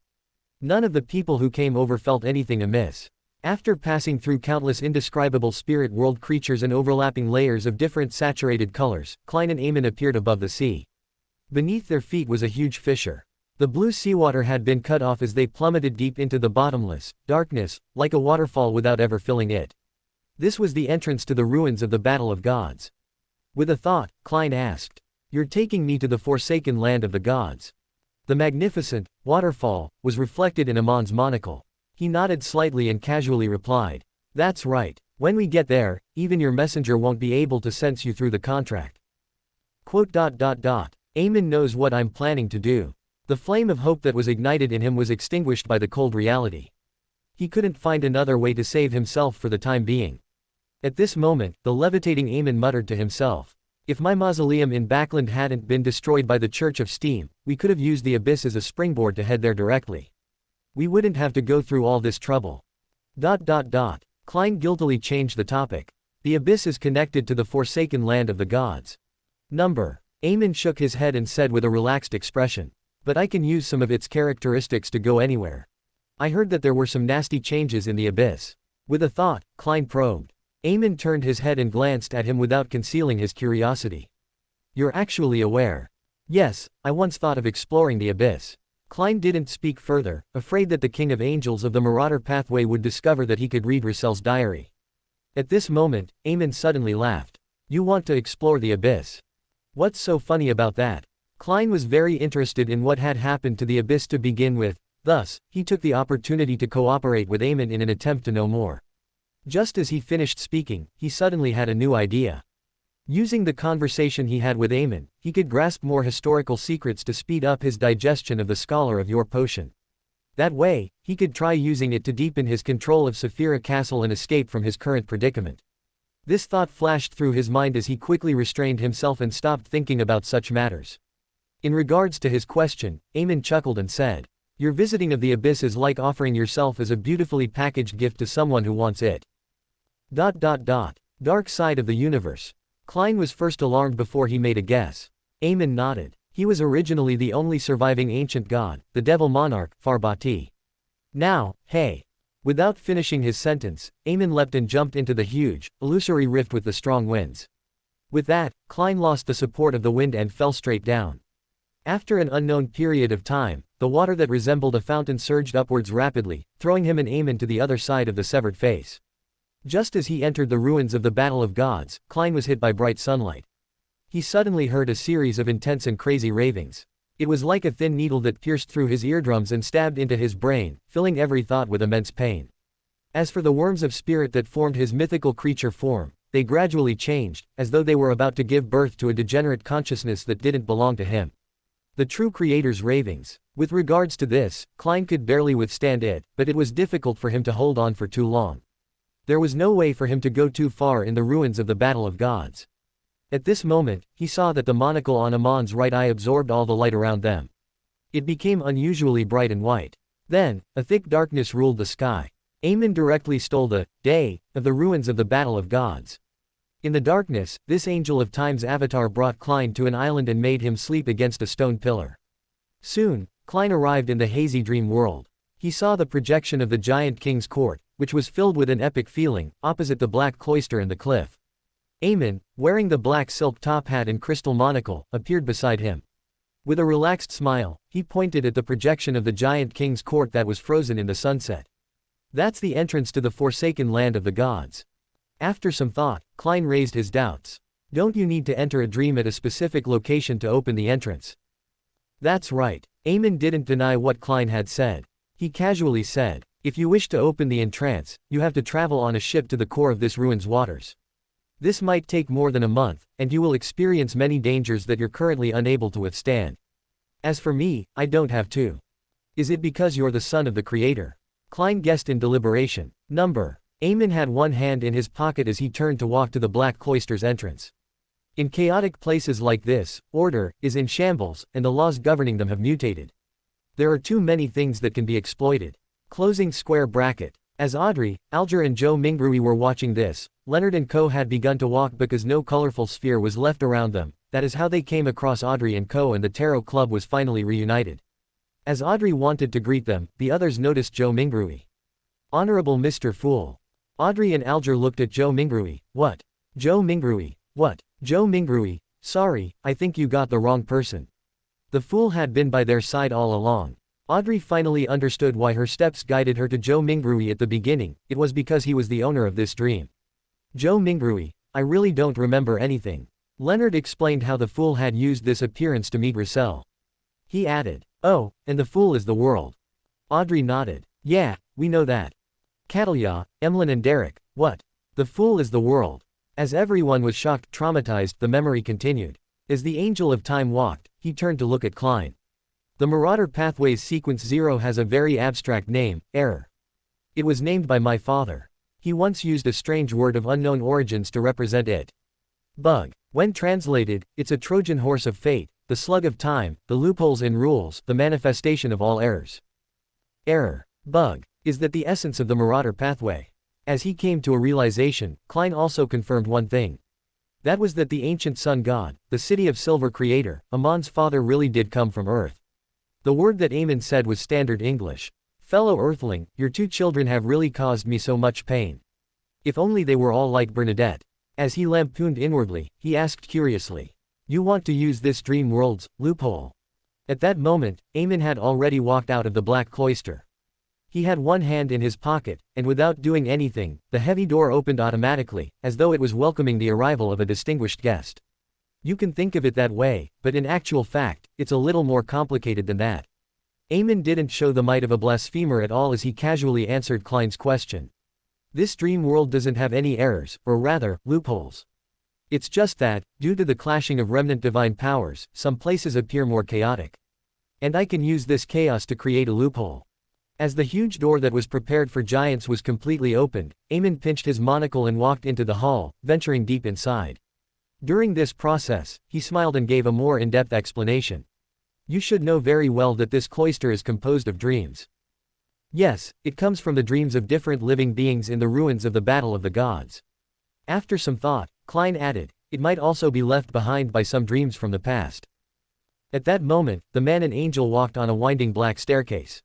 [SPEAKER 1] None of the people who came over felt anything amiss. After passing through countless indescribable spirit world creatures and overlapping layers of different saturated colors, Klein and Emlyn appeared above the sea. Beneath their feet was a huge fissure. The blue seawater had been cut off as they plummeted deep into the bottomless darkness, like a waterfall without ever filling it. This was the entrance to the ruins of the Battle of Gods. With a thought, Klein asked, You're taking me to the forsaken land of the gods. The magnificent waterfall was reflected in Amon's monocle. He nodded slightly and casually replied, That's right. When we get there, even your messenger won't be able to sense you through the contract. Emlyn knows what I'm planning to do. The flame of hope that was ignited in him was extinguished by the cold reality. He couldn't find another way to save himself for the time being. At this moment, the levitating Emlyn muttered to himself, If my mausoleum in Backland hadn't been destroyed by the Church of Steam, we could have used the abyss as a springboard to head there directly. We wouldn't have to go through all this trouble. Klein guiltily changed the topic. The abyss is connected to the forsaken land of the gods. Emlyn shook his head and said with a relaxed expression, But I can use some of its characteristics to go anywhere. I heard that there were some nasty changes in the abyss. With a thought, Klein probed. Emlyn turned his head and glanced at him without concealing his curiosity. You're actually aware? Yes, I once thought of exploring the abyss. Klein didn't speak further, afraid that the King of Angels of the Marauder Pathway would discover that he could read Russell's diary. At this moment, Emlyn suddenly laughed. You want to explore the abyss? What's so funny about that? Klein was very interested in what had happened to the abyss to begin with, thus, he took the opportunity to cooperate with Emlyn in an attempt to know more. Just as he finished speaking, he suddenly had a new idea. Using the conversation he had with Emlyn, he could grasp more historical secrets to speed up his digestion of the Scholar of Your potion. That way, he could try using it to deepen his control of Saphira Castle and escape from his current predicament. This thought flashed through his mind as he quickly restrained himself and stopped thinking about such matters. In regards to his question, Emlyn chuckled and said, Your visiting of the abyss is like offering yourself as a beautifully packaged gift to someone who wants it. Dark side of the universe. Klein was first alarmed before he made a guess. Emlyn nodded. He was originally the only surviving ancient god, the devil monarch, Farbati. Now, hey. Without finishing his sentence, Emlyn leapt and jumped into the huge, illusory rift with the strong winds. With that, Klein lost the support of the wind and fell straight down. After an unknown period of time, the water that resembled a fountain surged upwards rapidly, throwing him and Emlyn to the other side of the severed face. Just as he entered the ruins of the Battle of Gods, Klein was hit by bright sunlight. He suddenly heard a series of intense and crazy ravings. It was like a thin needle that pierced through his eardrums and stabbed into his brain, filling every thought with immense pain. As for the worms of spirit that formed his mythical creature form, they gradually changed, as though they were about to give birth to a degenerate consciousness that didn't belong to him. The true creator's ravings. With regards to this, Klein could barely withstand it, but it was difficult for him to hold on for too long. There was no way for him to go too far in the ruins of the Battle of Gods. At this moment, he saw that the monocle on Amon's right eye absorbed all the light around them. It became unusually bright and white. Then, a thick darkness ruled the sky. Emlyn directly stole the day of the ruins of the Battle of Gods. In the darkness, this Angel of Time's avatar brought Klein to an island and made him sleep against a stone pillar. Soon, Klein arrived in the hazy dream world. He saw the projection of the giant king's court, which was filled with an epic feeling, opposite the black cloister and the cliff. Emlyn, wearing the black silk top hat and crystal monocle, appeared beside him. With a relaxed smile, he pointed at the projection of the giant king's court that was frozen in the sunset. That's the entrance to the forsaken land of the gods. After some thought, Klein raised his doubts. Don't you need to enter a dream at a specific location to open the entrance? That's right. Emlyn didn't deny what Klein had said. He casually said, if you wish to open the entrance, you have to travel on a ship to the core of this ruin's waters. This might take more than a month, and you will experience many dangers that you're currently unable to withstand. As for me, I don't have to. Is it because you're the son of the creator? Klein guessed in deliberation. Emlyn had one hand in his pocket as he turned to walk to the black cloister's entrance. In chaotic places like this, order is in shambles, and the laws governing them have mutated. There are too many things that can be exploited. Closing square bracket. As Audrey, Alger and Zhou Mingrui were watching this, Leonard and Co had begun to walk because no colorful sphere was left around them. That is how they came across Audrey and Co, and the Tarot Club was finally reunited. As Audrey wanted to greet them, the others noticed Zhou Mingrui. Honorable Mr. Fool. Audrey and Alger looked at Zhou Mingrui. What? Zhou Mingrui. What? Zhou Mingrui. Sorry, I think you got the wrong person. The fool had been by their side all along. Audrey finally understood why her steps guided her to Zhou Mingrui at the beginning. It was because he was the owner of this dream. Zhou Mingrui. I really don't remember anything. Leonard explained how the fool had used this appearance to meet Russell. He added, oh, and the fool is the world. Audrey nodded. Yeah, we know that. Cattleya, Emlyn and Derrick. What? The fool is the world. As everyone was shocked, traumatized, the memory continued. As the Angel of Time walked, he turned to look at Klein. The Marauder Pathways Sequence 0 has a very abstract name, error. It was named by my father. He once used a strange word of unknown origins to represent it. Bug. When translated, it's a Trojan horse of fate, the slug of time, the loopholes in rules, the manifestation of all errors. Error. Bug. Is that the essence of the Marauder Pathway? As he came to a realization, Klein also confirmed one thing. That was that the ancient sun god, the City of Silver creator, Amon's father really did come from Earth. The word that Emlyn said was standard English. Fellow Earthling, your two children have really caused me so much pain. If only they were all like Bernadette. As he lampooned inwardly, he asked curiously. You want to use this dream world's loophole? At that moment, Emlyn had already walked out of the black cloister. He had one hand in his pocket, and without doing anything, the heavy door opened automatically, as though it was welcoming the arrival of a distinguished guest. You can think of it that way, but in actual fact, it's a little more complicated than that. Emlyn didn't show the might of a blasphemer at all as he casually answered Klein's question. This dream world doesn't have any errors, or rather, loopholes. It's just that, due to the clashing of remnant divine powers, some places appear more chaotic. And I can use this chaos to create a loophole. As the huge door that was prepared for giants was completely opened, Emlyn pinched his monocle and walked into the hall, venturing deep inside. During this process, he smiled and gave a more in-depth explanation. You should know very well that this cloister is composed of dreams. Yes, it comes from the dreams of different living beings in the ruins of the Battle of the Gods. After some thought, Klein added, it might also be left behind by some dreams from the past. At that moment, the man and angel walked on a winding black staircase.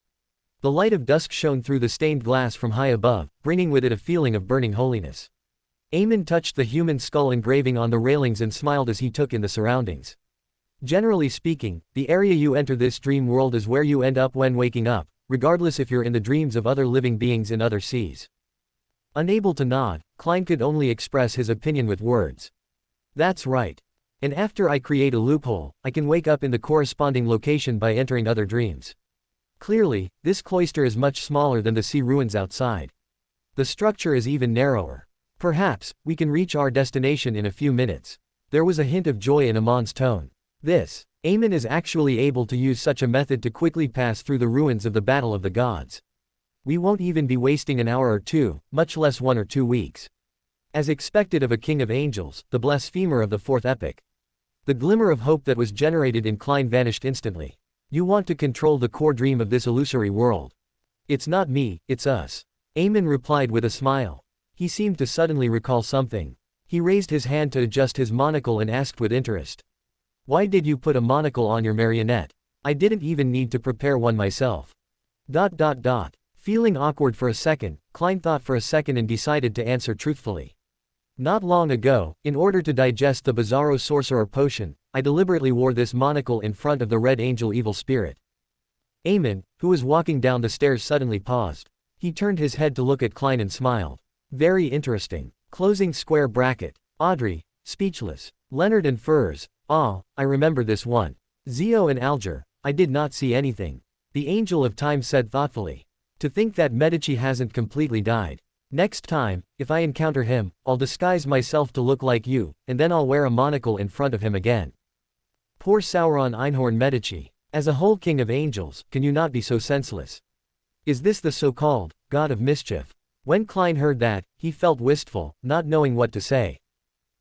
[SPEAKER 1] The light of dusk shone through the stained glass from high above, bringing with it a feeling of burning holiness. Emlyn touched the human skull engraving on the railings and smiled as he took in the surroundings. Generally speaking, the area you enter this dream world is where you end up when waking up, regardless if you're in the dreams of other living beings in other seas. Unable to nod, Klein could only express his opinion with words. That's right. And after I create a loophole, I can wake up in the corresponding location by entering other dreams. Clearly, this cloister is much smaller than the sea ruins outside. The structure is even narrower. Perhaps, we can reach our destination in a few minutes. There was a hint of joy in Amon's tone. Emlyn is actually able to use such a method to quickly pass through the ruins of the Battle of the Gods. We won't even be wasting an hour or two, much less 1 or 2 weeks. As expected of a king of angels, the blasphemer of the fourth epoch. The glimmer of hope that was generated in Klein vanished instantly. You want to control the core dream of this illusory world. It's not me, it's us. Emlyn replied with a smile. He seemed to suddenly recall something. He raised his hand to adjust his monocle and asked with interest. Why did you put a monocle on your marionette? I didn't even need to prepare one myself. Feeling awkward for a second, Klein thought for a second and decided to answer truthfully. Not long ago, in order to digest the Bizarro Sorcerer potion, I deliberately wore this monocle in front of the Red Angel Evil Spirit. Emlyn, who was walking down the stairs, suddenly paused. He turned his head to look at Klein and smiled. Very interesting. Closing square bracket. Audrey, speechless. Leonard and Furs. Ah, I remember this one. Zhou and Alger. I did not see anything. The Angel of Time said thoughtfully. To think that Medici hasn't completely died. Next time, if I encounter him, I'll disguise myself to look like you, and then I'll wear a monocle in front of him again. Poor Sauron Einhorn Medici. As a whole king of angels, can you not be so senseless? Is this the so-called god of mischief? When Klein heard that, he felt wistful, not knowing what to say.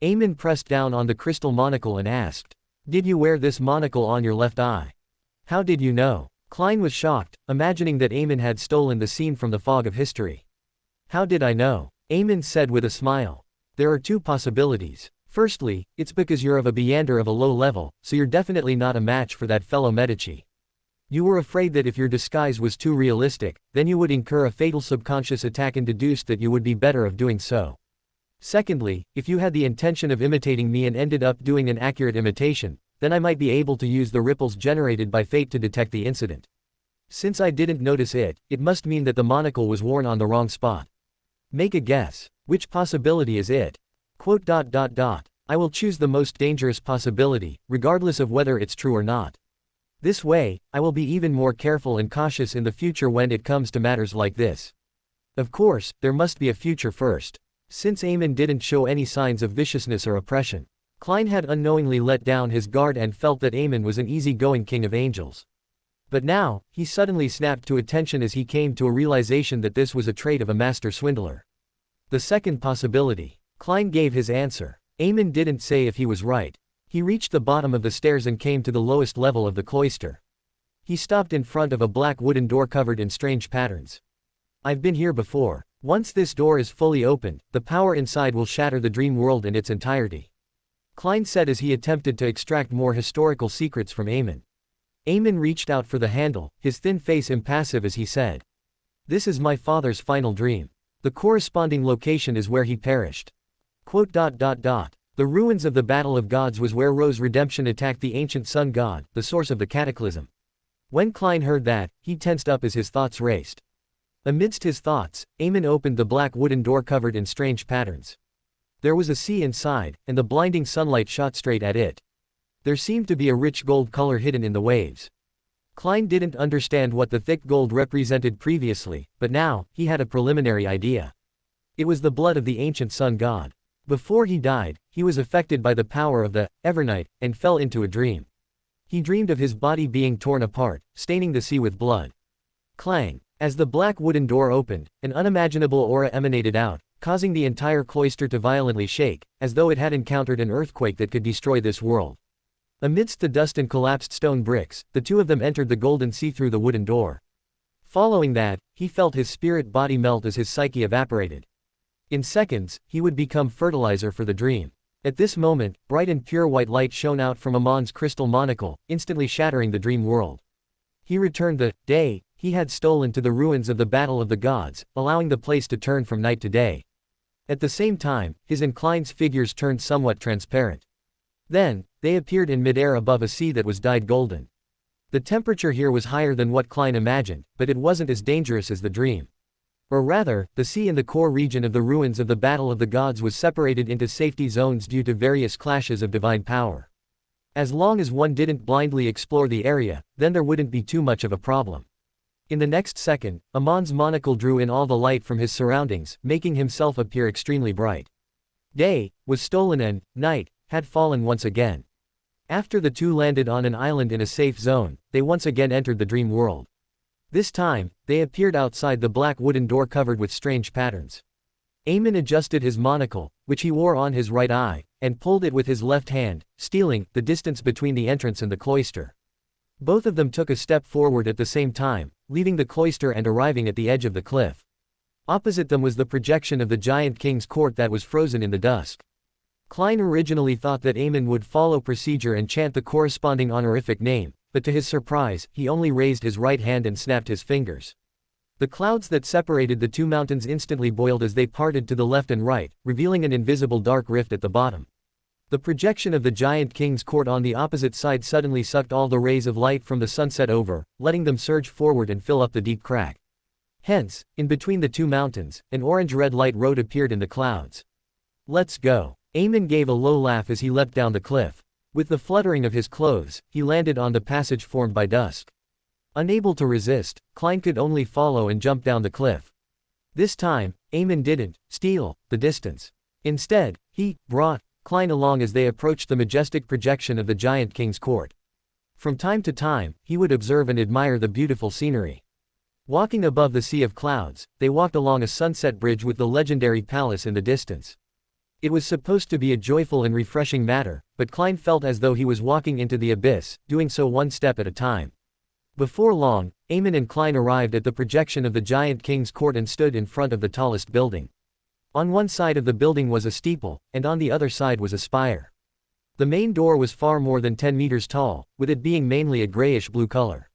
[SPEAKER 1] Emlyn pressed down on the crystal monocle and asked, Did you wear this monocle on your left eye? How did you know? Klein was shocked, imagining that Emlyn had stolen the scene from the fog of history. How did I know? Emlyn said with a smile. There are 2 possibilities. Firstly, it's because you're of a Beander of a low level, so you're definitely not a match for that fellow Medici. You were afraid that if your disguise was too realistic, then you would incur a fatal subconscious attack and deduced that you would be better of doing so. Secondly, if you had the intention of imitating me and ended up doing an accurate imitation, then I might be able to use the ripples generated by fate to detect the incident. Since I didn't notice it, it must mean that the monocle was worn on the wrong spot. Make a guess. Which possibility is it? I will choose the most dangerous possibility, regardless of whether it's true or not. This way, I will be even more careful and cautious in the future when it comes to matters like this. Of course, there must be a future first. Since Emlyn didn't show any signs of viciousness or oppression, Klein had unknowingly let down his guard and felt that Emlyn was an easygoing king of angels. But now, he suddenly snapped to attention as he came to a realization that this was a trait of a master swindler. The second possibility. Klein gave his answer. Emlyn didn't say if he was right. He reached the bottom of the stairs and came to the lowest level of the cloister. He stopped in front of a black wooden door covered in strange patterns. I've been here before. Once this door is fully opened, the power inside will shatter the dream world in its entirety. Klein said as he attempted to extract more historical secrets from Emlyn. Emlyn reached out for the handle, his thin face impassive as he said. This is my father's final dream. The corresponding location is where he perished. The ruins of the Battle of Gods was where Ro's redemption attacked the ancient sun god, the source of the cataclysm. When Klein heard that, he tensed up as his thoughts raced. Amidst his thoughts, Emlyn opened the black wooden door covered in strange patterns. There was a sea inside, and the blinding sunlight shot straight at it. There seemed to be a rich gold color hidden in the waves. Klein didn't understand what the thick gold represented previously, but now, he had a preliminary idea. It was the blood of the ancient sun god. Before he died, he was affected by the power of the Evernight, and fell into a dream. He dreamed of his body being torn apart, staining the sea with blood. Clang! As the black wooden door opened, an unimaginable aura emanated out, causing the entire cloister to violently shake, as though it had encountered an earthquake that could destroy this world. Amidst the dust and collapsed stone bricks, the two of them entered the golden sea through the wooden door. Following that, he felt his spirit body melt as his psyche evaporated. In seconds, he would become fertilizer for the dream. At this moment, bright and pure white light shone out from Amon's crystal monocle, instantly shattering the dream world. He returned the day he had stolen to the ruins of the Battle of the Gods, allowing the place to turn from night to day. At the same time, his and Klein's figures turned somewhat transparent. Then, they appeared in midair above a sea that was dyed golden. The temperature here was higher than what Klein imagined, but it wasn't as dangerous as the dream. Or rather, the sea in the core region of the ruins of the Battle of the Gods was separated into safety zones due to various clashes of divine power. As long as one didn't blindly explore the area, then there wouldn't be too much of a problem. In the next second, Amon's monocle drew in all the light from his surroundings, making himself appear extremely bright. Day was stolen and night had fallen once again. After the two landed on an island in a safe zone, they once again entered the dream world. This time, they appeared outside the black wooden door covered with strange patterns. Emlyn adjusted his monocle, which he wore on his right eye, and pulled it with his left hand, stealing the distance between the entrance and the cloister. Both of them took a step forward at the same time, leaving the cloister and arriving at the edge of the cliff. Opposite them was the projection of the Giant King's court that was frozen in the dusk. Klein originally thought that Emlyn would follow procedure and chant the corresponding honorific name, but to his surprise, he only raised his right hand and snapped his fingers. The clouds that separated the two mountains instantly boiled as they parted to the left and right, revealing an invisible dark rift at the bottom. The projection of the Giant King's court on the opposite side suddenly sucked all the rays of light from the sunset over, letting them surge forward and fill up the deep crack. Hence, in between the two mountains, an orange-red light road appeared in the clouds. "Let's go." Emlyn gave a low laugh as he leapt down the cliff. With the fluttering of his clothes, he landed on the passage formed by dusk. Unable to resist, Klein could only follow and jump down the cliff. This time, Emlyn didn't steal the distance. Instead, he brought Klein along as they approached the majestic projection of the Giant King's court. From time to time, he would observe and admire the beautiful scenery. Walking above the sea of clouds, they walked along a sunset bridge with the legendary palace in the distance. It was supposed to be a joyful and refreshing matter, but Klein felt as though he was walking into the abyss, doing so one step at a time. Before long, Emlyn and Klein arrived at the projection of the Giant King's court and stood in front of the tallest building. On one side of the building was a steeple, and on the other side was a spire. The main door was far more than 10 meters tall, with it being mainly a grayish-blue color.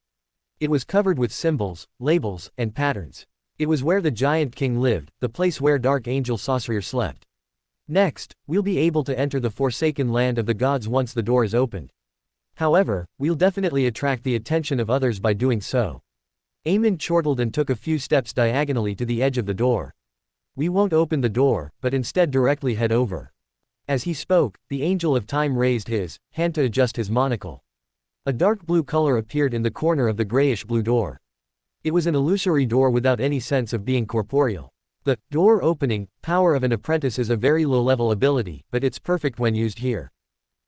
[SPEAKER 1] It was covered with symbols, labels, and patterns. It was where the Giant King lived, the place where Dark Angel Sorcerer slept. Next, we'll be able to enter the forsaken land of the gods once the door is opened. However, we'll definitely attract the attention of others by doing so. Emlyn chortled and took a few steps diagonally to the edge of the door. "We won't open the door, but instead directly head over." As he spoke, the Angel of Time raised his hand to adjust his monocle. A dark blue color appeared in the corner of the grayish-blue door. It was an illusory door without any sense of being corporeal. The door opening power of an apprentice is a very low-level ability, but it's perfect when used here.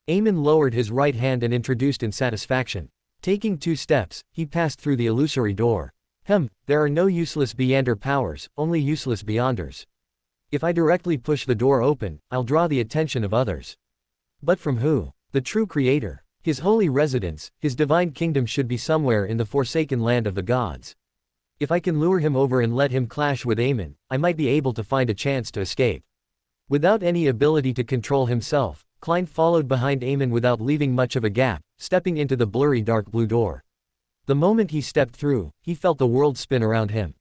[SPEAKER 1] Emlyn lowered his right hand and introduced in satisfaction. Taking 2 steps, he passed through the illusory door. There are no useless Beyonder powers, only useless Beyonders. If I directly push the door open, I'll draw the attention of others. But from who? The true creator. His holy residence, his divine kingdom should be somewhere in the forsaken land of the gods. If I can lure him over and let him clash with Emlyn, I might be able to find a chance to escape. Without any ability to control himself, Klein followed behind Emlyn without leaving much of a gap, stepping into the blurry dark blue door. The moment he stepped through, he felt the world spin around him.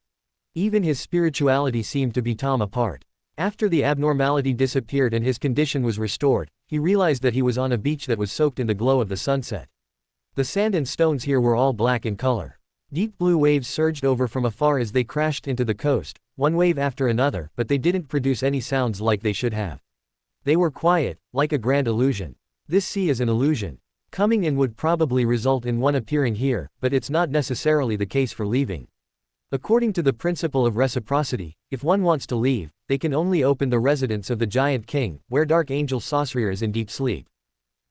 [SPEAKER 1] Even his spirituality seemed to be torn apart. After the abnormality disappeared and his condition was restored, he realized that he was on a beach that was soaked in the glow of the sunset. The sand and stones here were all black in color. Deep blue waves surged over from afar as they crashed into the coast, one wave after another, but they didn't produce any sounds like they should have. They were quiet, like a grand illusion. This sea is an illusion. Coming in would probably result in one appearing here, but it's not necessarily the case for leaving. According to the principle of reciprocity, if one wants to leave, they can only open the residence of the Giant King, where Dark Angel Sorcerer is in deep sleep.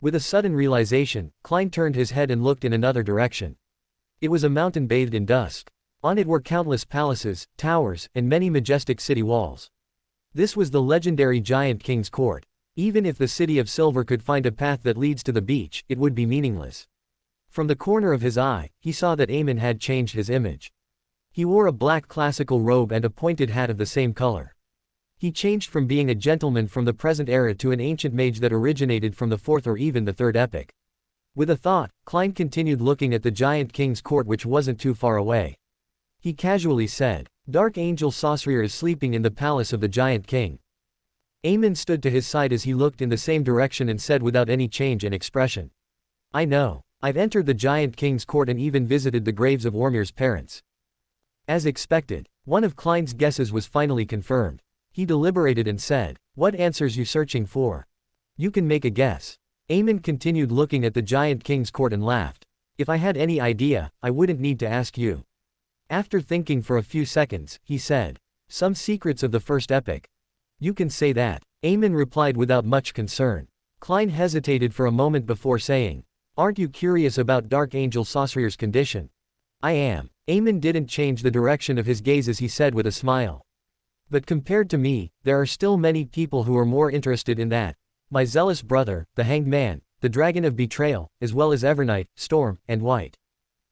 [SPEAKER 1] With a sudden realization, Klein turned his head and looked in another direction. It was a mountain bathed in dusk. On it were countless palaces, towers, and many majestic city walls. This was the legendary Giant King's court. Even if the City of Silver could find a path that leads to the beach, it would be meaningless. From the corner of his eye, he saw that Emlyn had changed his image. He wore a black classical robe and a pointed hat of the same color. He changed from being a gentleman from the present era to an ancient mage that originated from the 4th or even the 3rd epoch. With a thought, Klein continued looking at the Giant King's court, which wasn't too far away. He casually said, "Dark Angel Sorcerer is sleeping in the palace of the Giant King." Emlyn stood to his side as he looked in the same direction and said without any change in expression, "I know. I've entered the Giant King's court and even visited the graves of Ormir's parents." As expected, one of Klein's guesses was finally confirmed. He deliberated and said, "What answers you searching for? You can make a guess." Emlyn continued looking at the Giant King's court and laughed. "If I had any idea, I wouldn't need to ask you." After thinking for a few seconds, he said, "Some secrets of the first epoch." "You can say that," Emlyn replied without much concern. Klein hesitated for a moment before saying, "Aren't you curious about Dark Angel Sorcerer's condition?" "I am." Emlyn didn't change the direction of his gaze as he said with a smile. "But compared to me, there are still many people who are more interested in that. My zealous brother, the Hanged Man, the Dragon of Betrayal, as well as Evernight, Storm, and White.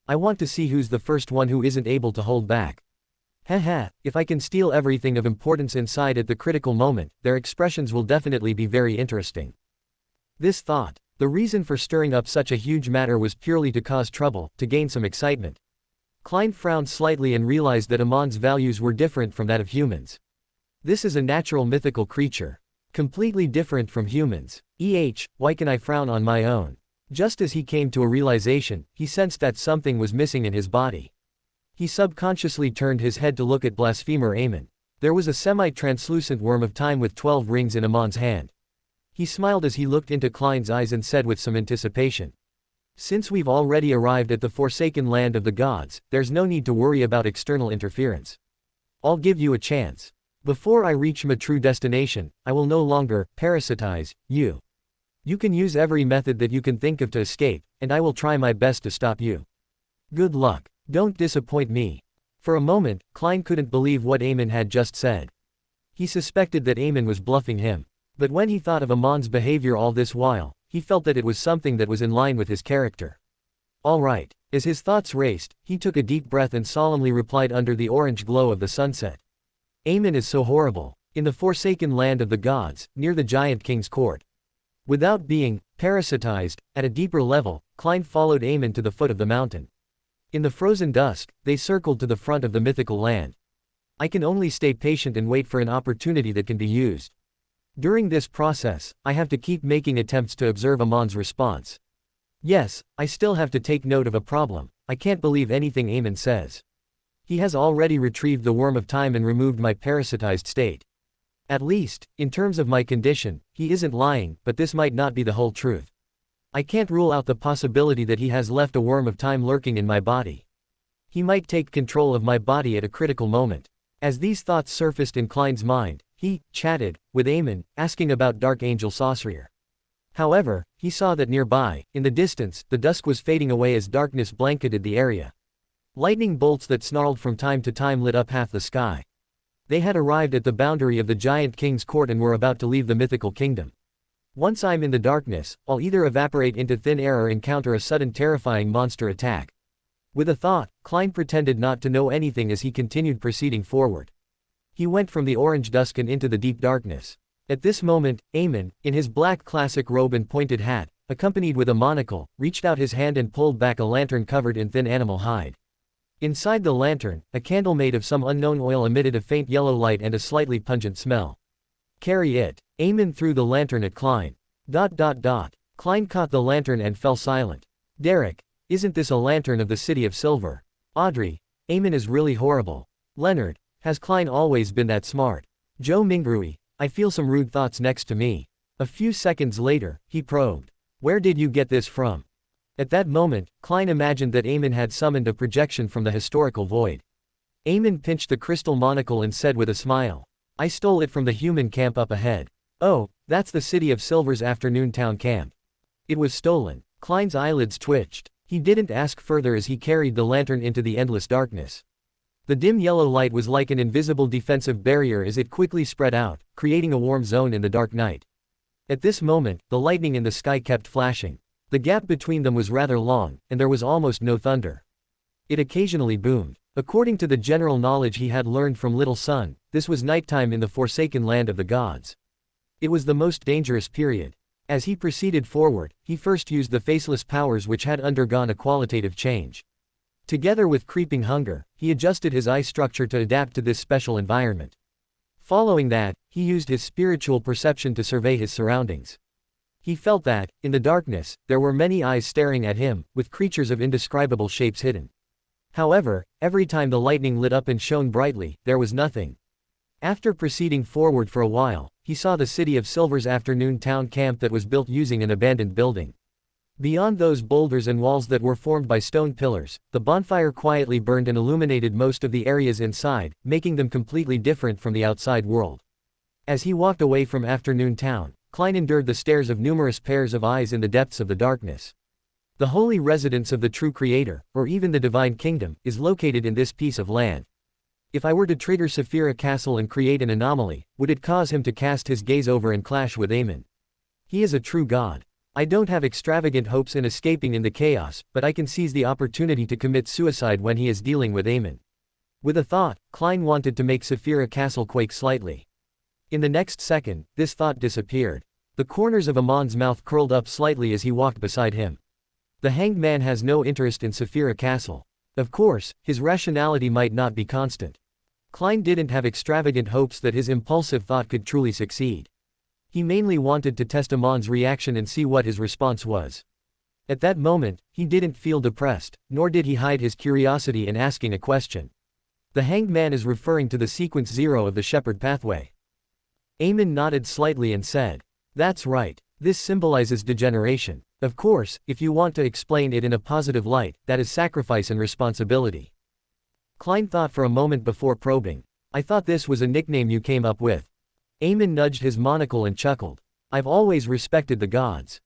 [SPEAKER 1] I want to see who's the first one who isn't able to hold back. Haha, if I can steal everything of importance inside at the critical moment, their expressions will definitely be very interesting." This thought, the reason for stirring up such a huge matter was purely to cause trouble, to gain some excitement. Klein frowned slightly and realized that Amon's values were different from that of humans. This is a natural mythical creature. Completely different from humans. Why can I frown on my own? Just as he came to a realization, he sensed that something was missing in his body. He subconsciously turned his head to look at blasphemer Emlyn. There was a semi-translucent worm of time with 12 rings in Amon's hand. He smiled as he looked into Klein's eyes and said with some anticipation, "Since we've already arrived at the forsaken land of the gods, there's no need to worry about external interference. I'll give you a chance. Before I reach my true destination, I will no longer parasitize you. You can use every method that you can think of to escape, and I will try my best to stop you. Good luck. Don't disappoint me." For a moment, Klein couldn't believe what Emlyn had just said. He suspected that Emlyn was bluffing him. But when he thought of Amon's behavior all this while, he felt that it was something that was in line with his character. "All right." As his thoughts raced, he took a deep breath and solemnly replied under the orange glow of the sunset. "Emlyn is so horrible. In the forsaken land of the gods, near the Giant King's court." Without being parasitized, at a deeper level, Klein followed Emlyn to the foot of the mountain. In the frozen dusk, they circled to the front of the mythical land. "I can only stay patient and wait for an opportunity that can be used. During this process, I have to keep making attempts to observe Amon's response. Yes, I still have to take note of a problem. I can't believe anything Emlyn says. He has already retrieved the worm of time and removed my parasitized state. At least, in terms of my condition, he isn't lying, but this might not be the whole truth. I can't rule out the possibility that he has left a worm of time lurking in my body. He might take control of my body at a critical moment." As these thoughts surfaced in Klein's mind, he chatted with Emlyn, asking about Dark Angel Sorcerer. However, he saw that nearby, in the distance, the dusk was fading away as darkness blanketed the area. Lightning bolts that snarled from time to time lit up half the sky. They had arrived at the boundary of the Giant King's court and were about to leave the mythical kingdom. "Once I'm in the darkness, I'll either evaporate into thin air or encounter a sudden terrifying monster attack." With a thought, Klein pretended not to know anything as he continued proceeding forward. He went from the orange dusk and into the deep darkness. At this moment, Emlyn, in his black classic robe and pointed hat, accompanied with a monocle, reached out his hand and pulled back a lantern covered in thin animal hide. Inside the lantern, a candle made of some unknown oil emitted a faint yellow light and a slightly pungent smell. "Carry it." Emlyn threw the lantern at Klein. Klein caught the lantern and fell silent. "Derrick, isn't this a lantern of the City of Silver? Audrey, Emlyn is really horrible. Leonard, has Klein always been that smart? Zhou Mingrui, I feel some rude thoughts next to me." A few seconds later, he probed. "Where did you get this from?" At that moment, Klein imagined that Emlyn had summoned a projection from the historical void. Emlyn pinched the crystal monocle and said with a smile, "I stole it from the human camp up ahead." "Oh, that's the City of Silver's afternoon town camp. It was stolen." Klein's eyelids twitched. He didn't ask further as he carried the lantern into the endless darkness. The dim yellow light was like an invisible defensive barrier as it quickly spread out, creating a warm zone in the dark night. At this moment, the lightning in the sky kept flashing. The gap between them was rather long, and there was almost no thunder. It occasionally boomed. According to the general knowledge he had learned from Little Sun, this was nighttime in the forsaken land of the gods. It was the most dangerous period. As he proceeded forward, he first used the faceless powers which had undergone a qualitative change. Together with creeping hunger, he adjusted his eye structure to adapt to this special environment. Following that, he used his spiritual perception to survey his surroundings. He felt that, in the darkness, there were many eyes staring at him, with creatures of indescribable shapes hidden. However, every time the lightning lit up and shone brightly, there was nothing. After proceeding forward for a while, he saw the City of Silver's afternoon town camp that was built using an abandoned building. Beyond those boulders and walls that were formed by stone pillars, the bonfire quietly burned and illuminated most of the areas inside, making them completely different from the outside world. As he walked away from afternoon town, Klein endured the stares of numerous pairs of eyes in the depths of the darkness. The holy residence of the true Creator, or even the Divine Kingdom, is located in this piece of land. If I were to trigger Saphira Castle and create an anomaly, would it cause him to cast his gaze over and clash with Emlyn? He is a true god. I don't have extravagant hopes in escaping in the chaos, but I can seize the opportunity to commit suicide when he is dealing with Emlyn. With a thought, Klein wanted to make Saphira Castle quake slightly. In the next second, this thought disappeared. The corners of Amon's mouth curled up slightly as he walked beside him. The hanged man has no interest in Saphira Castle. Of course, his rationality might not be constant. Klein didn't have extravagant hopes that his impulsive thought could truly succeed. He mainly wanted to test Amon's reaction and see what his response was. At that moment, he didn't feel depressed, nor did he hide his curiosity in asking a question. The hanged man is referring to the sequence 0 of the shepherd pathway. Emlyn nodded slightly and said, "That's right. This symbolizes degeneration. Of course, if you want to explain it in a positive light, that is sacrifice and responsibility." Klein thought for a moment before probing. "I thought this was a nickname you came up with." Emlyn nudged his monocle and chuckled. "I've always respected the gods.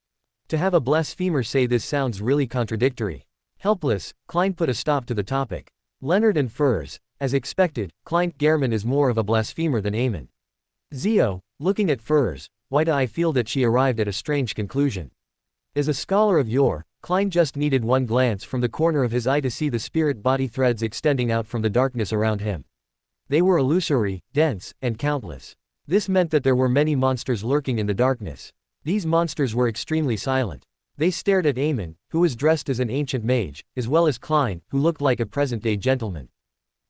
[SPEAKER 1] To have a blasphemer say this sounds really contradictory." Helpless, Klein put a stop to the topic. Leonard and Furs. As expected, Klein German is more of a blasphemer than Emlyn. Zhou, looking at Furs, why do I feel that she arrived at a strange conclusion? As a scholar of yore, Klein just needed one glance from the corner of his eye to see the spirit body threads extending out from the darkness around him. They were illusory, dense, and countless. This meant that there were many monsters lurking in the darkness. These monsters were extremely silent. They stared at Emlyn, who was dressed as an ancient mage, as well as Klein, who looked like a present-day gentleman.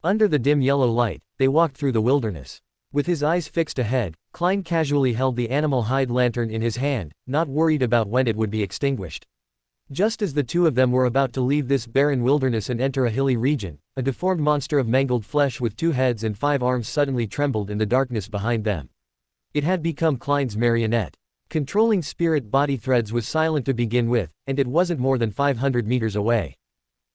[SPEAKER 1] Under the dim yellow light, they walked through the wilderness. With his eyes fixed ahead, Klein casually held the animal hide lantern in his hand, not worried about when it would be extinguished. Just as the two of them were about to leave this barren wilderness and enter a hilly region, a deformed monster of mangled flesh with 2 heads and 5 arms suddenly trembled in the darkness behind them. It had become Klein's marionette. Controlling spirit body threads was silent to begin with, and it wasn't more than 500 meters away.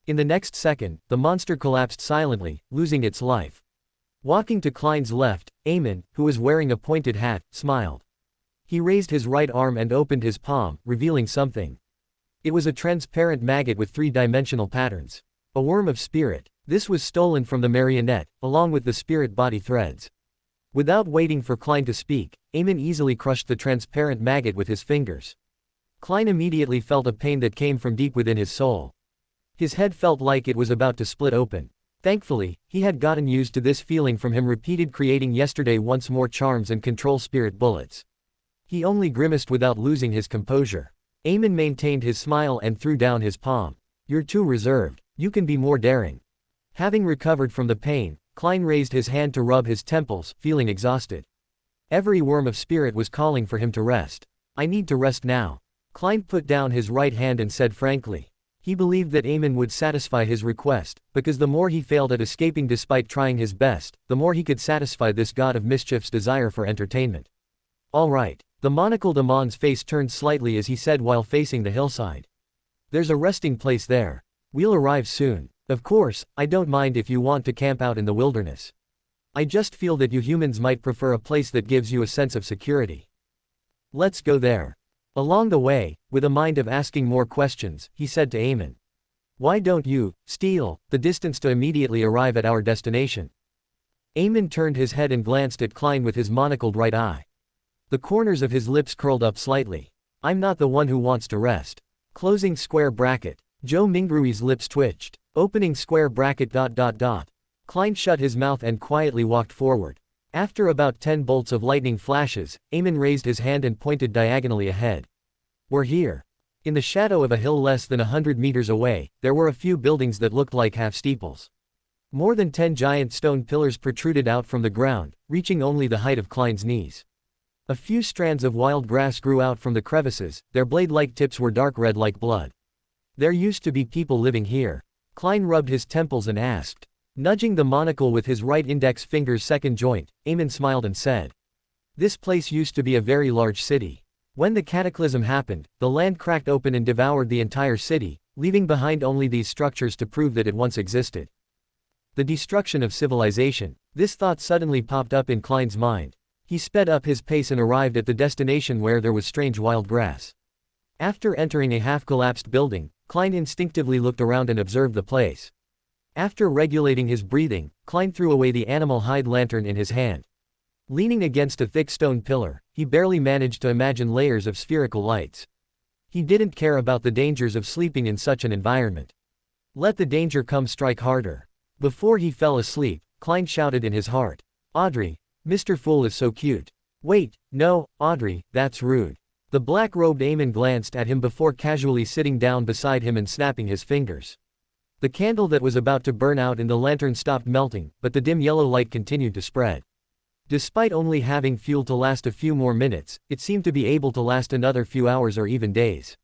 [SPEAKER 1] In the next second, the monster collapsed silently, losing its life. Walking to Klein's left, Emlyn, who was wearing a pointed hat, smiled. He raised his right arm and opened his palm, revealing something. It was a transparent maggot with 3-dimensional patterns. A worm of spirit. This was stolen from the marionette, along with the spirit body threads. Without waiting for Klein to speak, Emlyn easily crushed the transparent maggot with his fingers. Klein immediately felt a pain that came from deep within his soul. His head felt like it was about to split open. Thankfully, he had gotten used to this feeling from him repeated creating yesterday once more charms and control spirit bullets. He only grimaced without losing his composure. Emlyn maintained his smile and threw down his palm. "You're too reserved. You can be more daring." Having recovered from the pain, Klein raised his hand to rub his temples, feeling exhausted. Every worm of spirit was calling for him to rest. "I need to rest now." Klein put down his right hand and said frankly. He believed that Emlyn would satisfy his request, because the more he failed at escaping despite trying his best, the more he could satisfy this god of mischief's desire for entertainment. "All right." The monocled Amon's face turned slightly as he said while facing the hillside. "There's a resting place there. We'll arrive soon. Of course, I don't mind if you want to camp out in the wilderness. I just feel that you humans might prefer a place that gives you a sense of security. Let's go there." Along the way, with a mind of asking more questions, he said to Emlyn, "Why don't you steal the distance to immediately arrive at our destination?" Emlyn turned his head and glanced at Klein with his monocled right eye. The corners of his lips curled up slightly. "I'm not the one who wants to rest." Closing square bracket. Zhou Mingrui's lips twitched. Opening square bracket dot dot dot. Klein shut his mouth and quietly walked forward. After about 10 bolts of lightning flashes, Emlyn raised his hand and pointed diagonally ahead. We're here. In the shadow of a hill less than 100 meters away, there were a few buildings that looked like half-steeples. More than 10 giant stone pillars protruded out from the ground, reaching only the height of Klein's knees. A few strands of wild grass grew out from the crevices, their blade-like tips were dark red like blood. There used to be people living here. Klein rubbed his temples and asked. Nudging the monocle with his right index finger's second joint, Emlyn smiled and said. This place used to be a very large city. When the cataclysm happened, the land cracked open and devoured the entire city, leaving behind only these structures to prove that it once existed. The destruction of civilization. This thought suddenly popped up in Klein's mind. He sped up his pace and arrived at the destination where there was strange wild grass. After entering a half-collapsed building, Klein instinctively looked around and observed the place. After regulating his breathing, Klein threw away the animal hide lantern in his hand. Leaning against a thick stone pillar, he barely managed to imagine layers of spherical lights. He didn't care about the dangers of sleeping in such an environment. Let the danger come, strike harder. Before he fell asleep, Klein shouted in his heart. Audrey, Mr. Fool is so cute. Wait, no, Audrey, that's rude. The black-robed Emlyn glanced at him before casually sitting down beside him and snapping his fingers. The candle that was about to burn out in the lantern stopped melting, but the dim yellow light continued to spread. Despite only having fuel to last a few more minutes, it seemed to be able to last another few hours or even days.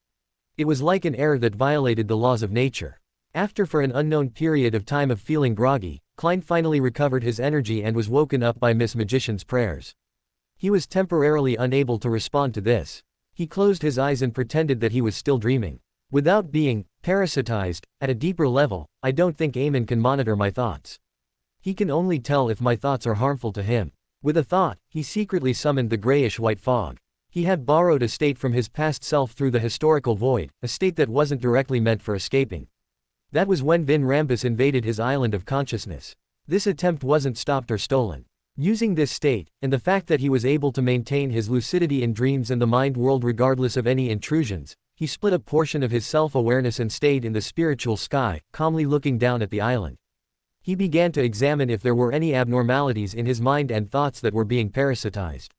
[SPEAKER 1] It was like an error that violated the laws of nature. After for an unknown period of time of feeling groggy, Klein finally recovered his energy and was woken up by Miss Magician's prayers. He was temporarily unable to respond to this. He closed his eyes and pretended that he was still dreaming. Without being parasitized, at a deeper level, I don't think Emlyn can monitor my thoughts. He can only tell if my thoughts are harmful to him. With a thought, he secretly summoned the grayish-white fog. He had borrowed a state from his past self through the historical void, a state that wasn't directly meant for escaping. That was when Vin Rambus invaded his island of consciousness. This attempt wasn't stopped or stolen. Using this state, and the fact that he was able to maintain his lucidity in dreams and the mind world regardless of any intrusions, he split a portion of his self-awareness and stayed in the spiritual sky, calmly looking down at the island. He began to examine if there were any abnormalities in his mind and thoughts that were being parasitized.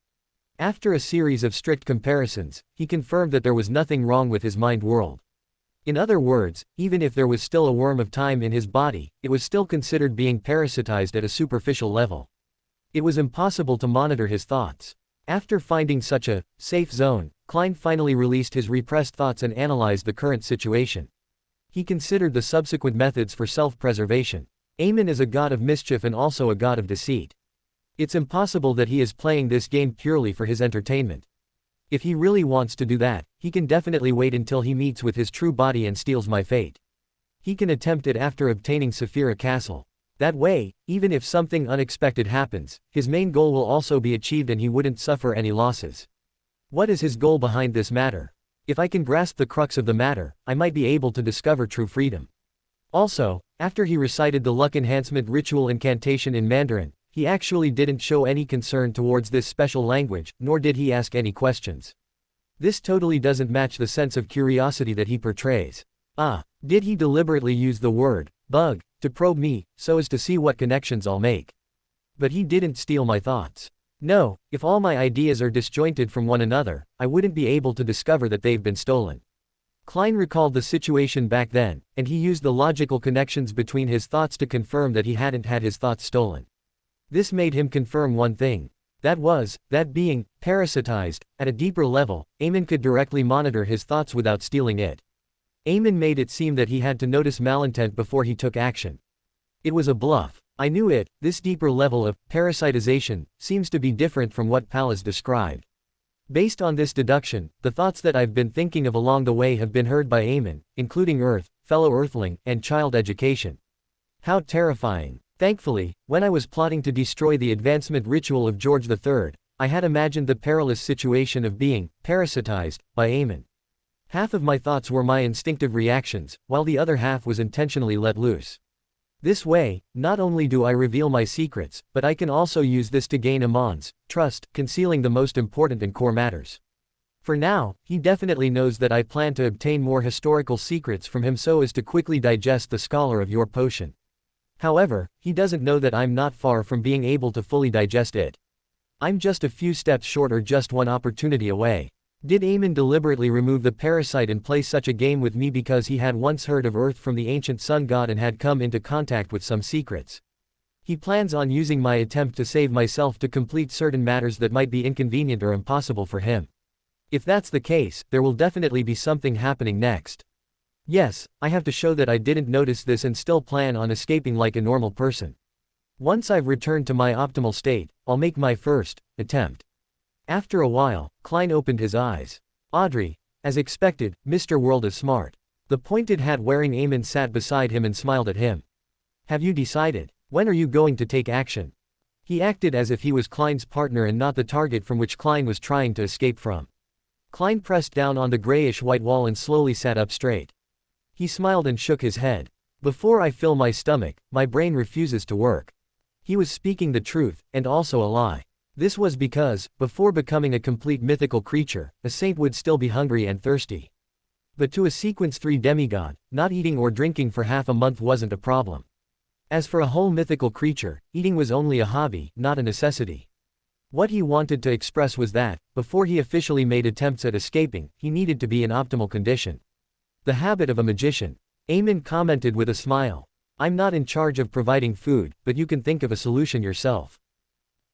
[SPEAKER 1] After a series of strict comparisons, he confirmed that there was nothing wrong with his mind world. In other words, even if there was still a worm of time in his body, it was still considered being parasitized at a superficial level. It was impossible to monitor his thoughts. After finding such a safe zone, Klein finally released his repressed thoughts and analyzed the current situation. He considered the subsequent methods for self-preservation. Emlyn is a god of mischief and also a god of deceit. It's impossible that he is playing this game purely for his entertainment. If he really wants to do that, he can definitely wait until he meets with his true body and steals my fate. He can attempt it after obtaining Saphira Castle. That way, even if something unexpected happens, his main goal will also be achieved and he wouldn't suffer any losses. What is his goal behind this matter? If I can grasp the crux of the matter, I might be able to discover true freedom. Also, after he recited the luck enhancement ritual incantation in Mandarin, he actually didn't show any concern towards this special language, nor did he ask any questions. This totally doesn't match the sense of curiosity that he portrays. Did he deliberately use the word bug to probe me, so as to see what connections I'll make? But he didn't steal my thoughts. No, if all my ideas are disjointed from one another, I wouldn't be able to discover that they've been stolen. Klein recalled the situation back then, and he used the logical connections between his thoughts to confirm that he hadn't had his thoughts stolen. This made him confirm one thing. That being parasitized, at a deeper level, Emlyn could directly monitor his thoughts without stealing it. Emlyn made it seem that he had to notice malintent before he took action. It was a bluff. I knew it. This deeper level of parasitization seems to be different from what Pallas described. Based on this deduction, the thoughts that I've been thinking of along the way have been heard by Emlyn, including Earth, fellow Earthling, and child education. How terrifying. Thankfully, when I was plotting to destroy the advancement ritual of George III, I had imagined the perilous situation of being parasitized by Emlyn. Half of my thoughts were my instinctive reactions, while the other half was intentionally let loose. This way, not only do I reveal my secrets, but I can also use this to gain Amon's trust, concealing the most important and core matters. For now, he definitely knows that I plan to obtain more historical secrets from him so as to quickly digest the scholar of your potion. However, he doesn't know that I'm not far from being able to fully digest it. I'm just a few steps short or just one opportunity away. Did Emlyn deliberately remove the parasite and play such a game with me because he had once heard of Earth from the ancient sun god and had come into contact with some secrets? He plans on using my attempt to save myself to complete certain matters that might be inconvenient or impossible for him. If that's the case, there will definitely be something happening next. Yes, I have to show that I didn't notice this and still plan on escaping like a normal person. Once I've returned to my optimal state, I'll make my first attempt. After a while, Klein opened his eyes. Audrey, as expected, Mr. World is smart. The pointed hat wearing Emlyn sat beside him and smiled at him. Have you decided? When are you going to take action? He acted as if he was Klein's partner and not the target from which Klein was trying to escape from. Klein pressed down on the grayish-white wall and slowly sat up straight. He smiled and shook his head. Before I fill my stomach, my brain refuses to work. He was speaking the truth, and also a lie. This was because, before becoming a complete mythical creature, a saint would still be hungry and thirsty. But to a Sequence 3 demigod, not eating or drinking for half a month wasn't a problem. As for a whole mythical creature, eating was only a hobby, not a necessity. What he wanted to express was that, before he officially made attempts at escaping, he needed to be in optimal condition. The habit of a magician. Emlyn commented with a smile. I'm not in charge of providing food, but you can think of a solution yourself.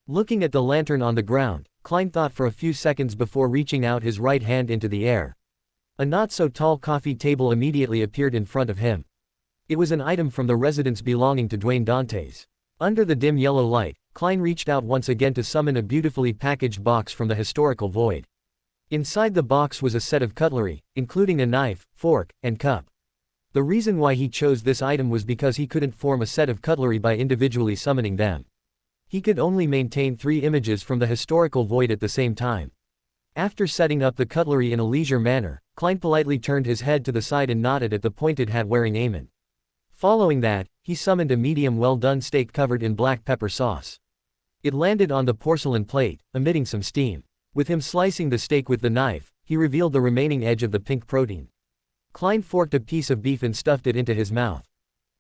[SPEAKER 1] Looking at the lantern on the ground, Klein thought for a few seconds before reaching out his right hand into the air. A not-so-tall coffee table immediately appeared in front of him. It was an item from the residence belonging to Dwayne Dantes. Under the dim yellow light, Klein reached out once again to summon a beautifully packaged box from the historical void. Inside the box was a set of cutlery, including a knife, fork, and cup. The reason why he chose this item was because he couldn't form a set of cutlery by individually summoning them. He could only maintain 3 images from the historical void at the same time. After setting up the cutlery in a leisure manner, Klein politely turned his head to the side and nodded at the pointed hat wearing Emlyn. Following that, he summoned a medium well-done steak covered in black pepper sauce. It landed on the porcelain plate, emitting some steam. With him slicing the steak with the knife, he revealed the remaining edge of the pink protein. Klein forked a piece of beef and stuffed it into his mouth.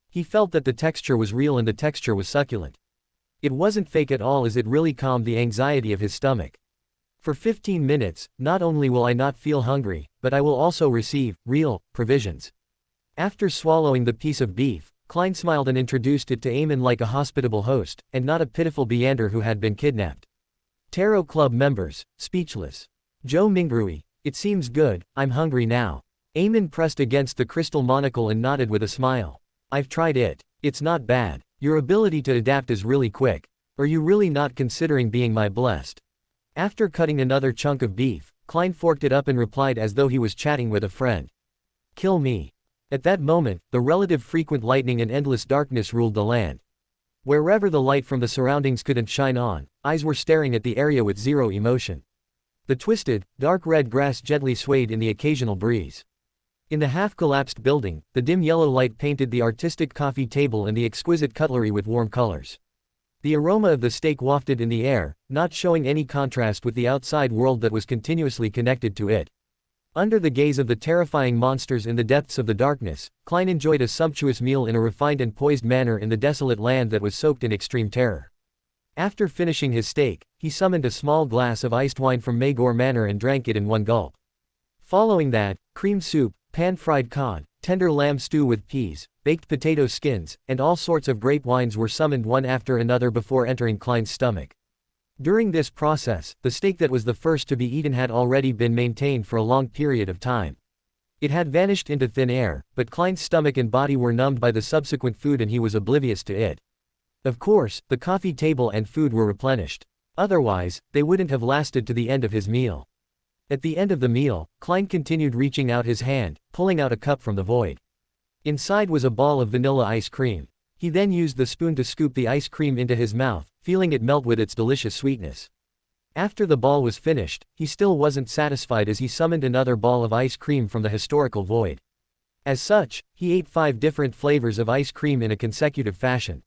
[SPEAKER 1] He felt that the texture was real and the texture was succulent. It wasn't fake at all as it really calmed the anxiety of his stomach. For 15 minutes, not only will I not feel hungry, but I will also receive real provisions. After swallowing the piece of beef, Klein smiled and introduced it to Emlyn like a hospitable host, and not a pitiful Beander who had been kidnapped. Tarot Club members, speechless. Zhou Mingrui, it seems good, I'm hungry now. Emlyn pressed against the crystal monocle and nodded with a smile. I've tried it. It's not bad. Your ability to adapt is really quick. Are you really not considering being my blessed? After cutting another chunk of beef, Klein forked it up and replied as though he was chatting with a friend. Kill me. At that moment, the relative frequent lightning and endless darkness ruled the land. Wherever the light from the surroundings couldn't shine on, eyes were staring at the area with zero emotion. The twisted, dark red grass gently swayed in the occasional breeze. In the half-collapsed building, the dim yellow light painted the artistic coffee table and the exquisite cutlery with warm colors. The aroma of the steak wafted in the air, not showing any contrast with the outside world that was continuously connected to it. Under the gaze of the terrifying monsters in the depths of the darkness, Klein enjoyed a sumptuous meal in a refined and poised manner in the desolate land that was soaked in extreme terror. After finishing his steak, he summoned a small glass of iced wine from Magor Manor and drank it in one gulp. Following that, cream soup, pan-fried cod, tender lamb stew with peas, baked potato skins, and all sorts of grape wines were summoned one after another before entering Klein's stomach. During this process, the steak that was the first to be eaten had already been maintained for a long period of time. It had vanished into thin air, but Klein's stomach and body were numbed by the subsequent food and he was oblivious to it. Of course, the coffee table and food were replenished. Otherwise, they wouldn't have lasted to the end of his meal. At the end of the meal, Klein continued reaching out his hand, pulling out a cup from the void. Inside was a ball of vanilla ice cream. He then used the spoon to scoop the ice cream into his mouth, feeling it melt with its delicious sweetness. After the ball was finished, he still wasn't satisfied as he summoned another ball of ice cream from the historical void. As such, he ate 5 different flavors of ice cream in a consecutive fashion.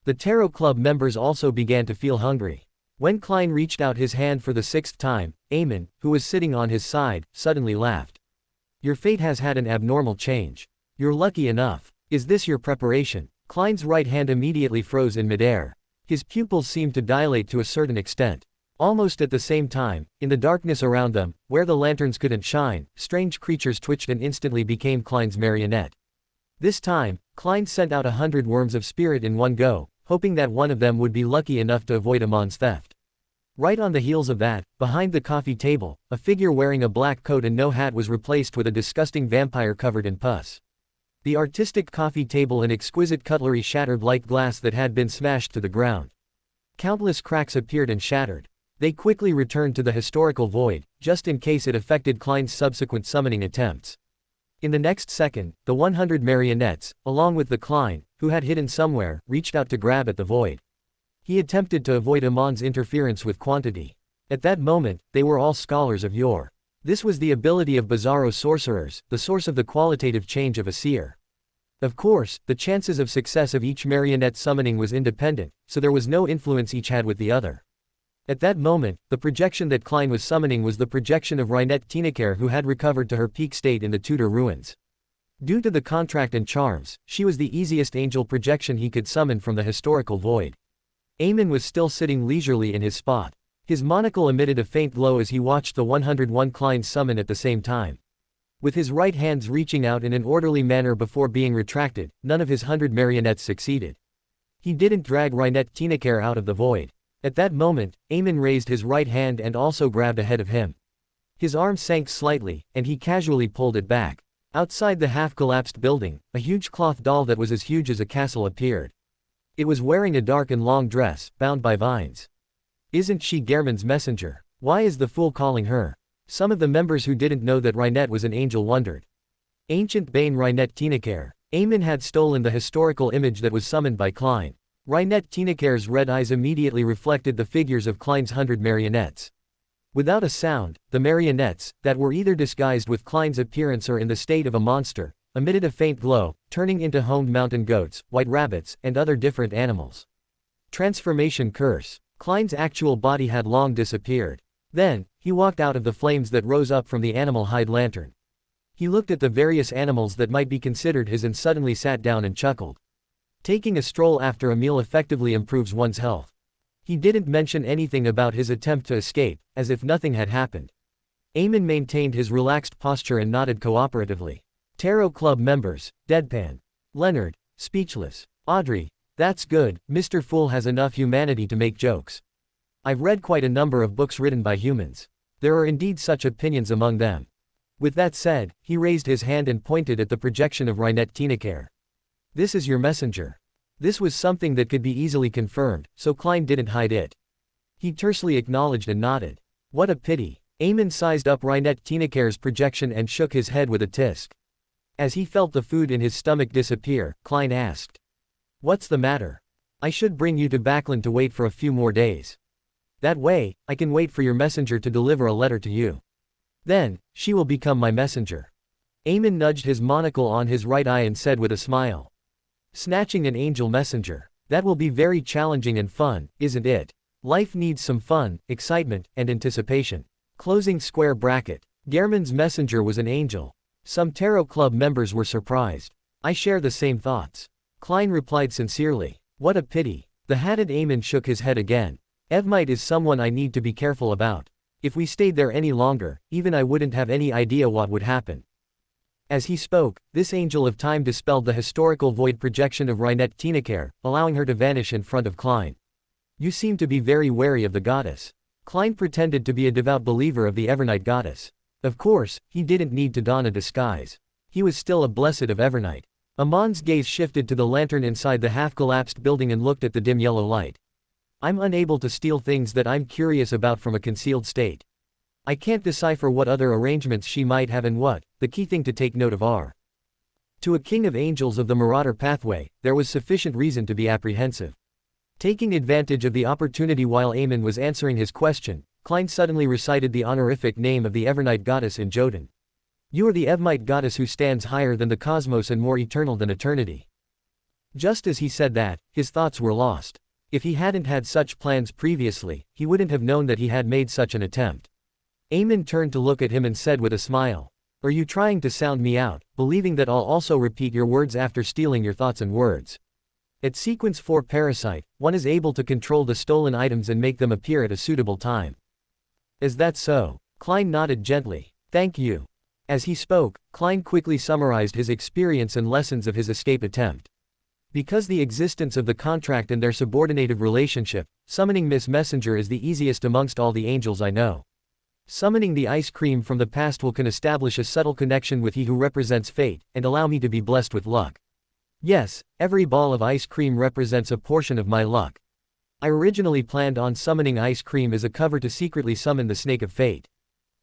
[SPEAKER 1] The Tarot Club members also began to feel hungry. When Klein reached out his hand for the 6th time, Emlyn, who was sitting on his side, suddenly laughed. Your fate has had an abnormal change. You're lucky enough. Is this your preparation? Klein's right hand immediately froze in midair. His pupils seemed to dilate to a certain extent. Almost at the same time, in the darkness around them, where the lanterns couldn't shine, strange creatures twitched and instantly became Klein's marionette. This time, Klein sent out 100 worms of spirit in one go, hoping that one of them would be lucky enough to avoid Amon's theft. Right on the heels of that, behind the coffee table, a figure wearing a black coat and no hat was replaced with a disgusting vampire covered in pus. The artistic coffee table and exquisite cutlery shattered like glass that had been smashed to the ground. Countless cracks appeared and shattered. They quickly returned to the historical void, just in case it affected Klein's subsequent summoning attempts. In the next second, the 100 marionettes, along with the Klein, who had hidden somewhere, reached out to grab at the void. He attempted to avoid Amon's interference with quantity. At that moment, they were all scholars of yore. This was the ability of Bizarro sorcerers, the source of the qualitative change of a seer. Of course, the chances of success of each marionette summoning was independent, so there was no influence each had with the other. At that moment, the projection that Klein was summoning was the projection of Reinette Tinecare, who had recovered to her peak state in the Tudor ruins. Due to the contract and charms, she was the easiest angel projection he could summon from the historical void. Emlyn was still sitting leisurely in his spot. His monocle emitted a faint glow as he watched the 101 Kleins summon at the same time. With his right hands reaching out in an orderly manner before being retracted, none of his 100 marionettes succeeded. He didn't drag Reinette Tinecare out of the void. At that moment, Emlyn raised his right hand and also grabbed ahead of him. His arm sank slightly, and he casually pulled it back. Outside the half-collapsed building, a huge cloth doll that was as huge as a castle appeared. It was wearing a dark and long dress, bound by vines. Isn't she Gehrman's messenger? Why is the fool calling her? Some of the members who didn't know that Reinette was an angel wondered. Ancient Bane Reinette Tinecare. Emlyn had stolen the historical image that was summoned by Klein. Reinette Tinecare's red eyes immediately reflected the figures of Klein's 100 marionettes. Without a sound, the marionettes, that were either disguised with Klein's appearance or in the state of a monster, emitted a faint glow, turning into homed mountain goats, white rabbits, and other different animals. Transformation curse. Klein's actual body had long disappeared. Then, he walked out of the flames that rose up from the animal hide lantern. He looked at the various animals that might be considered his and suddenly sat down and chuckled. Taking a stroll after a meal effectively improves one's health. He didn't mention anything about his attempt to escape, as if nothing had happened. Emlyn maintained his relaxed posture and nodded cooperatively. Tarot Club members, deadpan. Leonard, speechless. Audrey, that's good, Mr. Fool has enough humanity to make jokes. I've read quite a number of books written by humans. There are indeed such opinions among them. With that said, he raised his hand and pointed at the projection of Reinette Tinecare. This is your messenger. This was something that could be easily confirmed, so Klein didn't hide it. He tersely acknowledged and nodded. What a pity. Emlyn sized up Reinette Tinecare's projection and shook his head with a tisk. As he felt the food in his stomach disappear, Klein asked. What's the matter? I should bring you to Backlund to wait for a few more days. That way, I can wait for your messenger to deliver a letter to you. Then, she will become my messenger. Emlyn nudged his monocle on his right eye and said with a smile. Snatching an angel messenger. That will be very challenging and fun, isn't it? Life needs some fun, excitement, and anticipation. Closing square bracket. Gehrman's messenger was an angel. Some Tarot Club members were surprised. I share the same thoughts. Klein replied sincerely. What a pity. The hatted Emlyn shook his head again. Evmite is someone I need to be careful about. If we stayed there any longer, even I wouldn't have any idea what would happen. As he spoke, this angel of time dispelled the historical void projection of Reinette Tinecare, allowing her to vanish in front of Klein. You seem to be very wary of the goddess. Klein pretended to be a devout believer of the Evernight goddess. Of course, he didn't need to don a disguise. He was still a blessed of Evernight. Amon's gaze shifted to the lantern inside the half-collapsed building and looked at the dim yellow light. I'm unable to steal things that I'm curious about from a concealed state. I can't decipher what other arrangements she might have and what, the key thing to take note of are. To a king of angels of the Marauder pathway, there was sufficient reason to be apprehensive. Taking advantage of the opportunity while Emlyn was answering his question, Klein suddenly recited the honorific name of the Evernight goddess in Jotun. You are the Evmite goddess who stands higher than the cosmos and more eternal than eternity. Just as he said that, his thoughts were lost. If he hadn't had such plans previously, he wouldn't have known that he had made such an attempt. Emlyn turned to look at him and said with a smile, "Are you trying to sound me out, believing that I'll also repeat your words after stealing your thoughts and words?" At Sequence 4 Parasite, one is able to control the stolen items and make them appear at a suitable time. Is that so? Klein nodded gently. Thank you. As he spoke, Klein quickly summarized his experience and lessons of his escape attempt. Because the existence of the contract and their subordinative relationship, summoning Miss Messenger is the easiest amongst all the angels I know. Summoning the ice cream from the past can establish a subtle connection with he who represents fate, and allow me to be blessed with luck. Yes, every ball of ice cream represents a portion of my luck. I originally planned on summoning ice cream as a cover to secretly summon the Snake of Fate.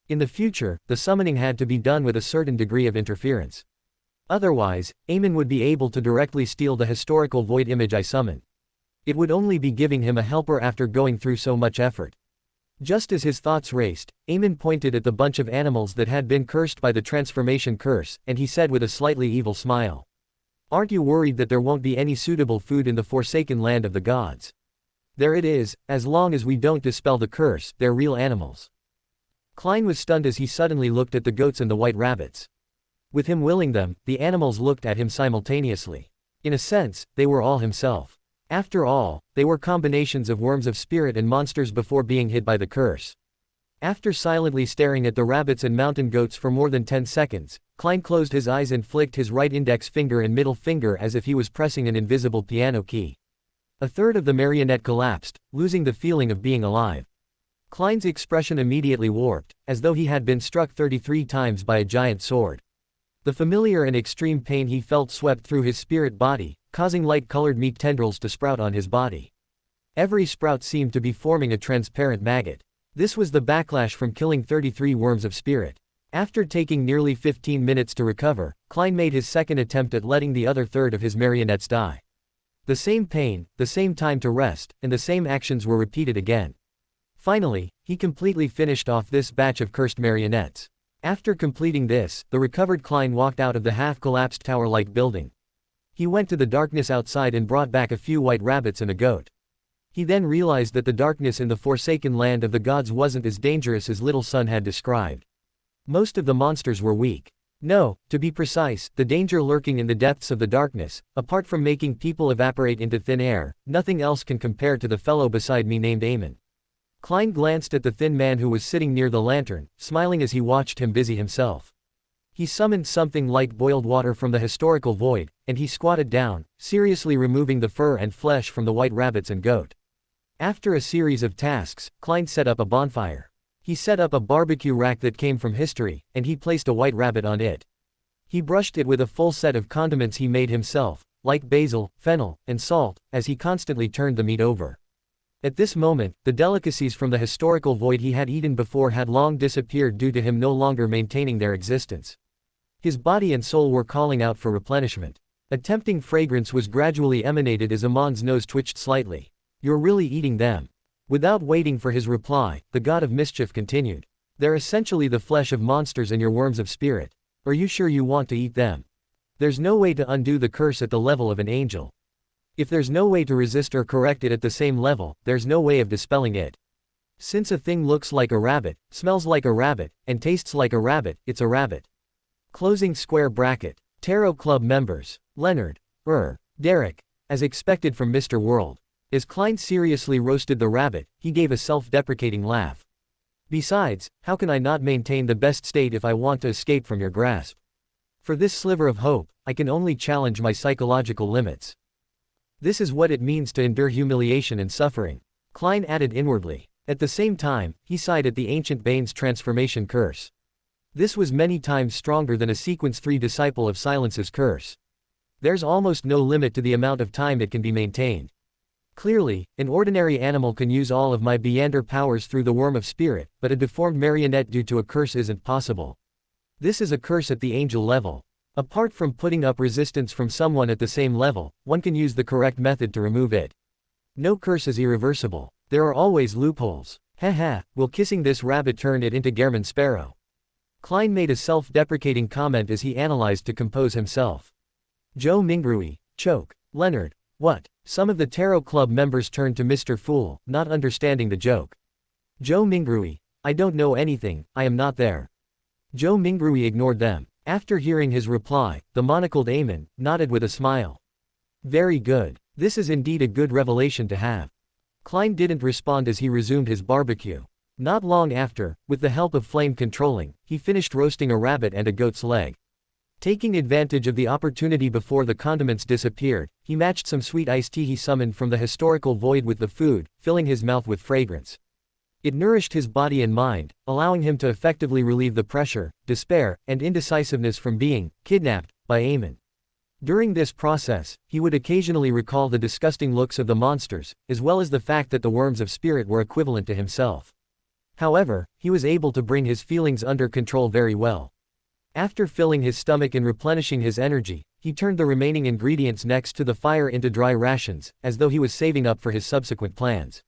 [SPEAKER 1] In the future, the summoning had to be done with a certain degree of interference. Otherwise, Emlyn would be able to directly steal the historical void image I summoned. It would only be giving him a helper after going through so much effort. Just as his thoughts raced, Emlyn pointed at the bunch of animals that had been cursed by the transformation curse, and he said with a slightly evil smile, "Aren't you worried that there won't be any suitable food in the forsaken land of the gods? There it is, as long as we don't dispel the curse, they're real animals." Klein was stunned as he suddenly looked at the goats and the white rabbits. With him willing them, the animals looked at him simultaneously. In a sense, they were all himself. After all, they were combinations of worms of spirit and monsters before being hit by the curse. After silently staring at the rabbits and mountain goats for more than 10 seconds, Klein closed his eyes and flicked his right index finger and middle finger as if he was pressing an invisible piano key. A third of the marionette collapsed, losing the feeling of being alive. Klein's expression immediately warped, as though he had been struck 33 times by a giant sword. The familiar and extreme pain he felt swept through his spirit body, causing light-colored meat tendrils to sprout on his body. Every sprout seemed to be forming a transparent maggot. This was the backlash from killing 33 worms of spirit. After taking nearly 15 minutes to recover, Klein made his second attempt at letting the other third of his marionettes die. The same pain, the same time to rest, and the same actions were repeated again. Finally, he completely finished off this batch of cursed marionettes. After completing this, the recovered Klein walked out of the half-collapsed tower-like building. He went to the darkness outside and brought back a few white rabbits and a goat. He then realized that the darkness in the forsaken land of the gods wasn't as dangerous as Little Sun had described. Most of the monsters were weak. No, to be precise, the danger lurking in the depths of the darkness, apart from making people evaporate into thin air, nothing else can compare to the fellow beside me named Emlyn. Klein glanced at the thin man who was sitting near the lantern, smiling as he watched him busy himself. He summoned something like boiled water from the historical void, and he squatted down, seriously removing the fur and flesh from the white rabbits and goat. After a series of tasks, Klein set up a bonfire. He set up a barbecue rack that came from history, and he placed a white rabbit on it. He brushed it with a full set of condiments he made himself, like basil, fennel, and salt, as he constantly turned the meat over. At this moment, the delicacies from the historical void he had eaten before had long disappeared due to him no longer maintaining their existence. His body and soul were calling out for replenishment. A tempting fragrance was gradually emanated as Amon's nose twitched slightly. "You're really eating them?" Without waiting for his reply, the god of mischief continued. "They're essentially the flesh of monsters and your worms of spirit. Are you sure you want to eat them? There's no way to undo the curse at the level of an angel. If there's no way to resist or correct it at the same level, there's no way of dispelling it. Since a thing looks like a rabbit, smells like a rabbit, and tastes like a rabbit, it's a rabbit." Closing square bracket. Tarot Club members. Leonard. Derrick. As expected from Mr. World. As Klein seriously roasted the rabbit, he gave a self-deprecating laugh. "Besides, how can I not maintain the best state if I want to escape from your grasp? For this sliver of hope, I can only challenge my psychological limits. This is what it means to endure humiliation and suffering," Klein added inwardly. At the same time, he sighed at the ancient Bane's transformation curse. This was many times stronger than a Sequence 3 disciple of Silence's curse. There's almost no limit to the amount of time it can be maintained. Clearly, an ordinary animal can use all of my Beyonder powers through the worm of spirit, but a deformed marionette due to a curse isn't possible. This is a curse at the angel level. Apart from putting up resistance from someone at the same level, one can use the correct method to remove it. No curse is irreversible. There are always loopholes. Haha, will kissing this rabbit turn it into Gammon Sparrow? Klein made a self-deprecating comment as he analyzed to compose himself. Zhou Mingrui. Choke. Leonard. What? Some of the Tarot Club members turned to Mr. Fool, not understanding the joke. Zhou Mingrui. I don't know anything, I am not there. Zhou Mingrui ignored them. After hearing his reply, the monocled Emlyn nodded with a smile. Very good. This is indeed a good revelation to have. Klein didn't respond as he resumed his barbecue. Not long after, with the help of flame controlling, he finished roasting a rabbit and a goat's leg. Taking advantage of the opportunity before the condiments disappeared, he matched some sweet iced tea he summoned from the historical void with the food, filling his mouth with fragrance. It nourished his body and mind, allowing him to effectively relieve the pressure, despair, and indecisiveness from being kidnapped by Emlyn. During this process, he would occasionally recall the disgusting looks of the monsters, as well as the fact that the worms of spirit were equivalent to himself. However, he was able to bring his feelings under control very well. After filling his stomach and replenishing his energy, he turned the remaining ingredients next to the fire into dry rations, as though he was saving up for his subsequent plans.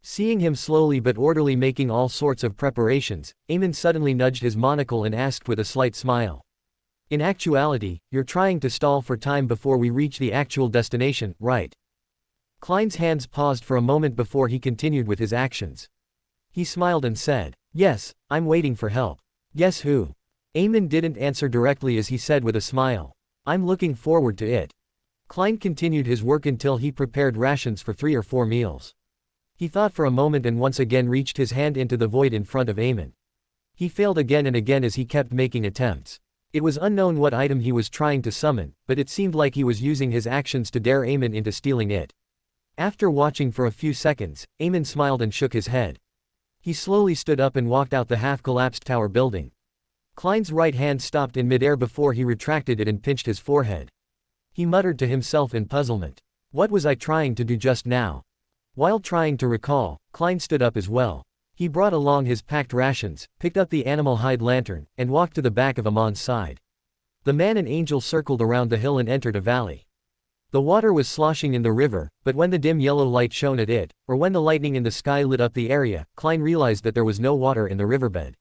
[SPEAKER 1] Seeing him slowly but orderly making all sorts of preparations, Emlyn suddenly nudged his monocle and asked with a slight smile. In actuality, you're trying to stall for time before we reach the actual destination, right? Klein's hands paused for a moment before he continued with his actions. He smiled and said, yes, I'm waiting for help. Guess who? Emlyn didn't answer directly as he said with a smile. I'm looking forward to it. Klein continued his work until he prepared rations for 3 or 4 meals. He thought for a moment and once again reached his hand into the void in front of Emlyn. He failed again and again as he kept making attempts. It was unknown what item he was trying to summon, but it seemed like he was using his actions to dare Emlyn into stealing it. After watching for a few seconds, Emlyn smiled and shook his head. He slowly stood up and walked out the half-collapsed tower building. Klein's right hand stopped in midair before he retracted it and pinched his forehead. He muttered to himself in puzzlement. What was I trying to do just now? While trying to recall, Klein stood up as well. He brought along his packed rations, picked up the animal hide lantern, and walked to the back of Amon's side. The man and angel circled around the hill and entered a valley. The water was sloshing in the river, but when the dim yellow light shone at it, or when the lightning in the sky lit up the area, Klein realized that there was no water in the riverbed.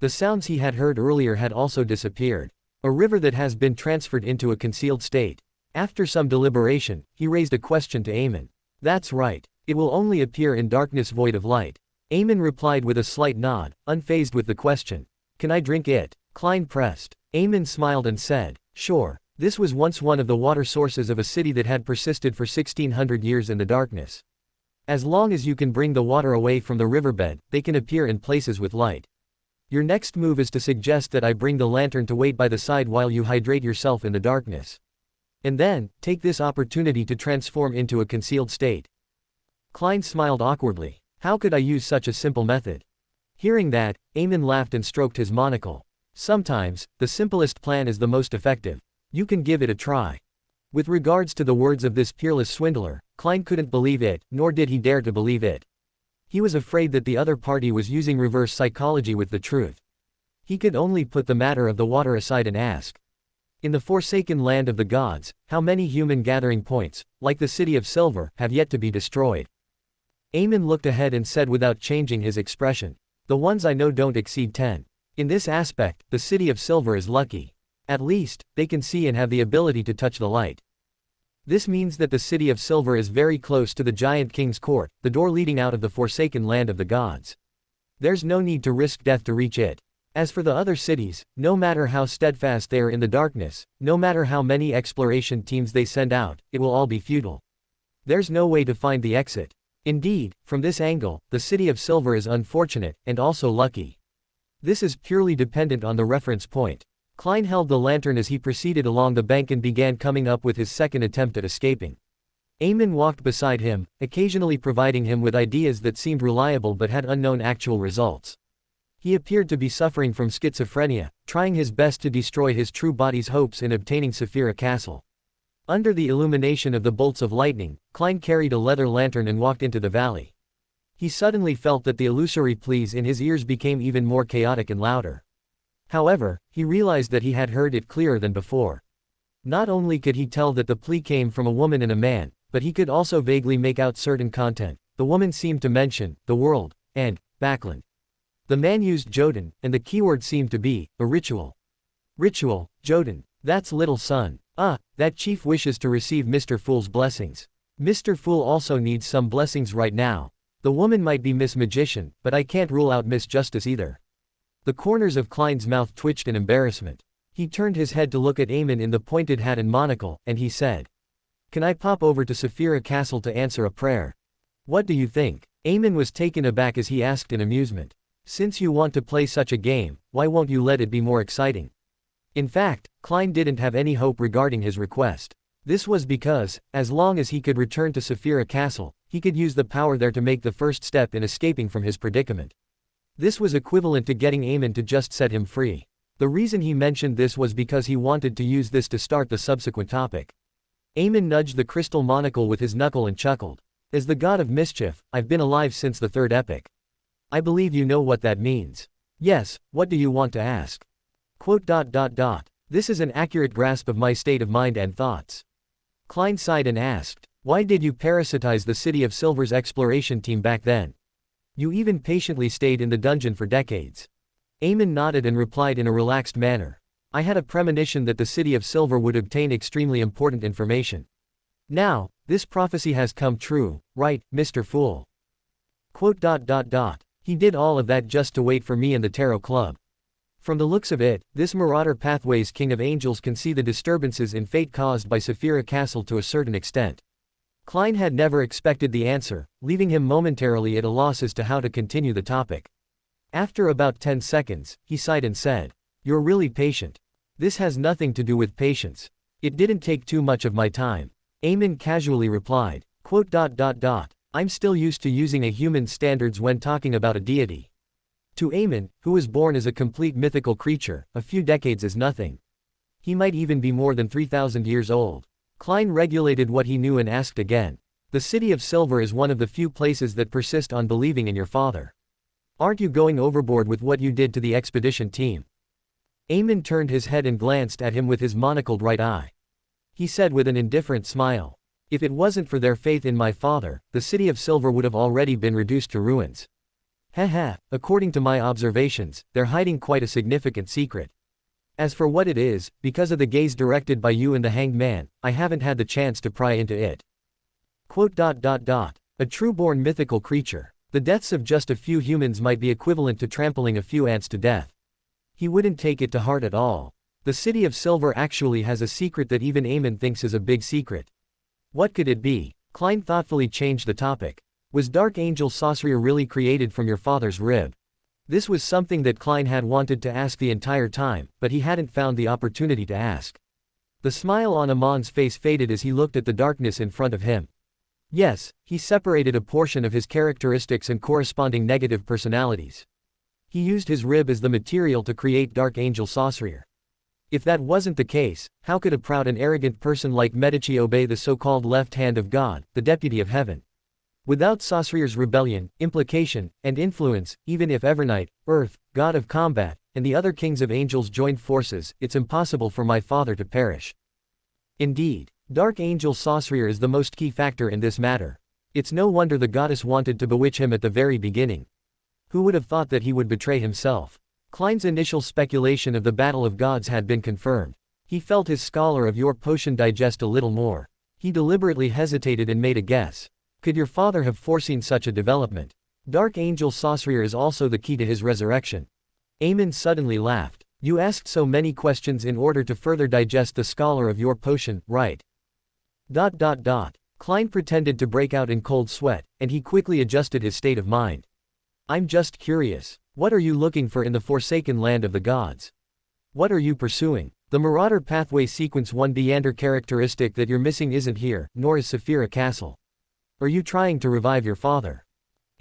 [SPEAKER 1] The sounds he had heard earlier had also disappeared. A river that has been transferred into a concealed state. After some deliberation, he raised a question to Emlyn. That's right. It will only appear in darkness void of light. Emlyn replied with a slight nod, unfazed with the question. Can I drink it? Klein pressed. Emlyn smiled and said, sure. This was once one of the water sources of a city that had persisted for 1600 years in the darkness. As long as you can bring the water away from the riverbed, they can appear in places with light. Your next move is to suggest that I bring the lantern to wait by the side while you hydrate yourself in the darkness. And then, take this opportunity to transform into a concealed state. Klein smiled awkwardly. How could I use such a simple method? Hearing that, Emlyn laughed and stroked his monocle. Sometimes, the simplest plan is the most effective. You can give it a try. With regards to the words of this peerless swindler, Klein couldn't believe it, nor did he dare to believe it. He was afraid that the other party was using reverse psychology with the truth. He could only put the matter of the water aside and ask. In the forsaken land of the gods, how many human gathering points, like the City of Silver, have yet to be destroyed? Emlyn looked ahead and said without changing his expression. The ones I know don't exceed 10. In this aspect, the City of Silver is lucky. At least, they can see and have the ability to touch the light. This means that the City of Silver is very close to the Giant King's court, the door leading out of the forsaken land of the gods. There's no need to risk death to reach it. As for the other cities, no matter how steadfast they are in the darkness, no matter how many exploration teams they send out, it will all be futile. There's no way to find the exit. Indeed, from this angle, the City of Silver is unfortunate, and also lucky. This is purely dependent on the reference point. Klein held the lantern as he proceeded along the bank and began coming up with his second attempt at escaping. Emlyn walked beside him, occasionally providing him with ideas that seemed reliable but had unknown actual results. He appeared to be suffering from schizophrenia, trying his best to destroy his true body's hopes in obtaining Saphira Castle. Under the illumination of the bolts of lightning, Klein carried a leather lantern and walked into the valley. He suddenly felt that the illusory pleas in his ears became even more chaotic and louder. However, he realized that he had heard it clearer than before. Not only could he tell that the plea came from a woman and a man, but he could also vaguely make out certain content. The woman seemed to mention the world and backland. The man used Joden, and the keyword seemed to be a ritual. Ritual, Joden. That's little son. Ah, that chief wishes to receive Mr. Fool's blessings. Mr. Fool also needs some blessings right now. The woman might be Miss Magician, but I can't rule out Miss Justice either. The corners of Klein's mouth twitched in embarrassment. He turned his head to look at Emlyn in the pointed hat and monocle, and he said, "Can I pop over to Saphira Castle to answer a prayer? What do you think?" Emlyn was taken aback as he asked in amusement. "Since you want to play such a game, why won't you let it be more exciting?" In fact, Klein didn't have any hope regarding his request. This was because, as long as he could return to Saphira Castle, he could use the power there to make the first step in escaping from his predicament. This was equivalent to getting Emlyn to just set him free. The reason he mentioned this was because he wanted to use this to start the subsequent topic. Emlyn nudged the crystal monocle with his knuckle and chuckled. "As the god of mischief, I've been alive since the third epoch. I believe you know what that means. Yes, what do you want to ask?" This is an accurate grasp of my state of mind and thoughts. Klein sighed and asked, "Why did you parasitize the City of Silver's exploration team back then? You even patiently stayed in the dungeon for decades." Emlyn nodded and replied in a relaxed manner. "I had a premonition that the City of Silver would obtain extremely important information. Now, this prophecy has come true, right, Mr. Fool?" He did all of that just to wait for me and the Tarot Club. From the looks of it, this Marauder Pathway's King of Angels can see the disturbances in fate caused by Saphira Castle to a certain extent. Klein had never expected the answer, leaving him momentarily at a loss as to how to continue the topic. After about 10 seconds, he sighed and said, "You're really patient. This has nothing to do with patience. It didn't take too much of my time." Emlyn casually replied, "I'm still used to using a human's standards when talking about a deity. To Emlyn, who was born as a complete mythical creature, a few decades is nothing. He might even be more than 3,000 years old." Klein regulated what he knew and asked again. "The City of Silver is one of the few places that persist on believing in your father. Aren't you going overboard with what you did to the expedition team?" Emlyn turned his head and glanced at him with his monocled right eye. He said with an indifferent smile, "If it wasn't for their faith in my father, the City of Silver would have already been reduced to ruins. According to my observations, they're hiding quite a significant secret. As for what it is, because of the gaze directed by you and the Hanged Man, I haven't had the chance to pry into it." A true-born mythical creature. The deaths of just a few humans might be equivalent to trampling a few ants to death. He wouldn't take it to heart at all. The City of Silver actually has a secret that even Emlyn thinks is a big secret. What could it be? Klein thoughtfully changed the topic. Was Dark Angel Saucerer really created from your father's rib? This was something that Klein had wanted to ask the entire time, but he hadn't found the opportunity to ask. The smile on Amon's face faded as he looked at the darkness in front of him. Yes, he separated a portion of his characteristics and corresponding negative personalities. He used his rib as the material to create Dark Angel Saucerer. If that wasn't the case, how could a proud and arrogant person like Medici obey the so-called left hand of God, the deputy of heaven? Without Saucerer's rebellion, implication, and influence, even if Evernight, Earth, God of Combat, and the other kings of angels joined forces, it's impossible for my father to perish. Indeed, Dark Angel Saucerer is the most key factor in this matter. It's no wonder the goddess wanted to bewitch him at the very beginning. Who would have thought that he would betray himself? Klein's initial speculation of the Battle of Gods had been confirmed. He felt his scholar of your potion digest a little more. He deliberately hesitated and made a guess. Could your father have foreseen such a development? Dark Angel Saucerer is also the key to his resurrection. Emlyn suddenly laughed. You asked so many questions in order to further digest the scholar of your potion, right? Klein pretended to break out in cold sweat, and he quickly adjusted his state of mind. I'm just curious. What are you looking for in the Forsaken Land of the Gods? What are you pursuing? The Marauder Pathway Sequence 1 Deander characteristic that you're missing isn't here, nor is Saphira Castle. Are you trying to revive your father?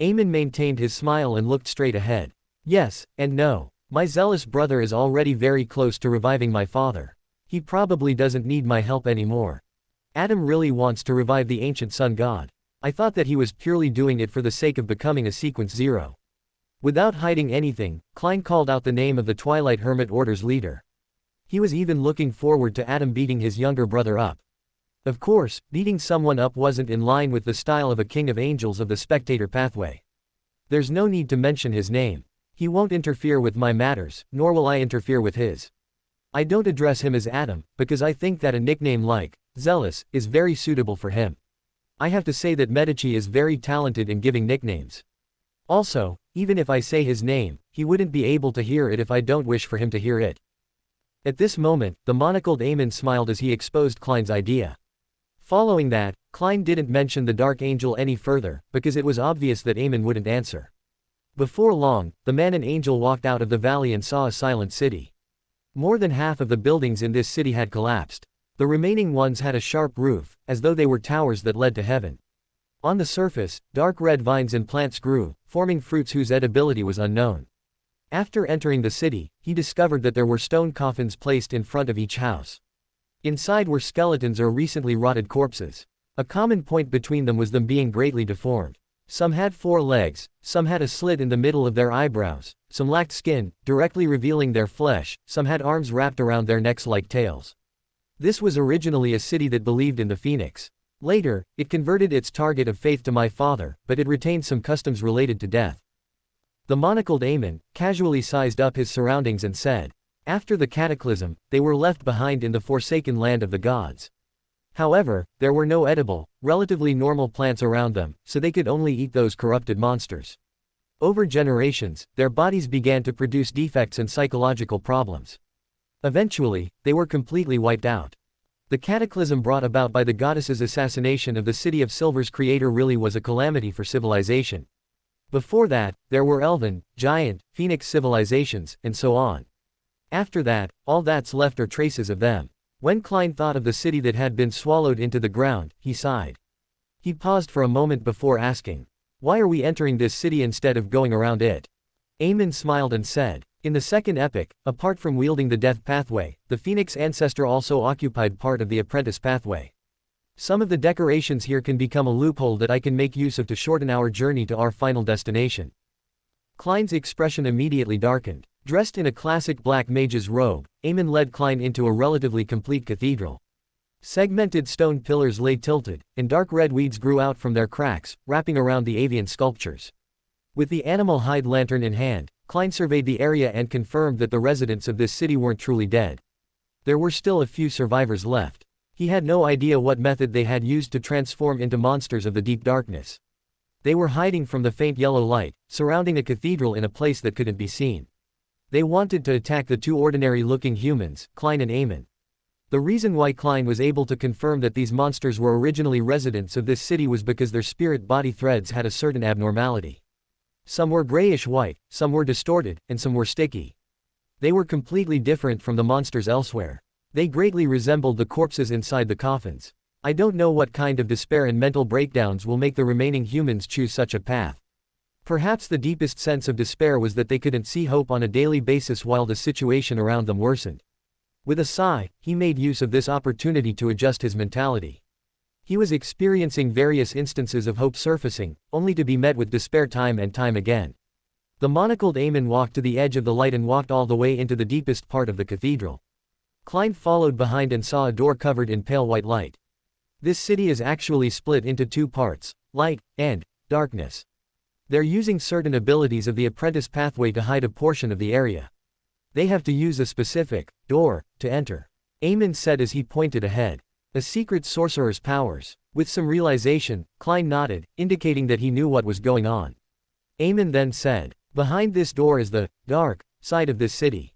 [SPEAKER 1] Emlyn maintained his smile and looked straight ahead. Yes, and no. My zealous brother is already very close to reviving my father. He probably doesn't need my help anymore. Adam really wants to revive the ancient sun god. I thought that he was purely doing it for the sake of becoming a Sequence 0. Without hiding anything, Klein called out the name of the Twilight Hermit Order's leader. He was even looking forward to Adam beating his younger brother up. Of course, beating someone up wasn't in line with the style of a king of angels of the Spectator Pathway. There's no need to mention his name. He won't interfere with my matters, nor will I interfere with his. I don't address him as Adam, because I think that a nickname like Zealous is very suitable for him. I have to say that Medici is very talented in giving nicknames. Also, even if I say his name, he wouldn't be able to hear it if I don't wish for him to hear it. At this moment, the monocled Emlyn smiled as he exposed Klein's idea. Following that, Klein didn't mention the Dark Angel any further, because it was obvious that Emlyn wouldn't answer. Before long, the man and angel walked out of the valley and saw a silent city. More than half of the buildings in this city had collapsed. The remaining ones had a sharp roof, as though they were towers that led to heaven. On the surface, dark red vines and plants grew, forming fruits whose edibility was unknown. After entering the city, he discovered that there were stone coffins placed in front of each house. Inside were skeletons or recently rotted corpses. A common point between them was them being greatly deformed. Some had 4 legs, some had a slit in the middle of their eyebrows, some lacked skin, directly revealing their flesh, some had arms wrapped around their necks like tails. This was originally a city that believed in the phoenix. Later, it converted its target of faith to my father, but it retained some customs related to death. The monocled Emlyn casually sized up his surroundings and said, after the cataclysm, they were left behind in the forsaken land of the gods. However, there were no edible, relatively normal plants around them, so they could only eat those corrupted monsters. Over generations, their bodies began to produce defects and psychological problems. Eventually, they were completely wiped out. The cataclysm brought about by the goddess's assassination of the City of Silver's creator really was a calamity for civilization. Before that, there were elven, giant, phoenix civilizations, and so on. After that, all that's left are traces of them. When Klein thought of the city that had been swallowed into the ground, he sighed. He paused for a moment before asking, why are we entering this city instead of going around it? Emlyn smiled and said, in the second epoch, apart from wielding the death pathway, the Phoenix ancestor also occupied part of the apprentice pathway. Some of the decorations here can become a loophole that I can make use of to shorten our journey to our final destination. Klein's expression immediately darkened. Dressed in a classic black mage's robe, Emlyn led Klein into a relatively complete cathedral. Segmented stone pillars lay tilted, and dark red weeds grew out from their cracks, wrapping around the avian sculptures. With the animal hide lantern in hand, Klein surveyed the area and confirmed that the residents of this city weren't truly dead. There were still a few survivors left. He had no idea what method they had used to transform into monsters of the deep darkness. They were hiding from the faint yellow light, surrounding a cathedral in a place that couldn't be seen. They wanted to attack the 2 ordinary-looking humans, Klein and Emlyn. The reason why Klein was able to confirm that these monsters were originally residents of this city was because their spirit body threads had a certain abnormality. Some were grayish-white, some were distorted, and some were sticky. They were completely different from the monsters elsewhere. They greatly resembled the corpses inside the coffins. I don't know what kind of despair and mental breakdowns will make the remaining humans choose such a path. Perhaps the deepest sense of despair was that they couldn't see hope on a daily basis while the situation around them worsened. With a sigh, he made use of this opportunity to adjust his mentality. He was experiencing various instances of hope surfacing, only to be met with despair time and time again. The monocled Emlyn walked to the edge of the light and walked all the way into the deepest part of the cathedral. Klein followed behind and saw a door covered in pale white light. This city is actually split into 2 parts, light and darkness. They're using certain abilities of the apprentice pathway to hide a portion of the area. They have to use a specific door to enter. Emlyn said as he pointed ahead. A secret sorcerer's powers. With some realization, Klein nodded, indicating that he knew what was going on. Emlyn then said, behind this door is the dark side of this city.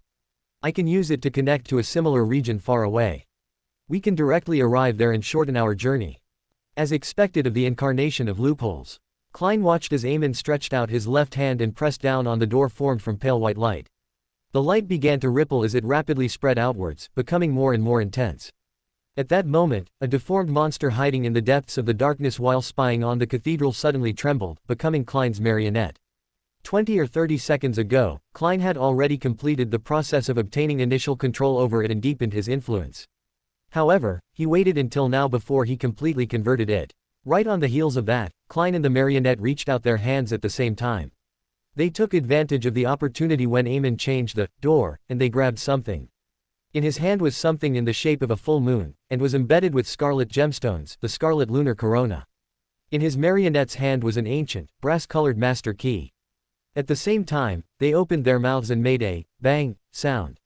[SPEAKER 1] I can use it to connect to a similar region far away. We can directly arrive there and shorten our journey. As expected of the incarnation of loopholes, Klein watched as Emlyn stretched out his left hand and pressed down on the door formed from pale white light. The light began to ripple as it rapidly spread outwards, becoming more and more intense. At that moment, a deformed monster hiding in the depths of the darkness while spying on the cathedral suddenly trembled, becoming Klein's marionette. 20 or 30 seconds ago, Klein had already completed the process of obtaining initial control over it and deepened his influence. However, he waited until now before he completely converted it. Right on the heels of that, Klein and the marionette reached out their hands at the same time. They took advantage of the opportunity when Emlyn changed the door, and they grabbed something. In his hand was something in the shape of a full moon, and was embedded with scarlet gemstones, the scarlet lunar corona. In his marionette's hand was an ancient, brass-colored master key. At the same time, they opened their mouths and made a bang sound.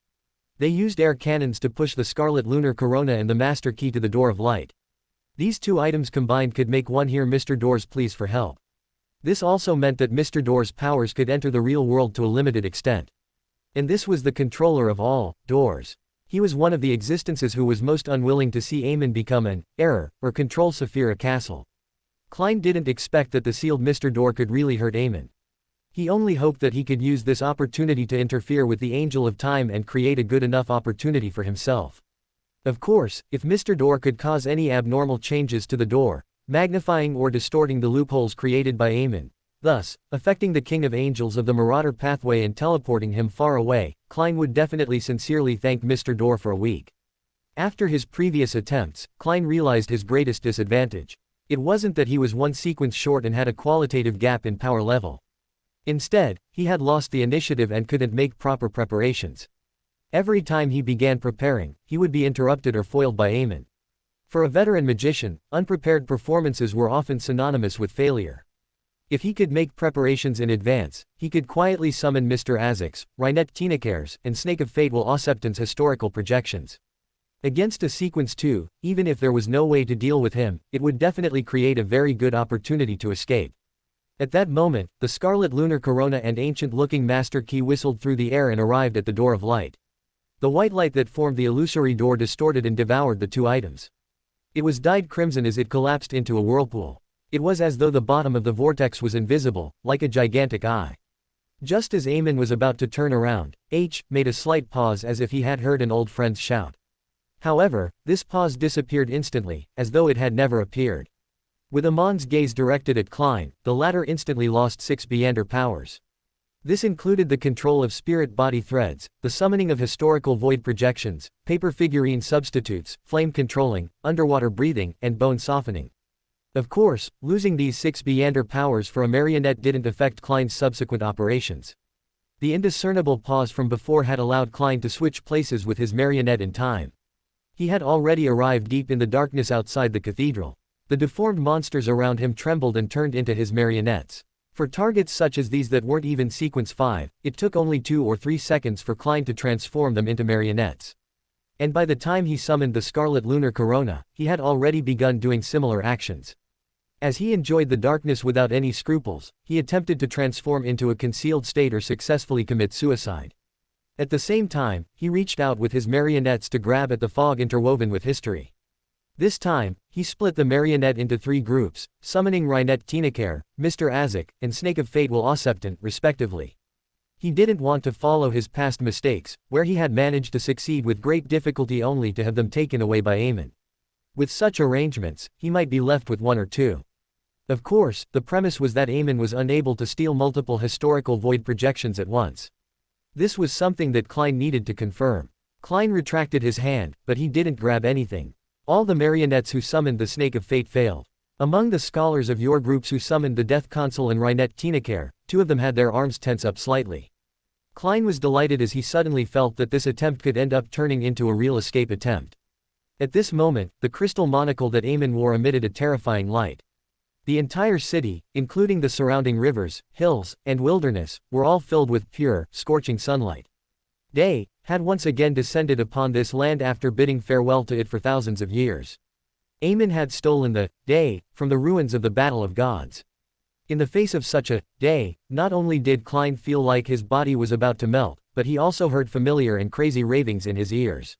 [SPEAKER 1] They used air cannons to push the scarlet lunar corona and the master key to the door of light. These two items combined could make one hear Mr. Door's pleas for help. This also meant that Mr. Door's powers could enter the real world to a limited extent. And this was the controller of all doors. He was one of the existences who was most unwilling to see Emlyn become an error, or control Saphira Castle. Klein didn't expect that the sealed Mr. Door could really hurt Emlyn. He only hoped that he could use this opportunity to interfere with the Angel of Time and create a good enough opportunity for himself. Of course, if Mr. Door could cause any abnormal changes to the door, magnifying or distorting the loopholes created by Emlyn, thus, affecting the King of Angels of the Marauder pathway and teleporting him far away, Klein would definitely sincerely thank Mr. Door for a week. After his previous attempts, Klein realized his greatest disadvantage. It wasn't that he was one sequence short and had a qualitative gap in power level. Instead, he had lost the initiative and couldn't make proper preparations. Every time he began preparing, he would be interrupted or foiled by Emlyn. For a veteran magician, unprepared performances were often synonymous with failure. If he could make preparations in advance, he could quietly summon Mr. Azek's, Rhinette Tinacare's, and Snake of Fate will Osepton's historical projections. Against a sequence 2, even if there was no way to deal with him, it would definitely create a very good opportunity to escape. At that moment, the scarlet lunar corona and ancient-looking master key whistled through the air and arrived at the door of light. The white light that formed the illusory door distorted and devoured the two items. It was dyed crimson as it collapsed into a whirlpool. It was as though the bottom of the vortex was invisible, like a gigantic eye. Just as Emlyn was about to turn around, H made a slight pause as if he had heard an old friend's shout. However, this pause disappeared instantly, as though it had never appeared. With Amon's gaze directed at Klein, the latter instantly lost 6 Beyonder powers. This included the control of spirit body threads, the summoning of historical void projections, paper figurine substitutes, flame controlling, underwater breathing, and bone softening. Of course, losing these 6 Beyonder powers for a marionette didn't affect Klein's subsequent operations. The indiscernible pause from before had allowed Klein to switch places with his marionette in time. He had already arrived deep in the darkness outside the cathedral. The deformed monsters around him trembled and turned into his marionettes. For targets such as these that weren't even sequence 5, it took only 2 or 3 seconds for Klein to transform them into marionettes. And by the time he summoned the scarlet lunar corona, he had already begun doing similar actions. As he enjoyed the darkness without any scruples, he attempted to transform into a concealed state or successfully commit suicide. At the same time, he reached out with his marionettes to grab at the fog interwoven with history. This time, he split the marionette into 3 groups, summoning Rhinette Tinacare, Mr. Azek, and Snake of Fate will Osepton, respectively. He didn't want to follow his past mistakes, where he had managed to succeed with great difficulty only to have them taken away by Emlyn. With such arrangements, he might be left with 1 or 2. Of course, the premise was that Emlyn was unable to steal multiple historical void projections at once. This was something that Klein needed to confirm. Klein retracted his hand, but he didn't grab anything. All the marionettes who summoned the Snake of Fate failed. Among the scholars of your groups who summoned the Death Consul and Rhinette Tinacare, 2 of them had their arms tense up slightly. Klein was delighted as he suddenly felt that this attempt could end up turning into a real escape attempt. At this moment, the crystal monocle that Emlyn wore emitted a terrifying light. The entire city, including the surrounding rivers, hills, and wilderness, were all filled with pure, scorching sunlight. Day had once again descended upon this land after bidding farewell to it for thousands of years. Emlyn had stolen the day from the ruins of the Battle of Gods. In the face of such a day, not only did Klein feel like his body was about to melt, but he also heard familiar and crazy ravings in his ears.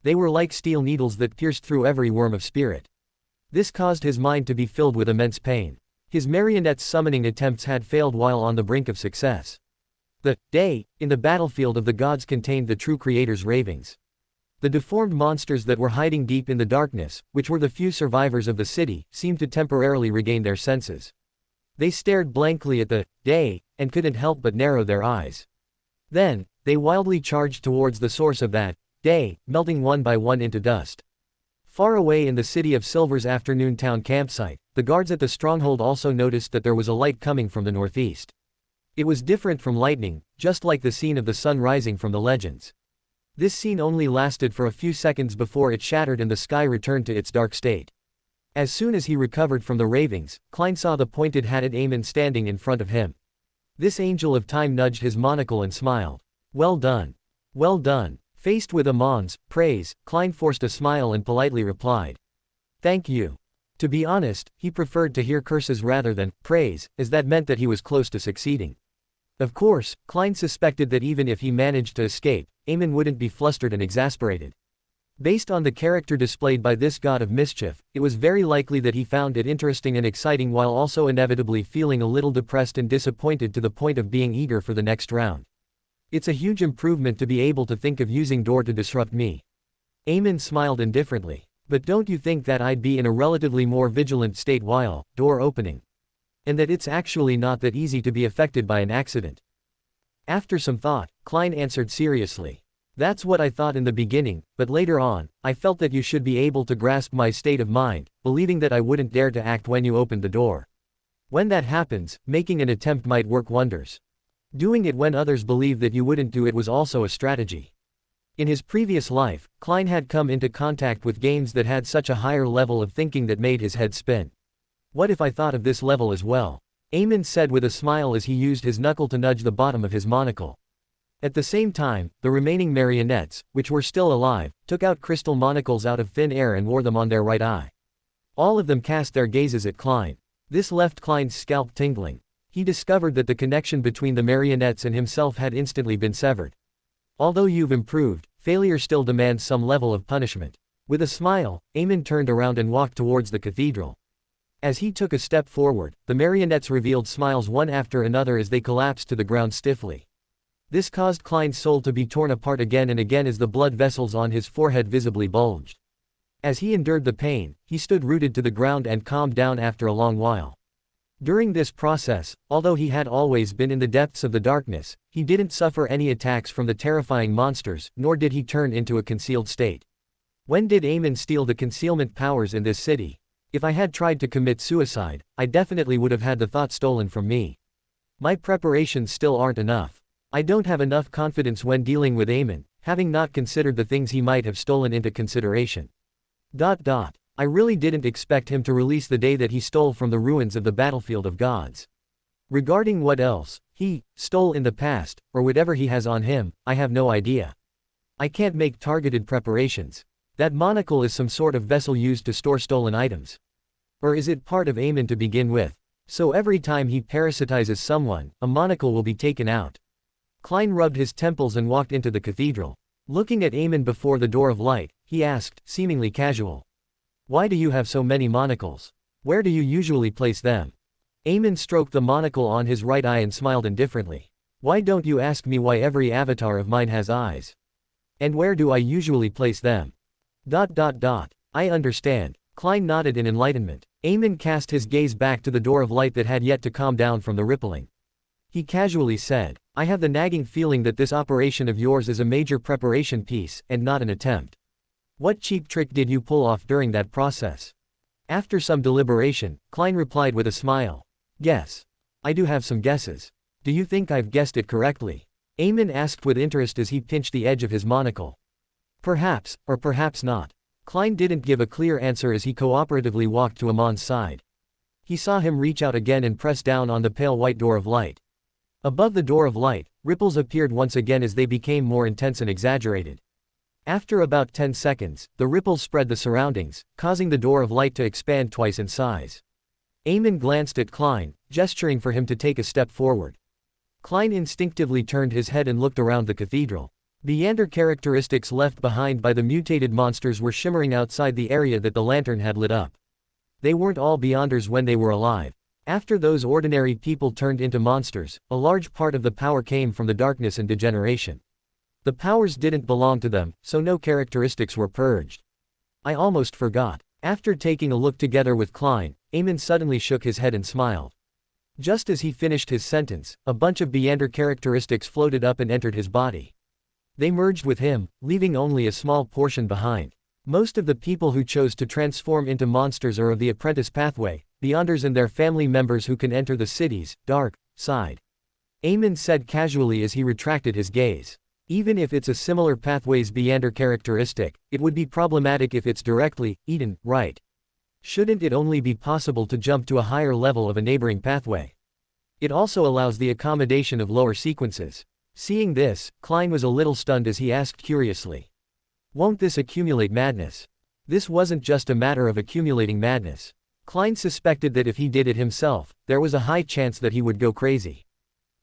[SPEAKER 1] They were like steel needles that pierced through every worm of spirit. This caused his mind to be filled with immense pain. His marionette's summoning attempts had failed while on the brink of success. The day in the battlefield of the gods contained the true creator's ravings. The deformed monsters that were hiding deep in the darkness, which were the few survivors of the city, seemed to temporarily regain their senses. They stared blankly at the day and couldn't help but narrow their eyes. Then, they wildly charged towards the source of that day, melting one by one into dust. Far away in the City of Silver's afternoon town campsite, the guards at the stronghold also noticed that there was a light coming from the northeast. It was different from lightning, just like the scene of the sun rising from the legends. This scene only lasted for a few seconds before it shattered and the sky returned to its dark state. As soon as he recovered from the ravings, Klein saw the pointed-hatted Emlyn standing in front of him. This angel of time nudged his monocle and smiled. "Well done. Well done. Faced with Amon's praise, Klein forced a smile and politely replied, "Thank you." To be honest, he preferred to hear curses rather than praise, as that meant that he was close to succeeding. Of course, Klein suspected that even if he managed to escape, Emlyn wouldn't be flustered and exasperated. Based on the character displayed by this god of mischief, it was very likely that he found it interesting and exciting while also inevitably feeling a little depressed and disappointed to the point of being eager for the next round. It's a huge improvement to be able to think of using door to disrupt me. Emlyn smiled indifferently. But don't you think that I'd be in a relatively more vigilant state while door opening? And that it's actually not that easy to be affected by an accident? After some thought, Klein answered seriously. That's what I thought in the beginning, but later on, I felt that you should be able to grasp my state of mind, believing that I wouldn't dare to act when you opened the door. When that happens, making an attempt might work wonders. Doing it when others believe that you wouldn't do it was also a strategy. In his previous life, Klein had come into contact with games that had such a higher level of thinking that made his head spin. What if I thought of this level as well? Emlyn said with a smile as he used his knuckle to nudge the bottom of his monocle. At the same time, the remaining marionettes, which were still alive, took out crystal monocles out of thin air and wore them on their right eye. All of them cast their gazes at Klein. This left Klein's scalp tingling. He discovered that the connection between the marionettes and himself had instantly been severed. Although you've improved, failure still demands some level of punishment. With a smile, Emlyn turned around and walked towards the cathedral. As he took a step forward, the marionettes revealed smiles one after another as they collapsed to the ground stiffly. This caused Klein's soul to be torn apart again and again as the blood vessels on his forehead visibly bulged. As he endured the pain, he stood rooted to the ground and calmed down after a long while. During this process, although he had always been in the depths of the darkness, he didn't suffer any attacks from the terrifying monsters, nor did he turn into a concealed state. When did Emlyn steal the concealment powers in this city? If I had tried to commit suicide, I definitely would have had the thought stolen from me. My preparations still aren't enough. I don't have enough confidence when dealing with Emlyn, having not considered the things he might have stolen into consideration. I really didn't expect him to release the day that he stole from the ruins of the battlefield of gods. Regarding what else he stole in the past, or whatever he has on him, I have no idea. I can't make targeted preparations. That monocle is some sort of vessel used to store stolen items. Or is it part of Emlyn to begin with? So every time he parasitizes someone, a monocle will be taken out. Klein rubbed his temples and walked into the cathedral. Looking at Emlyn before the door of light, he asked, seemingly casual. Why do you have so many monocles? Where do you usually place them? Emlyn stroked the monocle on his right eye and smiled indifferently. Why don't you ask me why every avatar of mine has eyes? And where do I usually place them? I understand. Klein nodded in enlightenment. Emlyn cast his gaze back to the door of light that had yet to calm down from the rippling. He casually said, I have the nagging feeling that this operation of yours is a major preparation piece, and not an attempt. What cheap trick did you pull off during that process? After some deliberation, Klein replied with a smile. Guess. I do have some guesses. Do you think I've guessed it correctly? Emlyn asked with interest as he pinched the edge of his monocle. Perhaps, or perhaps not. Klein didn't give a clear answer as he cooperatively walked to Amon's side. He saw him reach out again and press down on the pale white door of light. Above the door of light, ripples appeared once again as they became more intense and exaggerated. After about 10 seconds, the ripples spread the surroundings, causing the door of light to expand twice in size. Emlyn glanced at Klein, gesturing for him to take a step forward. Klein instinctively turned his head and looked around the cathedral. Beyonder characteristics left behind by the mutated monsters were shimmering outside the area that the lantern had lit up. They weren't all Beyonders when they were alive. After those ordinary people turned into monsters, a large part of the power came from the darkness and degeneration. The powers didn't belong to them, so no characteristics were purged. I almost forgot. After taking a look together with Klein, Emlyn suddenly shook his head and smiled. Just as he finished his sentence, a bunch of Beyonder characteristics floated up and entered his body. They merged with him, leaving only a small portion behind. Most of the people who chose to transform into monsters are of the apprentice pathway, Beyonders and their family members who can enter the city's dark side. Emlyn said casually as he retracted his gaze. Even if it's a similar pathway's Beyonder characteristic, it would be problematic if it's directly eaten right. Shouldn't it only be possible to jump to a higher level of a neighboring pathway? It also allows the accommodation of lower sequences. Seeing this, Klein was a little stunned as he asked curiously. Won't this accumulate madness? This wasn't just a matter of accumulating madness. Klein suspected that if he did it himself, there was a high chance that he would go crazy.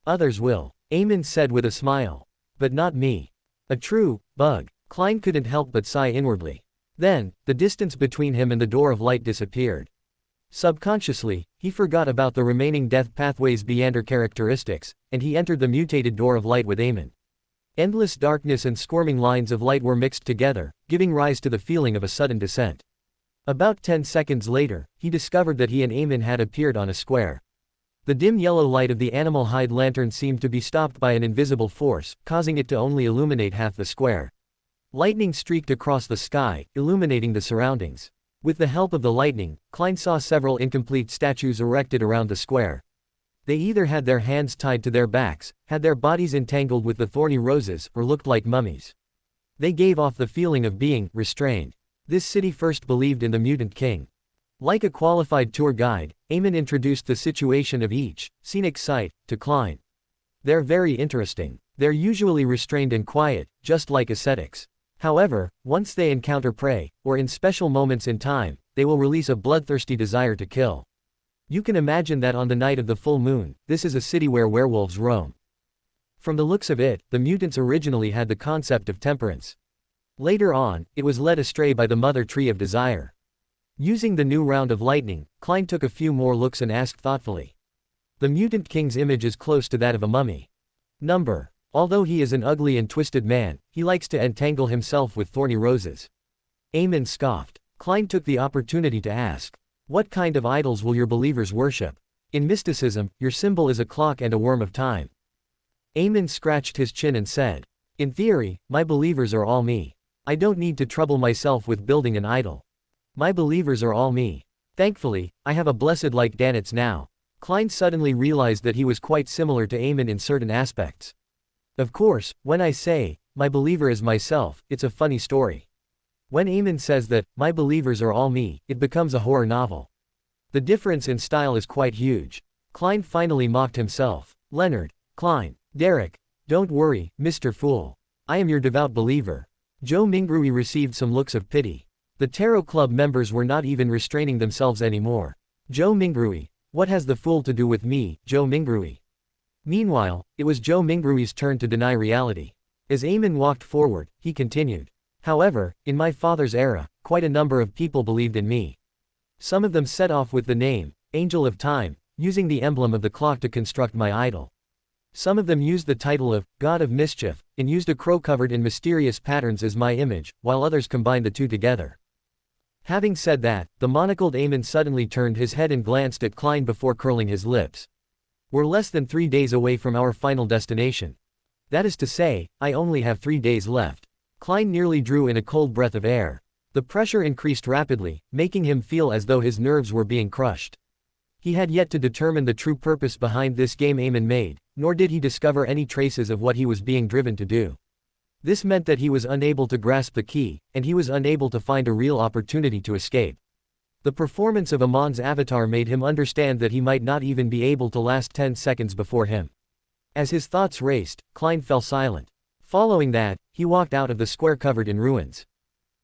[SPEAKER 1] Others will, Emlyn said with a smile. But not me. A true bug. Klein couldn't help but sigh inwardly. Then, the distance between him and the door of light disappeared. Subconsciously, he forgot about the remaining death pathway's Beander characteristics, and he entered the mutated door of light with Emlyn. Endless darkness and squirming lines of light were mixed together, giving rise to the feeling of a sudden descent. About 10 seconds later, he discovered that he and Emlyn had appeared on a square. The dim yellow light of the animal hide lantern seemed to be stopped by an invisible force, causing it to only illuminate half the square. Lightning streaked across the sky, illuminating the surroundings. With the help of the lightning, Klein saw several incomplete statues erected around the square. They either had their hands tied to their backs, had their bodies entangled with the thorny roses, or looked like mummies. They gave off the feeling of being restrained. This city first believed in the mutant king. Like a qualified tour guide, Emlyn introduced the situation of each scenic site to Klein. They're very interesting. They're usually restrained and quiet, just like ascetics. However, once they encounter prey, or in special moments in time, they will release a bloodthirsty desire to kill. You can imagine that on the night of the full moon, this is a city where werewolves roam. From the looks of it, the mutants originally had the concept of temperance. Later on, it was led astray by the mother tree of desire. Using the new round of lightning, Klein took a few more looks and asked thoughtfully. The mutant king's image is close to that of a mummy. Number. Although he is an ugly and twisted man, he likes to entangle himself with thorny roses. Emlyn scoffed. Klein took the opportunity to ask. What kind of idols will your believers worship? In mysticism, your symbol is a clock and a worm of time. Emlyn scratched his chin and said. In theory, my believers are all me. I don't need to trouble myself with building an idol. My believers are all me. Thankfully, I have a blessed like Danitz now. Klein suddenly realized that he was quite similar to Emlyn in certain aspects. Of course, when I say, my believer is myself, it's a funny story. When Emlyn says that, my believers are all me, it becomes a horror novel. The difference in style is quite huge. Klein finally mocked himself. Leonard, Klein, Derrick, don't worry, Mr. Fool. I am your devout believer. Zhou Mingrui received some looks of pity. The Tarot Club members were not even restraining themselves anymore. Zhou Mingrui, what has the fool to do with me, Zhou Mingrui? Meanwhile, it was Zhou Mingrui's turn to deny reality. As Emlyn walked forward, he continued. However, in my father's era, quite a number of people believed in me. Some of them set off with the name, Angel of Time, using the emblem of the clock to construct my idol. Some of them used the title of God of Mischief, and used a crow covered in mysterious patterns as my image, while others combined the two together. Having said that, the monocled Emlyn suddenly turned his head and glanced at Klein before curling his lips. We're less than 3 days away from our final destination. That is to say, I only have 3 days left. Klein nearly drew in a cold breath of air. The pressure increased rapidly, making him feel as though his nerves were being crushed. He had yet to determine the true purpose behind this game Emlyn made, nor did he discover any traces of what he was being driven to do. This meant that he was unable to grasp the key, and he was unable to find a real opportunity to escape. The performance of Amon's avatar made him understand that he might not even be able to last 10 seconds before him. As his thoughts raced, Klein fell silent. Following that, he walked out of the square covered in ruins.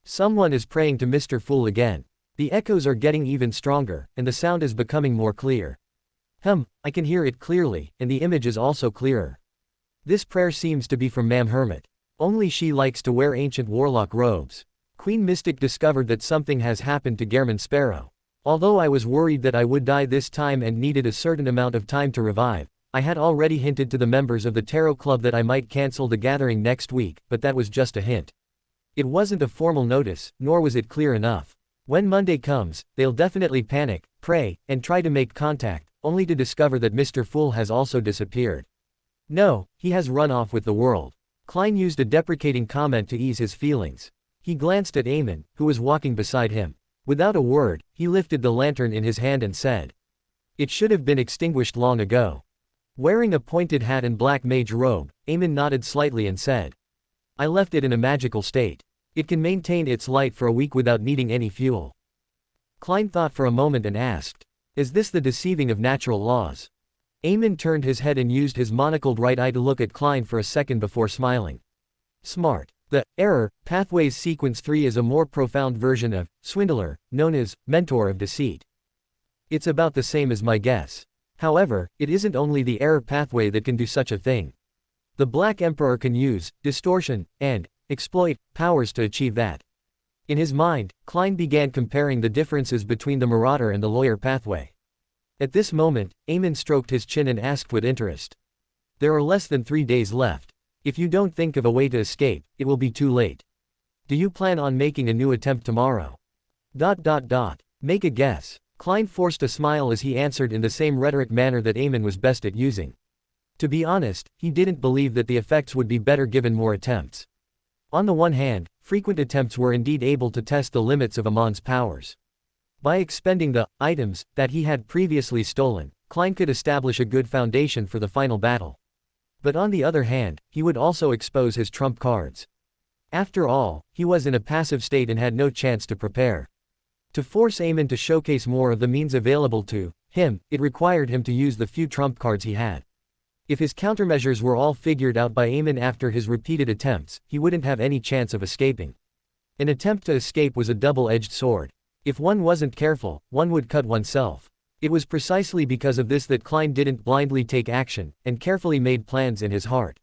[SPEAKER 1] Someone is praying to Mr. Fool again. The echoes are getting even stronger, and the sound is becoming more clear. I can hear it clearly, and the image is also clearer. This prayer seems to be from Mam Hermit. Only she likes to wear ancient warlock robes. Queen Mystic discovered that something has happened to Gehrman Sparrow. Although I was worried that I would die this time and needed a certain amount of time to revive, I had already hinted to the members of the Tarot Club that I might cancel the gathering next week, but that was just a hint. It wasn't a formal notice, nor was it clear enough. When Monday comes, they'll definitely panic, pray, and try to make contact, only to discover that Mr. Fool has also disappeared. No, he has run off with the world. Klein used a deprecating comment to ease his feelings. He glanced at Emlyn, who was walking beside him. Without a word, he lifted the lantern in his hand and said. It should have been extinguished long ago. Wearing a pointed hat and black mage robe, Emlyn nodded slightly and said. I left it in a magical state. It can maintain its light for a week without needing any fuel. Klein thought for a moment and asked. Is this the deceiving of natural laws? Emlyn turned his head and used his monocled right eye to look at Klein for a second before smiling. Smart. The error pathways sequence 3 is a more profound version of swindler, known as mentor of deceit. It's about the same as my guess. However, it isn't only the error pathway that can do such a thing. The Black Emperor can use distortion and exploit powers to achieve that. In his mind, Klein began comparing the differences between the marauder and the lawyer pathway. At this moment, Emlyn stroked his chin and asked with interest. There are less than 3 days left. If you don't think of a way to escape, it will be too late. Do you plan on making a new attempt tomorrow? Make a guess. Klein forced a smile as he answered in the same rhetoric manner that Emlyn was best at using. To be honest, he didn't believe that the effects would be better given more attempts. On the one hand, frequent attempts were indeed able to test the limits of Amon's powers. By expending the items that he had previously stolen, Klein could establish a good foundation for the final battle. But on the other hand, he would also expose his trump cards. After all, he was in a passive state and had no chance to prepare. To force Emlyn to showcase more of the means available to him, it required him to use the few trump cards he had. If his countermeasures were all figured out by Emlyn after his repeated attempts, he wouldn't have any chance of escaping. An attempt to escape was a double-edged sword. If one wasn't careful, one would cut oneself. It was precisely because of this that Klein didn't blindly take action, and carefully made plans in his heart.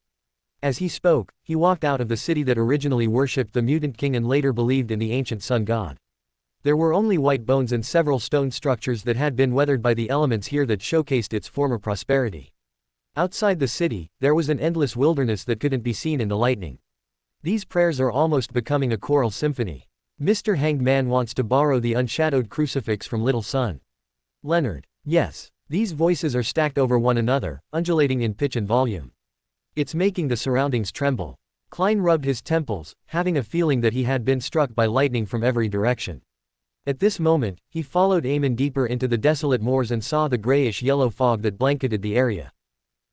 [SPEAKER 1] As he spoke, he walked out of the city that originally worshipped the mutant king and later believed in the ancient sun god. There were only white bones and several stone structures that had been weathered by the elements here that showcased its former prosperity. Outside the city, there was an endless wilderness that couldn't be seen in the lightning. These prayers are almost becoming a choral symphony. Mr. Hanged Man wants to borrow the unshadowed crucifix from Little Son. Leonard. Yes. These voices are stacked over one another, undulating in pitch and volume. It's making the surroundings tremble. Klein rubbed his temples, having a feeling that he had been struck by lightning from every direction. At this moment, he followed Emlyn deeper into the desolate moors and saw the grayish-yellow fog that blanketed the area.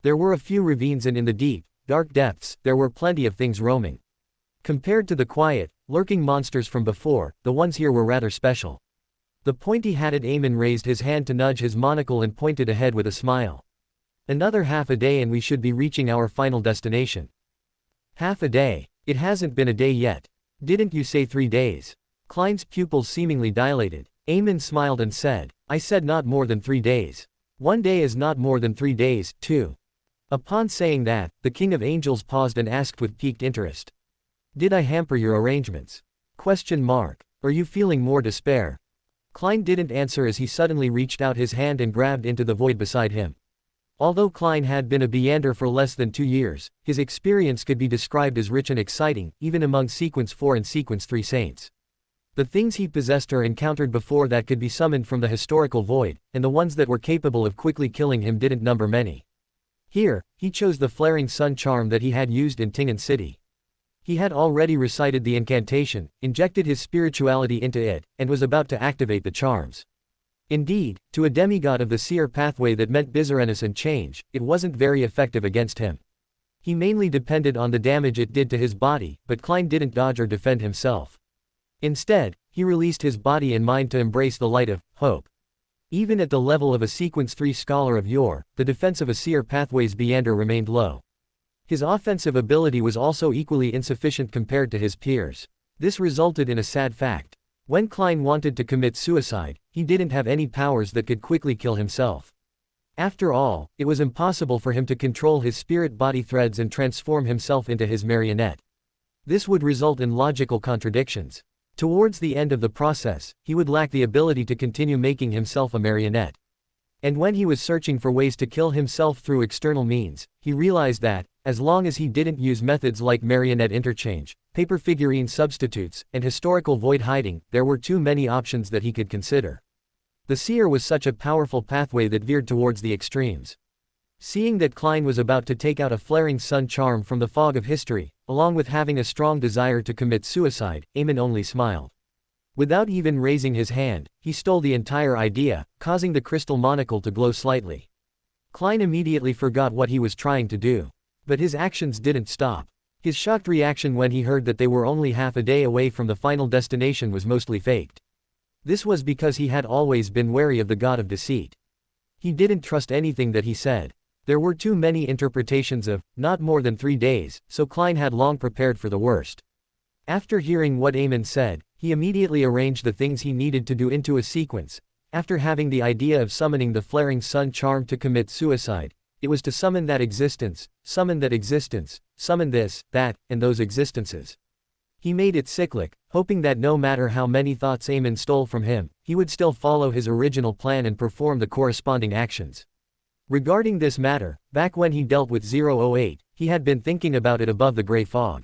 [SPEAKER 1] There were a few ravines and in the deep, dark depths, there were plenty of things roaming. Compared to the quiet, lurking monsters from before, the ones here were rather special. The pointy-hatted Emlyn raised his hand to nudge his monocle and pointed ahead with a smile. Another half a day and we should be reaching our final destination. Half a day? It hasn't been a day yet. Didn't you say 3 days? Klein's pupils seemingly dilated. Emlyn smiled and said, I said not more than 3 days. 1 day is not more than 3 days, too. Upon saying that, the King of Angels paused and asked with piqued interest. Did I hamper your arrangements? Are you feeling more despair? Klein didn't answer as he suddenly reached out his hand and grabbed into the void beside him. Although Klein had been a Beander for less than 2 years, his experience could be described as rich and exciting, even among Sequence 4 and Sequence 3 saints. The things he possessed or encountered before that could be summoned from the historical void, and the ones that were capable of quickly killing him didn't number many. Here, he chose the flaring sun charm that he had used in Tingan City. He had already recited the incantation, injected his spirituality into it, and was about to activate the charms. Indeed, to a demigod of the seer pathway that meant bizarreness and change, it wasn't very effective against him. He mainly depended on the damage it did to his body, but Klein didn't dodge or defend himself. Instead, he released his body and mind to embrace the light of hope. Even at the level of a Sequence 3 scholar of yore, the defense of a seer pathway's Beander remained low. His offensive ability was also equally insufficient compared to his peers. This resulted in a sad fact. When Klein wanted to commit suicide, he didn't have any powers that could quickly kill himself. After all, it was impossible for him to control his spirit body threads and transform himself into his marionette. This would result in logical contradictions. Towards the end of the process, he would lack the ability to continue making himself a marionette. And when he was searching for ways to kill himself through external means, he realized that, as long as he didn't use methods like marionette interchange, paper figurine substitutes, and historical void hiding, there were too many options that he could consider. The seer was such a powerful pathway that veered towards the extremes. Seeing that Klein was about to take out a flaring sun charm from the fog of history, along with having a strong desire to commit suicide, Emlyn only smiled. Without even raising his hand, he stole the entire idea, causing the crystal monocle to glow slightly. Klein immediately forgot what he was trying to do. But his actions didn't stop. His shocked reaction when he heard that they were only half a day away from the final destination was mostly faked. This was because he had always been wary of the god of deceit. He didn't trust anything that he said. There were too many interpretations of, not more than 3 days, so Klein had long prepared for the worst. After hearing what Emlyn said, he immediately arranged the things he needed to do into a sequence. After having the idea of summoning the flaring sun charm to commit suicide, it was to summon that existence, summon this, that, and those existences. He made it cyclic, hoping that no matter how many thoughts Emlyn stole from him, he would still follow his original plan and perform the corresponding actions. Regarding this matter, back when he dealt with 008, he had been thinking about it above the gray fog.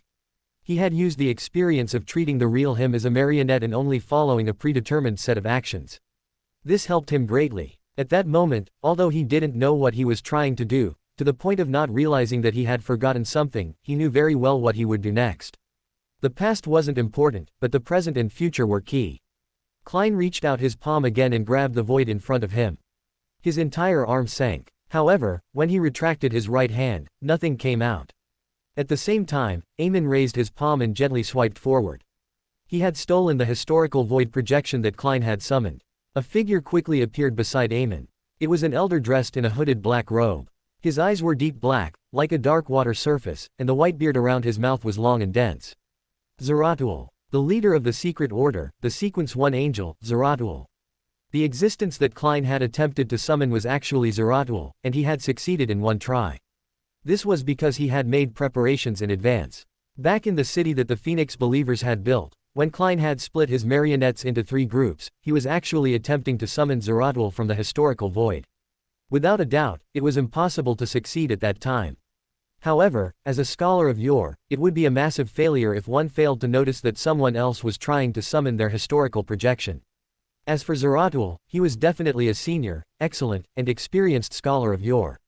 [SPEAKER 1] He had used the experience of treating the real him as a marionette and only following a predetermined set of actions. This helped him greatly. At that moment, although he didn't know what he was trying to do, to the point of not realizing that he had forgotten something, he knew very well what he would do next. The past wasn't important, but the present and future were key. Klein reached out his palm again and grabbed the void in front of him. His entire arm sank. However, when he retracted his right hand, nothing came out. At the same time, Emlyn raised his palm and gently swiped forward. He had stolen the historical void projection that Klein had summoned. A figure quickly appeared beside Emlyn. It was an elder dressed in a hooded black robe. His eyes were deep black, like a dark water surface, and the white beard around his mouth was long and dense. Zeratul, the leader of the secret order, the Sequence 1 angel, Zeratul. The existence that Klein had attempted to summon was actually Zeratul, and he had succeeded in one try. This was because he had made preparations in advance. Back in the city that the Phoenix believers had built, when Klein had split his marionettes into 3 groups, he was actually attempting to summon Zeratul from the historical void. Without a doubt, it was impossible to succeed at that time. However, as a scholar of yore, it would be a massive failure if one failed to notice that someone else was trying to summon their historical projection. As for Zeratul, he was definitely a senior, excellent, and experienced scholar of yore.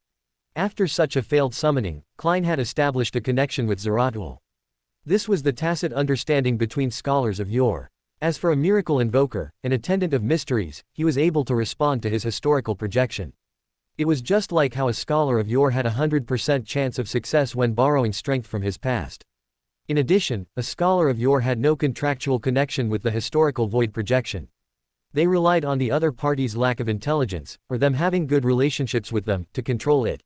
[SPEAKER 1] After such a failed summoning, Klein had established a connection with Zeratul. This was the tacit understanding between scholars of yore. As for a miracle invoker, an attendant of mysteries, he was able to respond to his historical projection. It was just like how a scholar of yore had a 100% chance of success when borrowing strength from his past. In addition, a scholar of yore had no contractual connection with the historical void projection. They relied on the other party's lack of intelligence, or them having good relationships with them, to control it.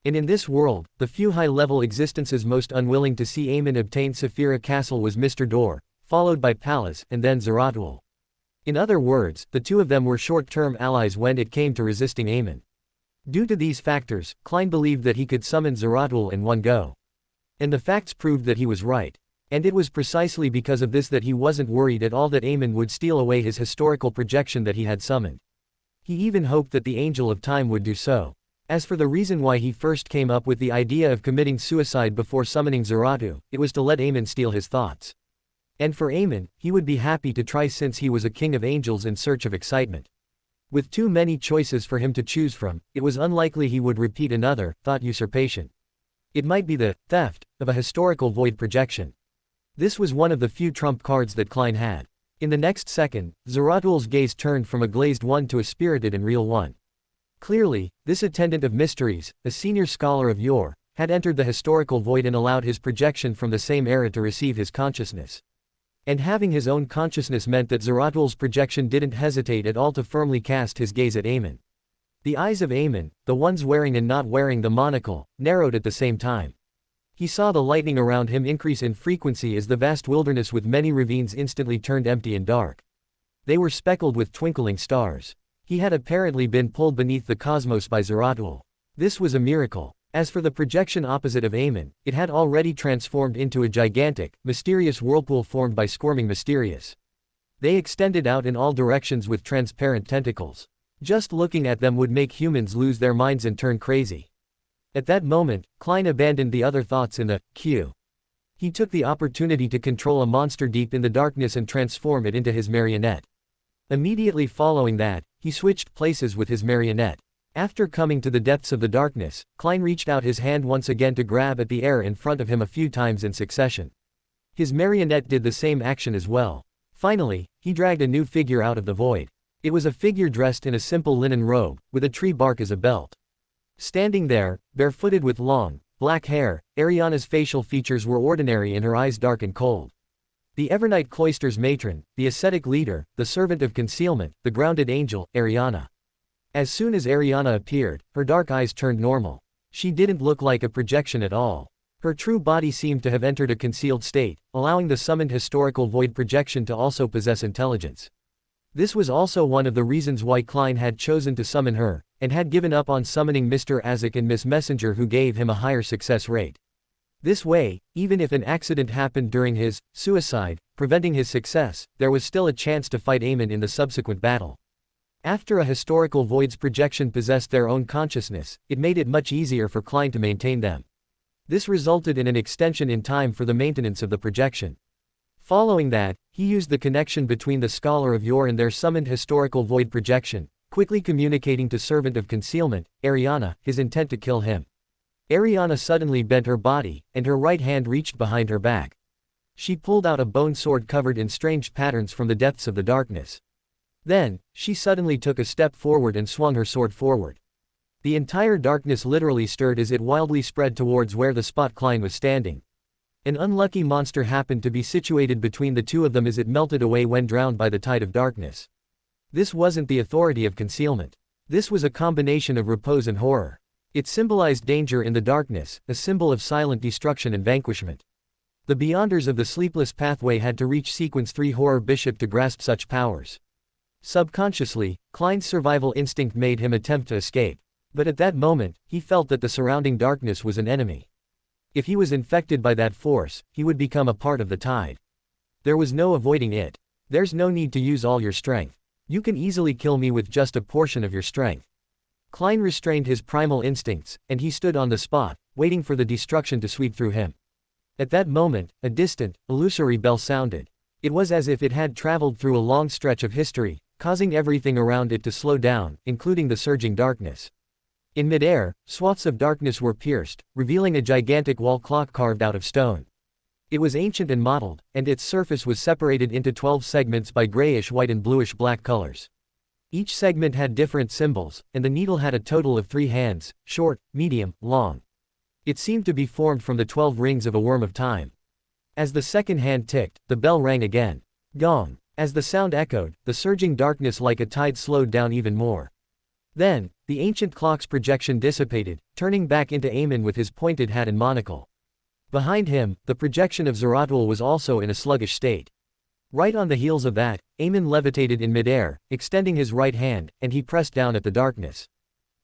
[SPEAKER 1] And in this world, the few high-level existences most unwilling to see Emlyn obtain Saphira Castle was Mr. Door, followed by Pallas, and then Zeratul. In other words, the two of them were short-term allies when it came to resisting Emlyn. Due to these factors, Klein believed that he could summon Zeratul in one go. And the facts proved that he was right. And it was precisely because of this that he wasn't worried at all that Emlyn would steal away his historical projection that he had summoned. He even hoped that the Angel of Time would do so. As for the reason why he first came up with the idea of committing suicide before summoning Zeratul, it was to let Emlyn steal his thoughts. And for Emlyn, he would be happy to try since he was a king of angels in search of excitement. With too many choices for him to choose from, it was unlikely he would repeat another thought usurpation. It might be the theft of a historical void projection. This was one of the few trump cards that Klein had. In the next second, Zeratul's gaze turned from a glazed one to a spirited and real one. Clearly, this attendant of mysteries, a senior scholar of yore, had entered the historical void and allowed his projection from the same era to receive his consciousness. And having his own consciousness meant that Zeratul's projection didn't hesitate at all to firmly cast his gaze at Emlyn. The eyes of Emlyn, the ones wearing and not wearing the monocle, narrowed at the same time. He saw the lightning around him increase in frequency as the vast wilderness with many ravines instantly turned empty and dark. They were speckled with twinkling stars. He had apparently been pulled beneath the cosmos by Zeratul. This was a miracle. As for the projection opposite of Emlyn, it had already transformed into a gigantic, mysterious whirlpool formed by squirming Mysterious. They extended out in all directions with transparent tentacles. Just looking at them would make humans lose their minds and turn crazy. At that moment, Klein abandoned the other thoughts in the queue. He took the opportunity to control a monster deep in the darkness and transform it into his marionette. Immediately following that, he switched places with his marionette. After coming to the depths of the darkness, Klein reached out his hand once again to grab at the air in front of him a few times in succession. His marionette did the same action as well. Finally, he dragged a new figure out of the void. It was a figure dressed in a simple linen robe, with a tree bark as a belt. Standing there, barefooted with long, black hair, Ariana's facial features were ordinary and her eyes dark and cold. The Evernight Cloister's matron, the ascetic leader, the servant of concealment, the grounded angel, Ariana. As soon as Ariana appeared, her dark eyes turned normal. She didn't look like a projection at all. Her true body seemed to have entered a concealed state, allowing the summoned historical void projection to also possess intelligence. This was also one of the reasons why Klein had chosen to summon her, and had given up on summoning Mr. Azek and Miss Messenger, who gave him a higher success rate. This way, even if an accident happened during his suicide, preventing his success, there was still a chance to fight Emlyn in the subsequent battle. After a historical void's projection possessed their own consciousness, it made it much easier for Klein to maintain them. This resulted in an extension in time for the maintenance of the projection. Following that, he used the connection between the Scholar of Yore and their summoned historical void projection, quickly communicating to Servant of Concealment, Ariana, his intent to kill him. Ariana suddenly bent her body, and her right hand reached behind her back. She pulled out a bone sword covered in strange patterns from the depths of the darkness. Then, she suddenly took a step forward and swung her sword forward. The entire darkness literally stirred as it wildly spread towards where the spot Klein was standing. An unlucky monster happened to be situated between the two of them as it melted away when drowned by the tide of darkness. This wasn't the authority of concealment. This was a combination of repose and horror. It symbolized danger in the darkness, a symbol of silent destruction and vanquishment. The Beyonders of the Sleepless Pathway had to reach Sequence 3 Horror Bishop to grasp such powers. Subconsciously, Klein's survival instinct made him attempt to escape. But at that moment, he felt that the surrounding darkness was an enemy. If he was infected by that force, he would become a part of the tide. There was no avoiding it. There's no need to use all your strength. You can easily kill me with just a portion of your strength. Klein restrained his primal instincts, and he stood on the spot, waiting for the destruction to sweep through him. At that moment, a distant, illusory bell sounded. It was as if it had traveled through a long stretch of history, causing everything around it to slow down, including the surging darkness. In midair, swaths of darkness were pierced, revealing a gigantic wall clock carved out of stone. It was ancient and mottled, and its surface was separated into 12 segments by grayish-white and bluish-black colors. Each segment had different symbols, and the needle had a total of 3 hands, short, medium, long. It seemed to be formed from the 12 rings of a worm of time. As the second hand ticked, the bell rang again. Gong. As the sound echoed, the surging darkness like a tide slowed down even more. Then, the ancient clock's projection dissipated, turning back into Emlyn with his pointed hat and monocle. Behind him, the projection of Zeratul was also in a sluggish state. Right on the heels of that, Emlyn levitated in midair, extending his right hand, and he pressed down at the darkness.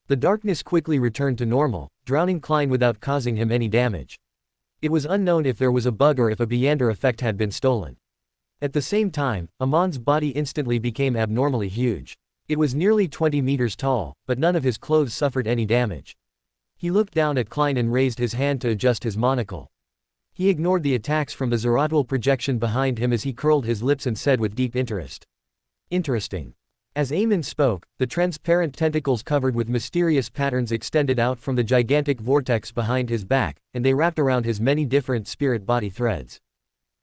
[SPEAKER 1] The darkness quickly returned to normal, drowning Klein without causing him any damage. It was unknown if there was a bug or if a Beyonder effect had been stolen. At the same time, Amon's body instantly became abnormally huge. It was nearly 20 meters tall, but none of his clothes suffered any damage. He looked down at Klein and raised his hand to adjust his monocle. He ignored the attacks from the Zeratul projection behind him as he curled his lips and said with deep interest. Interesting. As Emlyn spoke, the transparent tentacles covered with mysterious patterns extended out from the gigantic vortex behind his back, and they wrapped around his many different spirit body threads.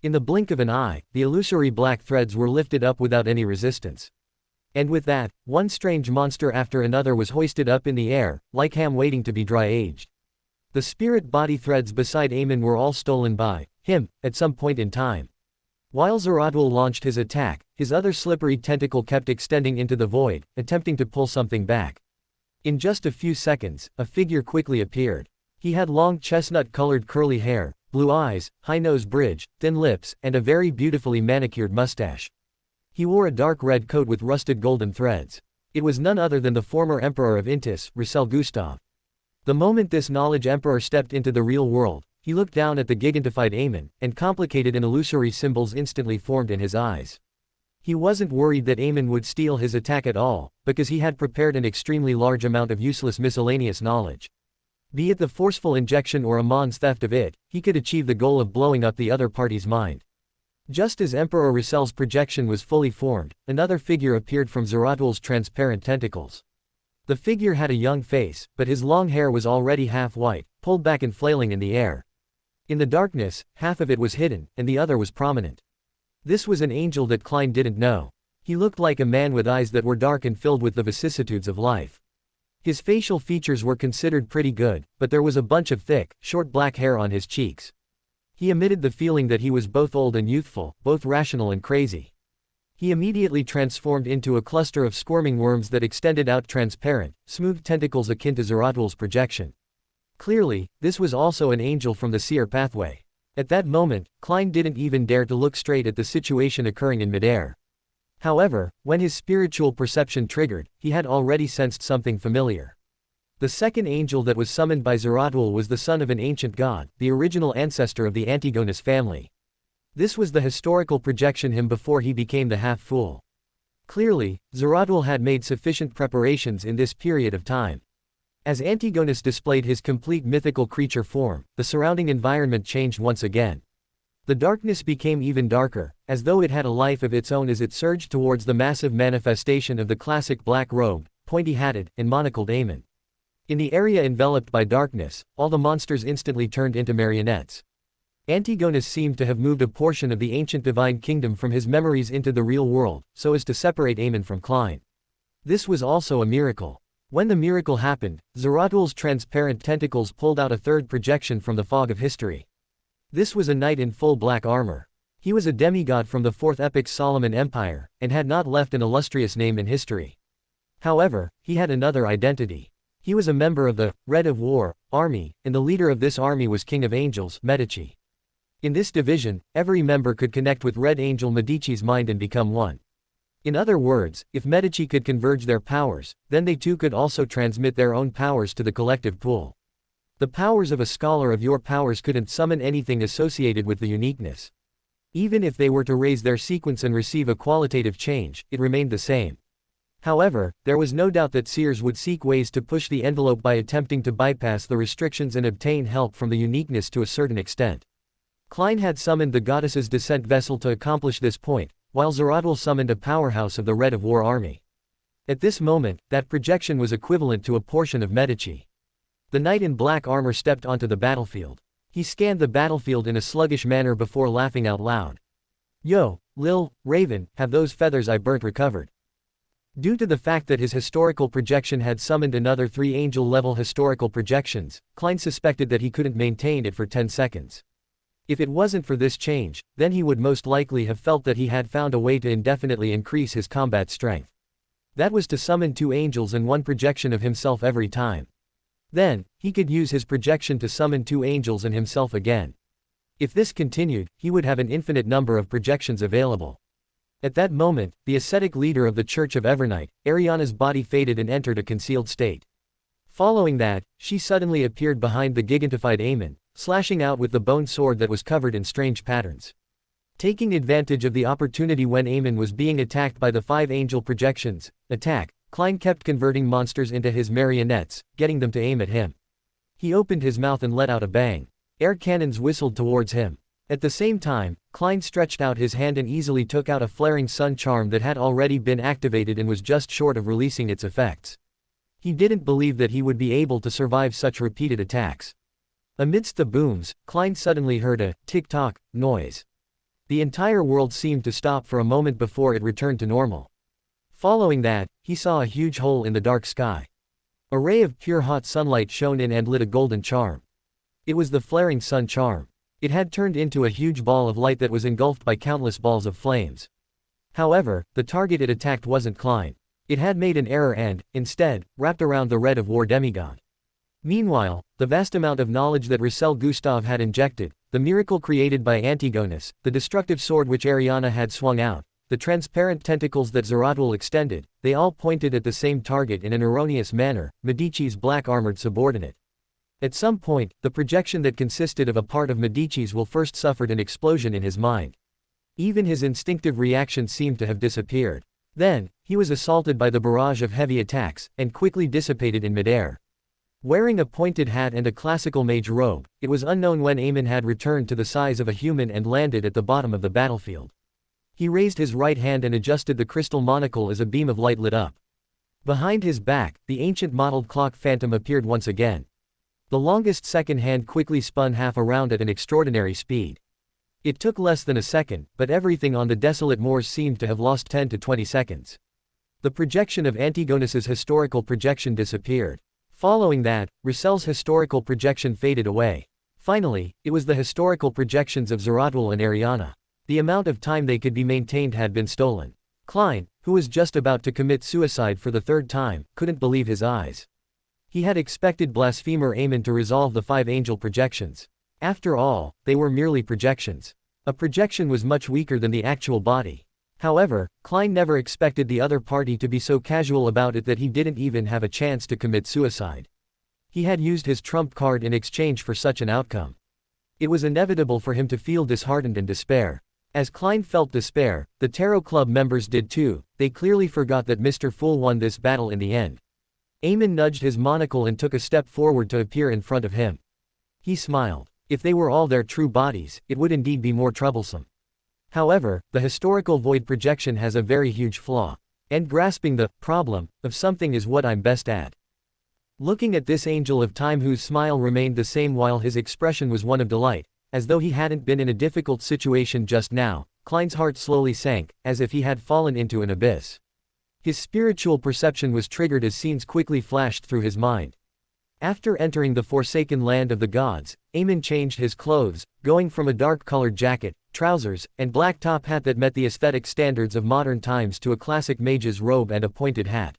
[SPEAKER 1] In the blink of an eye, the illusory black threads were lifted up without any resistance. And with that, one strange monster after another was hoisted up in the air, like ham waiting to be dry-aged. The spirit body threads beside Emlyn were all stolen by him, at some point in time. While Zeratul launched his attack, his other slippery tentacle kept extending into the void, attempting to pull something back. In just a few seconds, a figure quickly appeared. He had long chestnut-colored curly hair, blue eyes, high nose bridge, thin lips, and a very beautifully manicured mustache. He wore a dark red coat with rusted golden threads. It was none other than the former emperor of Intis, Roussel Gustav. The moment this knowledge emperor stepped into the real world, he looked down at the gigantified Emlyn, and complicated and illusory symbols instantly formed in his eyes. He wasn't worried that Emlyn would steal his attack at all, because he had prepared an extremely large amount of useless miscellaneous knowledge. Be it the forceful injection or Amon's theft of it, he could achieve the goal of blowing up the other party's mind. Just as Emperor Roussel's projection was fully formed, another figure appeared from Zeratul's transparent tentacles. The figure had a young face, but his long hair was already half white, pulled back and flailing in the air. In the darkness, half of it was hidden, and the other was prominent. This was an angel that Klein didn't know. He looked like a man with eyes that were dark and filled with the vicissitudes of life. His facial features were considered pretty good, but there was a bunch of thick, short black hair on his cheeks. He emitted the feeling that he was both old and youthful, both rational and crazy. He immediately transformed into a cluster of squirming worms that extended out transparent, smooth tentacles akin to Zeratl's projection. Clearly, this was also an angel from the seer pathway. At that moment, Klein didn't even dare to look straight at the situation occurring in midair. However, when his spiritual perception triggered, he had already sensed something familiar. The second angel that was summoned by Zeratl was the son of an ancient god, the original ancestor of the Antigonus family. This was the historical projection him before he became the half-fool. Clearly, Zeratl had made sufficient preparations in this period of time. As Antigonus displayed his complete mythical creature form, the surrounding environment changed once again. The darkness became even darker, as though it had a life of its own as it surged towards the massive manifestation of the classic black-robed, pointy-hatted, and monocled Emlyn. In the area enveloped by darkness, all the monsters instantly turned into marionettes. Antigonus seemed to have moved a portion of the ancient divine kingdom from his memories into the real world, so as to separate Emlyn from Klein. This was also a miracle. When the miracle happened, Zeratl's transparent tentacles pulled out a third projection from the fog of history. This was a knight in full black armor. He was a demigod from the fourth epoch Solomon Empire, and had not left an illustrious name in history. However, he had another identity. He was a member of the Red of War army, and the leader of this army was King of Angels, Medici. In this division, every member could connect with Red Angel Medici's mind and become one. In other words, if Medici could converge their powers, then they too could also transmit their own powers to the collective pool. The powers of a scholar of your powers couldn't summon anything associated with the uniqueness. Even if they were to raise their sequence and receive a qualitative change, it remained the same. However, there was no doubt that seers would seek ways to push the envelope by attempting to bypass the restrictions and obtain help from the uniqueness to a certain extent. Klein had summoned the goddess's descent vessel to accomplish this point, while Zeratl summoned a powerhouse of the Red of War army. At this moment, that projection was equivalent to a portion of Medici. The knight in black armor stepped onto the battlefield. He scanned the battlefield in a sluggish manner before laughing out loud. "Yo, Lil, Raven, have those feathers I burnt recovered?" Due to the fact that his historical projection had summoned another 3 angel-level historical projections, Klein suspected that he couldn't maintain it for 10 seconds. If it wasn't for this change, then he would most likely have felt that he had found a way to indefinitely increase his combat strength. That was to summon 2 angels and 1 projection of himself every time. Then, he could use his projection to summon 2 angels and himself again. If this continued, he would have an infinite number of projections available. At that moment, the ascetic leader of the Church of Evernight, Ariana's body faded and entered a concealed state. Following that, she suddenly appeared behind the gigantified Emlyn, slashing out with the bone sword that was covered in strange patterns. Taking advantage of the opportunity when Emlyn was being attacked by the 5 angel projections, Klein kept converting monsters into his marionettes, getting them to aim at him. He opened his mouth and let out a bang. Air cannons whistled towards him. At the same time, Klein stretched out his hand and easily took out a flaring sun charm that had already been activated and was just short of releasing its effects. He didn't believe that he would be able to survive such repeated attacks. Amidst the booms, Klein suddenly heard a tick-tock noise. The entire world seemed to stop for a moment before it returned to normal. Following that, he saw a huge hole in the dark sky. A ray of pure hot sunlight shone in and lit a golden charm. It was the flaring sun charm. It had turned into a huge ball of light that was engulfed by countless balls of flames. However, the target it attacked wasn't Klein. It had made an error and, instead, wrapped around the Red of War demigod. Meanwhile, the vast amount of knowledge that Roussel Gustave had injected, the miracle created by Antigonus, the destructive sword which Ariana had swung out, the transparent tentacles that Zeratl extended, they all pointed at the same target in an erroneous manner, Medici's black-armored subordinate. At some point, the projection that consisted of a part of Medici's will first suffered an explosion in his mind. Even his instinctive reaction seemed to have disappeared. Then, he was assaulted by the barrage of heavy attacks, and quickly dissipated in midair. Wearing a pointed hat and a classical mage robe, it was unknown when Emlyn had returned to the size of a human and landed at the bottom of the battlefield. He raised his right hand and adjusted the crystal monocle as a beam of light lit up. Behind his back, the ancient mottled clock phantom appeared once again. The longest second hand quickly spun half around at an extraordinary speed. It took less than a second, but everything on the desolate moors seemed to have lost 10 to 20 seconds. The projection of Antigonus's historical projection disappeared. Following that, Roussel's historical projection faded away. Finally, it was the historical projections of Zeratl and Ariana. The amount of time they could be maintained had been stolen. Klein, who was just about to commit suicide for the third time, couldn't believe his eyes. He had expected blasphemer Emlyn to resolve the 5 angel projections. After all, they were merely projections. A projection was much weaker than the actual body. However, Klein never expected the other party to be so casual about it that he didn't even have a chance to commit suicide. He had used his trump card in exchange for such an outcome. It was inevitable for him to feel disheartened and despair. As Klein felt despair, the Tarot Club members did too. They clearly forgot that Mr. Fool won this battle in the end. Emlyn nudged his monocle and took a step forward to appear in front of him. He smiled. If they were all their true bodies, it would indeed be more troublesome. However, the historical void projection has a very huge flaw. And grasping the problem of something is what I'm best at. Looking at this angel of time whose smile remained the same while his expression was one of delight, as though he hadn't been in a difficult situation just now, Klein's heart slowly sank, as if he had fallen into an abyss. His spiritual perception was triggered as scenes quickly flashed through his mind. After entering the forsaken land of the gods, Emlyn changed his clothes, going from a dark-colored jacket, trousers, and black top hat that met the aesthetic standards of modern times to a classic mage's robe and a pointed hat.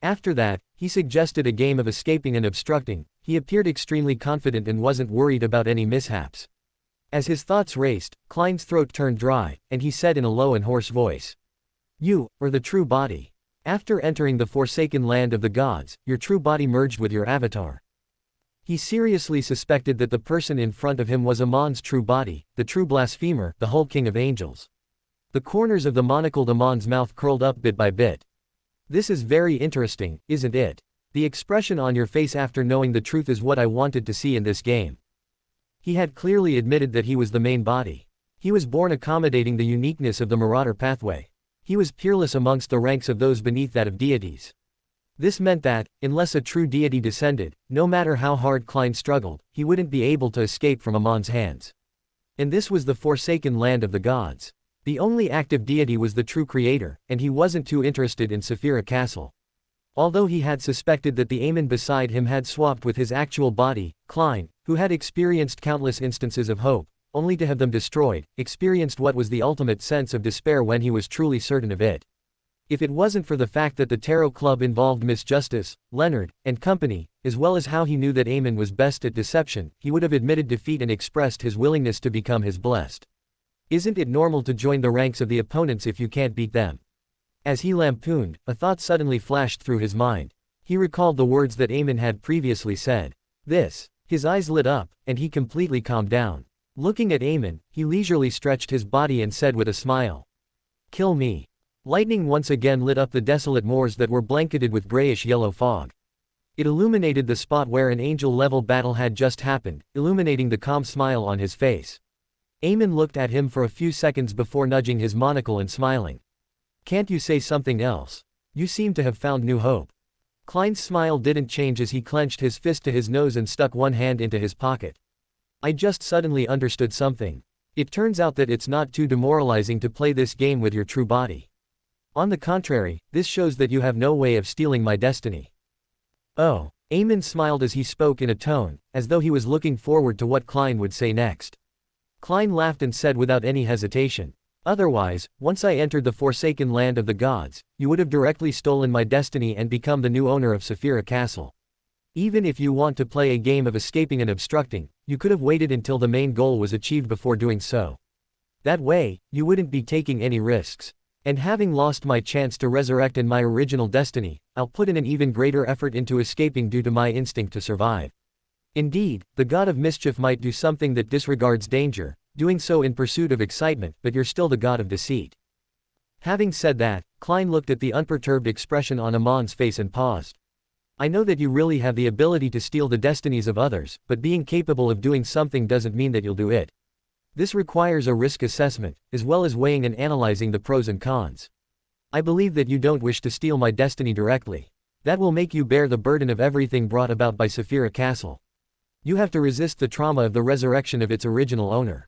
[SPEAKER 1] After that, he suggested a game of escaping and obstructing. He appeared extremely confident and wasn't worried about any mishaps. As his thoughts raced, Klein's throat turned dry, and he said in a low and hoarse voice, "You, or the true body. After entering the forsaken land of the gods, your true body merged with your avatar." He seriously suspected that the person in front of him was Amon's true body, the true blasphemer, the whole king of angels. The corners of the monocled Amon's mouth curled up bit by bit. "This is very interesting, isn't it? The expression on your face after knowing the truth is what I wanted to see in this game." He had clearly admitted that he was the main body. He was born accommodating the uniqueness of the Marauder pathway. He was peerless amongst the ranks of those beneath that of deities. This meant that, unless a true deity descended, no matter how hard Klein struggled, he wouldn't be able to escape from Amon's hands. And this was the forsaken land of the gods. The only active deity was the true creator, and he wasn't too interested in Saphira Castle. Although he had suspected that the Emlyn beside him had swapped with his actual body, Klein, who had experienced countless instances of hope, only to have them destroyed, experienced what was the ultimate sense of despair when he was truly certain of it. If it wasn't for the fact that the Tarot Club involved Miss Justice, Leonard, and company, as well as how he knew that Emlyn was best at deception, he would have admitted defeat and expressed his willingness to become his blessed. Isn't it normal to join the ranks of the opponents if you can't beat them? As he lampooned, a thought suddenly flashed through his mind. He recalled the words that Emlyn had previously said. His eyes lit up, and he completely calmed down. Looking at Emlyn, he leisurely stretched his body and said with a smile, "Kill me." Lightning once again lit up the desolate moors that were blanketed with grayish-yellow fog. It illuminated the spot where an angel-level battle had just happened, illuminating the calm smile on his face. Emlyn looked at him for a few seconds before nudging his monocle and smiling. "Can't you say something else? You seem to have found new hope." Klein's smile didn't change as he clenched his fist to his nose and stuck one hand into his pocket. "I just suddenly understood something. It turns out that it's not too demoralizing to play this game with your true body. On the contrary, this shows that you have no way of stealing my destiny." "Oh." Emlyn smiled as he spoke in a tone, as though he was looking forward to what Klein would say next. Klein laughed and said without any hesitation, "Otherwise, once I entered the forsaken land of the gods, you would have directly stolen my destiny and become the new owner of Saphira Castle. Even if you want to play a game of escaping and obstructing, you could have waited until the main goal was achieved before doing so. That way, you wouldn't be taking any risks. And having lost my chance to resurrect in my original destiny, I'll put in an even greater effort into escaping due to my instinct to survive. Indeed, the god of mischief might do something that disregards danger, doing so in pursuit of excitement, but you're still the god of deceit." Having said that, Klein looked at the unperturbed expression on Amon's face and paused. "I know that you really have the ability to steal the destinies of others, but being capable of doing something doesn't mean that you'll do it. This requires a risk assessment, as well as weighing and analyzing the pros and cons. I believe that you don't wish to steal my destiny directly. That will make you bear the burden of everything brought about by Saphira Castle. You have to resist the trauma of the resurrection of its original owner.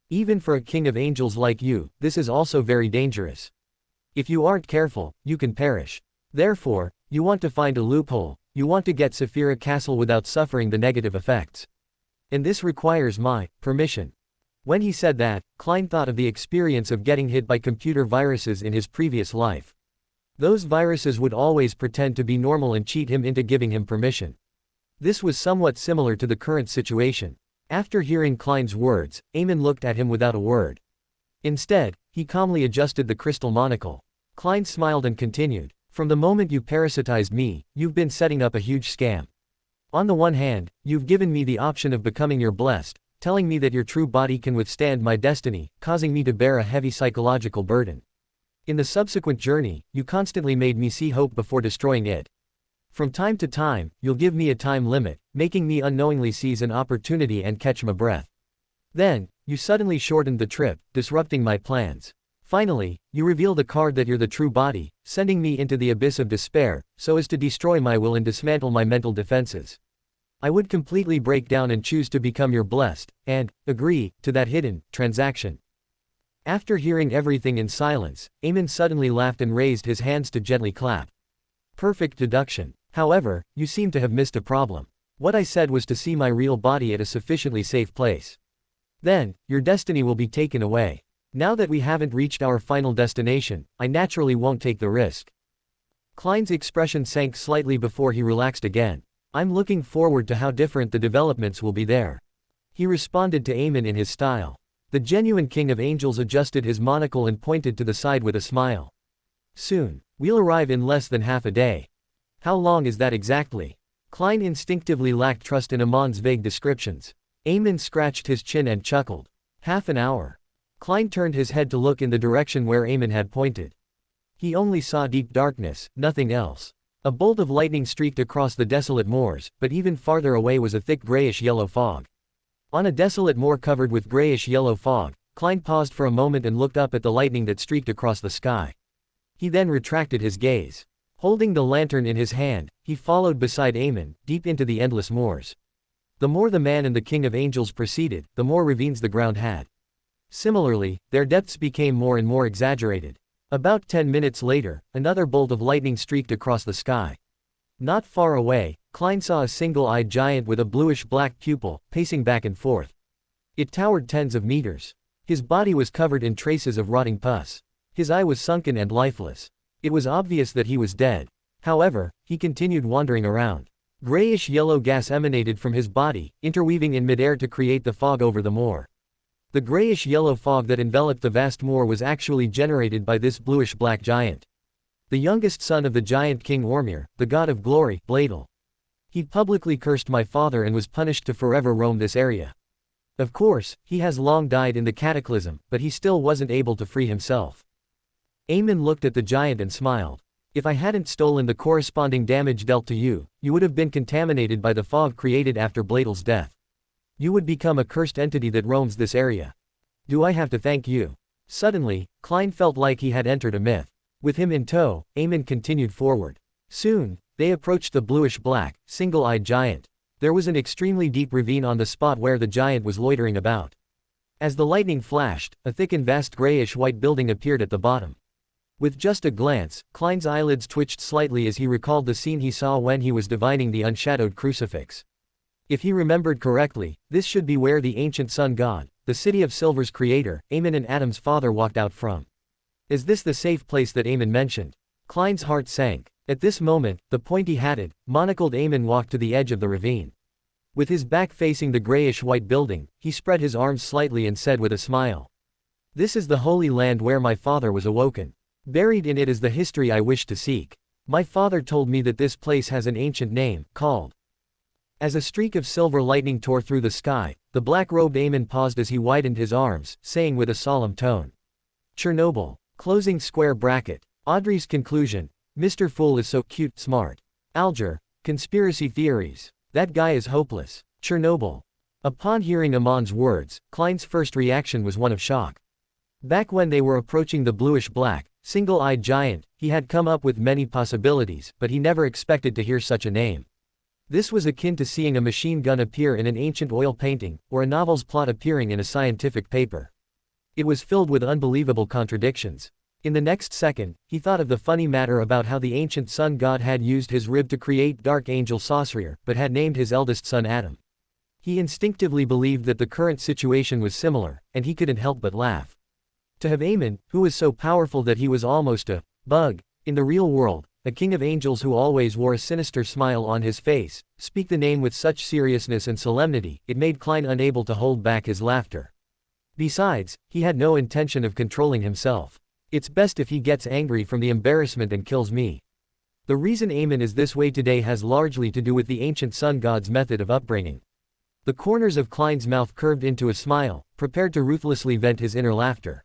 [SPEAKER 1] Even for a king of angels like you, this is also very dangerous. If you aren't careful, you can perish. Therefore, you want to find a loophole, you want to get Saphira Castle without suffering the negative effects. And this requires my permission." When he said that, Klein thought of the experience of getting hit by computer viruses in his previous life. Those viruses would always pretend to be normal and cheat him into giving him permission. This was somewhat similar to the current situation. After hearing Klein's words, Emlyn looked at him without a word. Instead, he calmly adjusted the crystal monocle. Klein smiled and continued, "From the moment you parasitized me, you've been setting up a huge scam. On the one hand, you've given me the option of becoming your blessed, telling me that your true body can withstand my destiny, causing me to bear a heavy psychological burden. In the subsequent journey, you constantly made me see hope before destroying it. From time to time, you'll give me a time limit, making me unknowingly seize an opportunity and catch my breath. Then, you suddenly shortened the trip, disrupting my plans. Finally, you reveal the card that you're the true body, sending me into the abyss of despair, so as to destroy my will and dismantle my mental defenses. I would completely break down and choose to become your blessed, and agree to that hidden transaction." After hearing everything in silence, Emlyn suddenly laughed and raised his hands to gently clap. "Perfect deduction. However, you seem to have missed a problem. What I said was to see my real body at a sufficiently safe place. Then, your destiny will be taken away. Now that we haven't reached our final destination, I naturally won't take the risk." Klein's expression sank slightly before he relaxed again. "I'm looking forward to how different the developments will be there," he responded to Emlyn in his style. The genuine King of Angels adjusted his monocle and pointed to the side with a smile. "Soon. We'll arrive in less than half a day." "How long is that exactly?" Klein instinctively lacked trust in Amon's vague descriptions. Emlyn scratched his chin and chuckled. "Half an hour." Klein turned his head to look in the direction where Emlyn had pointed. He only saw deep darkness, nothing else. A bolt of lightning streaked across the desolate moors, but even farther away was a thick grayish-yellow fog. On a desolate moor covered with grayish-yellow fog, Klein paused for a moment and looked up at the lightning that streaked across the sky. He then retracted his gaze. Holding the lantern in his hand, he followed beside Emlyn, deep into the endless moors. The more the man and the King of Angels proceeded, the more ravines the ground had. Similarly, their depths became more and more exaggerated. About 10 minutes later, another bolt of lightning streaked across the sky. Not far away, Klein saw a single-eyed giant with a bluish-black pupil, pacing back and forth. It towered tens of meters. His body was covered in traces of rotting pus. His eye was sunken and lifeless. It was obvious that he was dead. However, he continued wandering around. Grayish-yellow gas emanated from his body, interweaving in midair to create the fog over the moor. The grayish-yellow fog that enveloped the vast moor was actually generated by this bluish-black giant. The youngest son of the giant King Ormir, the god of glory, Bladel. He publicly cursed my father and was punished to forever roam this area. Of course, he has long died in the cataclysm, but he still wasn't able to free himself. Emlyn looked at the giant and smiled. If I hadn't stolen the corresponding damage dealt to you, you would have been contaminated by the fog created after Bladel's death. You would become a cursed entity that roams this area. Do I have to thank you? Suddenly, Klein felt like he had entered a myth. With him in tow, Emlyn continued forward. Soon, they approached the bluish-black, single-eyed giant. There was an extremely deep ravine on the spot where the giant was loitering about. As the lightning flashed, a thick and vast grayish-white building appeared at the bottom. With just a glance, Klein's eyelids twitched slightly as he recalled the scene he saw when he was divining the unshadowed crucifix. If he remembered correctly, this should be where the ancient sun god, the City of Silver's creator, Emlyn and Adam's father walked out from. Is this the safe place that Emlyn mentioned? Klein's heart sank. At this moment, the pointy-hatted, monocled Emlyn walked to the edge of the ravine. With his back facing the grayish-white building, he spread his arms slightly and said with a smile. "This is the holy land where my father was awoken. Buried in it is the history I wish to seek. My father told me that this place has an ancient name, called..." As a streak of silver lightning tore through the sky, the black-robed Emlyn paused as he widened his arms, saying with a solemn tone. "Chernobyl. Closing square bracket. Audrey's conclusion. Mr. Fool is so cute, smart. Alger. Conspiracy theories. That guy is hopeless. Chernobyl." Upon hearing Amon's words, Klein's first reaction was one of shock. Back when they were approaching the bluish-black, single-eyed giant, he had come up with many possibilities, but he never expected to hear such a name. This was akin to seeing a machine gun appear in an ancient oil painting, or a novel's plot appearing in a scientific paper. It was filled with unbelievable contradictions. In the next second, he thought of the funny matter about how the ancient sun god had used his rib to create Dark Angel Sorcerer, but had named his eldest son Adam. He instinctively believed that the current situation was similar, and he couldn't help but laugh. To have Emlyn, who was so powerful that he was almost a bug in the real world, a king of angels who always wore a sinister smile on his face, speak the name with such seriousness and solemnity, it made Klein unable to hold back his laughter. Besides, he had no intention of controlling himself. It's best if he gets angry from the embarrassment and kills me. The reason Emlyn is this way today has largely to do with the ancient sun god's method of upbringing. The corners of Klein's mouth curved into a smile, prepared to ruthlessly vent his inner laughter.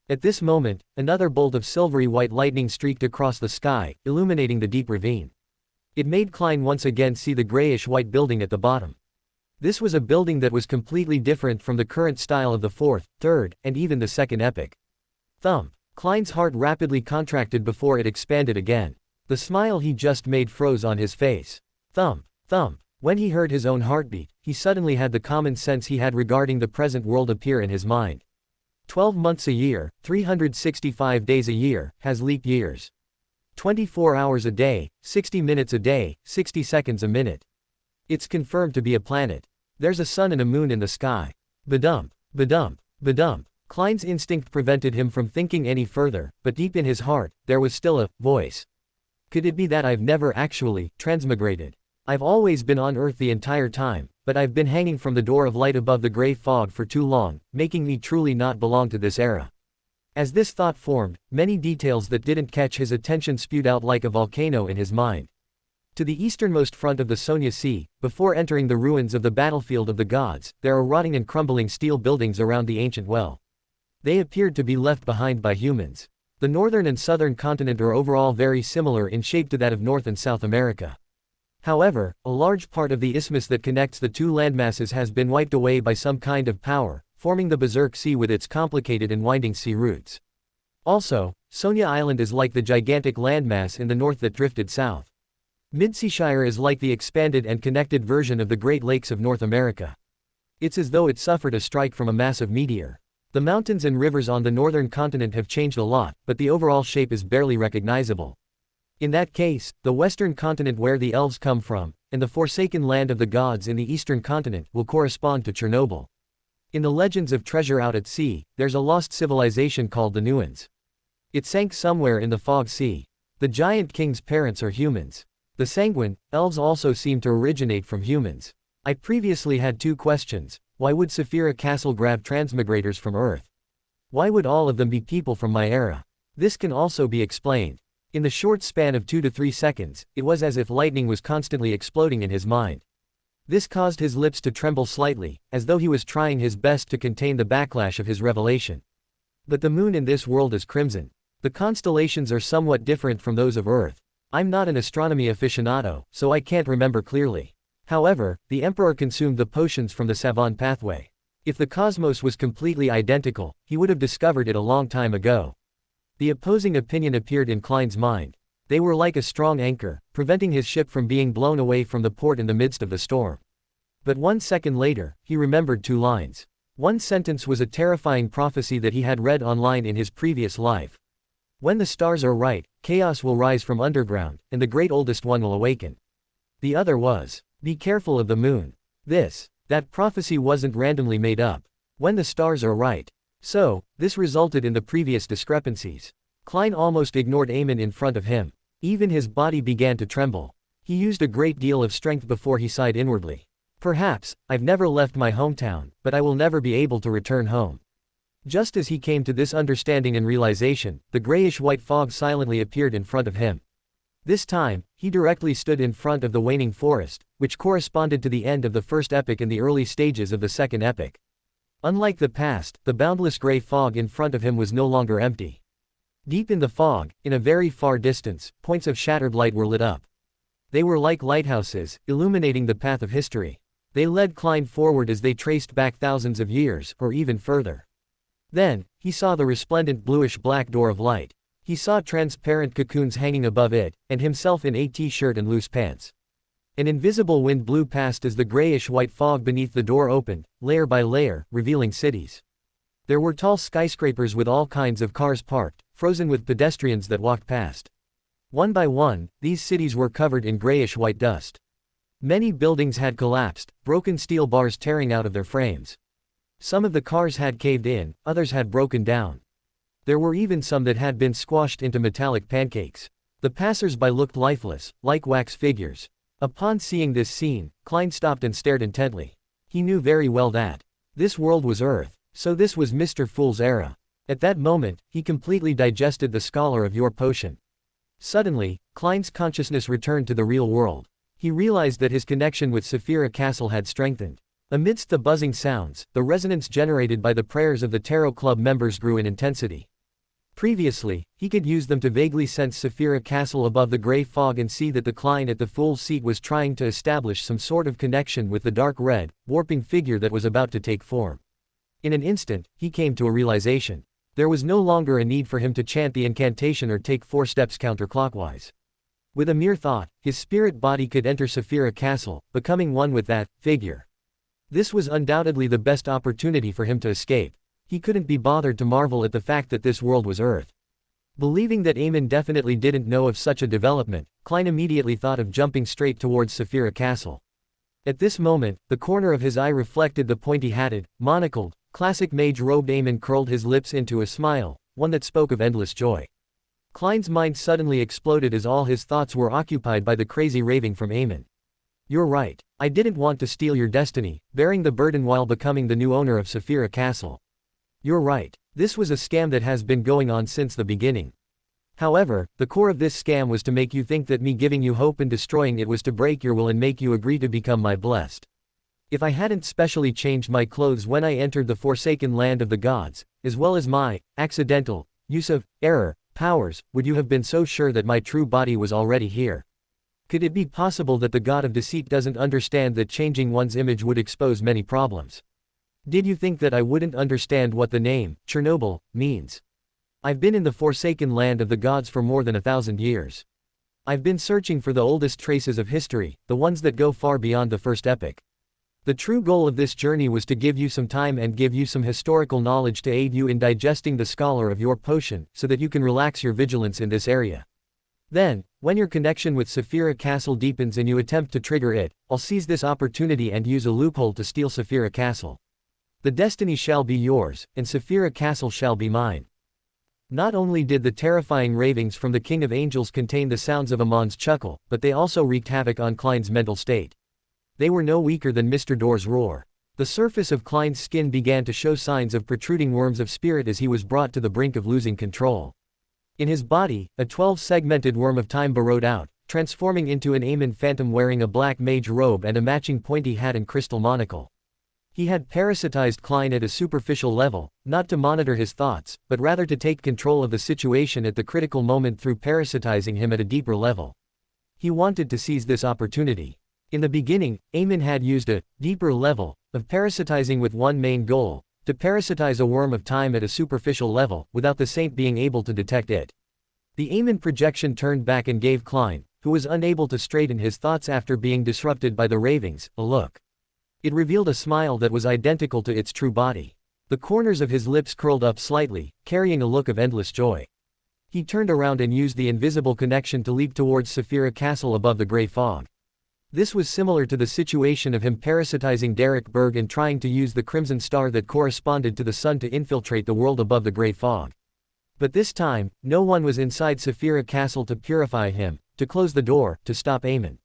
[SPEAKER 1] At this moment, another bolt of silvery white lightning streaked across the sky, illuminating the deep ravine. It made Klein once again see the grayish-white building at the bottom. This was a building that was completely different from the current style of the fourth, third, and even the second epic. Thump! Klein's heart rapidly contracted before it expanded again. The smile he just made froze on his face. Thump! Thump! When he heard his own heartbeat, he suddenly had the common sense he had regarding the present world appear in his mind. 12 months a year, 365 days a year, has leap years. 24 hours a day, 60 minutes a day, 60 seconds a minute. It's confirmed to be a planet. There's a sun and a moon in the sky. Badump, badump, badump. Klein's instinct prevented him from thinking any further, but deep in his heart, there was still a voice. Could it be that I've never actually transmigrated? I've always been on Earth the entire time, but I've been hanging from the door of light above the gray fog for too long, making me truly not belong to this era. As this thought formed, many details that didn't catch his attention spewed out like a volcano in his mind. To the easternmost front of the Sonia Sea, before entering the ruins of the battlefield of the gods, there are rotting and crumbling steel buildings around the ancient well. They appeared to be left behind by humans. The northern and southern continent are overall very similar in shape to that of North and South America. However, a large part of the isthmus that connects the two landmasses has been wiped away by some kind of power, forming the Berserk Sea with its complicated and winding sea routes. Also, Sonia Island is like the gigantic landmass in the north that drifted south. Midseashire is like the expanded and connected version of the Great Lakes of North America. It's as though it suffered a strike from a massive meteor. The mountains and rivers on the northern continent have changed a lot, but the overall shape is barely recognizable. In that case, the western continent where the elves come from, and the forsaken land of the gods in the eastern continent, will correspond to Chernobyl. In the legends of Treasure Out at Sea, there's a lost civilization called the Nuans. It sank somewhere in the Fog Sea. The giant king's parents are humans. The Sanguine elves also seem to originate from humans. I previously had two questions. Why would Saphira Castle grab transmigrators from Earth? Why would all of them be people from my era? This can also be explained. In the short span of 2 to 3 seconds, it was as if lightning was constantly exploding in his mind. This caused his lips to tremble slightly, as though he was trying his best to contain the backlash of his revelation. But the moon in this world is crimson. The constellations are somewhat different from those of Earth. I'm not an astronomy aficionado, so I can't remember clearly. However, the Emperor consumed the potions from the Savon pathway. If the cosmos was completely identical, he would have discovered it a long time ago. The opposing opinion appeared in Klein's mind. They were like a strong anchor, preventing his ship from being blown away from the port in the midst of the storm. But 1 second later, he remembered 2 lines. One sentence was a terrifying prophecy that he had read online in his previous life. When the stars are right, chaos will rise from underground, and the great oldest one will awaken. The other was, be careful of the moon. That prophecy wasn't randomly made up. When the stars are right. So, this resulted in the previous discrepancies. Klein almost ignored Emlyn in front of him. Even his body began to tremble. He used a great deal of strength before he sighed inwardly. Perhaps, I've never left my hometown, but I will never be able to return home. Just as he came to this understanding and realization, the grayish-white fog silently appeared in front of him. This time, he directly stood in front of the waning forest, which corresponded to the end of the first epic and the early stages of the second epic. Unlike the past, the boundless gray fog in front of him was no longer empty. Deep in the fog, in a very far distance, points of shattered light were lit up. They were like lighthouses, illuminating the path of history. They led Klein forward as they traced back thousands of years, or even further. Then, he saw the resplendent bluish-black door of light. He saw transparent cocoons hanging above it, and himself in a t-shirt and loose pants. An invisible wind blew past as the grayish-white fog beneath the door opened, layer by layer, revealing cities. There were tall skyscrapers with all kinds of cars parked, frozen with pedestrians that walked past. One by one, these cities were covered in grayish-white dust. Many buildings had collapsed, broken steel bars tearing out of their frames. Some of the cars had caved in, others had broken down. There were even some that had been squashed into metallic pancakes. The passers-by looked lifeless, like wax figures. Upon seeing this scene, Klein stopped and stared intently. He knew very well that this world was Earth, so this was Mr. Fool's era. At that moment, he completely digested the scholar of your potion. Suddenly, Klein's consciousness returned to the real world. He realized that his connection with Saphira Castle had strengthened. Amidst the buzzing sounds, the resonance generated by the prayers of the Tarot Club members grew in intensity. Previously, he could use them to vaguely sense Saphira Castle above the gray fog and see that the Klein at the Fool's seat was trying to establish some sort of connection with the dark red, warping figure that was about to take form. In an instant, he came to a realization. There was no longer a need for him to chant the incantation or take 4 steps counterclockwise. With a mere thought, his spirit body could enter Saphira Castle, becoming one with that figure. This was undoubtedly the best opportunity for him to escape. He couldn't be bothered to marvel at the fact that this world was Earth. Believing that Emlyn definitely didn't know of such a development, Klein immediately thought of jumping straight towards Saphira Castle. At this moment, the corner of his eye reflected the pointy-hatted, monocled, classic mage-robed Emlyn curled his lips into a smile, one that spoke of endless joy. Klein's mind suddenly exploded as all his thoughts were occupied by the crazy raving from Emlyn. You're right. I didn't want to steal your destiny, bearing the burden while becoming the new owner of Saphira Castle. You're right. This was a scam that has been going on since the beginning. However, the core of this scam was to make you think that me giving you hope and destroying it was to break your will and make you agree to become my blessed. If I hadn't specially changed my clothes when I entered the forsaken land of the gods, as well as my accidental use of error powers, would you have been so sure that my true body was already here? Could it be possible that the god of deceit doesn't understand that changing one's image would expose many problems? Did you think that I wouldn't understand what the name, Chernobyl, means? I've been in the forsaken land of the gods for more than 1,000 years. I've been searching for the oldest traces of history, the ones that go far beyond the first epoch. The true goal of this journey was to give you some time and give you some historical knowledge to aid you in digesting the scholar of your potion, so that you can relax your vigilance in this area. Then, when your connection with Saphira Castle deepens and you attempt to trigger it, I'll seize this opportunity and use a loophole to steal Saphira Castle. The destiny shall be yours, and Saphira Castle shall be mine. Not only did the terrifying ravings from the King of Angels contain the sounds of Amon's chuckle, but they also wreaked havoc on Klein's mental state. They were no weaker than Mr. Door's roar. The surface of Klein's skin began to show signs of protruding worms of spirit as he was brought to the brink of losing control. In his body, a 12-segmented worm of time burrowed out, transforming into an Emlyn phantom wearing a black mage robe and a matching pointy hat and crystal monocle. He had parasitized Klein at a superficial level, not to monitor his thoughts, but rather to take control of the situation at the critical moment through parasitizing him at a deeper level. He wanted to seize this opportunity. In the beginning, Emlyn had used a deeper level of parasitizing with one main goal, to parasitize a worm of time at a superficial level, without the saint being able to detect it. The Emlyn projection turned back and gave Klein, who was unable to straighten his thoughts after being disrupted by the ravings, a look. It revealed a smile that was identical to its true body. The corners of his lips curled up slightly, carrying a look of endless joy. He turned around and used the invisible connection to leap towards Saphira Castle above the gray fog. This was similar to the situation of him parasitizing Derrick and trying to use the crimson star that corresponded to the sun to infiltrate the world above the gray fog. But this time, no one was inside Saphira Castle to purify him, to close the door, to stop Emlyn.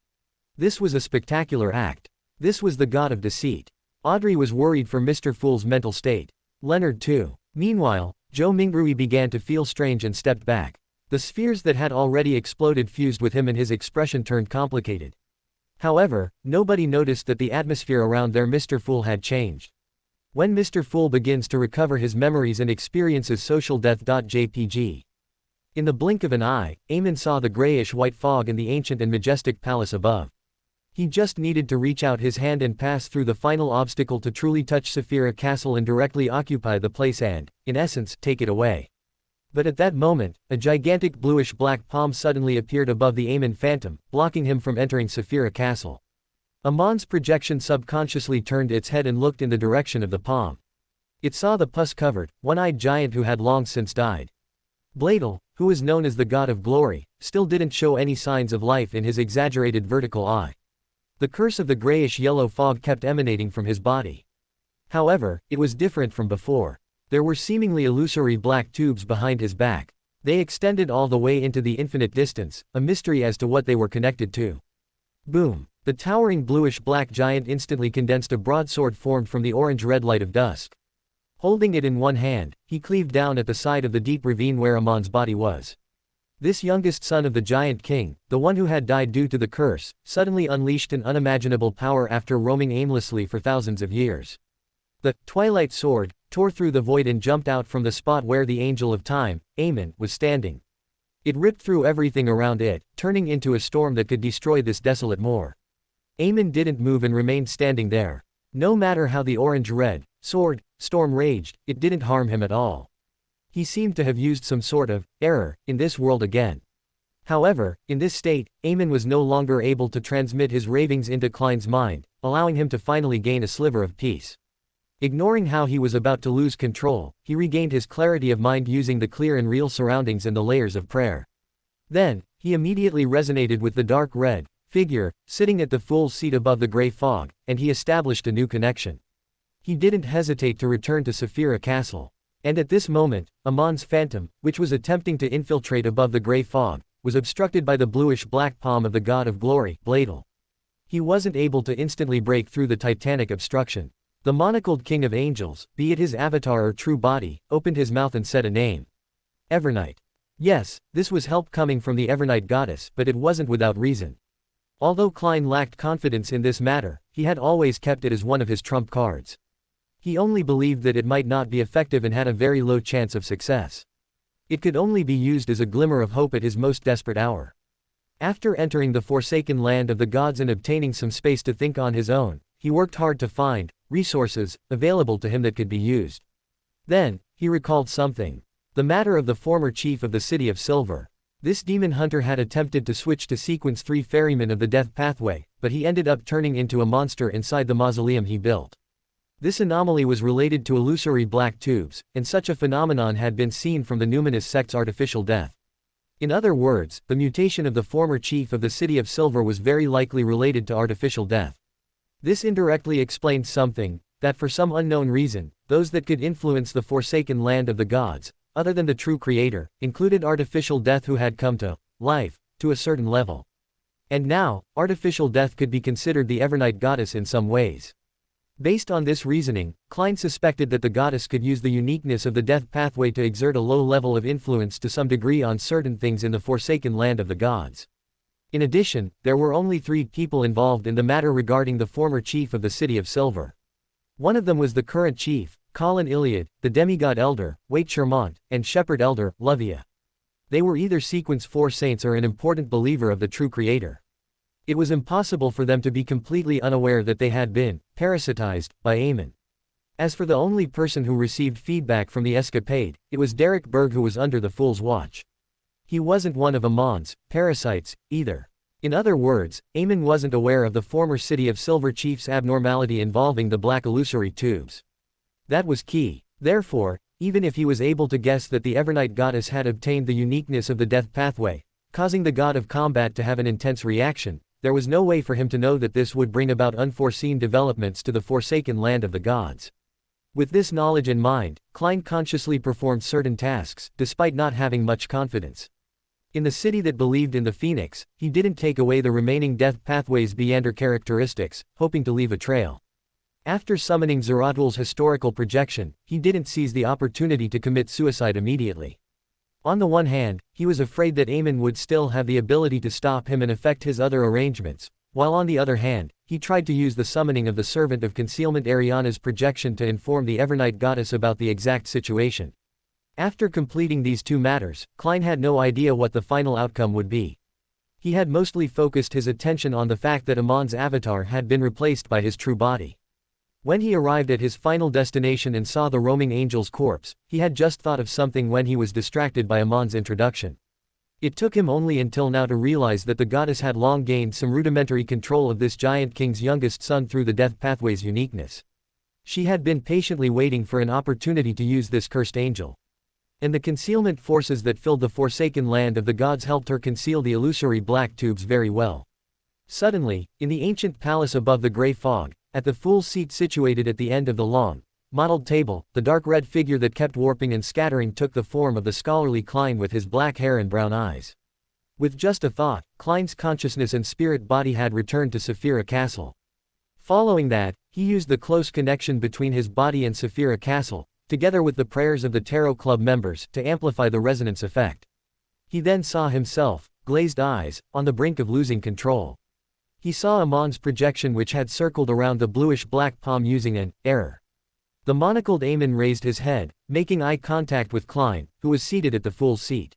[SPEAKER 1] This was a spectacular act. This was the god of deceit. Audrey was worried for Mr. Fool's mental state. Leonard too. Meanwhile, Zhou Mingrui began to feel strange and stepped back. The spheres that had already exploded fused with him and his expression turned complicated. However, nobody noticed that the atmosphere around their Mr. Fool had changed. When Mr. Fool begins to recover his memories and experiences social death.jpg. In the blink of an eye, Emlyn saw the grayish-white fog in the ancient and majestic palace above. He just needed to reach out his hand and pass through the final obstacle to truly touch Saphira Castle and directly occupy the place and, in essence, take it away. But at that moment, a gigantic bluish-black palm suddenly appeared above the Emlyn phantom, blocking him from entering Saphira Castle. Amon's projection subconsciously turned its head and looked in the direction of the palm. It saw the pus-covered, one-eyed giant who had long since died. Bladel, who is known as the god of glory, still didn't show any signs of life in his exaggerated vertical eye. The curse of the grayish-yellow fog kept emanating from his body. However, it was different from before. There were seemingly illusory black tubes behind his back. They extended all the way into the infinite distance, a mystery as to what they were connected to. Boom! The towering bluish-black giant instantly condensed a broadsword formed from the orange-red light of dusk. Holding it in one hand, he cleaved down at the side of the deep ravine where Amon's body was. This youngest son of the giant king, the one who had died due to the curse, suddenly unleashed an unimaginable power after roaming aimlessly for thousands of years. The twilight sword tore through the void and jumped out from the spot where the angel of time, Emlyn, was standing. It ripped through everything around it, turning into a storm that could destroy this desolate moor. Emlyn didn't move and remained standing there. No matter how the orange-red sword storm raged, it didn't harm him at all. He seemed to have used some sort of error in this world again. However, in this state, Emlyn was no longer able to transmit his ravings into Klein's mind, allowing him to finally gain a sliver of peace. Ignoring how he was about to lose control, he regained his clarity of mind using the clear and real surroundings and the layers of prayer. Then, he immediately resonated with the dark red figure sitting at the fool's seat above the gray fog, and he established a new connection. He didn't hesitate to return to Saphira Castle. And at this moment, Amon's phantom, which was attempting to infiltrate above the gray fog, was obstructed by the bluish-black palm of the god of glory, Bladel. He wasn't able to instantly break through the titanic obstruction. The monocled king of angels, be it his avatar or true body, opened his mouth and said a name. Evernight. Yes, this was help coming from the Evernight goddess, but it wasn't without reason. Although Klein lacked confidence in this matter, he had always kept it as one of his trump cards. He only believed that it might not be effective and had a very low chance of success. It could only be used as a glimmer of hope at his most desperate hour. After entering the forsaken land of the gods and obtaining some space to think on his own, he worked hard to find resources available to him that could be used. Then, he recalled something. The matter of the former chief of the City of Silver. This demon hunter had attempted to switch to sequence 3 ferrymen of the death pathway, but he ended up turning into a monster inside the mausoleum he built. This anomaly was related to illusory black tubes, and such a phenomenon had been seen from the numinous sect's artificial death. In other words, the mutation of the former chief of the City of Silver was very likely related to artificial death. This indirectly explained something, that for some unknown reason, those that could influence the forsaken land of the gods, other than the true creator, included artificial death who had come to life, to a certain level. And now, artificial death could be considered the Evernight goddess in some ways. Based on this reasoning, Klein suspected that the goddess could use the uniqueness of the death pathway to exert a low level of influence to some degree on certain things in the forsaken land of the gods. In addition, there were only 3 people involved in the matter regarding the former chief of the City of Silver. One of them was the current chief, Colin Iliad, the demigod elder, Waite Charmant, and shepherd elder, Luvia. They were either sequence 4 saints or an important believer of the true creator. It was impossible for them to be completely unaware that they had been parasitized by Emlyn. As for the only person who received feedback from the escapade, it was Derrick Berg, who was under the Fool's watch. He wasn't one of Amon's parasites, either. In other words, Emlyn wasn't aware of the former City of Silver chief's abnormality involving the black illusory tubes. That was key. Therefore, even if he was able to guess that the Evernight goddess had obtained the uniqueness of the death pathway, causing the god of combat to have an intense reaction, there was no way for him to know that this would bring about unforeseen developments to the forsaken land of the gods. With this knowledge in mind, Klein consciously performed certain tasks, despite not having much confidence. In the city that believed in the Phoenix, he didn't take away the remaining death pathway's Beander characteristics, hoping to leave a trail. After summoning Zeratl's historical projection, he didn't seize the opportunity to commit suicide immediately. On the one hand, he was afraid that Emlyn would still have the ability to stop him and affect his other arrangements, while on the other hand, he tried to use the summoning of the Servant of Concealment Ariana's projection to inform the Evernight goddess about the exact situation. After completing these 2 matters, Klein had no idea what the final outcome would be. He had mostly focused his attention on the fact that Amon's avatar had been replaced by his true body. When he arrived at his final destination and saw the roaming angel's corpse, he had just thought of something when he was distracted by Amon's introduction. It took him only until now to realize that the goddess had long gained some rudimentary control of this giant king's youngest son through the death pathway's uniqueness. She had been patiently waiting for an opportunity to use this cursed angel. And the concealment forces that filled the forsaken land of the gods helped her conceal the illusory black tubes very well. Suddenly, in the ancient palace above the grey fog, at the fool's seat situated at the end of the long, mottled table, the dark red figure that kept warping and scattering took the form of the scholarly Klein with his black hair and brown eyes. With just a thought, Klein's consciousness and spirit body had returned to Saphira Castle. Following that, he used the close connection between his body and Saphira Castle, together with the prayers of the Tarot Club members, to amplify the resonance effect. He then saw himself, glazed eyes, on the brink of losing control. He saw Amon's projection which had circled around the bluish-black palm using an error. The monocled Emlyn raised his head, making eye contact with Klein, who was seated at the fool's seat.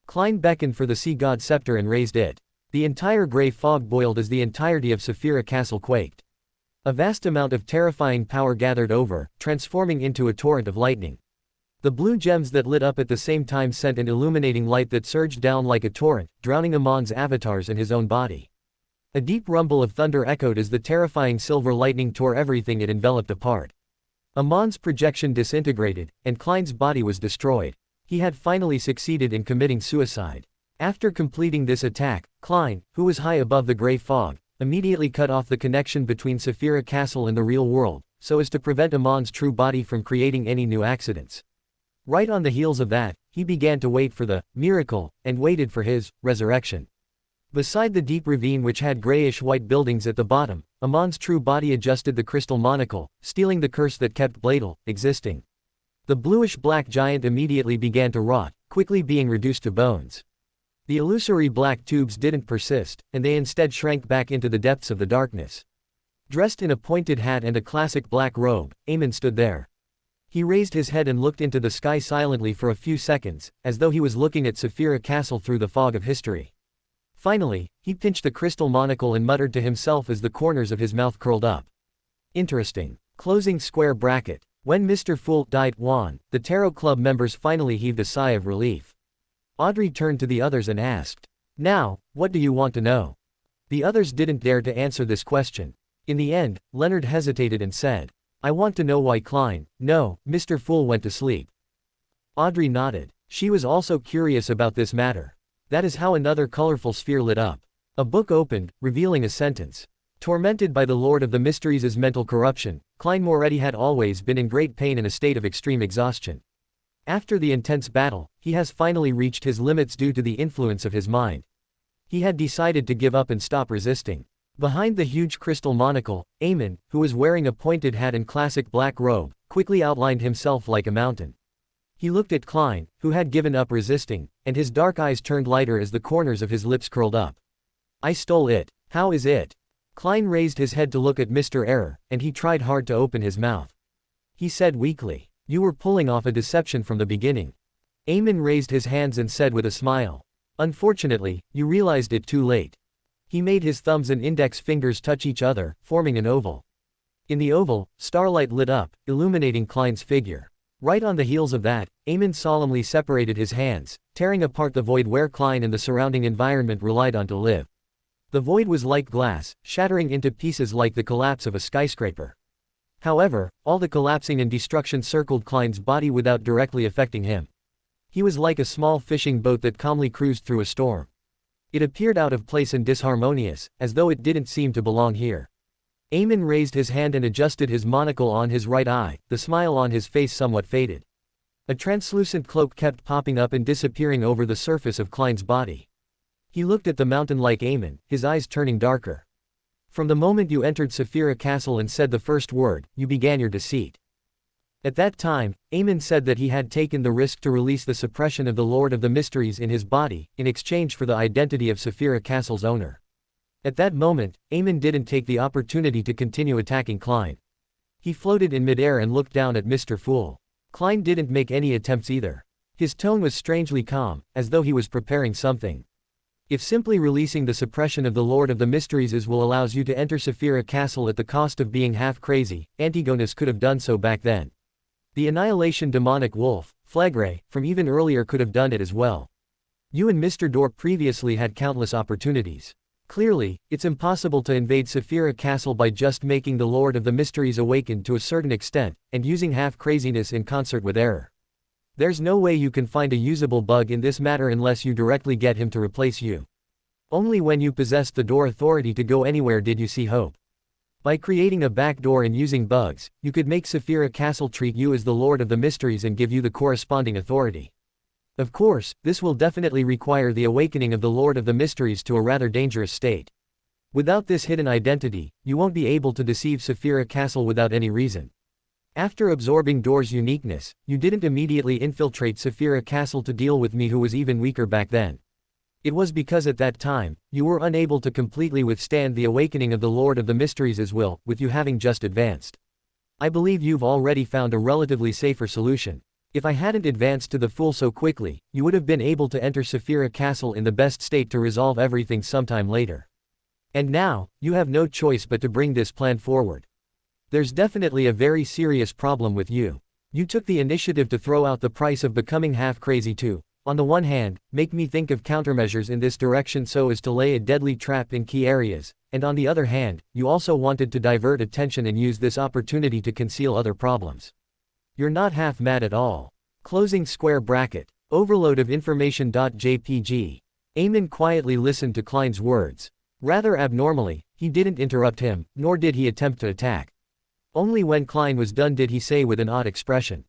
[SPEAKER 1] Klein beckoned for the sea god scepter and raised it. The entire grey fog boiled as the entirety of Saphira Castle quaked. A vast amount of terrifying power gathered over, transforming into a torrent of lightning. The blue gems that lit up at the same time sent an illuminating light that surged down like a torrent, drowning Amon's avatars and his own body. A deep rumble of thunder echoed as the terrifying silver lightning tore everything it enveloped apart. Amon's projection disintegrated, and Klein's body was destroyed. He had finally succeeded in committing suicide. After completing this attack, Klein, who was high above the grey fog, immediately cut off the connection between Saphira Castle and the real world, so as to prevent Amon's true body from creating any new accidents. Right on the heels of that, he began to wait for the miracle, and waited for his resurrection. Beside the deep ravine which had grayish-white buildings at the bottom, Amon's true body adjusted the crystal monocle, stealing the curse that kept Bladel existing. The bluish-black giant immediately began to rot, quickly being reduced to bones. The illusory black tubes didn't persist, and they instead shrank back into the depths of the darkness. Dressed in a pointed hat and a classic black robe, Emlyn stood there. He raised his head and looked into the sky silently for a few seconds, as though he was looking at Saphira Castle through the fog of history. Finally, he pinched the crystal monocle and muttered to himself as the corners of his mouth curled up. Interesting. Closing square bracket. When Mr. Fool died, the Tarot Club members finally heaved a sigh of relief. Audrey turned to the others and asked, "Now, what do you want to know?" The others didn't dare to answer this question. In the end, Leonard hesitated and said, "I want to know why Klein, no, Mr. Fool went to sleep." Audrey nodded. She was also curious about this matter. That is how another colorful sphere lit up. A book opened, revealing a sentence. Tormented by the Lord of the Mysteries' mental corruption, Klein Moretti had always been in great pain and a state of extreme exhaustion. After the intense battle, he has finally reached his limits due to the influence of his mind. He had decided to give up and stop resisting. Behind the huge crystal monocle, Emlyn, who was wearing a pointed hat and classic black robe, quickly outlined himself like a mountain. He looked at Klein, who had given up resisting, and his dark eyes turned lighter as the corners of his lips curled up. "I stole it. How is it?" Klein raised his head to look at Mr. Error, and he tried hard to open his mouth. He said weakly, "You were pulling off a deception from the beginning." Emlyn raised his hands and said with a smile, "Unfortunately, you realized it too late." He made his thumbs and index fingers touch each other, forming an oval. In the oval, starlight lit up, illuminating Klein's figure. Right on the heels of that, Emlyn solemnly separated his hands, tearing apart the void where Klein and the surrounding environment relied on to live. The void was like glass, shattering into pieces like the collapse of a skyscraper. However, all the collapsing and destruction circled Klein's body without directly affecting him. He was like a small fishing boat that calmly cruised through a storm. It appeared out of place and disharmonious, as though it didn't seem to belong here. Emlyn raised his hand and adjusted his monocle on his right eye, the smile on his face somewhat faded. A translucent cloak kept popping up and disappearing over the surface of Klein's body. He looked at the mountain like Emlyn, his eyes turning darker. "From the moment you entered Saphira Castle and said the first word, you began your deceit." At that time, Emlyn said that he had taken the risk to release the suppression of the Lord of the Mysteries in his body, in exchange for the identity of Saphira Castle's owner. At that moment, Emlyn didn't take the opportunity to continue attacking Klein. He floated in midair and looked down at Mr. Fool. Klein didn't make any attempts either. His tone was strangely calm, as though he was preparing something. If simply releasing the suppression of the Lord of the Mysteries will allows you to enter Saphira Castle at the cost of being half crazy, Antigonus could have done so back then. The Annihilation demonic wolf, Flagray, from even earlier could have done it as well. You and Mr. Dorp previously had countless opportunities. Clearly, it's impossible to invade Saphira Castle by just making the Lord of the Mysteries awaken to a certain extent, and using half-craziness in concert with error. There's no way you can find a usable bug in this matter unless you directly get him to replace you. Only when you possessed the door authority to go anywhere did you see hope. By creating a back door and using bugs, you could make Saphira Castle treat you as the Lord of the Mysteries and give you the corresponding authority. Of course, this will definitely require the awakening of the Lord of the Mysteries to a rather dangerous state. Without this hidden identity, you won't be able to deceive Saphira Castle without any reason. After absorbing Door's uniqueness, you didn't immediately infiltrate Saphira Castle to deal with me, who was even weaker back then. It was because at that time, you were unable to completely withstand the awakening of the Lord of the Mysteries as well, with you having just advanced. I believe you've already found a relatively safer solution. If I hadn't advanced to the Fool so quickly, you would have been able to enter Saphira Castle in the best state to resolve everything sometime later. And now, you have no choice but to bring this plan forward. There's definitely a very serious problem with you. You took the initiative to throw out the price of becoming half crazy to, on the one hand, make me think of countermeasures in this direction so as to lay a deadly trap in key areas, and on the other hand, you also wanted to divert attention and use this opportunity to conceal other problems. You're not half mad at all. Closing square bracket. Overload of information.jpg. Emlyn quietly listened to Klein's words. Rather abnormally, he didn't interrupt him, nor did he attempt to attack. Only when Klein was done did he say with an odd expression,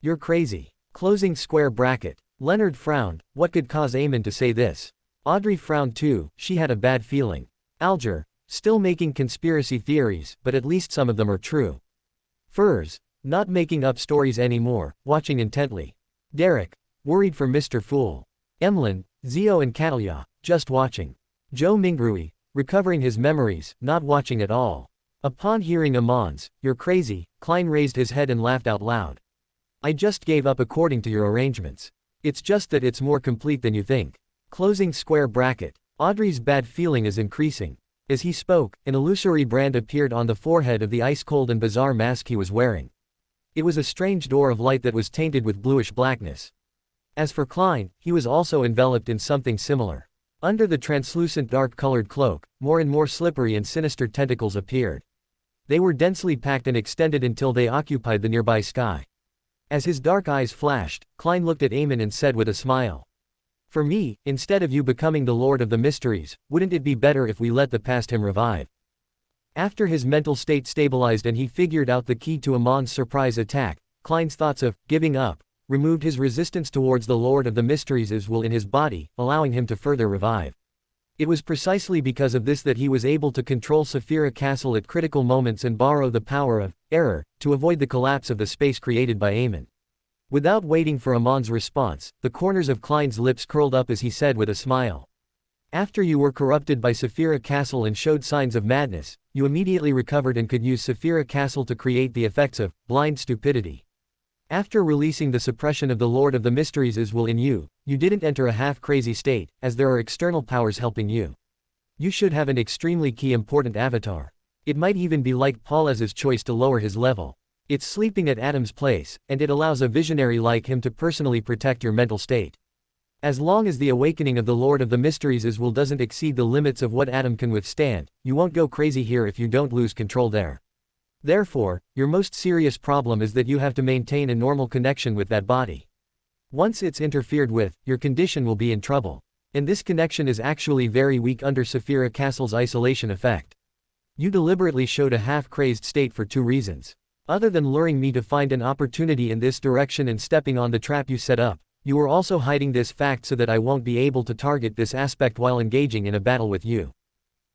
[SPEAKER 1] "You're crazy." Closing square bracket. Leonard frowned. What could cause Emlyn to say this? Audrey frowned too. She had a bad feeling. Alger, still making conspiracy theories, but at least some of them are true. Furs, not making up stories anymore, watching intently. Derrick, worried for Mr. Fool. Emlyn, Zhou and Cattleya, just watching. Zhou Mingrui, recovering his memories, not watching at all. Upon hearing Amon's, "You're crazy," Klein raised his head and laughed out loud. "I just gave up according to your arrangements. It's just that it's more complete than you think." Closing square bracket. Audrey's bad feeling is increasing. As he spoke, an illusory brand appeared on the forehead of the ice-cold and bizarre mask he was wearing. It was a strange door of light that was tainted with bluish blackness. As for Klein, he was also enveloped in something similar. Under the translucent dark-colored cloak, more and more slippery and sinister tentacles appeared. They were densely packed and extended until they occupied the nearby sky. As his dark eyes flashed, Klein looked at Emlyn and said with a smile, "For me, instead of you becoming the Lord of the Mysteries, wouldn't it be better if we let the past him revive?" After his mental state stabilized and he figured out the key to Amon's surprise attack, Klein's thoughts of giving up removed his resistance towards the Lord of the Mysteries as well in his body, allowing him to further revive. It was precisely because of this that he was able to control Saphira Castle at critical moments and borrow the power of error to avoid the collapse of the space created by Emlyn. Without waiting for Amon's response, the corners of Klein's lips curled up as he said with a smile, "After you were corrupted by Saphira Castle and showed signs of madness, you immediately recovered and could use Saphira Castle to create the effects of blind stupidity. After releasing the suppression of the Lord of the Mysteries as well in you, you didn't enter a half-crazy state, as there are external powers helping you. You should have an extremely key important avatar. It might even be like Paulez's choice to lower his level. It's sleeping at Adam's place, and it allows a visionary like him to personally protect your mental state. As long as the awakening of the Lord of the Mysteries as well doesn't exceed the limits of what Adam can withstand, you won't go crazy here if you don't lose control there. Therefore, your most serious problem is that you have to maintain a normal connection with that body. Once it's interfered with, your condition will be in trouble. And this connection is actually very weak under Saphira Castle's isolation effect. You deliberately showed a half-crazed state for two reasons. Other than luring me to find an opportunity in this direction and stepping on the trap you set up, you were also hiding this fact so that I won't be able to target this aspect while engaging in a battle with you.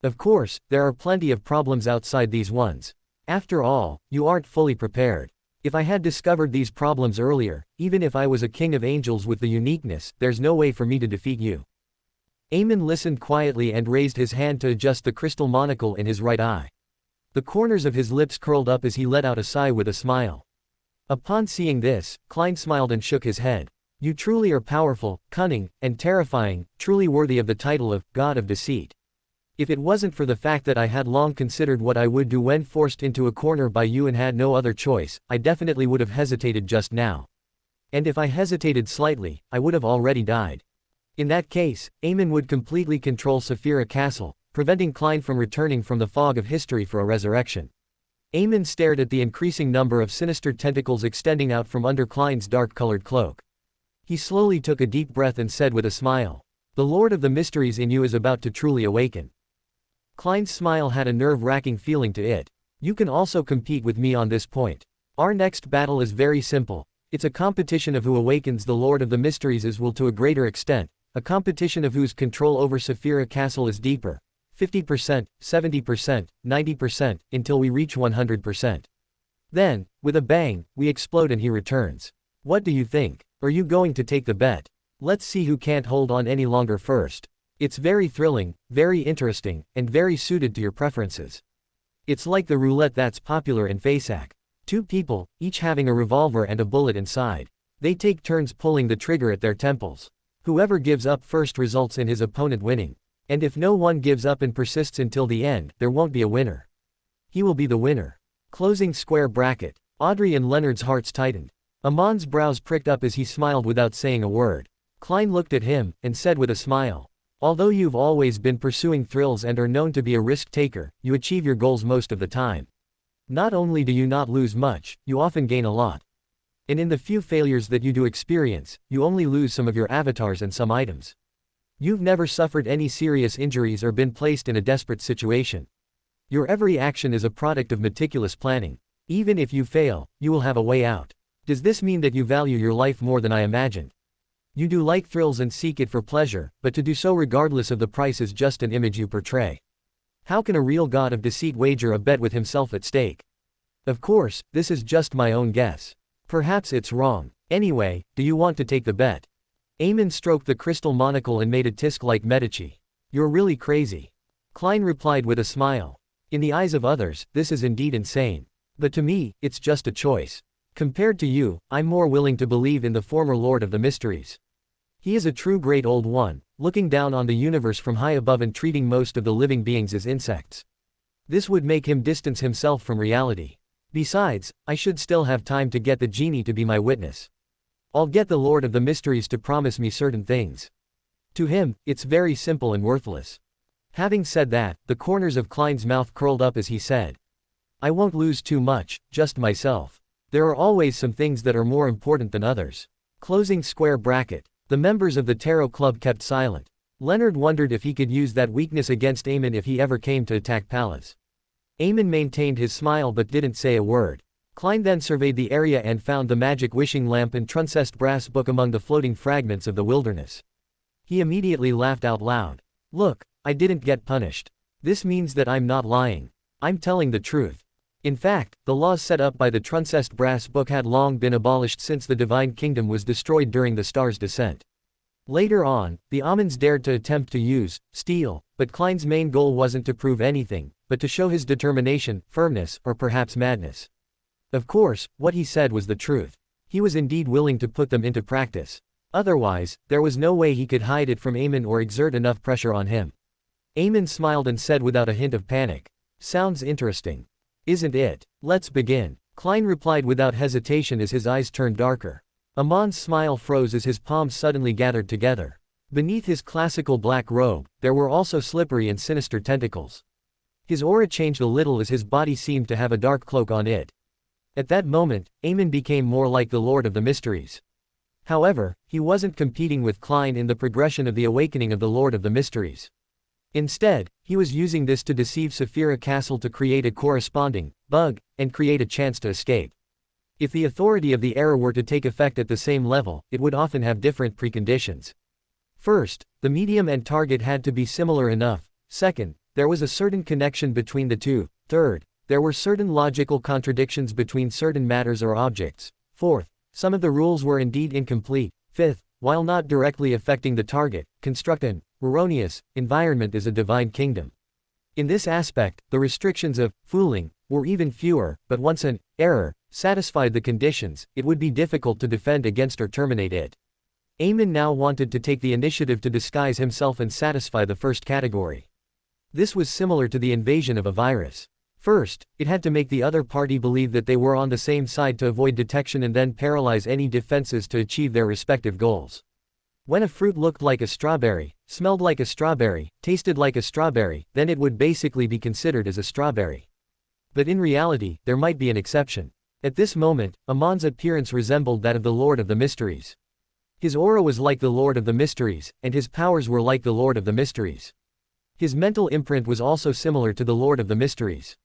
[SPEAKER 1] Of course, there are plenty of problems outside these ones. After all, you aren't fully prepared. If I had discovered these problems earlier, even if I was a king of angels with the uniqueness, there's no way for me to defeat you." Emlyn listened quietly and raised his hand to adjust the crystal monocle in his right eye. The corners of his lips curled up as he let out a sigh with a smile. Upon seeing this, Klein smiled and shook his head. "You truly are powerful, cunning, and terrifying, truly worthy of the title of God of Deceit. If it wasn't for the fact that I had long considered what I would do when forced into a corner by you and had no other choice, I definitely would have hesitated just now. And if I hesitated slightly, I would have already died. In that case, Emlyn would completely control Saphira Castle, preventing Klein from returning from the fog of history for a resurrection." Emlyn stared at the increasing number of sinister tentacles extending out from under Klein's dark-colored cloak. He slowly took a deep breath and said with a smile, The Lord of the Mysteries in you is about to truly awaken. Klein's smile had a nerve-wracking feeling to it. You can also compete with me on this point. Our next battle is very simple. It's a competition of who awakens the Lord of the Mysteries as will to a greater extent, a competition of whose control over Saphira Castle is deeper. 50%, 70%, 90%, until we reach 100%. Then, with a bang, we explode and he returns. What do you think? Are you going to take the bet? Let's see who can't hold on any longer first. It's very thrilling, very interesting, and very suited to your preferences. It's like the roulette that's popular in FASAC. Two people, each having a revolver and a bullet inside. They take turns pulling the trigger at their temples. Whoever gives up first results in his opponent winning. And if no one gives up and persists until the end, there won't be a winner. He will be the winner. Closing square bracket. Audrey and Leonard's hearts tightened. Amon's brows pricked up as he smiled without saying a word. Klein looked at him, and said with a smile. Although you've always been pursuing thrills and are known to be a risk-taker, you achieve your goals most of the time. Not only do you not lose much, you often gain a lot. And in the few failures that you do experience, you only lose some of your avatars and some items. You've never suffered any serious injuries or been placed in a desperate situation. Your every action is a product of meticulous planning. Even if you fail, you will have a way out. Does this mean that you value your life more than I imagined? You do like thrills and seek it for pleasure, but to do so regardless of the price is just an image you portray. How can a real god of deceit wager a bet with himself at stake? Of course, this is just my own guess. Perhaps it's wrong. Anyway, do you want to take the bet? Emlyn stroked the crystal monocle and made a tisk like Medici. You're really crazy. Klein replied with a smile. In the eyes of others, this is indeed insane. But to me, it's just a choice. Compared to you, I'm more willing to believe in the former Lord of the Mysteries. He is a true great old one, looking down on the universe from high above and treating most of the living beings as insects. This would make him distance himself from reality. Besides, I should still have time to get the genie to be my witness. I'll get the Lord of the Mysteries to promise me certain things. To him, it's very simple and worthless. Having said that, the corners of Klein's mouth curled up as he said. I won't lose too much, just myself. There are always some things that are more important than others. Closing square bracket. The members of the Tarot Club kept silent. Leonard wondered if he could use that weakness against Emlyn if he ever came to attack Pallas. Emlyn maintained his smile but didn't say a word. Klein then surveyed the area and found the magic wishing lamp and truncest brass book among the floating fragments of the wilderness. He immediately laughed out loud. Look, I didn't get punished. This means that I'm not lying. I'm telling the truth. In fact, the laws set up by the truncest brass book had long been abolished since the Divine Kingdom was destroyed during the Star's descent. Later on, the Amons dared to attempt to use, steal, but Klein's main goal wasn't to prove anything, but to show his determination, firmness, or perhaps madness. Of course, what he said was the truth. He was indeed willing to put them into practice. Otherwise, there was no way he could hide it from Emlyn or exert enough pressure on him. Emlyn smiled and said without a hint of panic. Sounds interesting. Isn't it? Let's begin. Klein replied without hesitation as his eyes turned darker. Amon's smile froze as his palms suddenly gathered together. Beneath his classical black robe, there were also slippery and sinister tentacles. His aura changed a little as his body seemed to have a dark cloak on it. At that moment, Emlyn became more like the Lord of the Mysteries. However, he wasn't competing with Klein in the progression of the awakening of the Lord of the Mysteries. Instead, he was using this to deceive Saphira Castle to create a corresponding bug, and create a chance to escape. If the authority of the error were to take effect at the same level, it would often have different preconditions. First, the medium and target had to be similar enough. Second, there was a certain connection between the two. Third, there were certain logical contradictions between certain matters or objects. Fourth, some of the rules were indeed incomplete. Fifth, while not directly affecting the target, construct an erroneous environment is a divine kingdom. In this aspect, the restrictions of fooling were even fewer, but once an error satisfied the conditions, it would be difficult to defend against or terminate it. Emlyn now wanted to take the initiative to disguise himself and satisfy the first category. This was similar to the invasion of a virus. First, it had to make the other party believe that they were on the same side to avoid detection and then paralyze any defenses to achieve their respective goals. When a fruit looked like a strawberry, smelled like a strawberry, tasted like a strawberry, then it would basically be considered as a strawberry. But in reality, there might be an exception. At this moment, Amon's appearance resembled that of the Lord of the Mysteries. His aura was like the Lord of the Mysteries, and his powers were like the Lord of the Mysteries. His mental imprint was also similar to the Lord of the Mysteries.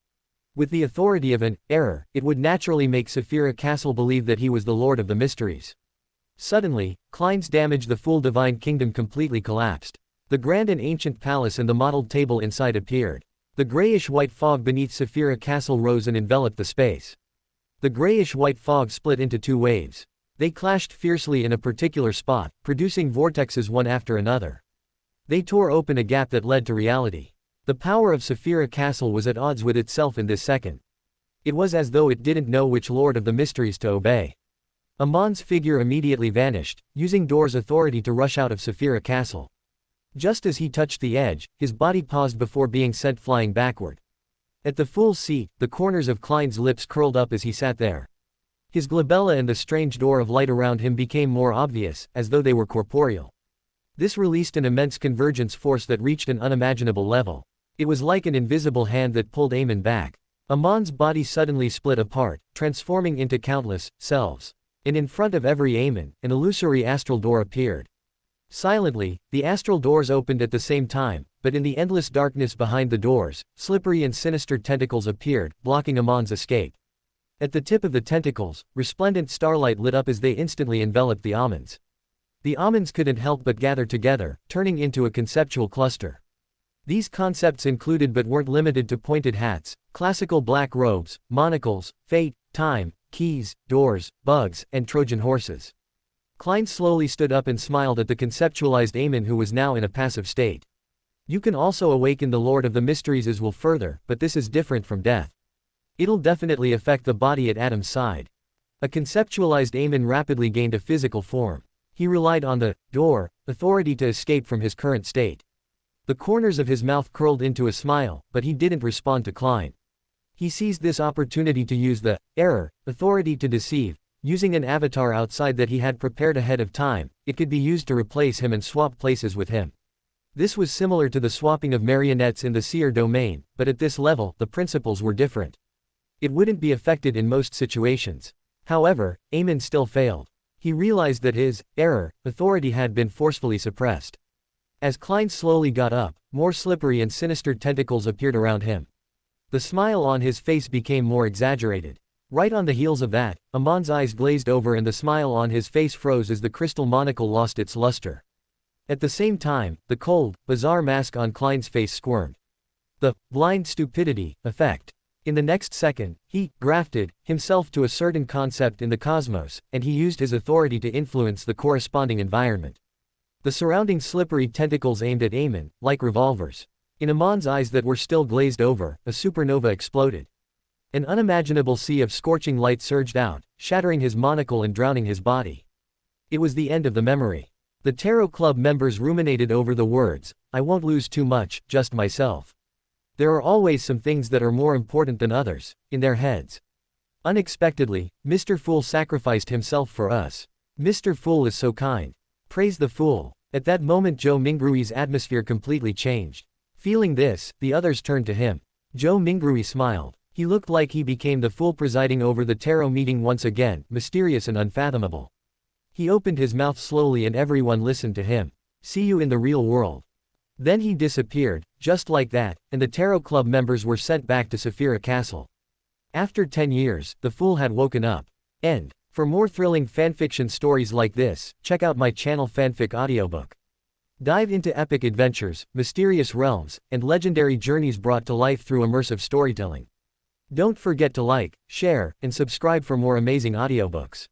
[SPEAKER 1] With the authority of an error, it would naturally make Saphira Castle believe that he was the Lord of the Mysteries. Suddenly, Klein's damage the full divine kingdom completely collapsed. The grand and ancient palace and the mottled table inside appeared. The grayish-white fog beneath Saphira Castle rose and enveloped the space. The grayish-white fog split into two waves. They clashed fiercely in a particular spot, producing vortexes one after another. They tore open a gap that led to reality. The power of Saphira Castle was at odds with itself in this second. It was as though it didn't know which Lord of the Mysteries to obey. Amon's figure immediately vanished, using Dor's authority to rush out of Saphira Castle. Just as he touched the edge, his body paused before being sent flying backward. At the full seat, the corners of Klein's lips curled up as he sat there. His glabella and the strange door of light around him became more obvious, as though they were corporeal. This released an immense convergence force that reached an unimaginable level. It was like an invisible hand that pulled Emlyn back. Amon's body suddenly split apart, transforming into countless selves. And in front of every Emlyn, an illusory astral door appeared. Silently, the astral doors opened at the same time, but in the endless darkness behind the doors, slippery and sinister tentacles appeared, blocking Amon's escape. At the tip of the tentacles, resplendent starlight lit up as they instantly enveloped the almonds. The almonds couldn't help but gather together, turning into a conceptual cluster. These concepts included but weren't limited to pointed hats, classical black robes, monocles, fate, time, keys, doors, bugs, and Trojan horses. Klein slowly stood up and smiled at the conceptualized Emlyn, who was now in a passive state. You can also awaken the Lord of the Mysteries as well further, but this is different from death. It'll definitely affect the body at Adam's side. A conceptualized Emlyn rapidly gained a physical form. He relied on the door authority to escape from his current state. The corners of his mouth curled into a smile, but he didn't respond to Klein. He seized this opportunity to use the error authority to deceive. Using an avatar outside that he had prepared ahead of time, it could be used to replace him and swap places with him. This was similar to the swapping of marionettes in the seer domain, but at this level, the principles were different. It wouldn't be affected in most situations. However, Emlyn still failed. He realized that his error authority had been forcefully suppressed. As Klein slowly got up, more slippery and sinister tentacles appeared around him. The smile on his face became more exaggerated. Right on the heels of that, Amon's eyes glazed over and the smile on his face froze as the crystal monocle lost its luster. At the same time, the cold, bizarre mask on Klein's face squirmed. The blind stupidity effect. In the next second, he grafted himself to a certain concept in the cosmos, and he used his authority to influence the corresponding environment. The surrounding slippery tentacles aimed at Emlyn, like revolvers. In Amon's eyes that were still glazed over, a supernova exploded. An unimaginable sea of scorching light surged out, shattering his monocle and drowning his body. It was the end of the memory. The Tarot Club members ruminated over the words, "I won't lose too much, just myself." There are always some things that are more important than others, in their heads. Unexpectedly, Mr. Fool sacrificed himself for us. Mr. Fool is so kind. Praise the Fool. At that moment Zhou Mingrui's atmosphere completely changed. Feeling this, the others turned to him. Zhou Mingrui smiled. He looked like he became the fool presiding over the tarot meeting once again, mysterious and unfathomable. He opened his mouth slowly and everyone listened to him. "See you in the real world." Then he disappeared, just like that, and the Tarot Club members were sent back to Saphira Castle. After 10 years, the fool had woken up. End. For more thrilling fanfiction stories like this, check out my channel Fanfic Audiobook. Dive into epic adventures, mysterious realms, and legendary journeys brought to life through immersive storytelling. Don't forget to like, share, and subscribe for more amazing audiobooks.